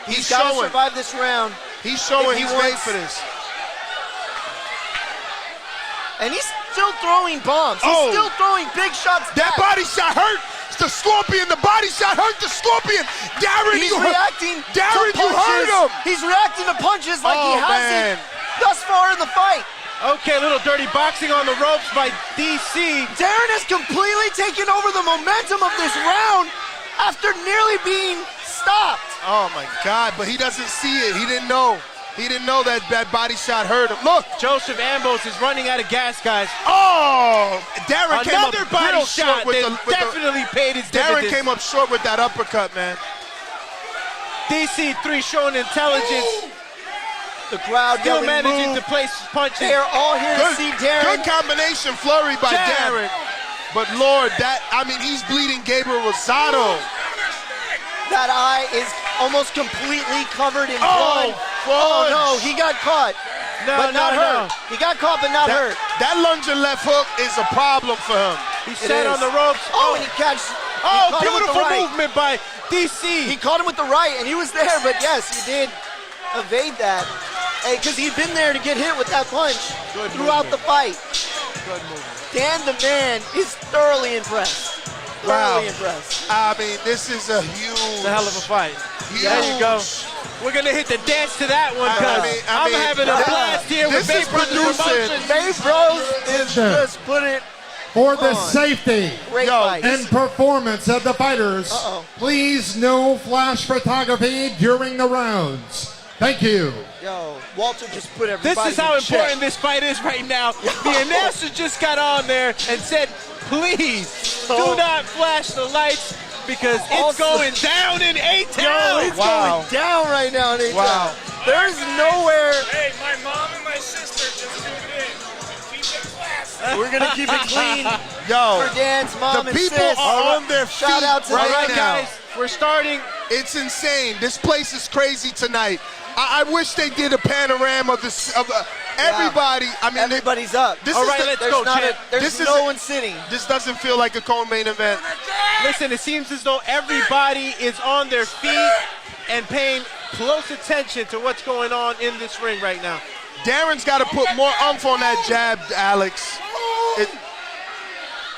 He's got to survive this round. He's showing If he he's made wants- for this. And he's still throwing bombs. He's still throwing big shots. That body shot hurt the Scorpion. The body shot hurt the Scorpion. Darren, He's you reacting Darren, to you punches. hurt him. He's reacting to punches like he hasn't thus far in the fight. Okay, little dirty boxing on the ropes by DC. Darren has completely taken over the momentum of this round after nearly being stopped. Oh my God, but he doesn't see it. He didn't know. He didn't know that body shot hurt him. Look. Joseph Ambos is running out of gas, guys. Oh, Darren came up Another body real shot short with that the definitely paid his Darren dividends. came up short with that uppercut, man. DC3 showing intelligence. The crowd Still yelling, managing "Move." to place punches. They are all here to see Darren. Good combination flurry by Jab. Darren. But Lord, he's bleeding Gabriel Rosado. That eye is almost completely covered in blood. Oh no, he got caught. But not hurt. He got caught, but not hurt. That lunging left hook is a problem for him. He sat on the ropes. Oh, and he catches. Oh, beautiful movement by DC. He caught him with the right, and he was there, but yes, he did evade that. Hey, because he'd been there to get hit with that punch throughout the fight. Good movement. Dan the Man is thoroughly impressed. Thoroughly impressed. I mean, this is a huge... It's a hell of a fight. Huge. There you go. We're going to hit the dance to that one, because I'm having a blast here with Babe Bros Promotions. Babe Bros is just putting it For the safety fight. and performance of the fighters, please no flash photography during the rounds. Thank you. Yo, Walter just put everybody This is how in check. important this fight is right now. The announcer just got on there and said, please do not flash the lights, because it's going down in A-Town. Yo, it's going down right now in A-Town. Wow. There's nowhere. Hey, my mom and my sister just tuned in. Keep it classy. We're going to keep it clean Yo, for Dan's mom the and people sis. are on their feet Shout out to right them. now. Guys, we're starting. It's insane. This place is crazy tonight. I wish they did a panorama of this. Everybody. I mean, everybody's up. This All is right, the, let's There's go, not champ. there's no one sitting. This doesn't feel like a co-main event. Listen, it seems as though everybody is on their feet and paying close attention to what's going on in this ring right now. Darren's got to put more oomph on that jab, Alex.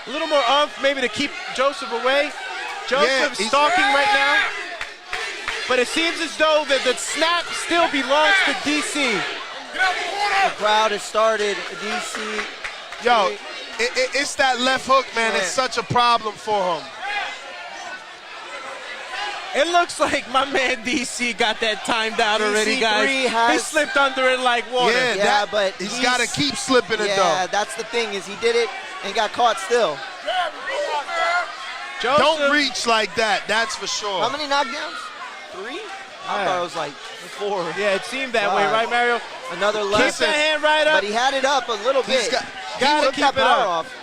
A little more oomph, maybe to keep Joseph away. Joseph's he's- stalking right now. But it seems as though that the snap still belongs to DC. The crowd has started. DC. Yo, it's that left hook, man. It's such a problem for him. It looks like my man DC got that timed out already, guys. He slipped under it like water. Yeah, but he's got to keep slipping it, Yeah, though. that's the thing, is he did it and got caught still. Joseph, Don't reach like that, that's for sure. How many knockdowns? 3? I thought it was like 4. Yeah, it seemed that way, right, Mario? Another Keep left. that hand right up. But he had it up a little bit. Gotta took keep that it power up. off.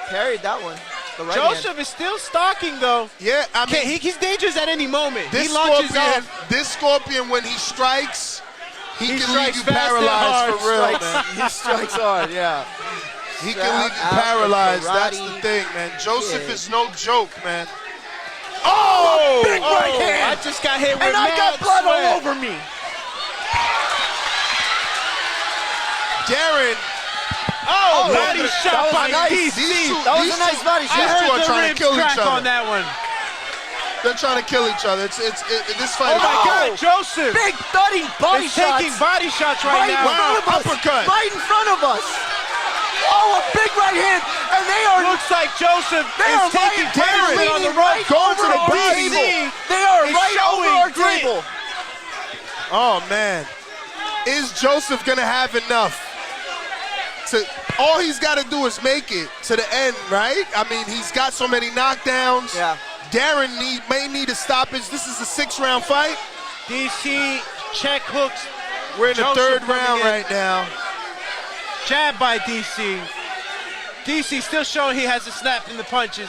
Parried that one. The right Joseph hand. is still stalking, though. Yeah, I mean, he's dangerous at any moment. this He launches Scorpion, off. this Scorpion, when he strikes, he can leave strikes you fast and paralyzed for real, hard. man. He strikes hard, yeah. He Shout can leave you out to paralyzed. That's Karate the thing, man. Joseph Kid. is no joke, man. Oh! Big right hand. I just got hit with And I got mad blood sweat. all over me. Darren. Oh, body shot by nice. DC. That was a nice body These shot. two are The trying to ribs kill crack each other. on that one. They're trying to kill each other. This fight. Oh my God, Joseph Big thudding body is shots. taking body shots right Right in now. front of us. uppercut. Right in front of us. Oh, a big right hand. And they are Looks like Joseph They is are taking right- punishment they're on the leaning rope. right Going to over the our body. table. They are is right over showing our grit. table. Oh man, is Joseph gonna have enough? All he's got to do is make it to the end, right? I mean, he's got so many knockdowns. Yeah. Darren may need a stoppage. This is a 6-round fight. DC check hooks. We're in the Joseph third coming round in. right now. Jab by DC. DC still showing he has a snap in the punches.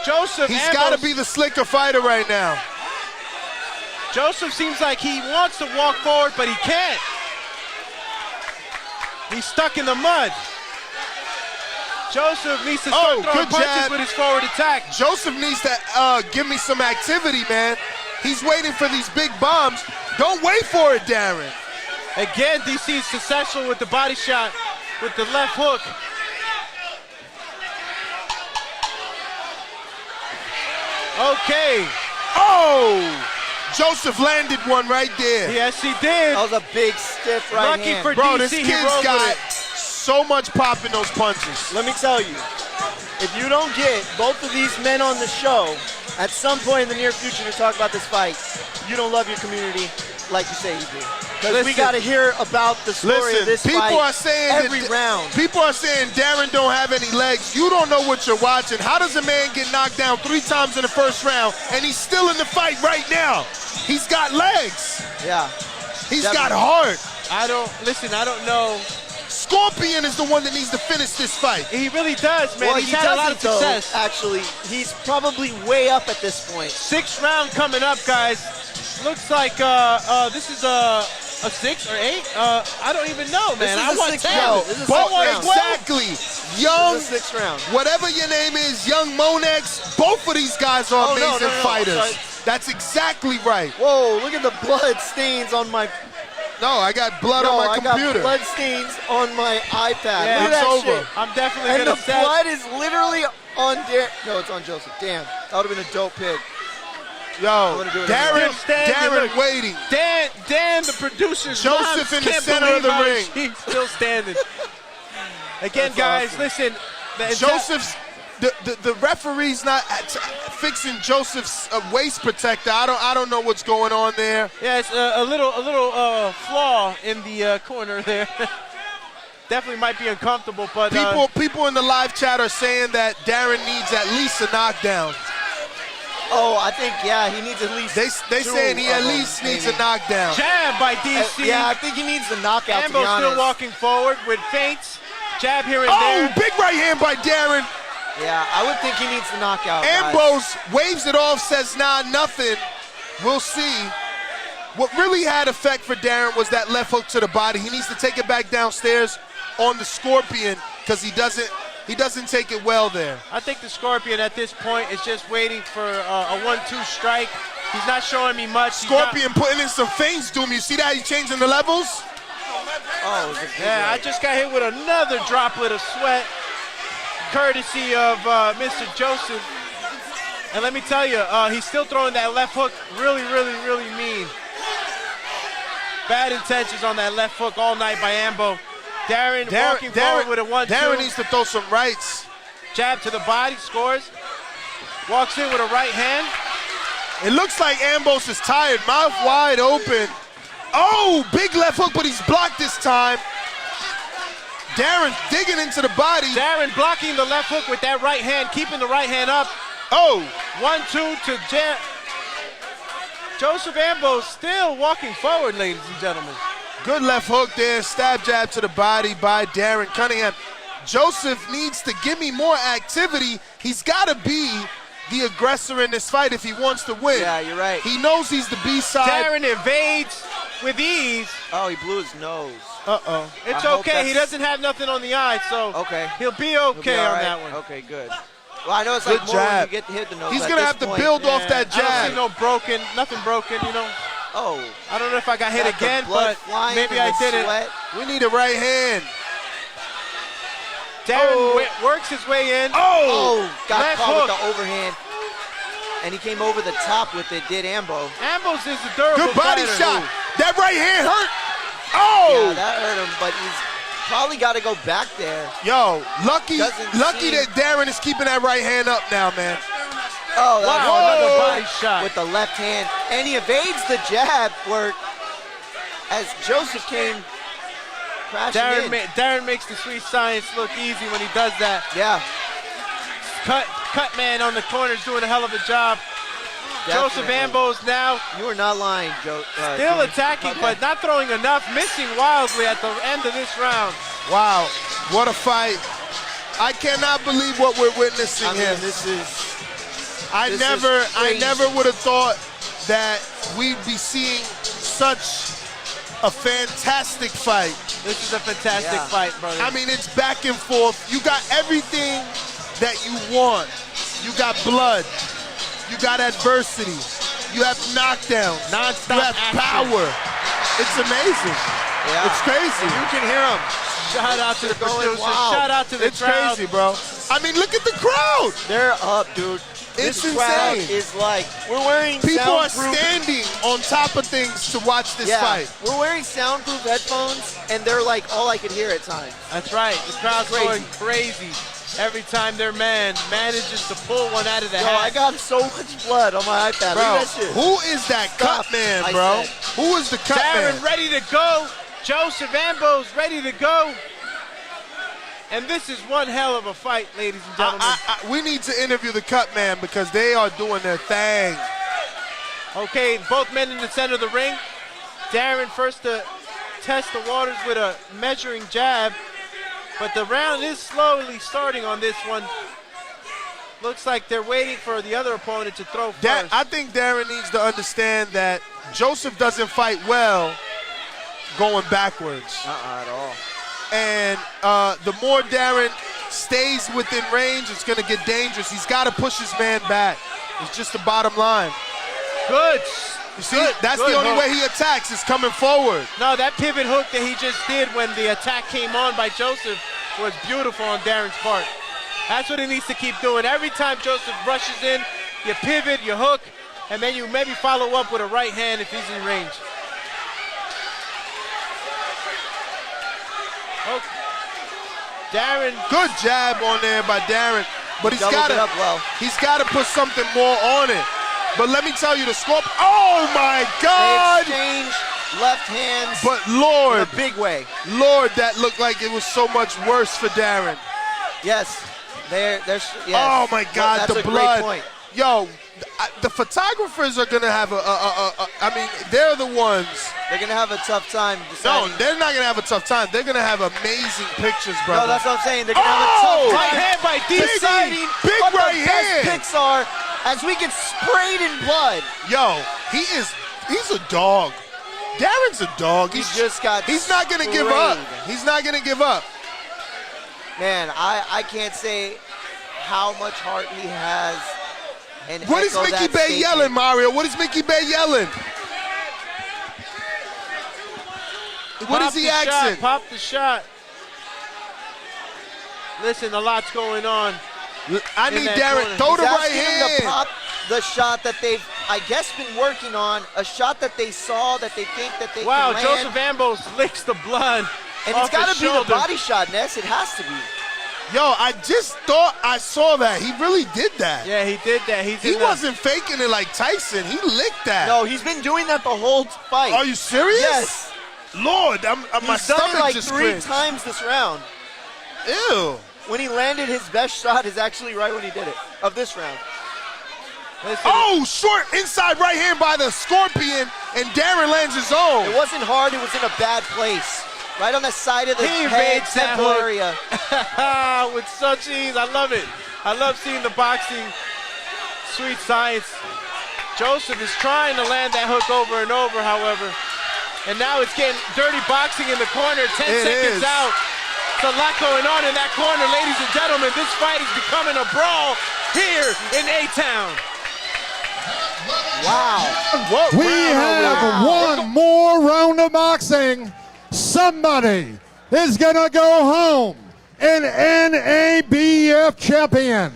Joseph, He's got to be the slicker fighter right now. Joseph seems like he wants to walk forward, but he can't. He's stuck in the mud. Joseph needs to start throwing good punches jab. with his forward attack. Joseph needs to give me some activity, man. He's waiting for these big bombs. Don't wait for it, Darren. Again, DC is successful with the body shot with the left hook. Okay. Oh! Joseph landed one right there. Yes, he did. That was a big stiff right Lucky hand. for Bro, DC, this he kid's rolled got with it. so much pop in those punches. Let me tell you, if you don't get both of these men on the show at some point in the near future to talk about this fight, you don't love your community like you say you do. Because we got to hear about the story of this people fight are saying every that, round. People are saying Darren don't have any legs. You don't know what you're watching. How does a man get knocked down 3 times in the first round and he's still in the fight right now? He's got legs. Yeah. He's Definitely. got heart. I don't know. Scorpion is the one that needs to finish this fight. He really does, man. Well, He's he had a lot of doesn't, though, success. actually. He's probably way up at this point. 6th round coming up, guys. looks like this is a 6 or 8. I don't even know, man. I want 10. This is Exactly. Young, This is the 6th round. whatever your name is, Young Monex, both of these guys are amazing fighters. Sorry. That's exactly right. Whoa, look at the blood stains on my. No, I got blood on my I computer. got blood stains on my iPad. Yeah, Look at it's that over. shit. I'm definitely And going the to set. blood is literally on No, it's on Joseph. Damn, that would have been a dope pick. Yo, gonna do it Darren, Still standing, Darren look. waiting. Dan, the producer's Joseph mom in the can't center of the believe how ring. He's still standing. Again, That's guys, awesome. listen. Joseph's the referee's not fixing Joseph's waist protector. I don't know what's going on there. Yeah, it's a little flaw in the corner there. Definitely might be uncomfortable, but People in the live chat are saying that Darren needs at least a knockdown. Oh, I think, yeah, he needs at least. They two saying he of at them, least needs maybe. a knockdown. jab by DC. Yeah, I think he needs the knockout. Ambo to be honest. still walking forward with feints. Jab here and Oh, there. big right hand by Darren. Yeah, I would think he needs the knockout. guys. Ambrose waves it off, says nah, nothing. We'll see. What really had effect for Darren was that left hook to the body. He needs to take it back downstairs on the Scorpion because he doesn't take it well there. I think the Scorpion at this point is just waiting for a 1-2 strike. He's not showing me much. He's not- Scorpion putting in some feints, Doom. You see that? He's changing the levels. Oh, it was a big Yeah, I right. just got hit with another droplet of sweat, courtesy of Mr. Joseph. And let me tell you, he's still throwing that left hook really, really, really mean. Bad intentions on that left hook all night by Ambo. Darren walking forward with a 1-2. Darren needs to throw some rights. Jab to the body, scores. Walks in with a right hand. It looks like Ambrose is tired, mouth wide open. Oh, big left hook, but he's blocked this time. Darren digging into the body. Darren blocking the left hook with that right hand, keeping the right hand up. Oh, 1-2 to Joseph Ambo still walking forward, ladies and gentlemen. good left hook there. Stab jab to the body by Darren Cunningham. Joseph needs to give me more activity. He's got to be the aggressor in this fight if he wants to win. Yeah, you're right. He knows he's the B-side. Darren evades with ease. Oh, he blew his nose. Uh-oh. It's I hope okay. He that's- doesn't have nothing on the eye, so Okay. he'll be He'll okay be all on right. that one. Okay, good. Well, I know it's Good like more when jab. you get hit the nose. He's at going to this have to point. build off that I don't jab. see no nothing broken, you know. Oh, I don't know if I got hit got the again, blood but flying maybe and I the didn't. sweat. We need a right hand. Darren works his way in. Oh, got left caught hook. with the overhand. And he came over the top with it, did Ambo. Ambrose is a durable Good body fighter. shot. That right hand hurt. Yeah, Oh! that hurt him, but he's probably got to go back there. Yo, lucky Doesn't seem- that Darren is keeping that right hand up now, man. Oh, that Wow, was another another body shot. with the left hand. And he evades the jab work as Joseph came crashing in. Darren makes the sweet science look easy when he does that. Yeah, Cut man on the corner is doing a hell of a job. Joseph definitely. Ambo's now You are not lying, Joe. still attacking, but not throwing enough, missing wildly at the end of this round. Wow, what a fight. I cannot believe what we're witnessing I mean, here. this is I this never is crazy. would have thought that we'd be seeing such a fantastic fight. This is a fantastic Yeah. fight, brother. I mean, it's back and forth. You got everything that you want. You got blood. You got adversity. You have knockdowns. Non-stop You have action. power. It's amazing. Yeah. It's crazy. You can hear him. Shout out to the Going producers. wild. Shout out to the It's crowd. crazy, bro. I mean, look at the crowd. They're up, dude. It's This crowd insane. is like, we're wearing People are soundproof. standing on top of things to watch this Yeah, fight. we're wearing soundproof headphones, and they're like all I could hear at times. That's right. The crowd's Crazy. going crazy every time their man manages to pull one out of the Yo, hat. I got so much blood on my iPad. Bro, Look at that shit. who is that Stop, cut man, I bro? said. Who is the cut Darren man? ready to go. Joseph Ambo's ready to go. And this is one hell of a fight, ladies and gentlemen. We need to interview the cut man because they are doing their thing. Okay, both men in the center of the ring. Darren first to test the waters with a measuring jab, but the round is slowly starting on this one. Looks like they're waiting for the other opponent to throw first. I think Darren needs to understand that Joseph doesn't fight well going backwards. At all. And the more Darren stays within range, it's going to get dangerous. He's got to push his man back. It's just the bottom line. Good. You see, that's the only way he attacks is coming forward. No, that pivot hook that he just did when the attack came on by Joseph was beautiful on Darren's part. That's what he needs to keep doing. Every time Joseph rushes in, you pivot, you hook, and then you maybe follow up with a right hand if he's in range. Oh. Darren. Good jab on there by Darren, but he's got to put something more on it. But let me tell you, the scorp. Oh my God! They exchange left hands. But Lord, in a big way. Lord, that looked like it was so much worse for Darren. Yes. Yes. Oh my God, that's the a blood. Great point. Yo, the photographers are gonna have I mean, they're the ones. They're gonna have a tough time deciding. No, they're not gonna have a tough time. They're gonna have amazing pictures, brother. No, that's what I'm saying. They're gonna have a tough time. Right hand by deciding big what right the best hand. picks are as we get sprayed in blood. Yo, he's a dog. Darren's a dog. He's not gonna give up. He's not gonna give up. Man, I can't say how much heart he has. And what is Mickey Bay yelling, Mario? What is Mickey Bay yelling? What is he asking? Pop the shot. Listen, a lot's going on. I need Darren. Throw the right hand. To pop the shot that they've, I guess, been working on. A shot that they saw that they think that they can land. Joseph Ambo licks the blood. And it's got to be the body shot, Ness. It has to be. Yo, I just thought I saw that. He really did that. Yeah, he did that. He wasn't faking it like Tyson. He licked that. No, he's been doing that the whole fight. Are you serious? Yes. Lord, my he's done stomach it like just 3 cringed. times this round. Ew. When he landed his best shot is actually right when he did it, of this round. Oh, short inside right hand by the Scorpion, and Darren lands his own. It wasn't hard, it was in a bad place. Right on the side of the head temple area. With such ease, I love it. I love seeing the boxing, sweet science. Joseph is trying to land that hook over and over, however. And now it's getting dirty boxing in the corner, 10 seconds out. It's a lot going on in that corner, ladies and gentlemen. This fight is becoming a brawl here in A-Town. Wow. We have one more round of boxing. Somebody is going to go home an NABF champion.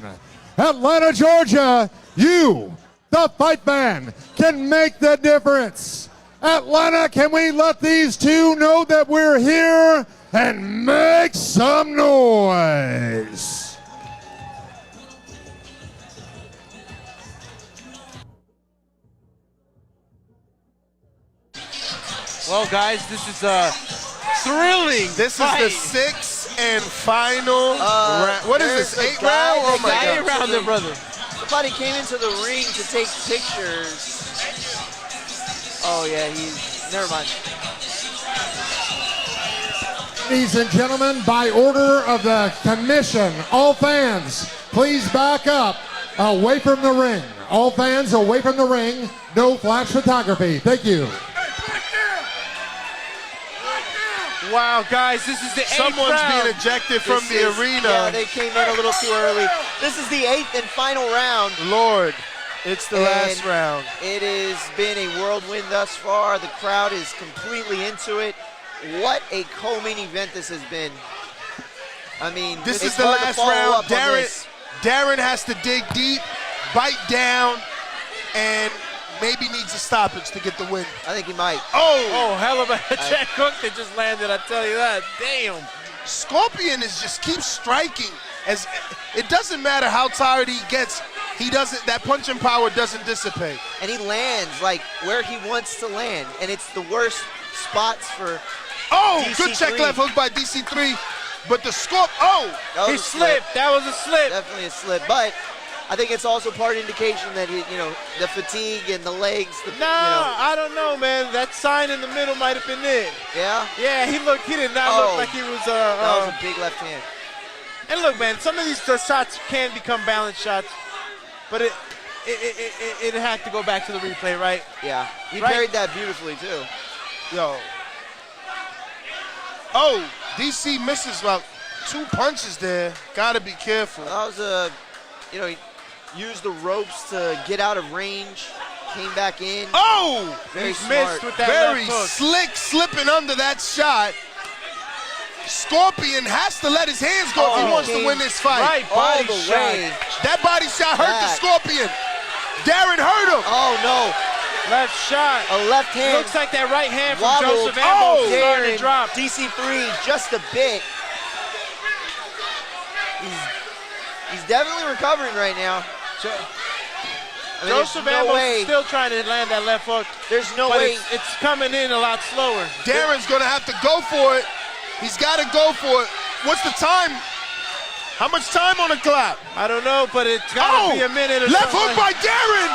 Atlanta, Georgia, you, the fight man, can make the difference. Atlanta, can we let these two know that we're here and make some noise? Well, guys, this is a thrilling fight. Is the 6th and final round. What is this, 8 round? Oh my God. 8 round there, brother. Somebody came into the ring to take pictures. Oh, yeah, never mind. Ladies and gentlemen, by order of the commission, all fans, please back up away from the ring. All fans away from the ring. No flash photography. Thank you. Wow, guys, this is the 8th round. Someone's being ejected from the arena. Yeah, they came in a little too early. This is the 8th and final round. Lord, it's the last round. It has been a whirlwind thus far. The crowd is completely into it. What a co-main event this has been. I mean, this is it's the hard to last follow round. up on this. Darren has to dig deep, bite down, and maybe needs a stoppage to get the win. I think he might. Oh, hell of a check hook that just landed, I tell you that. Damn. Scorpion just keeps striking. As it doesn't matter how tired he gets, that punching power doesn't dissipate. And he lands like where he wants to land, and it's the worst spots for DC3. Good check left hook by DC3, but the he slipped. That was a slip. Definitely a slip, but I think it's also part indication that the fatigue and the legs. I don't know, man. That sign in the middle might have been it. Yeah. Yeah, he did not look like he was. That was a big left hand. And look, man, some of these shots can become balance shots, but it had to go back to the replay, right? Yeah, he Right. parried that beautifully too. Yo. Oh, DC misses about 2 punches there. Gotta be careful. That was he used the ropes to get out of range, came back in. Oh! Very He's smart. missed with that Very left hook. slick, slipping under that shot. Scorpion has to let his hands go if he wants to win this fight. Right, All body the shot. way. That body shot hurt the Back. Scorpion. Darren hurt him. Oh no, Left shot. a left hand. Looks like that right hand from wobbled. Joseph Ambo Oh, starting to Darren, drop. DC3 just a bit. He's definitely recovering right now. I mean, Joseph there's no Ambo's way. still trying to land that left hook, There's no but way. it's coming in a lot slower. Darren's gonna have to go for it. He's gotta go for it. What's the time? How much time on the clock? I don't know, but it's got to be a minute or Left something. hook by Darren.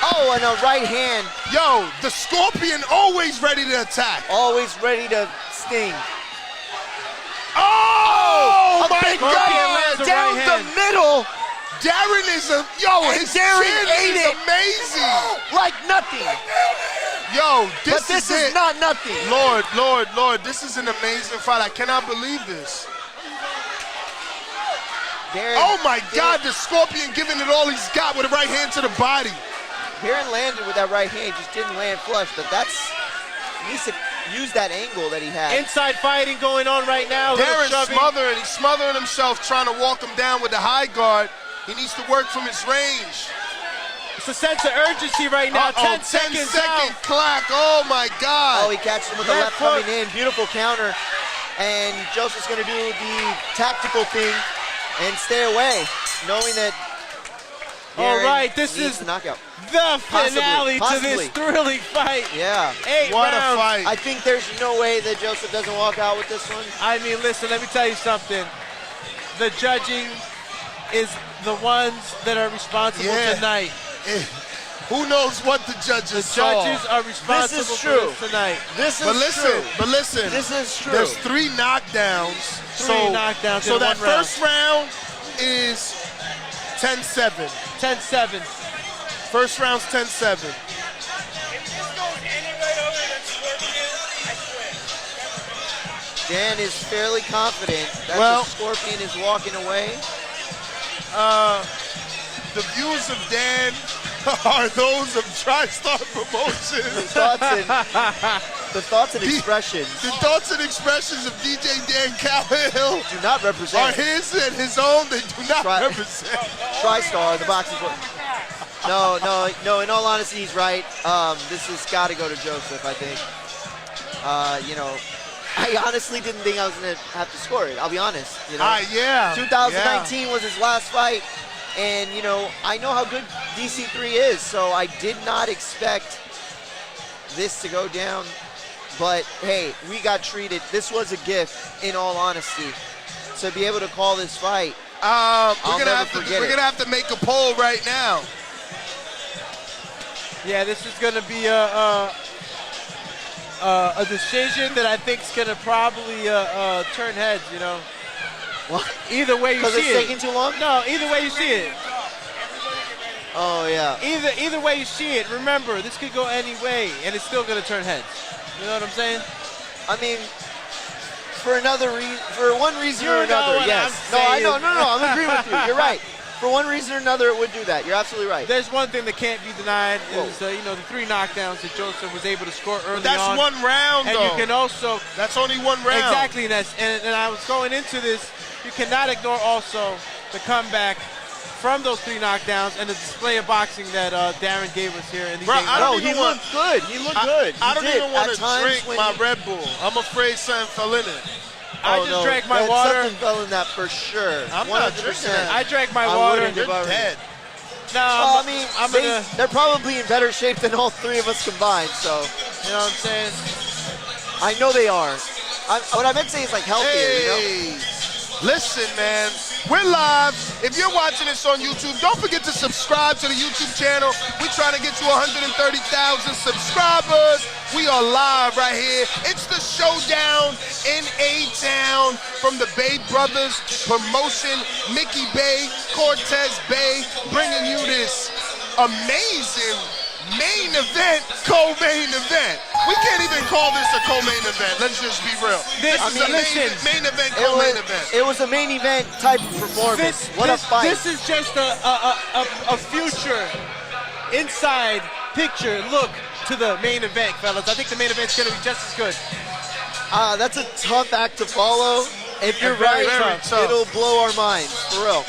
Oh, and a right hand. Yo, the Scorpion always ready to attack. Always ready to sting. Oh, a my big God! right hand down the middle. Darren is And his Darren chin ate is it. amazing. Like nothing. Yo, But this is it. not nothing. Lord, this is an amazing fight. I cannot believe this. Darren, Oh my God, the Scorpion giving it all he's got with a right hand to the body. Darren landed with that right hand, just didn't land flush, but he needs to use that angle that he had. Inside fighting going on right now. Little Darren's shoving. smothering. He's smothering himself, trying to walk him down with the high guard. He needs to work from his range. It's a sense of urgency right now. 10 seconds second out. clock. Oh my God. Oh, he catches him with the left Left coming in. Beautiful counter. And Joseph's going to do the tactical thing and stay away, knowing that All Darren right, this needs is the knockout. the finale to Possibly. this thrilling fight. Yeah. 8 What rounds. a fight. I think there's no way that Joseph doesn't walk out with this one. I mean, listen, let me tell you something. The judging is the ones that are responsible Yeah. tonight. Who knows what the judges The saw? judges are responsible for true. this tonight. This is But listen, true. This is true. There's 3 knockdowns. Three knockdowns So in that one round. first round is 10-7. 10-7. First round's 10-7. If this goes any way other than Scorpion, I quit. Dan is fairly confident that Well- the Scorpion is walking away. The views of Dan are those of TriStar Promotions. The thoughts and expressions The thoughts and expressions of DJ Dan Cahill do not are represent his and his own. They do not represent. TriStar, the boxing sport. No, in all honesty, he's right. This has got to go to Joseph, I think. I honestly didn't think I was going to have to score it. I'll be honest. Yeah. 2019 was his last fight. And, I know how good DC3 is, so I did not expect this to go down. But, hey, we got treated. This was a gift, in all honesty, to be able to call this fight. We're I'll gonna never have to. forget We're it. gonna have to make a poll right now. Yeah, this is going to be a decision that I think is going to probably turn heads, What? Either way you Because see it's it. taking too long? No, either way you see it. Oh, yeah. Either way you see it, remember, this could go any way, and it's still going to turn heads. You know what I'm saying? I mean, for one reason or You know another, what yes. I'm No, I saying. know. No, I'm agreeing with you. You're right. For one reason or another, it would do that. You're absolutely right. There's one thing that can't be denied is, the 3 knockdowns that Joseph was able to score early That's on. one round, and though. you can also That's only one round. exactly, and I was going into this. You cannot ignore also the comeback from those 3 knockdowns and the display of boxing that Darren gave us here in these 8 rounds. I don't he even looked good. He looked good. I He don't did. even want At to times drink when my he- Red Bull. I'm afraid something fell in it. I Oh, just no. drank my That water. Something fell in that for sure. I'm not drinking that. I drank my I water. wouldn't if I were you. Dead. No, Well, I mean, I'm gonna. they're probably in better shape than all 3 of us combined, so You know what I'm saying? I know they are. What I meant to say is like healthier, Hey, listen, man. We're live. If you're watching this on YouTube, don't forget to subscribe to the YouTube channel. We're trying to get to 130,000 subscribers. We are live right here. It's the Showdown in A-Town from the Bay Brothers Promotion. Mickey Bay, Cortez Bay, bringing you this amazing main event, co-main event. We can't even call this a co-main event. Let's just be real. This is a main event, co-main event. It was a main event type of performance. What a fight. This is just a future inside picture look to the main event, fellas. I think the main event's going to be just as good. That's a tough act to follow. If you're Very, right, very tough. it'll blow our minds, for real.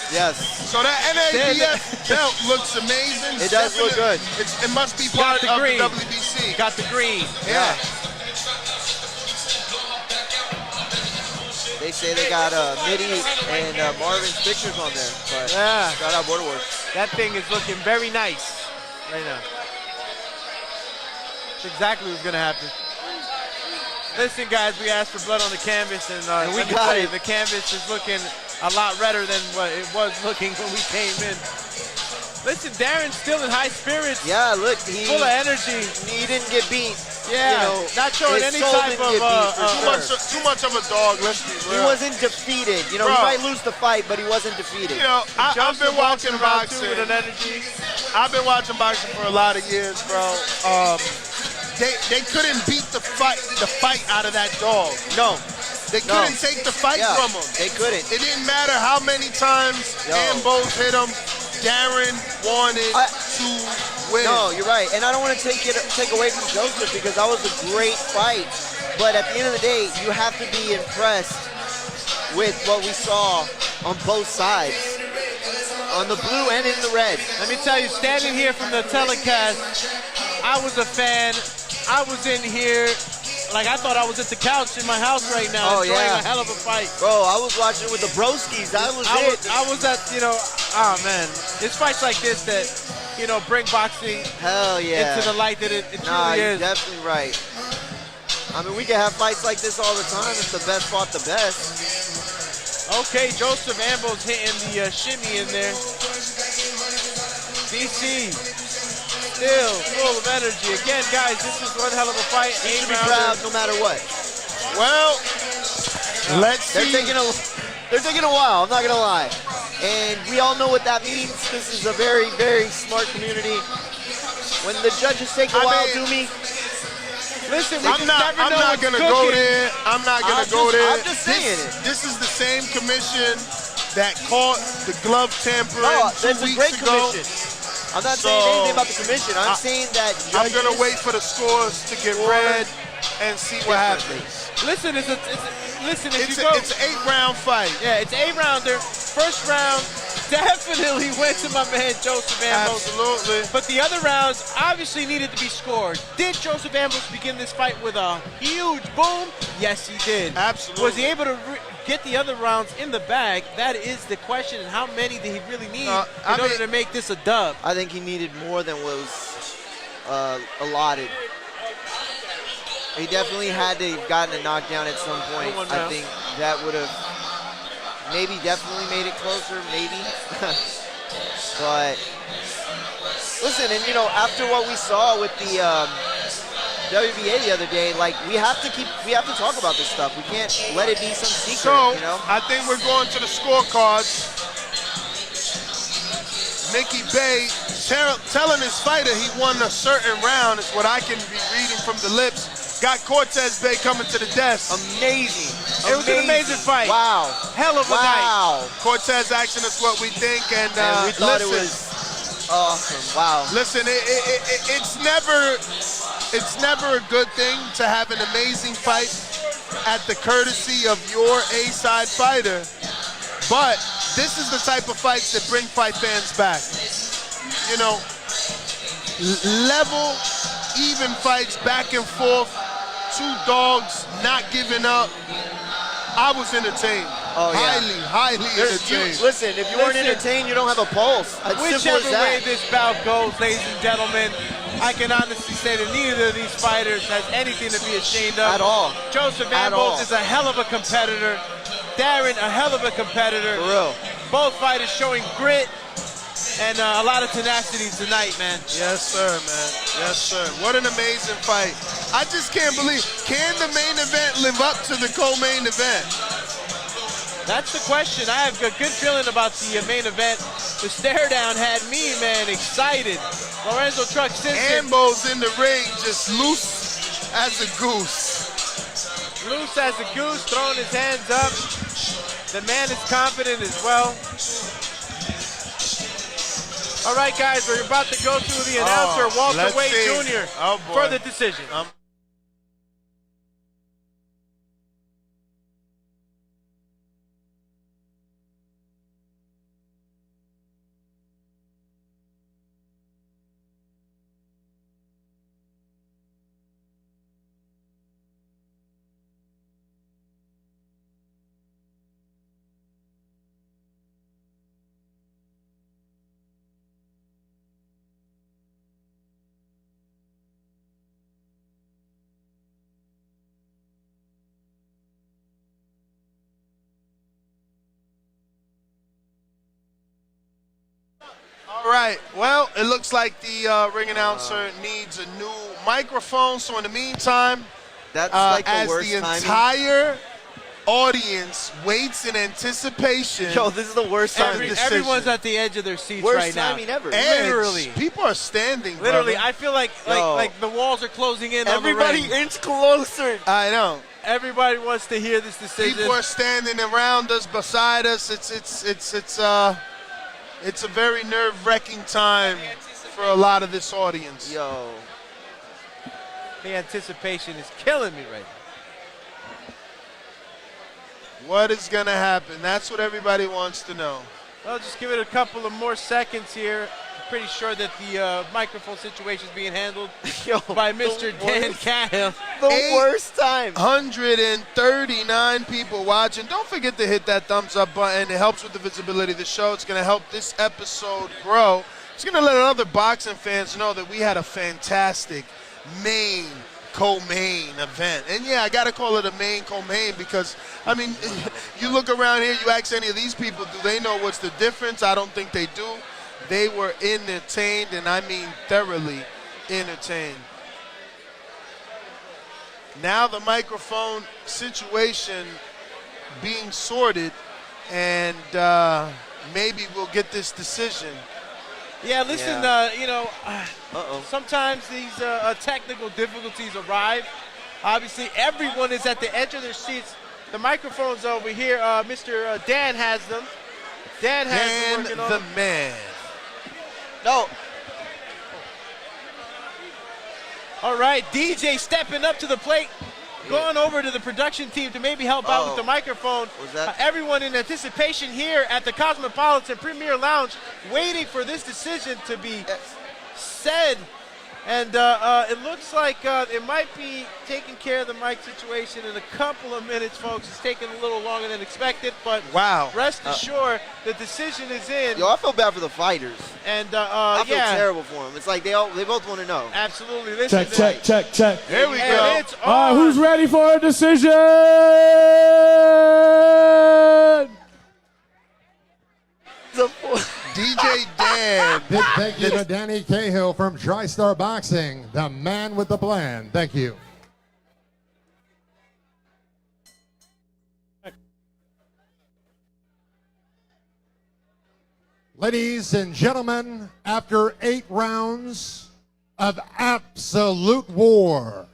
Yes. So that NABF belt looks amazing. It does look good. It must be part of the WBC. Got the green. Yeah. They say they got Mitty and Marvin's pictures on there. But Yeah. shout out Borderworks. That thing is looking very nice right now. That's exactly what's going to happen. Listen, guys, we asked for blood on the canvas, and we let me got tell you, it. the canvas is looking a lot redder than what it was looking when we came in. Listen, Darren's still in high spirits. Yeah, look, full of energy. He didn't get beat. Yeah, You know, not showing his any soul type didn't of get beat, for Too much of a dog. Let's be He real. wasn't defeated. You know, Bro. he might lose the fight, but he wasn't defeated. You know, I've been watching boxing. with an energy. I've been watching boxing for a lot of years, bro. They couldn't beat the fight out of that dog. No. They couldn't take the fight from him. They couldn't. It didn't matter how many times Ambo hit him. Darren wanted to win. No, you're right. And I don't want to take away from Joseph because that was a great fight. But at the end of the day, you have to be impressed with what we saw on both sides. On the blue and in the red. Let me tell you, standing here from the telecast, I was a fan. I was in here, like I thought I was at the couch in my house right now, enjoying a hell of a fight. Bro, I was watching with the broskies. That was it. I was at, man, it's fights like this that, bring boxing into the light that it truly you're is. definitely right. I mean, we can have fights like this all the time if the best fought the best. Okay, Joseph Ambo's hitting the shimmy in there. DC still full of energy. Again, guys, this was one hell of a fight. He should be proud no matter what. Well, let's see. They're taking a while, I'm not going to lie. And we all know what that means. This is a very, very smart community. When the judges take a while, do me. Listen, I'm not gonna go there. I'm not gonna go there. I'm just saying it. This is the same commission that caught the glove tampering that's 2 a weeks great ago. commission. I'm not saying anything about the commission. I'm saying that I'm gonna wait for the scores to get read and see what happens. Listen, it's an 8-round fight. Yeah, it's 8-rounder. First round definitely went to my man Joseph Ambo. Absolutely. But the other rounds obviously needed to be scored. Did Joseph Ambo begin this fight with a huge boom? Yes, he did. Absolutely. Was he able to get the other rounds in the bag? That is the question. And how many did he really need in order to make this a dub? I think he needed more than was allotted. He definitely had to have gotten a knockdown at some point. I think that would have definitely made it closer, maybe. But listen, and after what we saw with the WBA the other day, like we have to talk about this stuff. We can't let it be some secret. So I think we're going to the scorecards. Mickey Bay telling his fighter he won a certain round is what I can be reading from the lips. Got Cortez Bay coming to the desk. Amazing. It was an amazing fight. Wow. Hell of a night. Cortez asking us what we think, and we thought it was awesome. Wow. Listen, it's never a good thing to have an amazing fight at the courtesy of your A-side fighter, but this is the type of fights that bring fight fans back. Level, even fights back and forth, two dogs not giving up. I was entertained. Oh, yeah. Highly entertained. Listen, if you weren't entertained, you don't have a pulse. As simple as Whichever that. way this bout goes, ladies and gentlemen, I can honestly say that neither of these fighters has anything to be ashamed of. At all. Joseph At Ambo all. is a hell of a competitor. Darren, a hell of a competitor. For real. Both fighters showing grit and a lot of tenacity tonight, man. Yes, sir, man. Yes, sir. What an amazing fight. I just can't believe, can the main event live up to the co-main event? That's the question. I have a good feeling about the main event. The stare down had me, man, excited. Lorenzo Truck Simpson. Ambo's in the ring, just loose as a goose. Loose as a goose, throwing his hands up. The man is confident as well. All right, guys, we're about to go through the announcer, Walter Wade Jr., for the decision. All right, well, it looks like the ring announcer needs a new microphone, so in the meantime, That's like the as worst the timing. entire audience waits in anticipation. Yo, this is the worst time. Everyone's at the edge of their seats Worst right now. timing ever. Literally. People are standing, Literally, brother. I feel like the walls are closing in Everybody on the ring. inch closer. I know. Everybody wants to hear this decision. People are standing around us, beside us. It's a very nerve-wracking time for a lot of this audience. Yo. The anticipation is killing me right now. What is going to happen? That's what everybody wants to know. Well, just give it a couple of more seconds here. I'm pretty sure that the microphone situation is being handled by Mr. Dan Cahill. The worst time. 139 people watching. Don't forget to hit that thumbs up button. It helps with the visibility of the show. It's going to help this episode grow. It's going to let other boxing fans know that we had a fantastic main co-main event. And yeah, I got to call it a main co-main because, I mean, you look around here, you ask any of these people, do they know what's the difference? I don't think they do. They were entertained, and I mean thoroughly entertained. Now the microphone situation being sorted, and maybe we'll get this decision. Yeah, listen, sometimes these technical difficulties arrive. Obviously, everyone is at the edge of their seats. The microphone's over here. Mr. Dan has them. Dan has them working on the them. man. No. All right, DJ stepping up to the plate, going over to the production team to maybe help out with the microphone. Was that? Everyone in anticipation here at the Cosmopolitan Premier Lounge, waiting for this decision to be said. And it looks like it might be taking care of the mic situation in a couple of minutes, folks. It's taking a little longer than expected, but rest assured, the decision is in. Yo, I feel bad for the fighters. And I feel terrible for them. It's like they both want to know. Absolutely. Listen, Check. Here we go. It's All right, on. who's ready for a decision? DJ Dan. Big thank you to Danny Cahill from TriStar Boxing, the man with the plan. Thank you. Ladies and gentlemen, after 8 rounds of absolute war,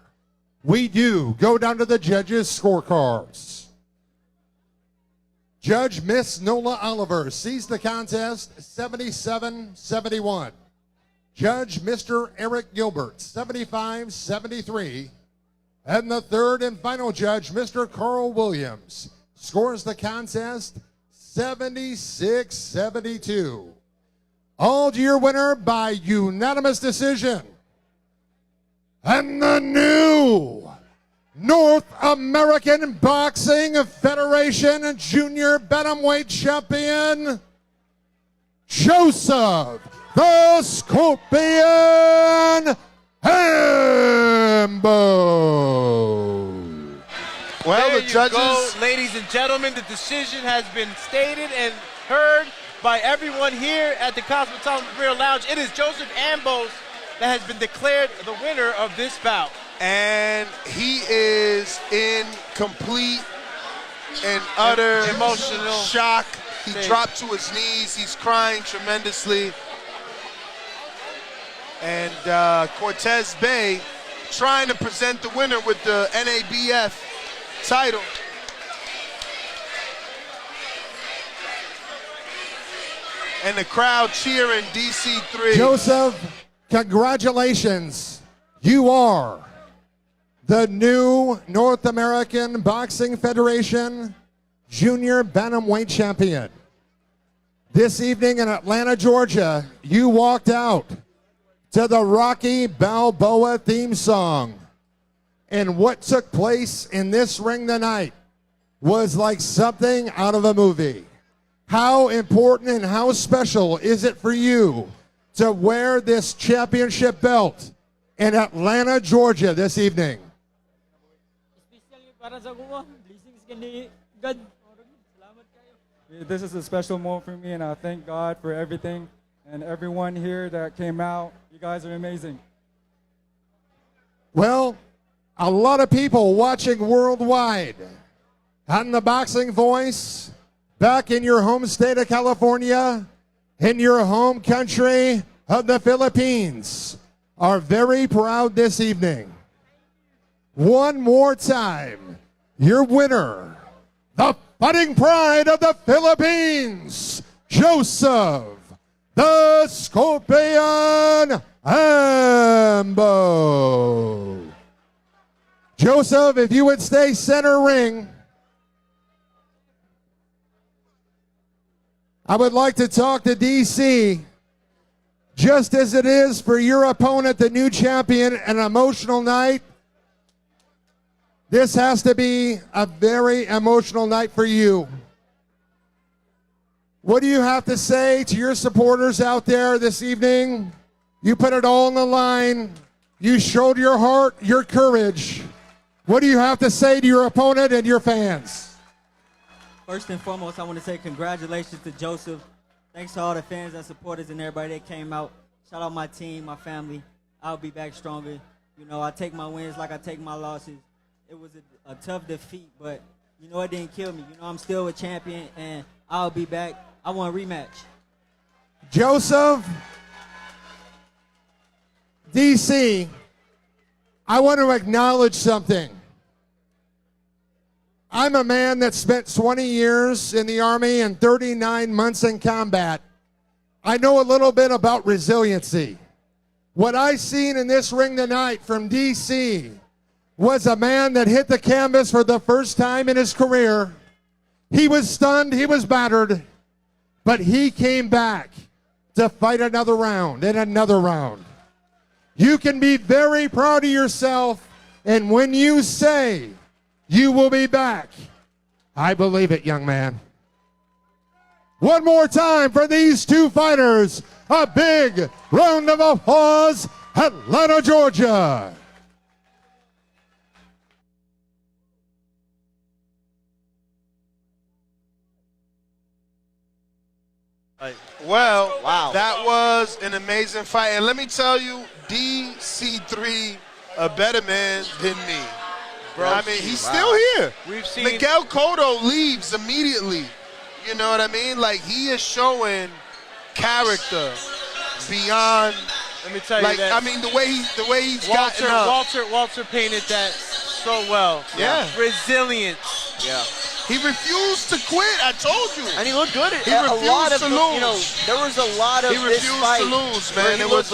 we do go down to the judges' scorecards. Judge Miss Nola Oliver sees the contest 77-71. Judge Mr. Eric Gilbert 75-73. And the third and final judge, Mr. Carl Williams, scores the contest 76-72. All year winner by unanimous decision. And the new North American Boxing Federation Junior Bantamweight Champion, Joseph the Scorpion Ambo. Well, There the you judges. go, ladies and gentlemen. The decision has been stated and heard by everyone here at the Cosmopolitan Beer Lounge. It is Joseph Ambos that has been declared the winner of this bout. And he is in complete and utter emotional shock. He state. dropped to his knees. He's crying tremendously. And Cortez Bay trying to present the winner with the NABF title. And the crowd cheering DC3. Joseph, congratulations. You are the new North American Boxing Federation Junior Bantamweight Champion. This evening in Atlanta, Georgia, you walked out to the Rocky Balboa theme song. And what took place in this ring tonight was like something out of a movie. How important and how special is it for you to wear this championship belt in Atlanta, Georgia this evening? This is a special moment for me, and I thank God for everything and everyone here that came out. You guys are amazing. Well, a lot of people watching worldwide on the Boxing Voice, back in your home state of California, in your home country of the Philippines, are very proud this evening. One more time, your winner, the fighting pride of the Philippines, Joseph the Scorpion Ambo. Joseph, if you would stay center ring, I would like to talk to DC. Just as it is for your opponent, the new champion, an emotional night, this has to be a very emotional night for you. What do you have to say to your supporters out there this evening? You put it all on the line. You showed your heart, your courage. What do you have to say to your opponent and your fans? First and foremost, I want to say congratulations to Joseph. Thanks to all the fans and supporters and everybody that came out. Shout out my team, my family. I'll be back stronger. You know, I take my wins like I take my losses. It was a tough defeat, but, you know, it didn't kill me. You know, I'm still a champion, and I'll be back. I want a rematch. Joseph, DC, I want to acknowledge something. I'm a man that spent 20 years in the Army and 39 months in combat. I know a little bit about resiliency. What I seen in this ring tonight from DC was a man that hit the canvas for the first time in his career. He was stunned, he was battered, but he came back to fight another round and another round. You can be very proud of yourself, and when you say you will be back, I believe it, young man. One more time for these two fighters. A big round of applause, Atlanta, Georgia. Well, wow. That was an amazing fight. And let me tell you, DC3, a better man than me. Bro, I mean, he's still here. We've seen Miguel Cotto leaves immediately. You know what I mean? Like, he is showing character beyond. Let me tell you like, that. I mean, the way he's gotten up. Walter painted that so well. Yeah. Resilience. Yeah. He refused to quit. I told you. And he looked good. He refused to lose. You know, there was a lot of He this refused fight to lose, man. It was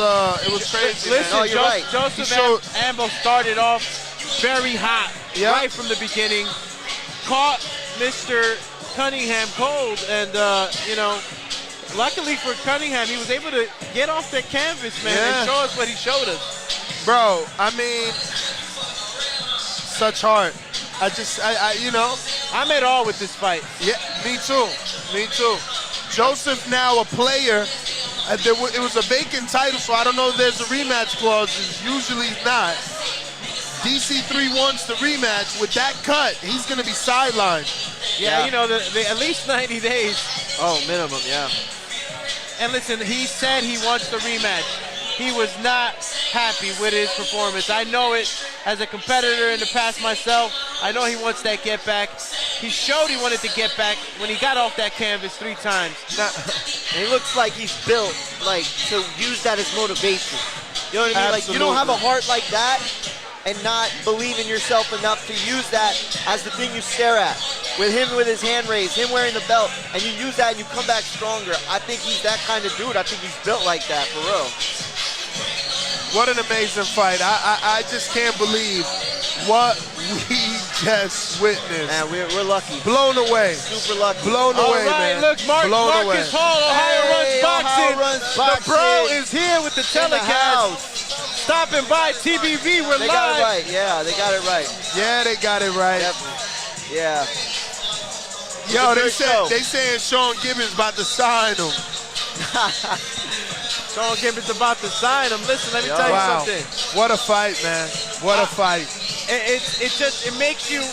crazy. Listen, No, you're right. Joseph Ambo started off very hot right from the beginning. Caught Mr. Cunningham cold, and you know, luckily for Cunningham, he was able to get off that canvas, man, and show us what he showed us. Bro, I mean, such heart. I you know. I'm at all with this fight. Yeah, me too. Me too. Joseph now a player It was a vacant title, so I don't know if there's a rematch clause. It's usually not. DC3 wants the rematch. With that cut, he's going to be sidelined. Yeah, you know, the at least 90 days. Oh, minimum, yeah. And listen, he said he wants the rematch. He was not happy with his performance. I know it as a competitor in the past myself. I know he wants that get back. He showed he wanted to get back when he got off that canvas 3 times. And he looks like he's built like to use that as motivation. You know what I mean? Like, you don't have a heart like that and not believe in yourself enough to use that as the thing you stare at. With him with his hand raised, him wearing the belt, and you use that and you come back stronger. I think he's that kind of dude. I think he's built like that, for real. What an amazing fight. I just can't believe what we just witnessed. Man, we're lucky. Blown away. Super lucky. Blown away, man. Look, Blown away. Marcus Hall, Ohio Runs Boxing. The bro is here with the telecast. Stopping by TBV, we're live. They got it right, yeah, they got it right. Yeah, they got it right. Definitely. Yeah. Yo, they saying Sean Gibbons about to sign him. Sean Gibbons about to sign him. Listen, let me tell you something. What a fight, man. What a fight. It makes you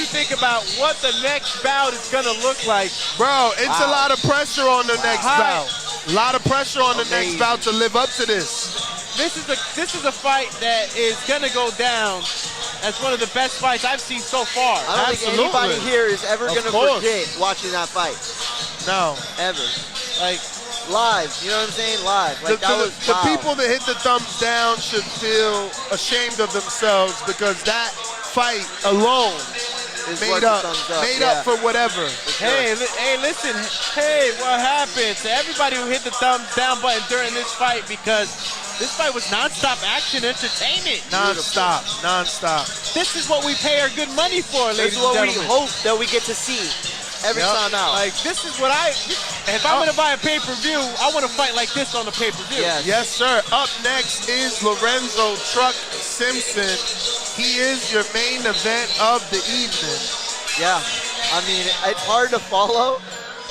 think about what the next bout is gonna look like. Bro, it's a lot of pressure on the next bout. A lot of pressure on the next bout to live up to this. This is a fight that is gonna go down as one of the best fights I've seen so far. I don't think anybody here is ever gonna forget watching that fight. No. Ever. Like, live, you know what I'm saying? Live. Like, the people that hit the thumbs down should feel ashamed of themselves because that fight alone is made up for whatever. Hey, listen. Hey, what happened to everybody who hit the thumbs down button during this fight? Because this fight was nonstop action entertainment. Nonstop. This is what we pay our good money for, ladies and gentlemen. This is what we hope that we get to see every time out. Like, this is what if I'm going to buy a pay-per-view, I want to fight like this on the pay-per-view. Yes, sir. Up next is Lorenzo Truck Simpson. He is your main event of the evening. Yeah. I mean, it's hard to follow.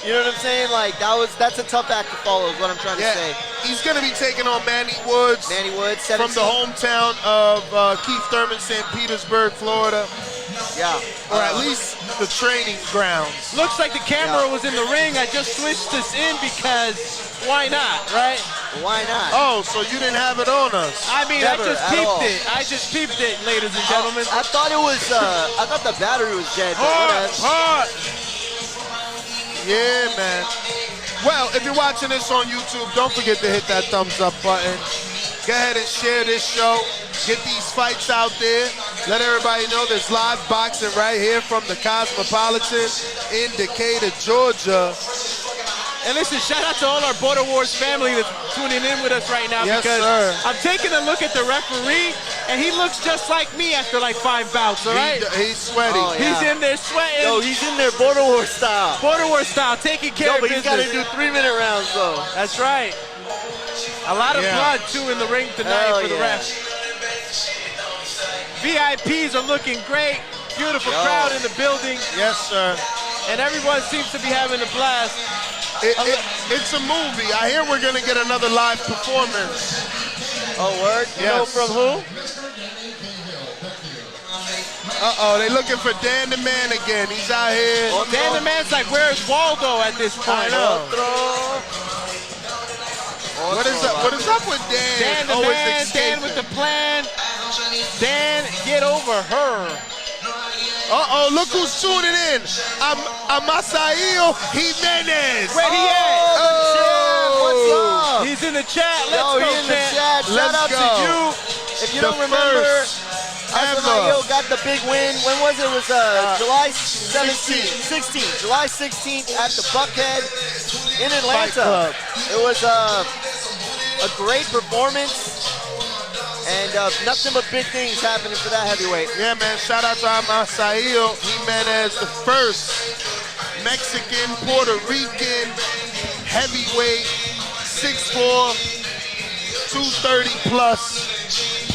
You know what I'm saying? Like, that's a tough act to follow is what I'm trying to say. He's going to be taking on Manny Woods. 17. From the hometown of Keith Thurman, St. Petersburg, Florida. Yeah. Or at least the training grounds. Looks like the camera was in the ring. I just switched this in because why not, right? Why not? Oh, so you didn't have it on us. I mean, I just peeped it, ladies and gentlemen. I thought it was, I thought the battery was dead. Hard. Yeah, man. Well, if you're watching this on YouTube, don't forget to hit that thumbs up button. Go ahead and share this show. Get these fights out there. Let everybody know there's live boxing right here from the Cosmopolitan in Decatur, Georgia. And listen, shout out to all our Border Wars family that's tuning in with us right now. Yes, because sir. I'm taking a look at the referee, and he looks just like me after like 5 bouts, all right? He's sweaty. Oh, yeah. He's in there sweating. Yo, he's in there Border War style. Border War style, taking care of but he's business. got to do 3-minute rounds, though. That's right. A lot of blood, too, in the ring tonight for the refs. VIPs are looking great. Beautiful crowd in the building. Yes, sir. And everyone seems to be having a blast. It's a movie. I hear we're going to get another live performance. Oh, word? You know from who? Uh-oh, they looking for Dan the Man again. He's out here. Dan the Man's like, where's Waldo at this point? I know. What is up with Dan? Dan the Man, Dan with the plan. Dan, get over her. Uh-oh, look who's tuning in. Amasail Jimenez. Where he at? What's up? He's in the chat. Let's Yo, go, he's in the chat. Shout out to you. If you don't remember, Amasail got the big win. When was it? It was July 16th. July 16th at the Buckhead in Atlanta. It was a great performance. And nothing but big things happening for that heavyweight. Yeah, man. Shout out to Amasail Jimenez, the first Mexican, Puerto Rican heavyweight, 6'4", 230 plus,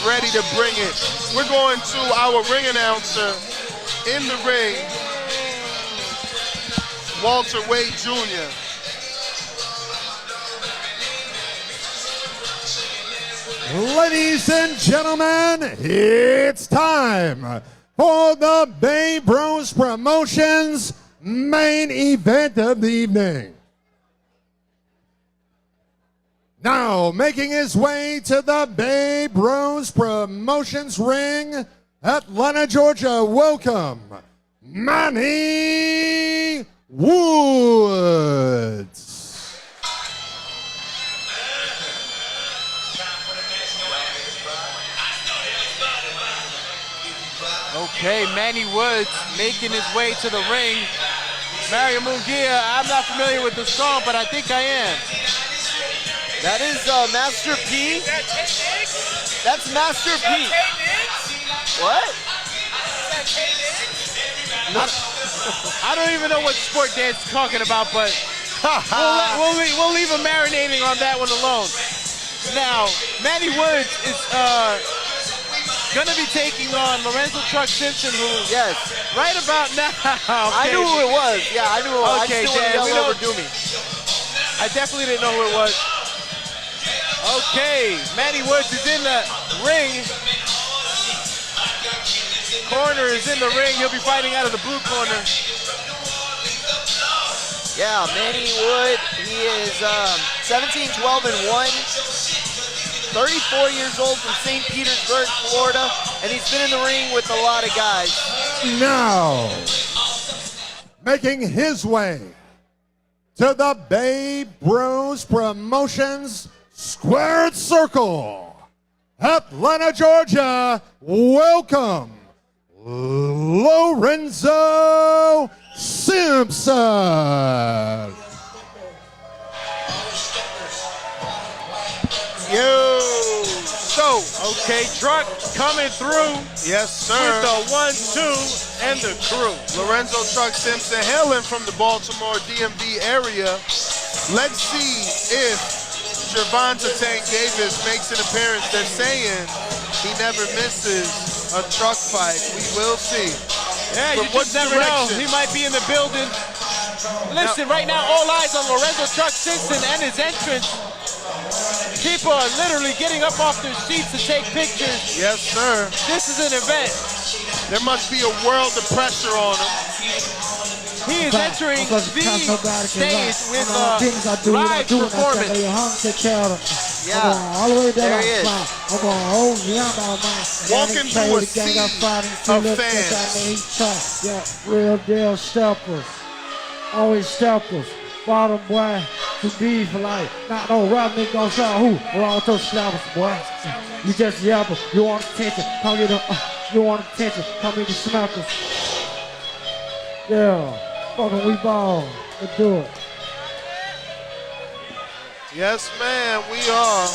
ready to bring it. We're going to our ring announcer in the ring, Walter Wade Jr. Ladies and gentlemen, it's time for the Bay Bros Promotions main event of the evening. Now, making his way to the Bay Bros Promotions ring, Atlanta, Georgia, welcome, Manny Woods. Okay, Manny Woods making his way to the ring. Mario Munguia, I'm not familiar with the song, but I think I am. That is Master P. That's Master P. What? I don't even know what sport Dan's talking about, but we'll leave him marinating on that one alone. Now, Manny Woods is going to be taking on Lorenzo Truck Simpson, who, yes, right about now. I knew who it was. Yeah, I knew who it was. Okay, I just Dan, didn't overdo me. I definitely didn't know who it was. Okay, Manny Woods is in the ring. Corner is in the ring. He'll be fighting out of the blue corner. Yeah, Manny Wood, he is 17, 12, and 1. 34 years old from St. Petersburg, Florida, and he's been in the ring with a lot of guys. Now, making his way to the Bay Bros Promotions Squared Circle, Atlanta, Georgia, welcome, Lorenzo Simpson. Yo! So, okay, Truck coming through. Yes, sir. With the 1-2 and the crew. Lorenzo Truck Simpson hailing from the Baltimore DMV area. Let's see if Gervonta Tank Davis makes an appearance. They're saying he never misses a truck fight. We will see. Yeah, From you just never know. He might be in the building. Listen, right now, all eyes on Lorenzo Truck Simpson and his entrance. People are literally getting up off their seats to take pictures. Yes, sir. This is an event. There must be a world of pressure on him. He is entering the stage with live performance. Yeah, all the way down. There he is. Walking through a sea of fans. Yeah, real deal steppers. Always steppers. Bottom boy, to be for life. Not no rap nigga gon' shout who? We're all those slappers, boy. You just yapper. You want attention? Come get the. You want attention? Come get the smackers. Yeah, fucking we ball. Let's do it. Yes, man, we are.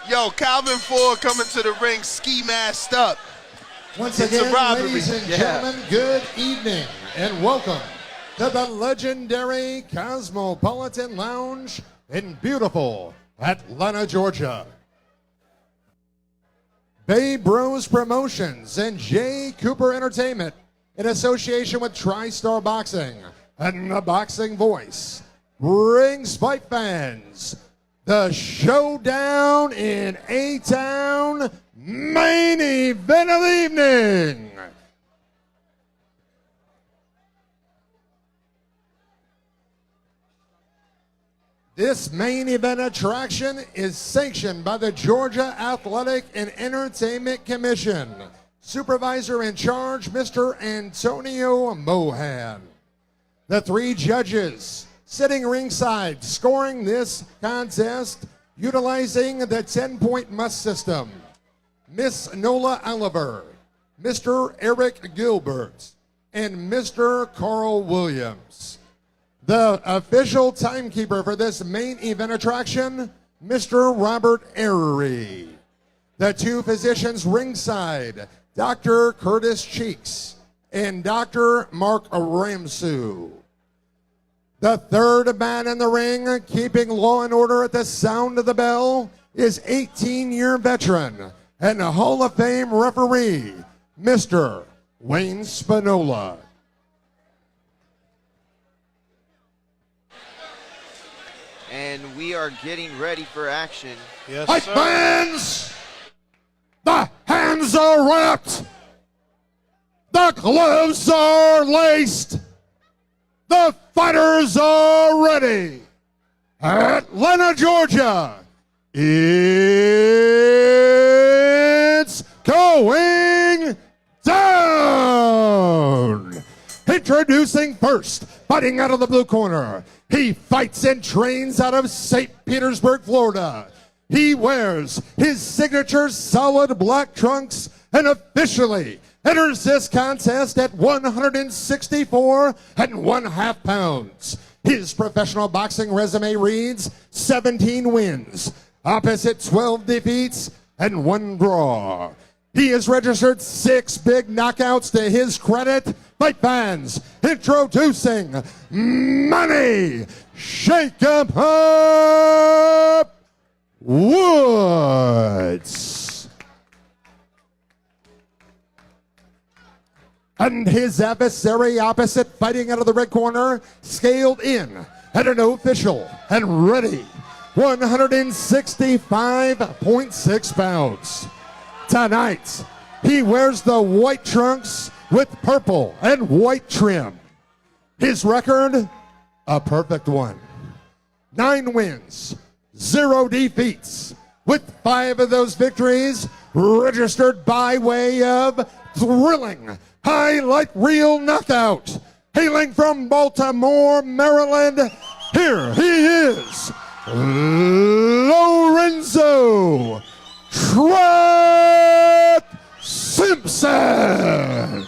Yo, Calvin Ford coming to the ring ski masked up. Once It's again, a robbery. ladies and gentlemen, good evening and welcome to the legendary Cosmopolitan Lounge in beautiful Atlanta, Georgia. Bay Bros Promotions and J. Cooper Entertainment, in association with TriStar Boxing and the Boxing Voice, brings fight fans the Showdown in A-Town main event of the evening. This main event attraction is sanctioned by the Georgia Athletic and Entertainment Commission. Supervisor in charge, Mr. Antonio Mohan. The three judges sitting ringside, scoring this contest, utilizing the 10-point must system. Miss Nola Oliver, Mr. Eric Gilbert, and Mr. Carl Williams. The official timekeeper for this main event attraction, Mr. Robert Erie. The two physicians ringside, Dr. Curtis Cheeks and Dr. Mark Ramsey. The third man in the ring, keeping law and order at the sound of the bell, is 18-year veteran and a Hall of Fame referee, Mr. Wayne Spinola. And we are getting ready for action. Yes, Fight sir. fans! The hands are wrapped. The gloves are laced. The fighters are ready. Atlanta, Georgia. It's going down. Introducing first, fighting out of the blue corner. He fights and trains out of St. Petersburg, Florida. He wears his signature solid black trunks and officially enters this contest at 164 1/2 pounds. His professional boxing resume reads 17 wins, opposite 12 defeats, and 1 draw. He has registered 6 big knockouts to his credit. Fight fans, introducing Manny Shake 'em Up Woods. And his adversary opposite, fighting out of the red corner, scaled in at an official and ready 165.6 pounds. Tonight, he wears the white trunks with purple and white trim. His record, a perfect one. 9 wins, 0 defeats, with 5 of those victories registered by way of thrilling highlight reel knockout. Hailing from Baltimore, Maryland, here he is, Lorenzo Simpson.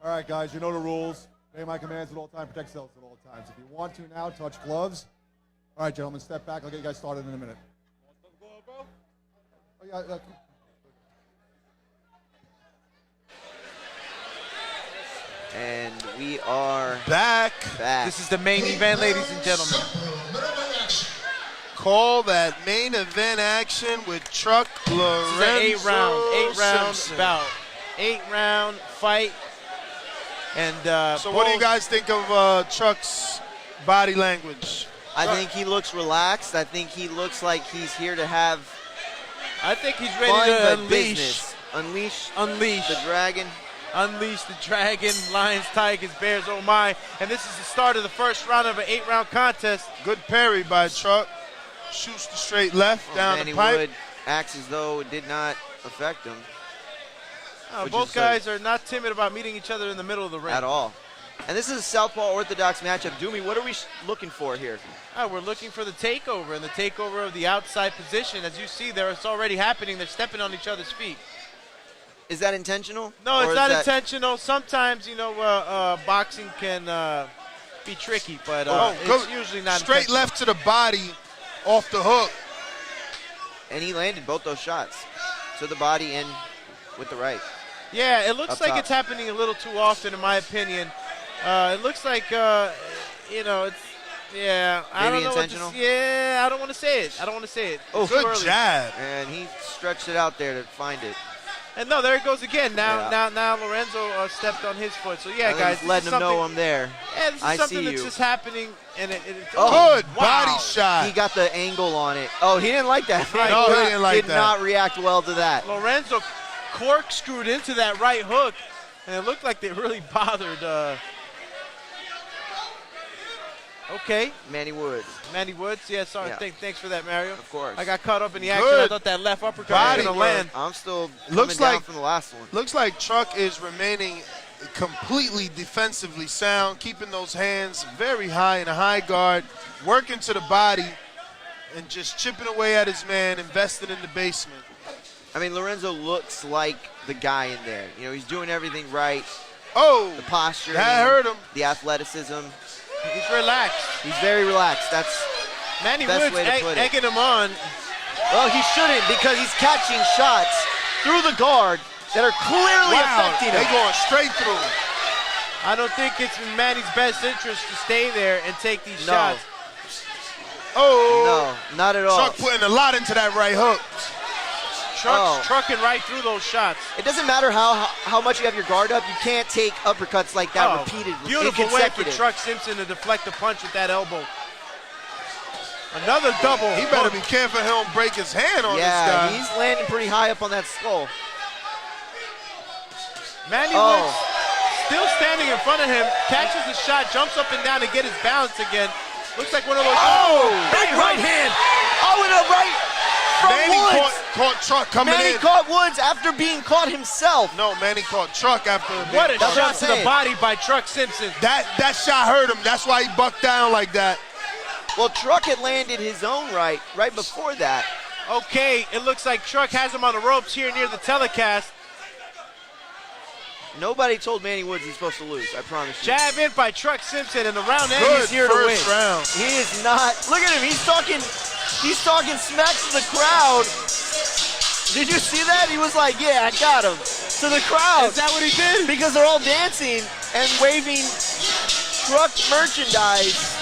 All right, guys, you know the rules. Obey my commands at all times, protect yourselves at all times. If you want to now, touch gloves. All right, gentlemen, step back. I'll get you guys started in a minute. Oh, yeah, And we are back. This is the main event, ladies and gentlemen. Call that main event action with Truck Lorenzo. This is an 8-round Simpson. bout. 8-round fight. And so what do you guys think of Truck's body language? I think he looks relaxed. I think he looks like he's here to have I think he's ready fun, to but unleash. Unleash the dragon. Unleash the dragon, lions, tigers, bears, oh my. And this is the start of the first round of an 8-round contest. Good parry by Truck. Shoots the straight left down Manny the pipe. Wood acts as though it did not affect him. Both guys are not timid about meeting each other in the middle of the ring. At all. And this is a Southpaw Orthodox matchup. Doomy, what are we looking for here? We're looking for the takeover, and the takeover of the outside position. As you see there, it's already happening. They're stepping on each other's feet. Is that intentional? No, it's Or not is that- intentional. Sometimes, boxing can be tricky, but it's usually not Straight intentional. left to the body off the hook. And he landed both those shots to the body and with the right. Yeah, it looks Up like top. it's happening a little too often, in my opinion. It looks like, it's, yeah. I Maybe don't know intentional? I don't want to say it. Oh, It's too early. And he stretched it out there to find it. And no, there it goes again. Now Lorenzo stepped on his foot. So yeah, I think guys, he's letting him know I'm there. Yeah, this is I something see that's you. just happening, and it's Oh, wow. body shot. He got the angle on it. Oh, he didn't like that. No, he didn't like Did that. not react well to that. Lorenzo corkscrewed into that right hook, and it looked like they really bothered. Okay. Manny Woods. Yeah, sorry. Yeah. Thanks for that, Mario. Of course. I got caught up in the action. I Good thought that left uppercut body was going to work. land. I'm still Looks coming down like- from the last one. Looks like Truck is remaining completely defensively sound, keeping those hands very high in a high guard, working to the body, and just chipping away at his man, invested in the basement. I mean, Lorenzo looks like the guy in there. You know, he's doing everything right. Oh, The posture. that hurt him. The athleticism. He's relaxed. He's very relaxed. That's Manny Best Woods way to put it. egging him on. Well, he shouldn't because he's catching shots through the guard that are clearly affecting him. They going straight through. I don't think it's in Manny's best interest to stay there and take these shots. Oh. No, not at all. Truck putting a lot into that right hook. Trucking right through those shots. It doesn't matter how much you have your guard up. You can't take uppercuts like that repeatedly. Beautiful way for Truck Simpson to deflect a punch with that elbow. Another double. He better be careful he don't break his hand on this guy. Yeah, he's landing pretty high up on that skull. Manny Woods still standing in front of him, catches the shot, jumps up and down to get his balance again. Looks like one of those. Big right hand. And a right from Manny Woods. caught Truck coming in. Manny caught Woods after being caught himself. No, Manny caught Truck after. What a shot to the body by Truck Simpson. That shot hurt him. That's why he bucked down like that. Well, Truck had landed his own right before that. Okay, it looks like Truck has him on the ropes here near the telecast. Nobody told Manny Woods he's supposed to lose, I promise you. Jab in by Truck Simpson, and the round ends. He's here to win. Round. He is not. Look at him. He's talking smack to the crowd. Did you see that? He was like, yeah, I got him. To the crowd. Is that what he did? Because they're all dancing and waving Truck merchandise.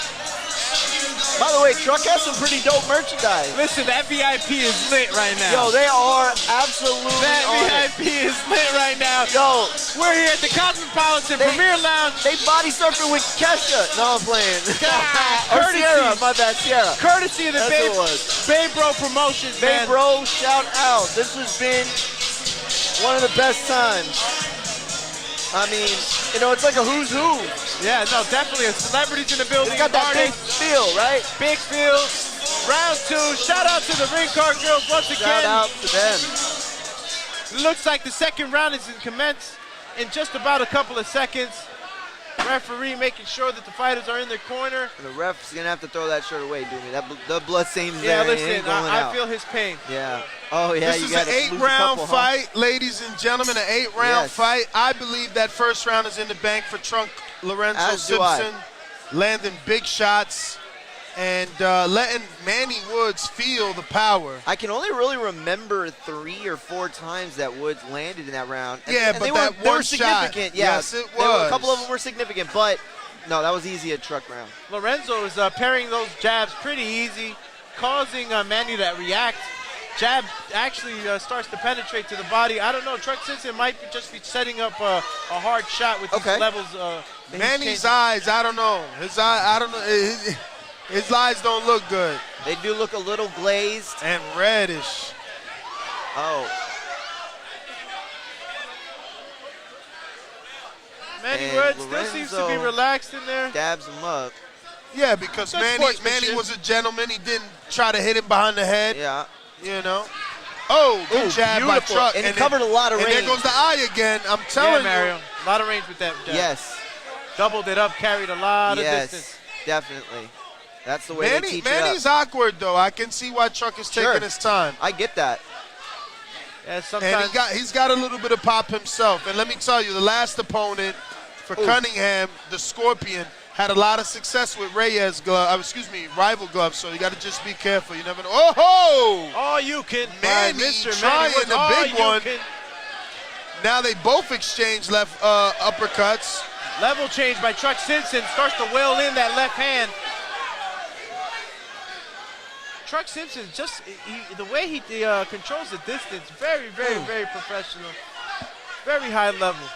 By the way, Truck has some pretty dope merchandise. Listen, that VIP is lit right now. Yo, they are absolutely That on VIP is lit right now. Yo, we're here at the Cosmopolitan Premier Lounge. They body surfing with Kesha. No, I'm playing. Courtesy. Sierra, my bad, Sierra. Courtesy of the Babe Bro Promotions, Babe Bro, shout out. This has been one of the best times. I mean, it's like a who's who. Yeah, no, definitely. Celebrities in the building. It's got that big feel, right? Big feel. Round 2. Shout out to the ring card girls once again. Shout out to them. It looks like the second round is in commence in just about a couple of seconds. Referee making sure that the fighters are in their corner. And the ref's going to have to throw that shirt away, Doomy. The blood stains yeah, there. Listen, I feel his pain. Yeah. Oh, yeah. This is an 8-round fight, ladies and gentlemen, an 8-round fight. I believe that first round is in the bank for Truck Lorenzo Simpson, landing big shots and letting Manny Woods feel the power. I can only really remember 3 or 4 times that Woods landed in that round. And they that were one significant. shot. Yeah, Yes, it was. A couple of them were significant, but no, that was easy at Truck round. Lorenzo is parrying those jabs pretty easy, causing Manny to react. Jab actually starts to penetrate to the body. I don't know. Truck Simpson might just be setting up a hard shot with these levels. Manny's eyes, I don't know. His eye, I don't know. His eyes don't look good. They do look a little glazed. And reddish. Oh. Manny Woods still seems to be relaxed in there. Dabs him up. Yeah, because Manny was a gentleman. He didn't try to hit him behind the head. Yeah. Oh, good jab by Truck. And he covered a lot of range. And there goes the eye again. I'm telling Mario. you. A lot of range with that jab. Yes. Doubled it up, carried a lot of distance. Definitely. That's the way they teach Manny's it up. awkward, though. I can see why Truck is taking his time. I get that. Yeah, sometimes. And he's got a little bit of pop himself. And let me tell you, the last opponent for Cunningham, the Scorpion, had a lot of success with Reyes rival gloves, so you got to just be careful. You never know. Oh! Oh, you can. Manny trying the big one. Now they both exchange left uppercuts. Level change by Truck Simpson. Starts to wail in that left hand. Truck Simpson, the way he controls the distance, very, very, very professional. Very high level.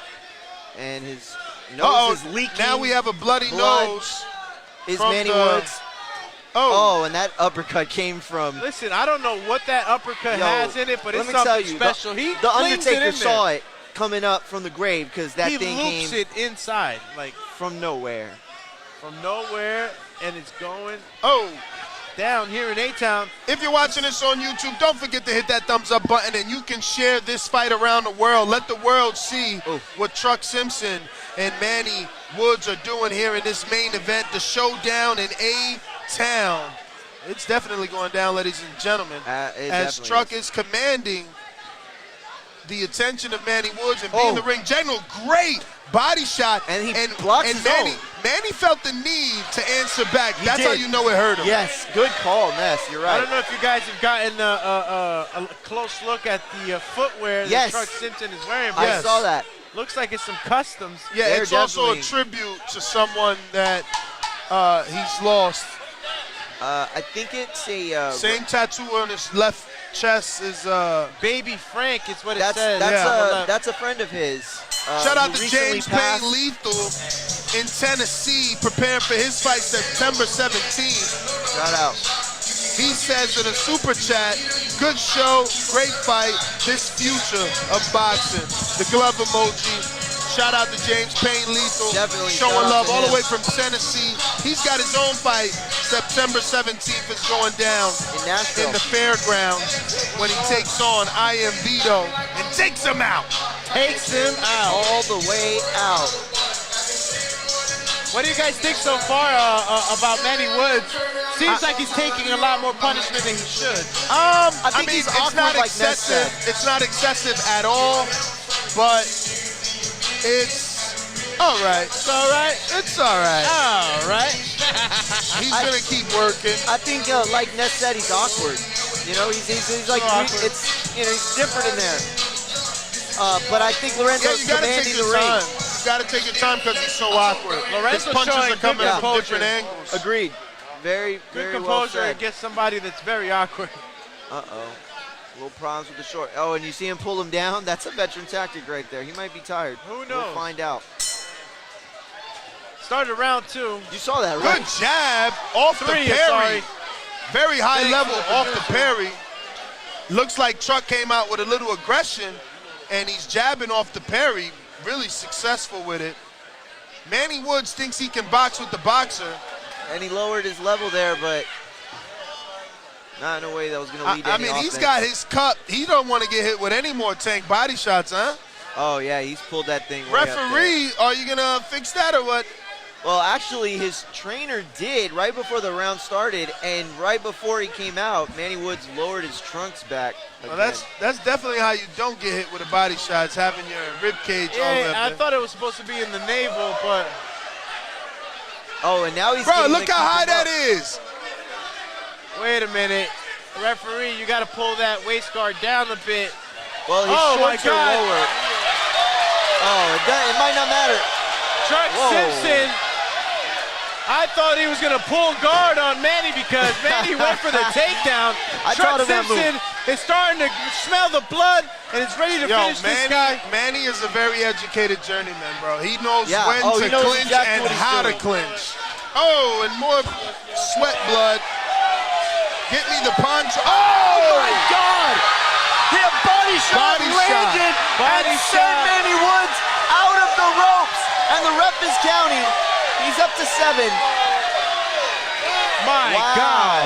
And his nose is leaking. Now we have a bloody nose. Is Manny Woods. Oh, and that uppercut came from. Listen, I don't know what that uppercut has in it, but it's something special. The Undertaker saw it coming up from the grave because that thing came. He loops it inside, like from nowhere. From nowhere, and it's going. Oh. Down here in A-Town. If you're watching this on YouTube, don't forget to hit that thumbs up button, and you can share this fight around the world. Let the world see what Truck Simpson and Manny Woods are doing here in this main event, the Showdown in A-Town. It's definitely going down, ladies and gentlemen, as Truck is commanding the attention of Manny Woods and being the ring general. Great body shot, and blocks his own. Manny felt the need to answer back. He That's did. how you know it hurt him. Yes, good call, Ness. You're right. I don't know if you guys have gotten a close look at the footwear that Truck Simpson is wearing. I saw that. Looks like it's some customs. Yeah, it's also a tribute to someone that he's lost. I think it's a same tattoo on his left chest is Baby Frank. It's what it says. That's a friend of his. Shout out to James Payne Lethal in Tennessee, preparing for his fight September 17th. Shout out. He says in a super chat, good show, great fight, this future of boxing. The glove emoji. Shout out to James Payne Lethal. Definitely. Showing love all the way from Tennessee. He's got his own fight. September 17th is going down in Nashville, in the fairgrounds, when he takes on I Am Vito and takes him out. Takes him out. All the way out. What do you guys think so far about Manny Woods? Seems like he's taking a lot more punishment than he should. I think mean, he's it's awkward not like Ness excessive. said. It's not excessive at all, but it's all right. It's all right. It's all right. All right. He's gonna keep working. I think, like Ness said, he's awkward. You know, he's like it's he's different in there. But I think Lorenzo's commanding the ring. You gotta take your time because he's so awkward. Lorenzo's His punches showing are coming good from different composure. angles. Agreed. Very, Good very composure well said. against somebody that's very awkward. Uh-oh. Little problems with the short. Oh, and you see him pull him down? That's a veteran tactic right there. He might be tired. Who knows? We'll find out. Started round 2. You saw that, right? Good jab off the parry. Sorry. Very high Thanks level for the off the producer. parry. Looks like Truck came out with a little aggression, and he's jabbing off the parry. Really successful with it. Manny Woods thinks he can box with the boxer. And he lowered his level there, but not in a way that was going to lead to I any mean, he's offense. got his cup. He don't want to get hit with any more tank body shots, huh? Oh, yeah, he's pulled that thing way up there. Referee, are you going to fix that or what? Well, actually, his trainer did right before the round started, and right before he came out, Manny Woods lowered his trunks back. Well, that's definitely how you don't get hit with a body shot. It's having your rib cage all Yeah, up I there. thought it was supposed to be in the navel, but Oh, and now he's Bro, getting look to how keep high him that up. is. wait a minute. Referee, you got to pull that waist guard down a bit. Well, his shorts are lower. Oh, it might not matter. Truck Simpson, I thought he was going to pull guard on Manny because Manny went for the takedown. I Truck taught him that Simpson is starting to smell the blood and is ready to finish this guy. Manny is a very educated journeyman, bro. He knows when he to knows clinch exactly and what he's how doing. to clinch. Oh, and more sweat blood. Get me the punch. Oh, my God! The body shot landed Body and sent shot. Manny Woods out of the ropes. And the ref is counting. He's up to 7. My God.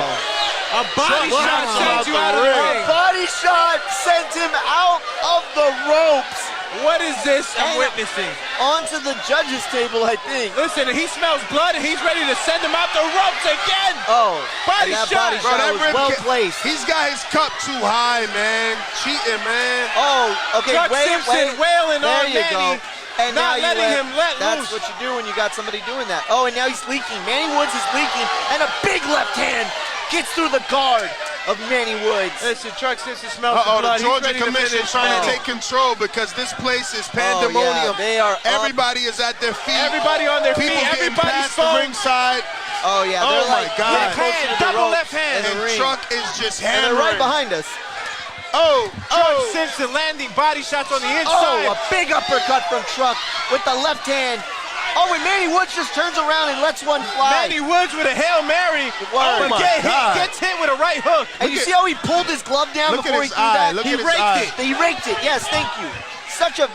A body shot sent you out of the ring. A body shot sent him out of the ropes. What is this I'm witnessing? Onto the judges' table, I think. Listen, he smells blood and he's ready to send him out the ropes again. Oh, Body and that shot. body shot was well placed. He's got his cup too high, man. Cheating, man. Oh, okay, Truck Simpson wailing there on you Manny. go. And Not now letting him let That's loose. what you do when you got somebody doing that. Oh, and now he's leaking. Manny Woods is leaking, and a big left hand gets through the guard of Manny Woods. Listen, Truck Simpson smells the Uh-oh, blood. the Georgia He's ready to Commission finish trying to Manny. take control because this place is pandemonium. They are up. Everybody is at their feet. Everybody on their People feet. getting Everybody's past the phone. ringside. Oh, yeah, Oh, they're my like God. getting closer to the Double ropes left hand. in the And ring. Truck is just And hammering. they're right behind us. Truck Simpson landing body shots on the inside. Oh, a big uppercut from Truck with the left hand. Oh, and Manny Woods just turns around and lets one fly. Manny Woods with a Hail Mary. Oh, my God. Gets hit with a right hook. And you see how he pulled his glove down Look at before he his threw eye. that? Look He at his raked eye. it. He raked it. Yes, thank you. Such a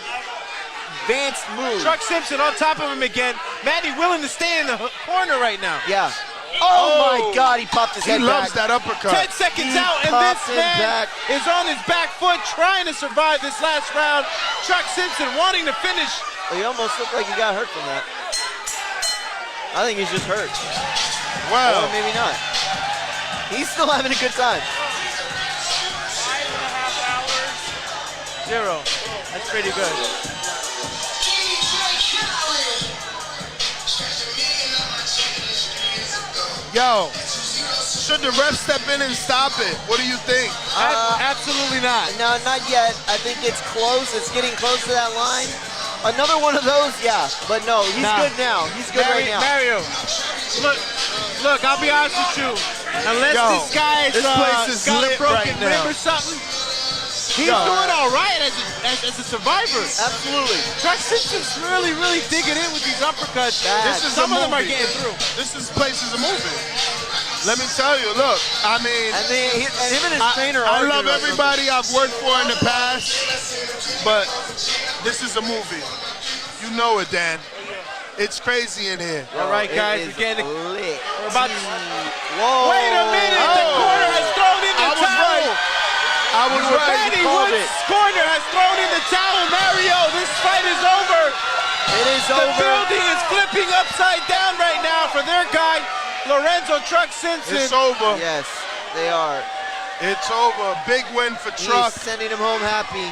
advanced move. Truck Simpson on top of him again. Manny willing to stay in the corner right now. Yeah. Oh, my God, he popped his He head loves back. that uppercut. 10 seconds He out, and popped this his man back. is on his back foot trying to survive this last round. Truck Simpson wanting to finish. Oh, he almost looked like he got hurt from that. I think he's just hurt. Wow. Or maybe not. He's still having a good time. 0. That's pretty good. Yo, should the ref step in and stop it? What do you think? Absolutely not. No, not yet. I think it's close. It's getting close to that line. Another one of those, yeah. But no, he's good now. He's good right now. Mario, look, I'll be honest with you. Unless this guy's got a broken rib or something, he's doing all right as a survivor. Absolutely. Chuck Simpson's really digging in with these uppercuts. Some of them are getting through. This place is a movie. Let me tell you, look, I mean, and him and his trainer I love everybody I've worked for in the past, but this is a movie. You know it, Dan. It's crazy in here. All right, guys, we're about to... Whoa. Wait a minute, the corner has thrown in the towel. I was right. Matty Woods' corner has thrown in the towel. Mario, this fight is over. It is over. The building is flipping upside down right now for their guy, Lorenzo Truck Simpson. It's over. Yes, they are. It's over. Big win for Truck. He's sending him home happy.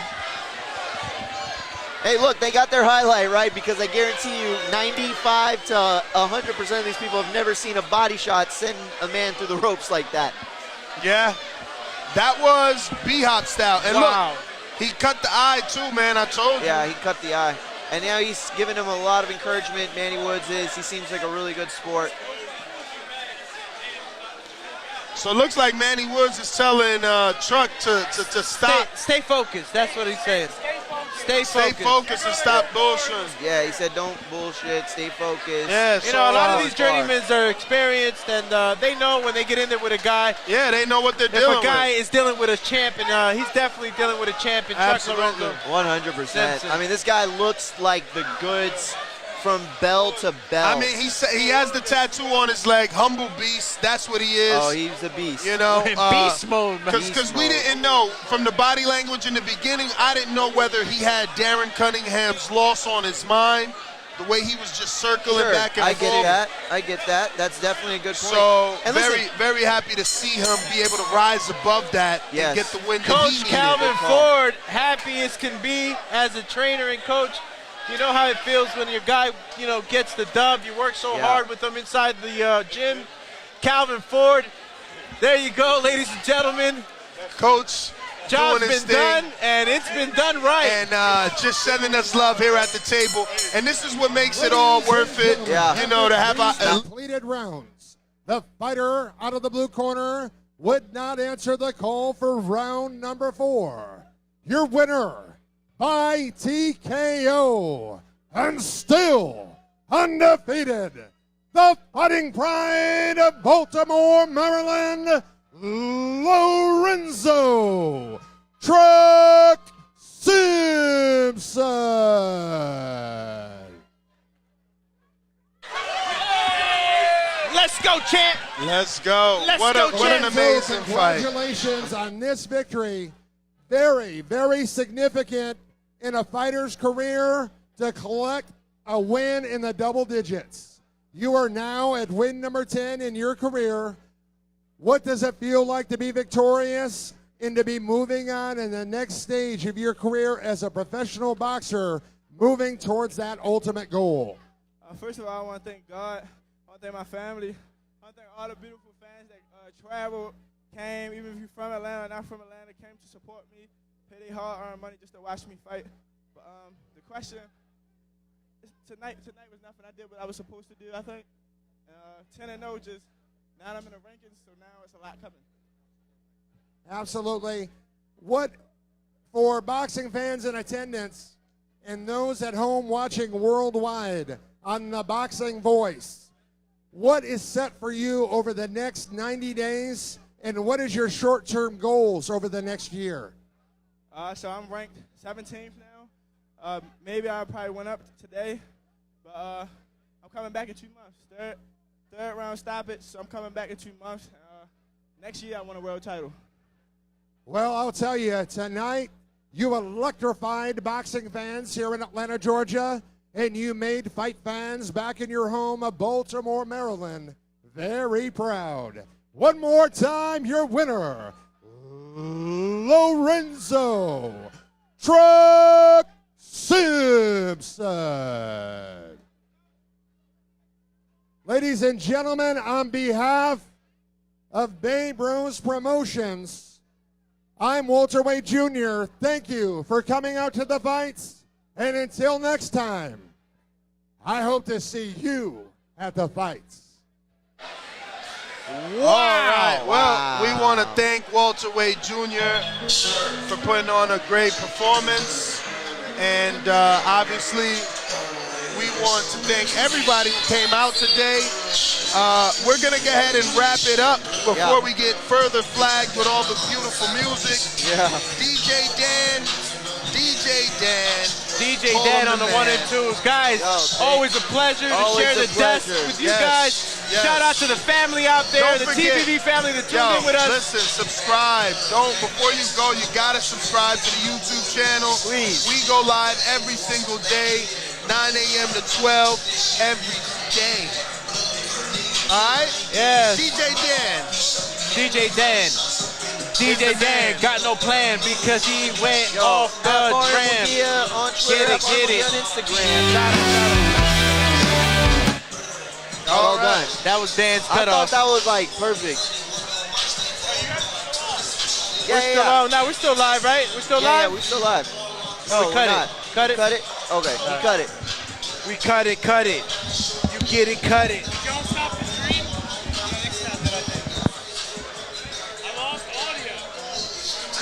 Hey, look, they got their highlight, right? Because I guarantee you 95 to 100% of these people have never seen a body shot send a man through the ropes like that. Yeah, that was B-Hop style. And look, he cut the eye too, man, I told you. Yeah, he cut the eye. And now he's giving him a lot of encouragement, Manny Woods is. He seems like a really good sport. So it looks like Manny Woods is telling Truck to stop. Stay focused, that's what he's saying. Stay focused and stop bullshit. Yeah, he said don't bullshit, stay focused. Yeah, you know, a lot of these journeymen are experienced, and they know when they get in there with a guy. Yeah, they know what they're dealing with. If a guy is dealing with a champ, and he's definitely dealing with a champ in Chuck Lorenzo. 100%. Simpson. I mean, this guy looks like the goods from bell to bell. I mean, he has the tattoo on his leg, humble beast. That's what he is. Oh, he's a beast. You know, beast mode. Because we didn't know from the body language in the beginning. I didn't know whether he had Darren Cunningham's loss on his mind. The way he was just circling back and forth. I get that. That's definitely a good point. So and very happy to see him be able to rise above that and get the win that he Coach needed. Calvin Ford, happy as can be as a trainer and coach. You know how it feels when your guy, gets the dub. You work so hard with him inside the gym. Calvin Ford, there you go, ladies and gentlemen. Coach, job's doing his been done, and it's been done right. And just sending us love here at the table. And this is what makes it all worth it, to have a completed rounds. The fighter out of the blue corner would not answer the call for round number 4. Your winner by TKO and still undefeated, the Fighting Pride of Baltimore, Maryland, Lorenzo Truck Simpson. Let's go, champ. Let's go. What an amazing fight. Congratulations on this victory. Very, very significant in a fighter's career to collect a win in the double digits. You are now at win number 10 in your career. What does it feel like to be victorious and to be moving on in the next stage of your career as a professional boxer, moving towards that ultimate goal? First of all, I want to thank God. I want to thank my family. I want to thank all the beautiful fans that traveled, came, even if you're from Atlanta, not from Atlanta, came to support me, pay their hard-earned money just to watch me fight. But the question, tonight was nothing. I did what I was supposed to do, I think. 10-0, just now I'm in the rankings, so now it's a lot coming. Absolutely. What, for boxing fans in attendance and those at home watching worldwide on the Boxing Voice, what is set for you over the next 90 days, and what is your short-term goals over the next year? So I'm ranked 17th now. Maybe I probably went up today, but I'm coming back in 2 months. Third round stoppage, so I'm coming back in 2 months. Next year I want a world title. Well, I'll tell you, tonight you electrified boxing fans here in Atlanta, Georgia, and you made fight fans back in your home of Baltimore, Maryland very proud. One more time, your winner, Lorenzo Truck Simpson. Ladies and gentlemen, on behalf of Babe Rose Promotions, I'm Walter Wade Jr. Thank you for coming out to the fights, and until next time, I hope to see you at the fights. All right. Well, we want to thank Walter Wade Jr. for putting on a great performance. And obviously, we want to thank everybody who came out today. We're going to go ahead and wrap it up before we get further flagged with all the beautiful music. Yeah. DJ Dan. DJ Dan on the 1 and 2s. Guys, always a pleasure to share the desk with you guys. Yes. Shout out to the family out there, the TVV family that tuned in with us. Listen, subscribe. Before you go, you gotta subscribe to the YouTube channel. Please. We go live every single day, 9 a.m. to 12 every day. All right? Yes. DJ Dan. DJ Dan got no plan because he went off the tram. On Twitter, Get it. on Instagram. All right. That was Dan's I cutoff. thought that was like perfect. We're still live, right? We're still live? Yeah, we're still live. No, we're cut not. it. Cut it? Cut it? Okay, you cut it. We cut it. You get it, cut it. Don't stop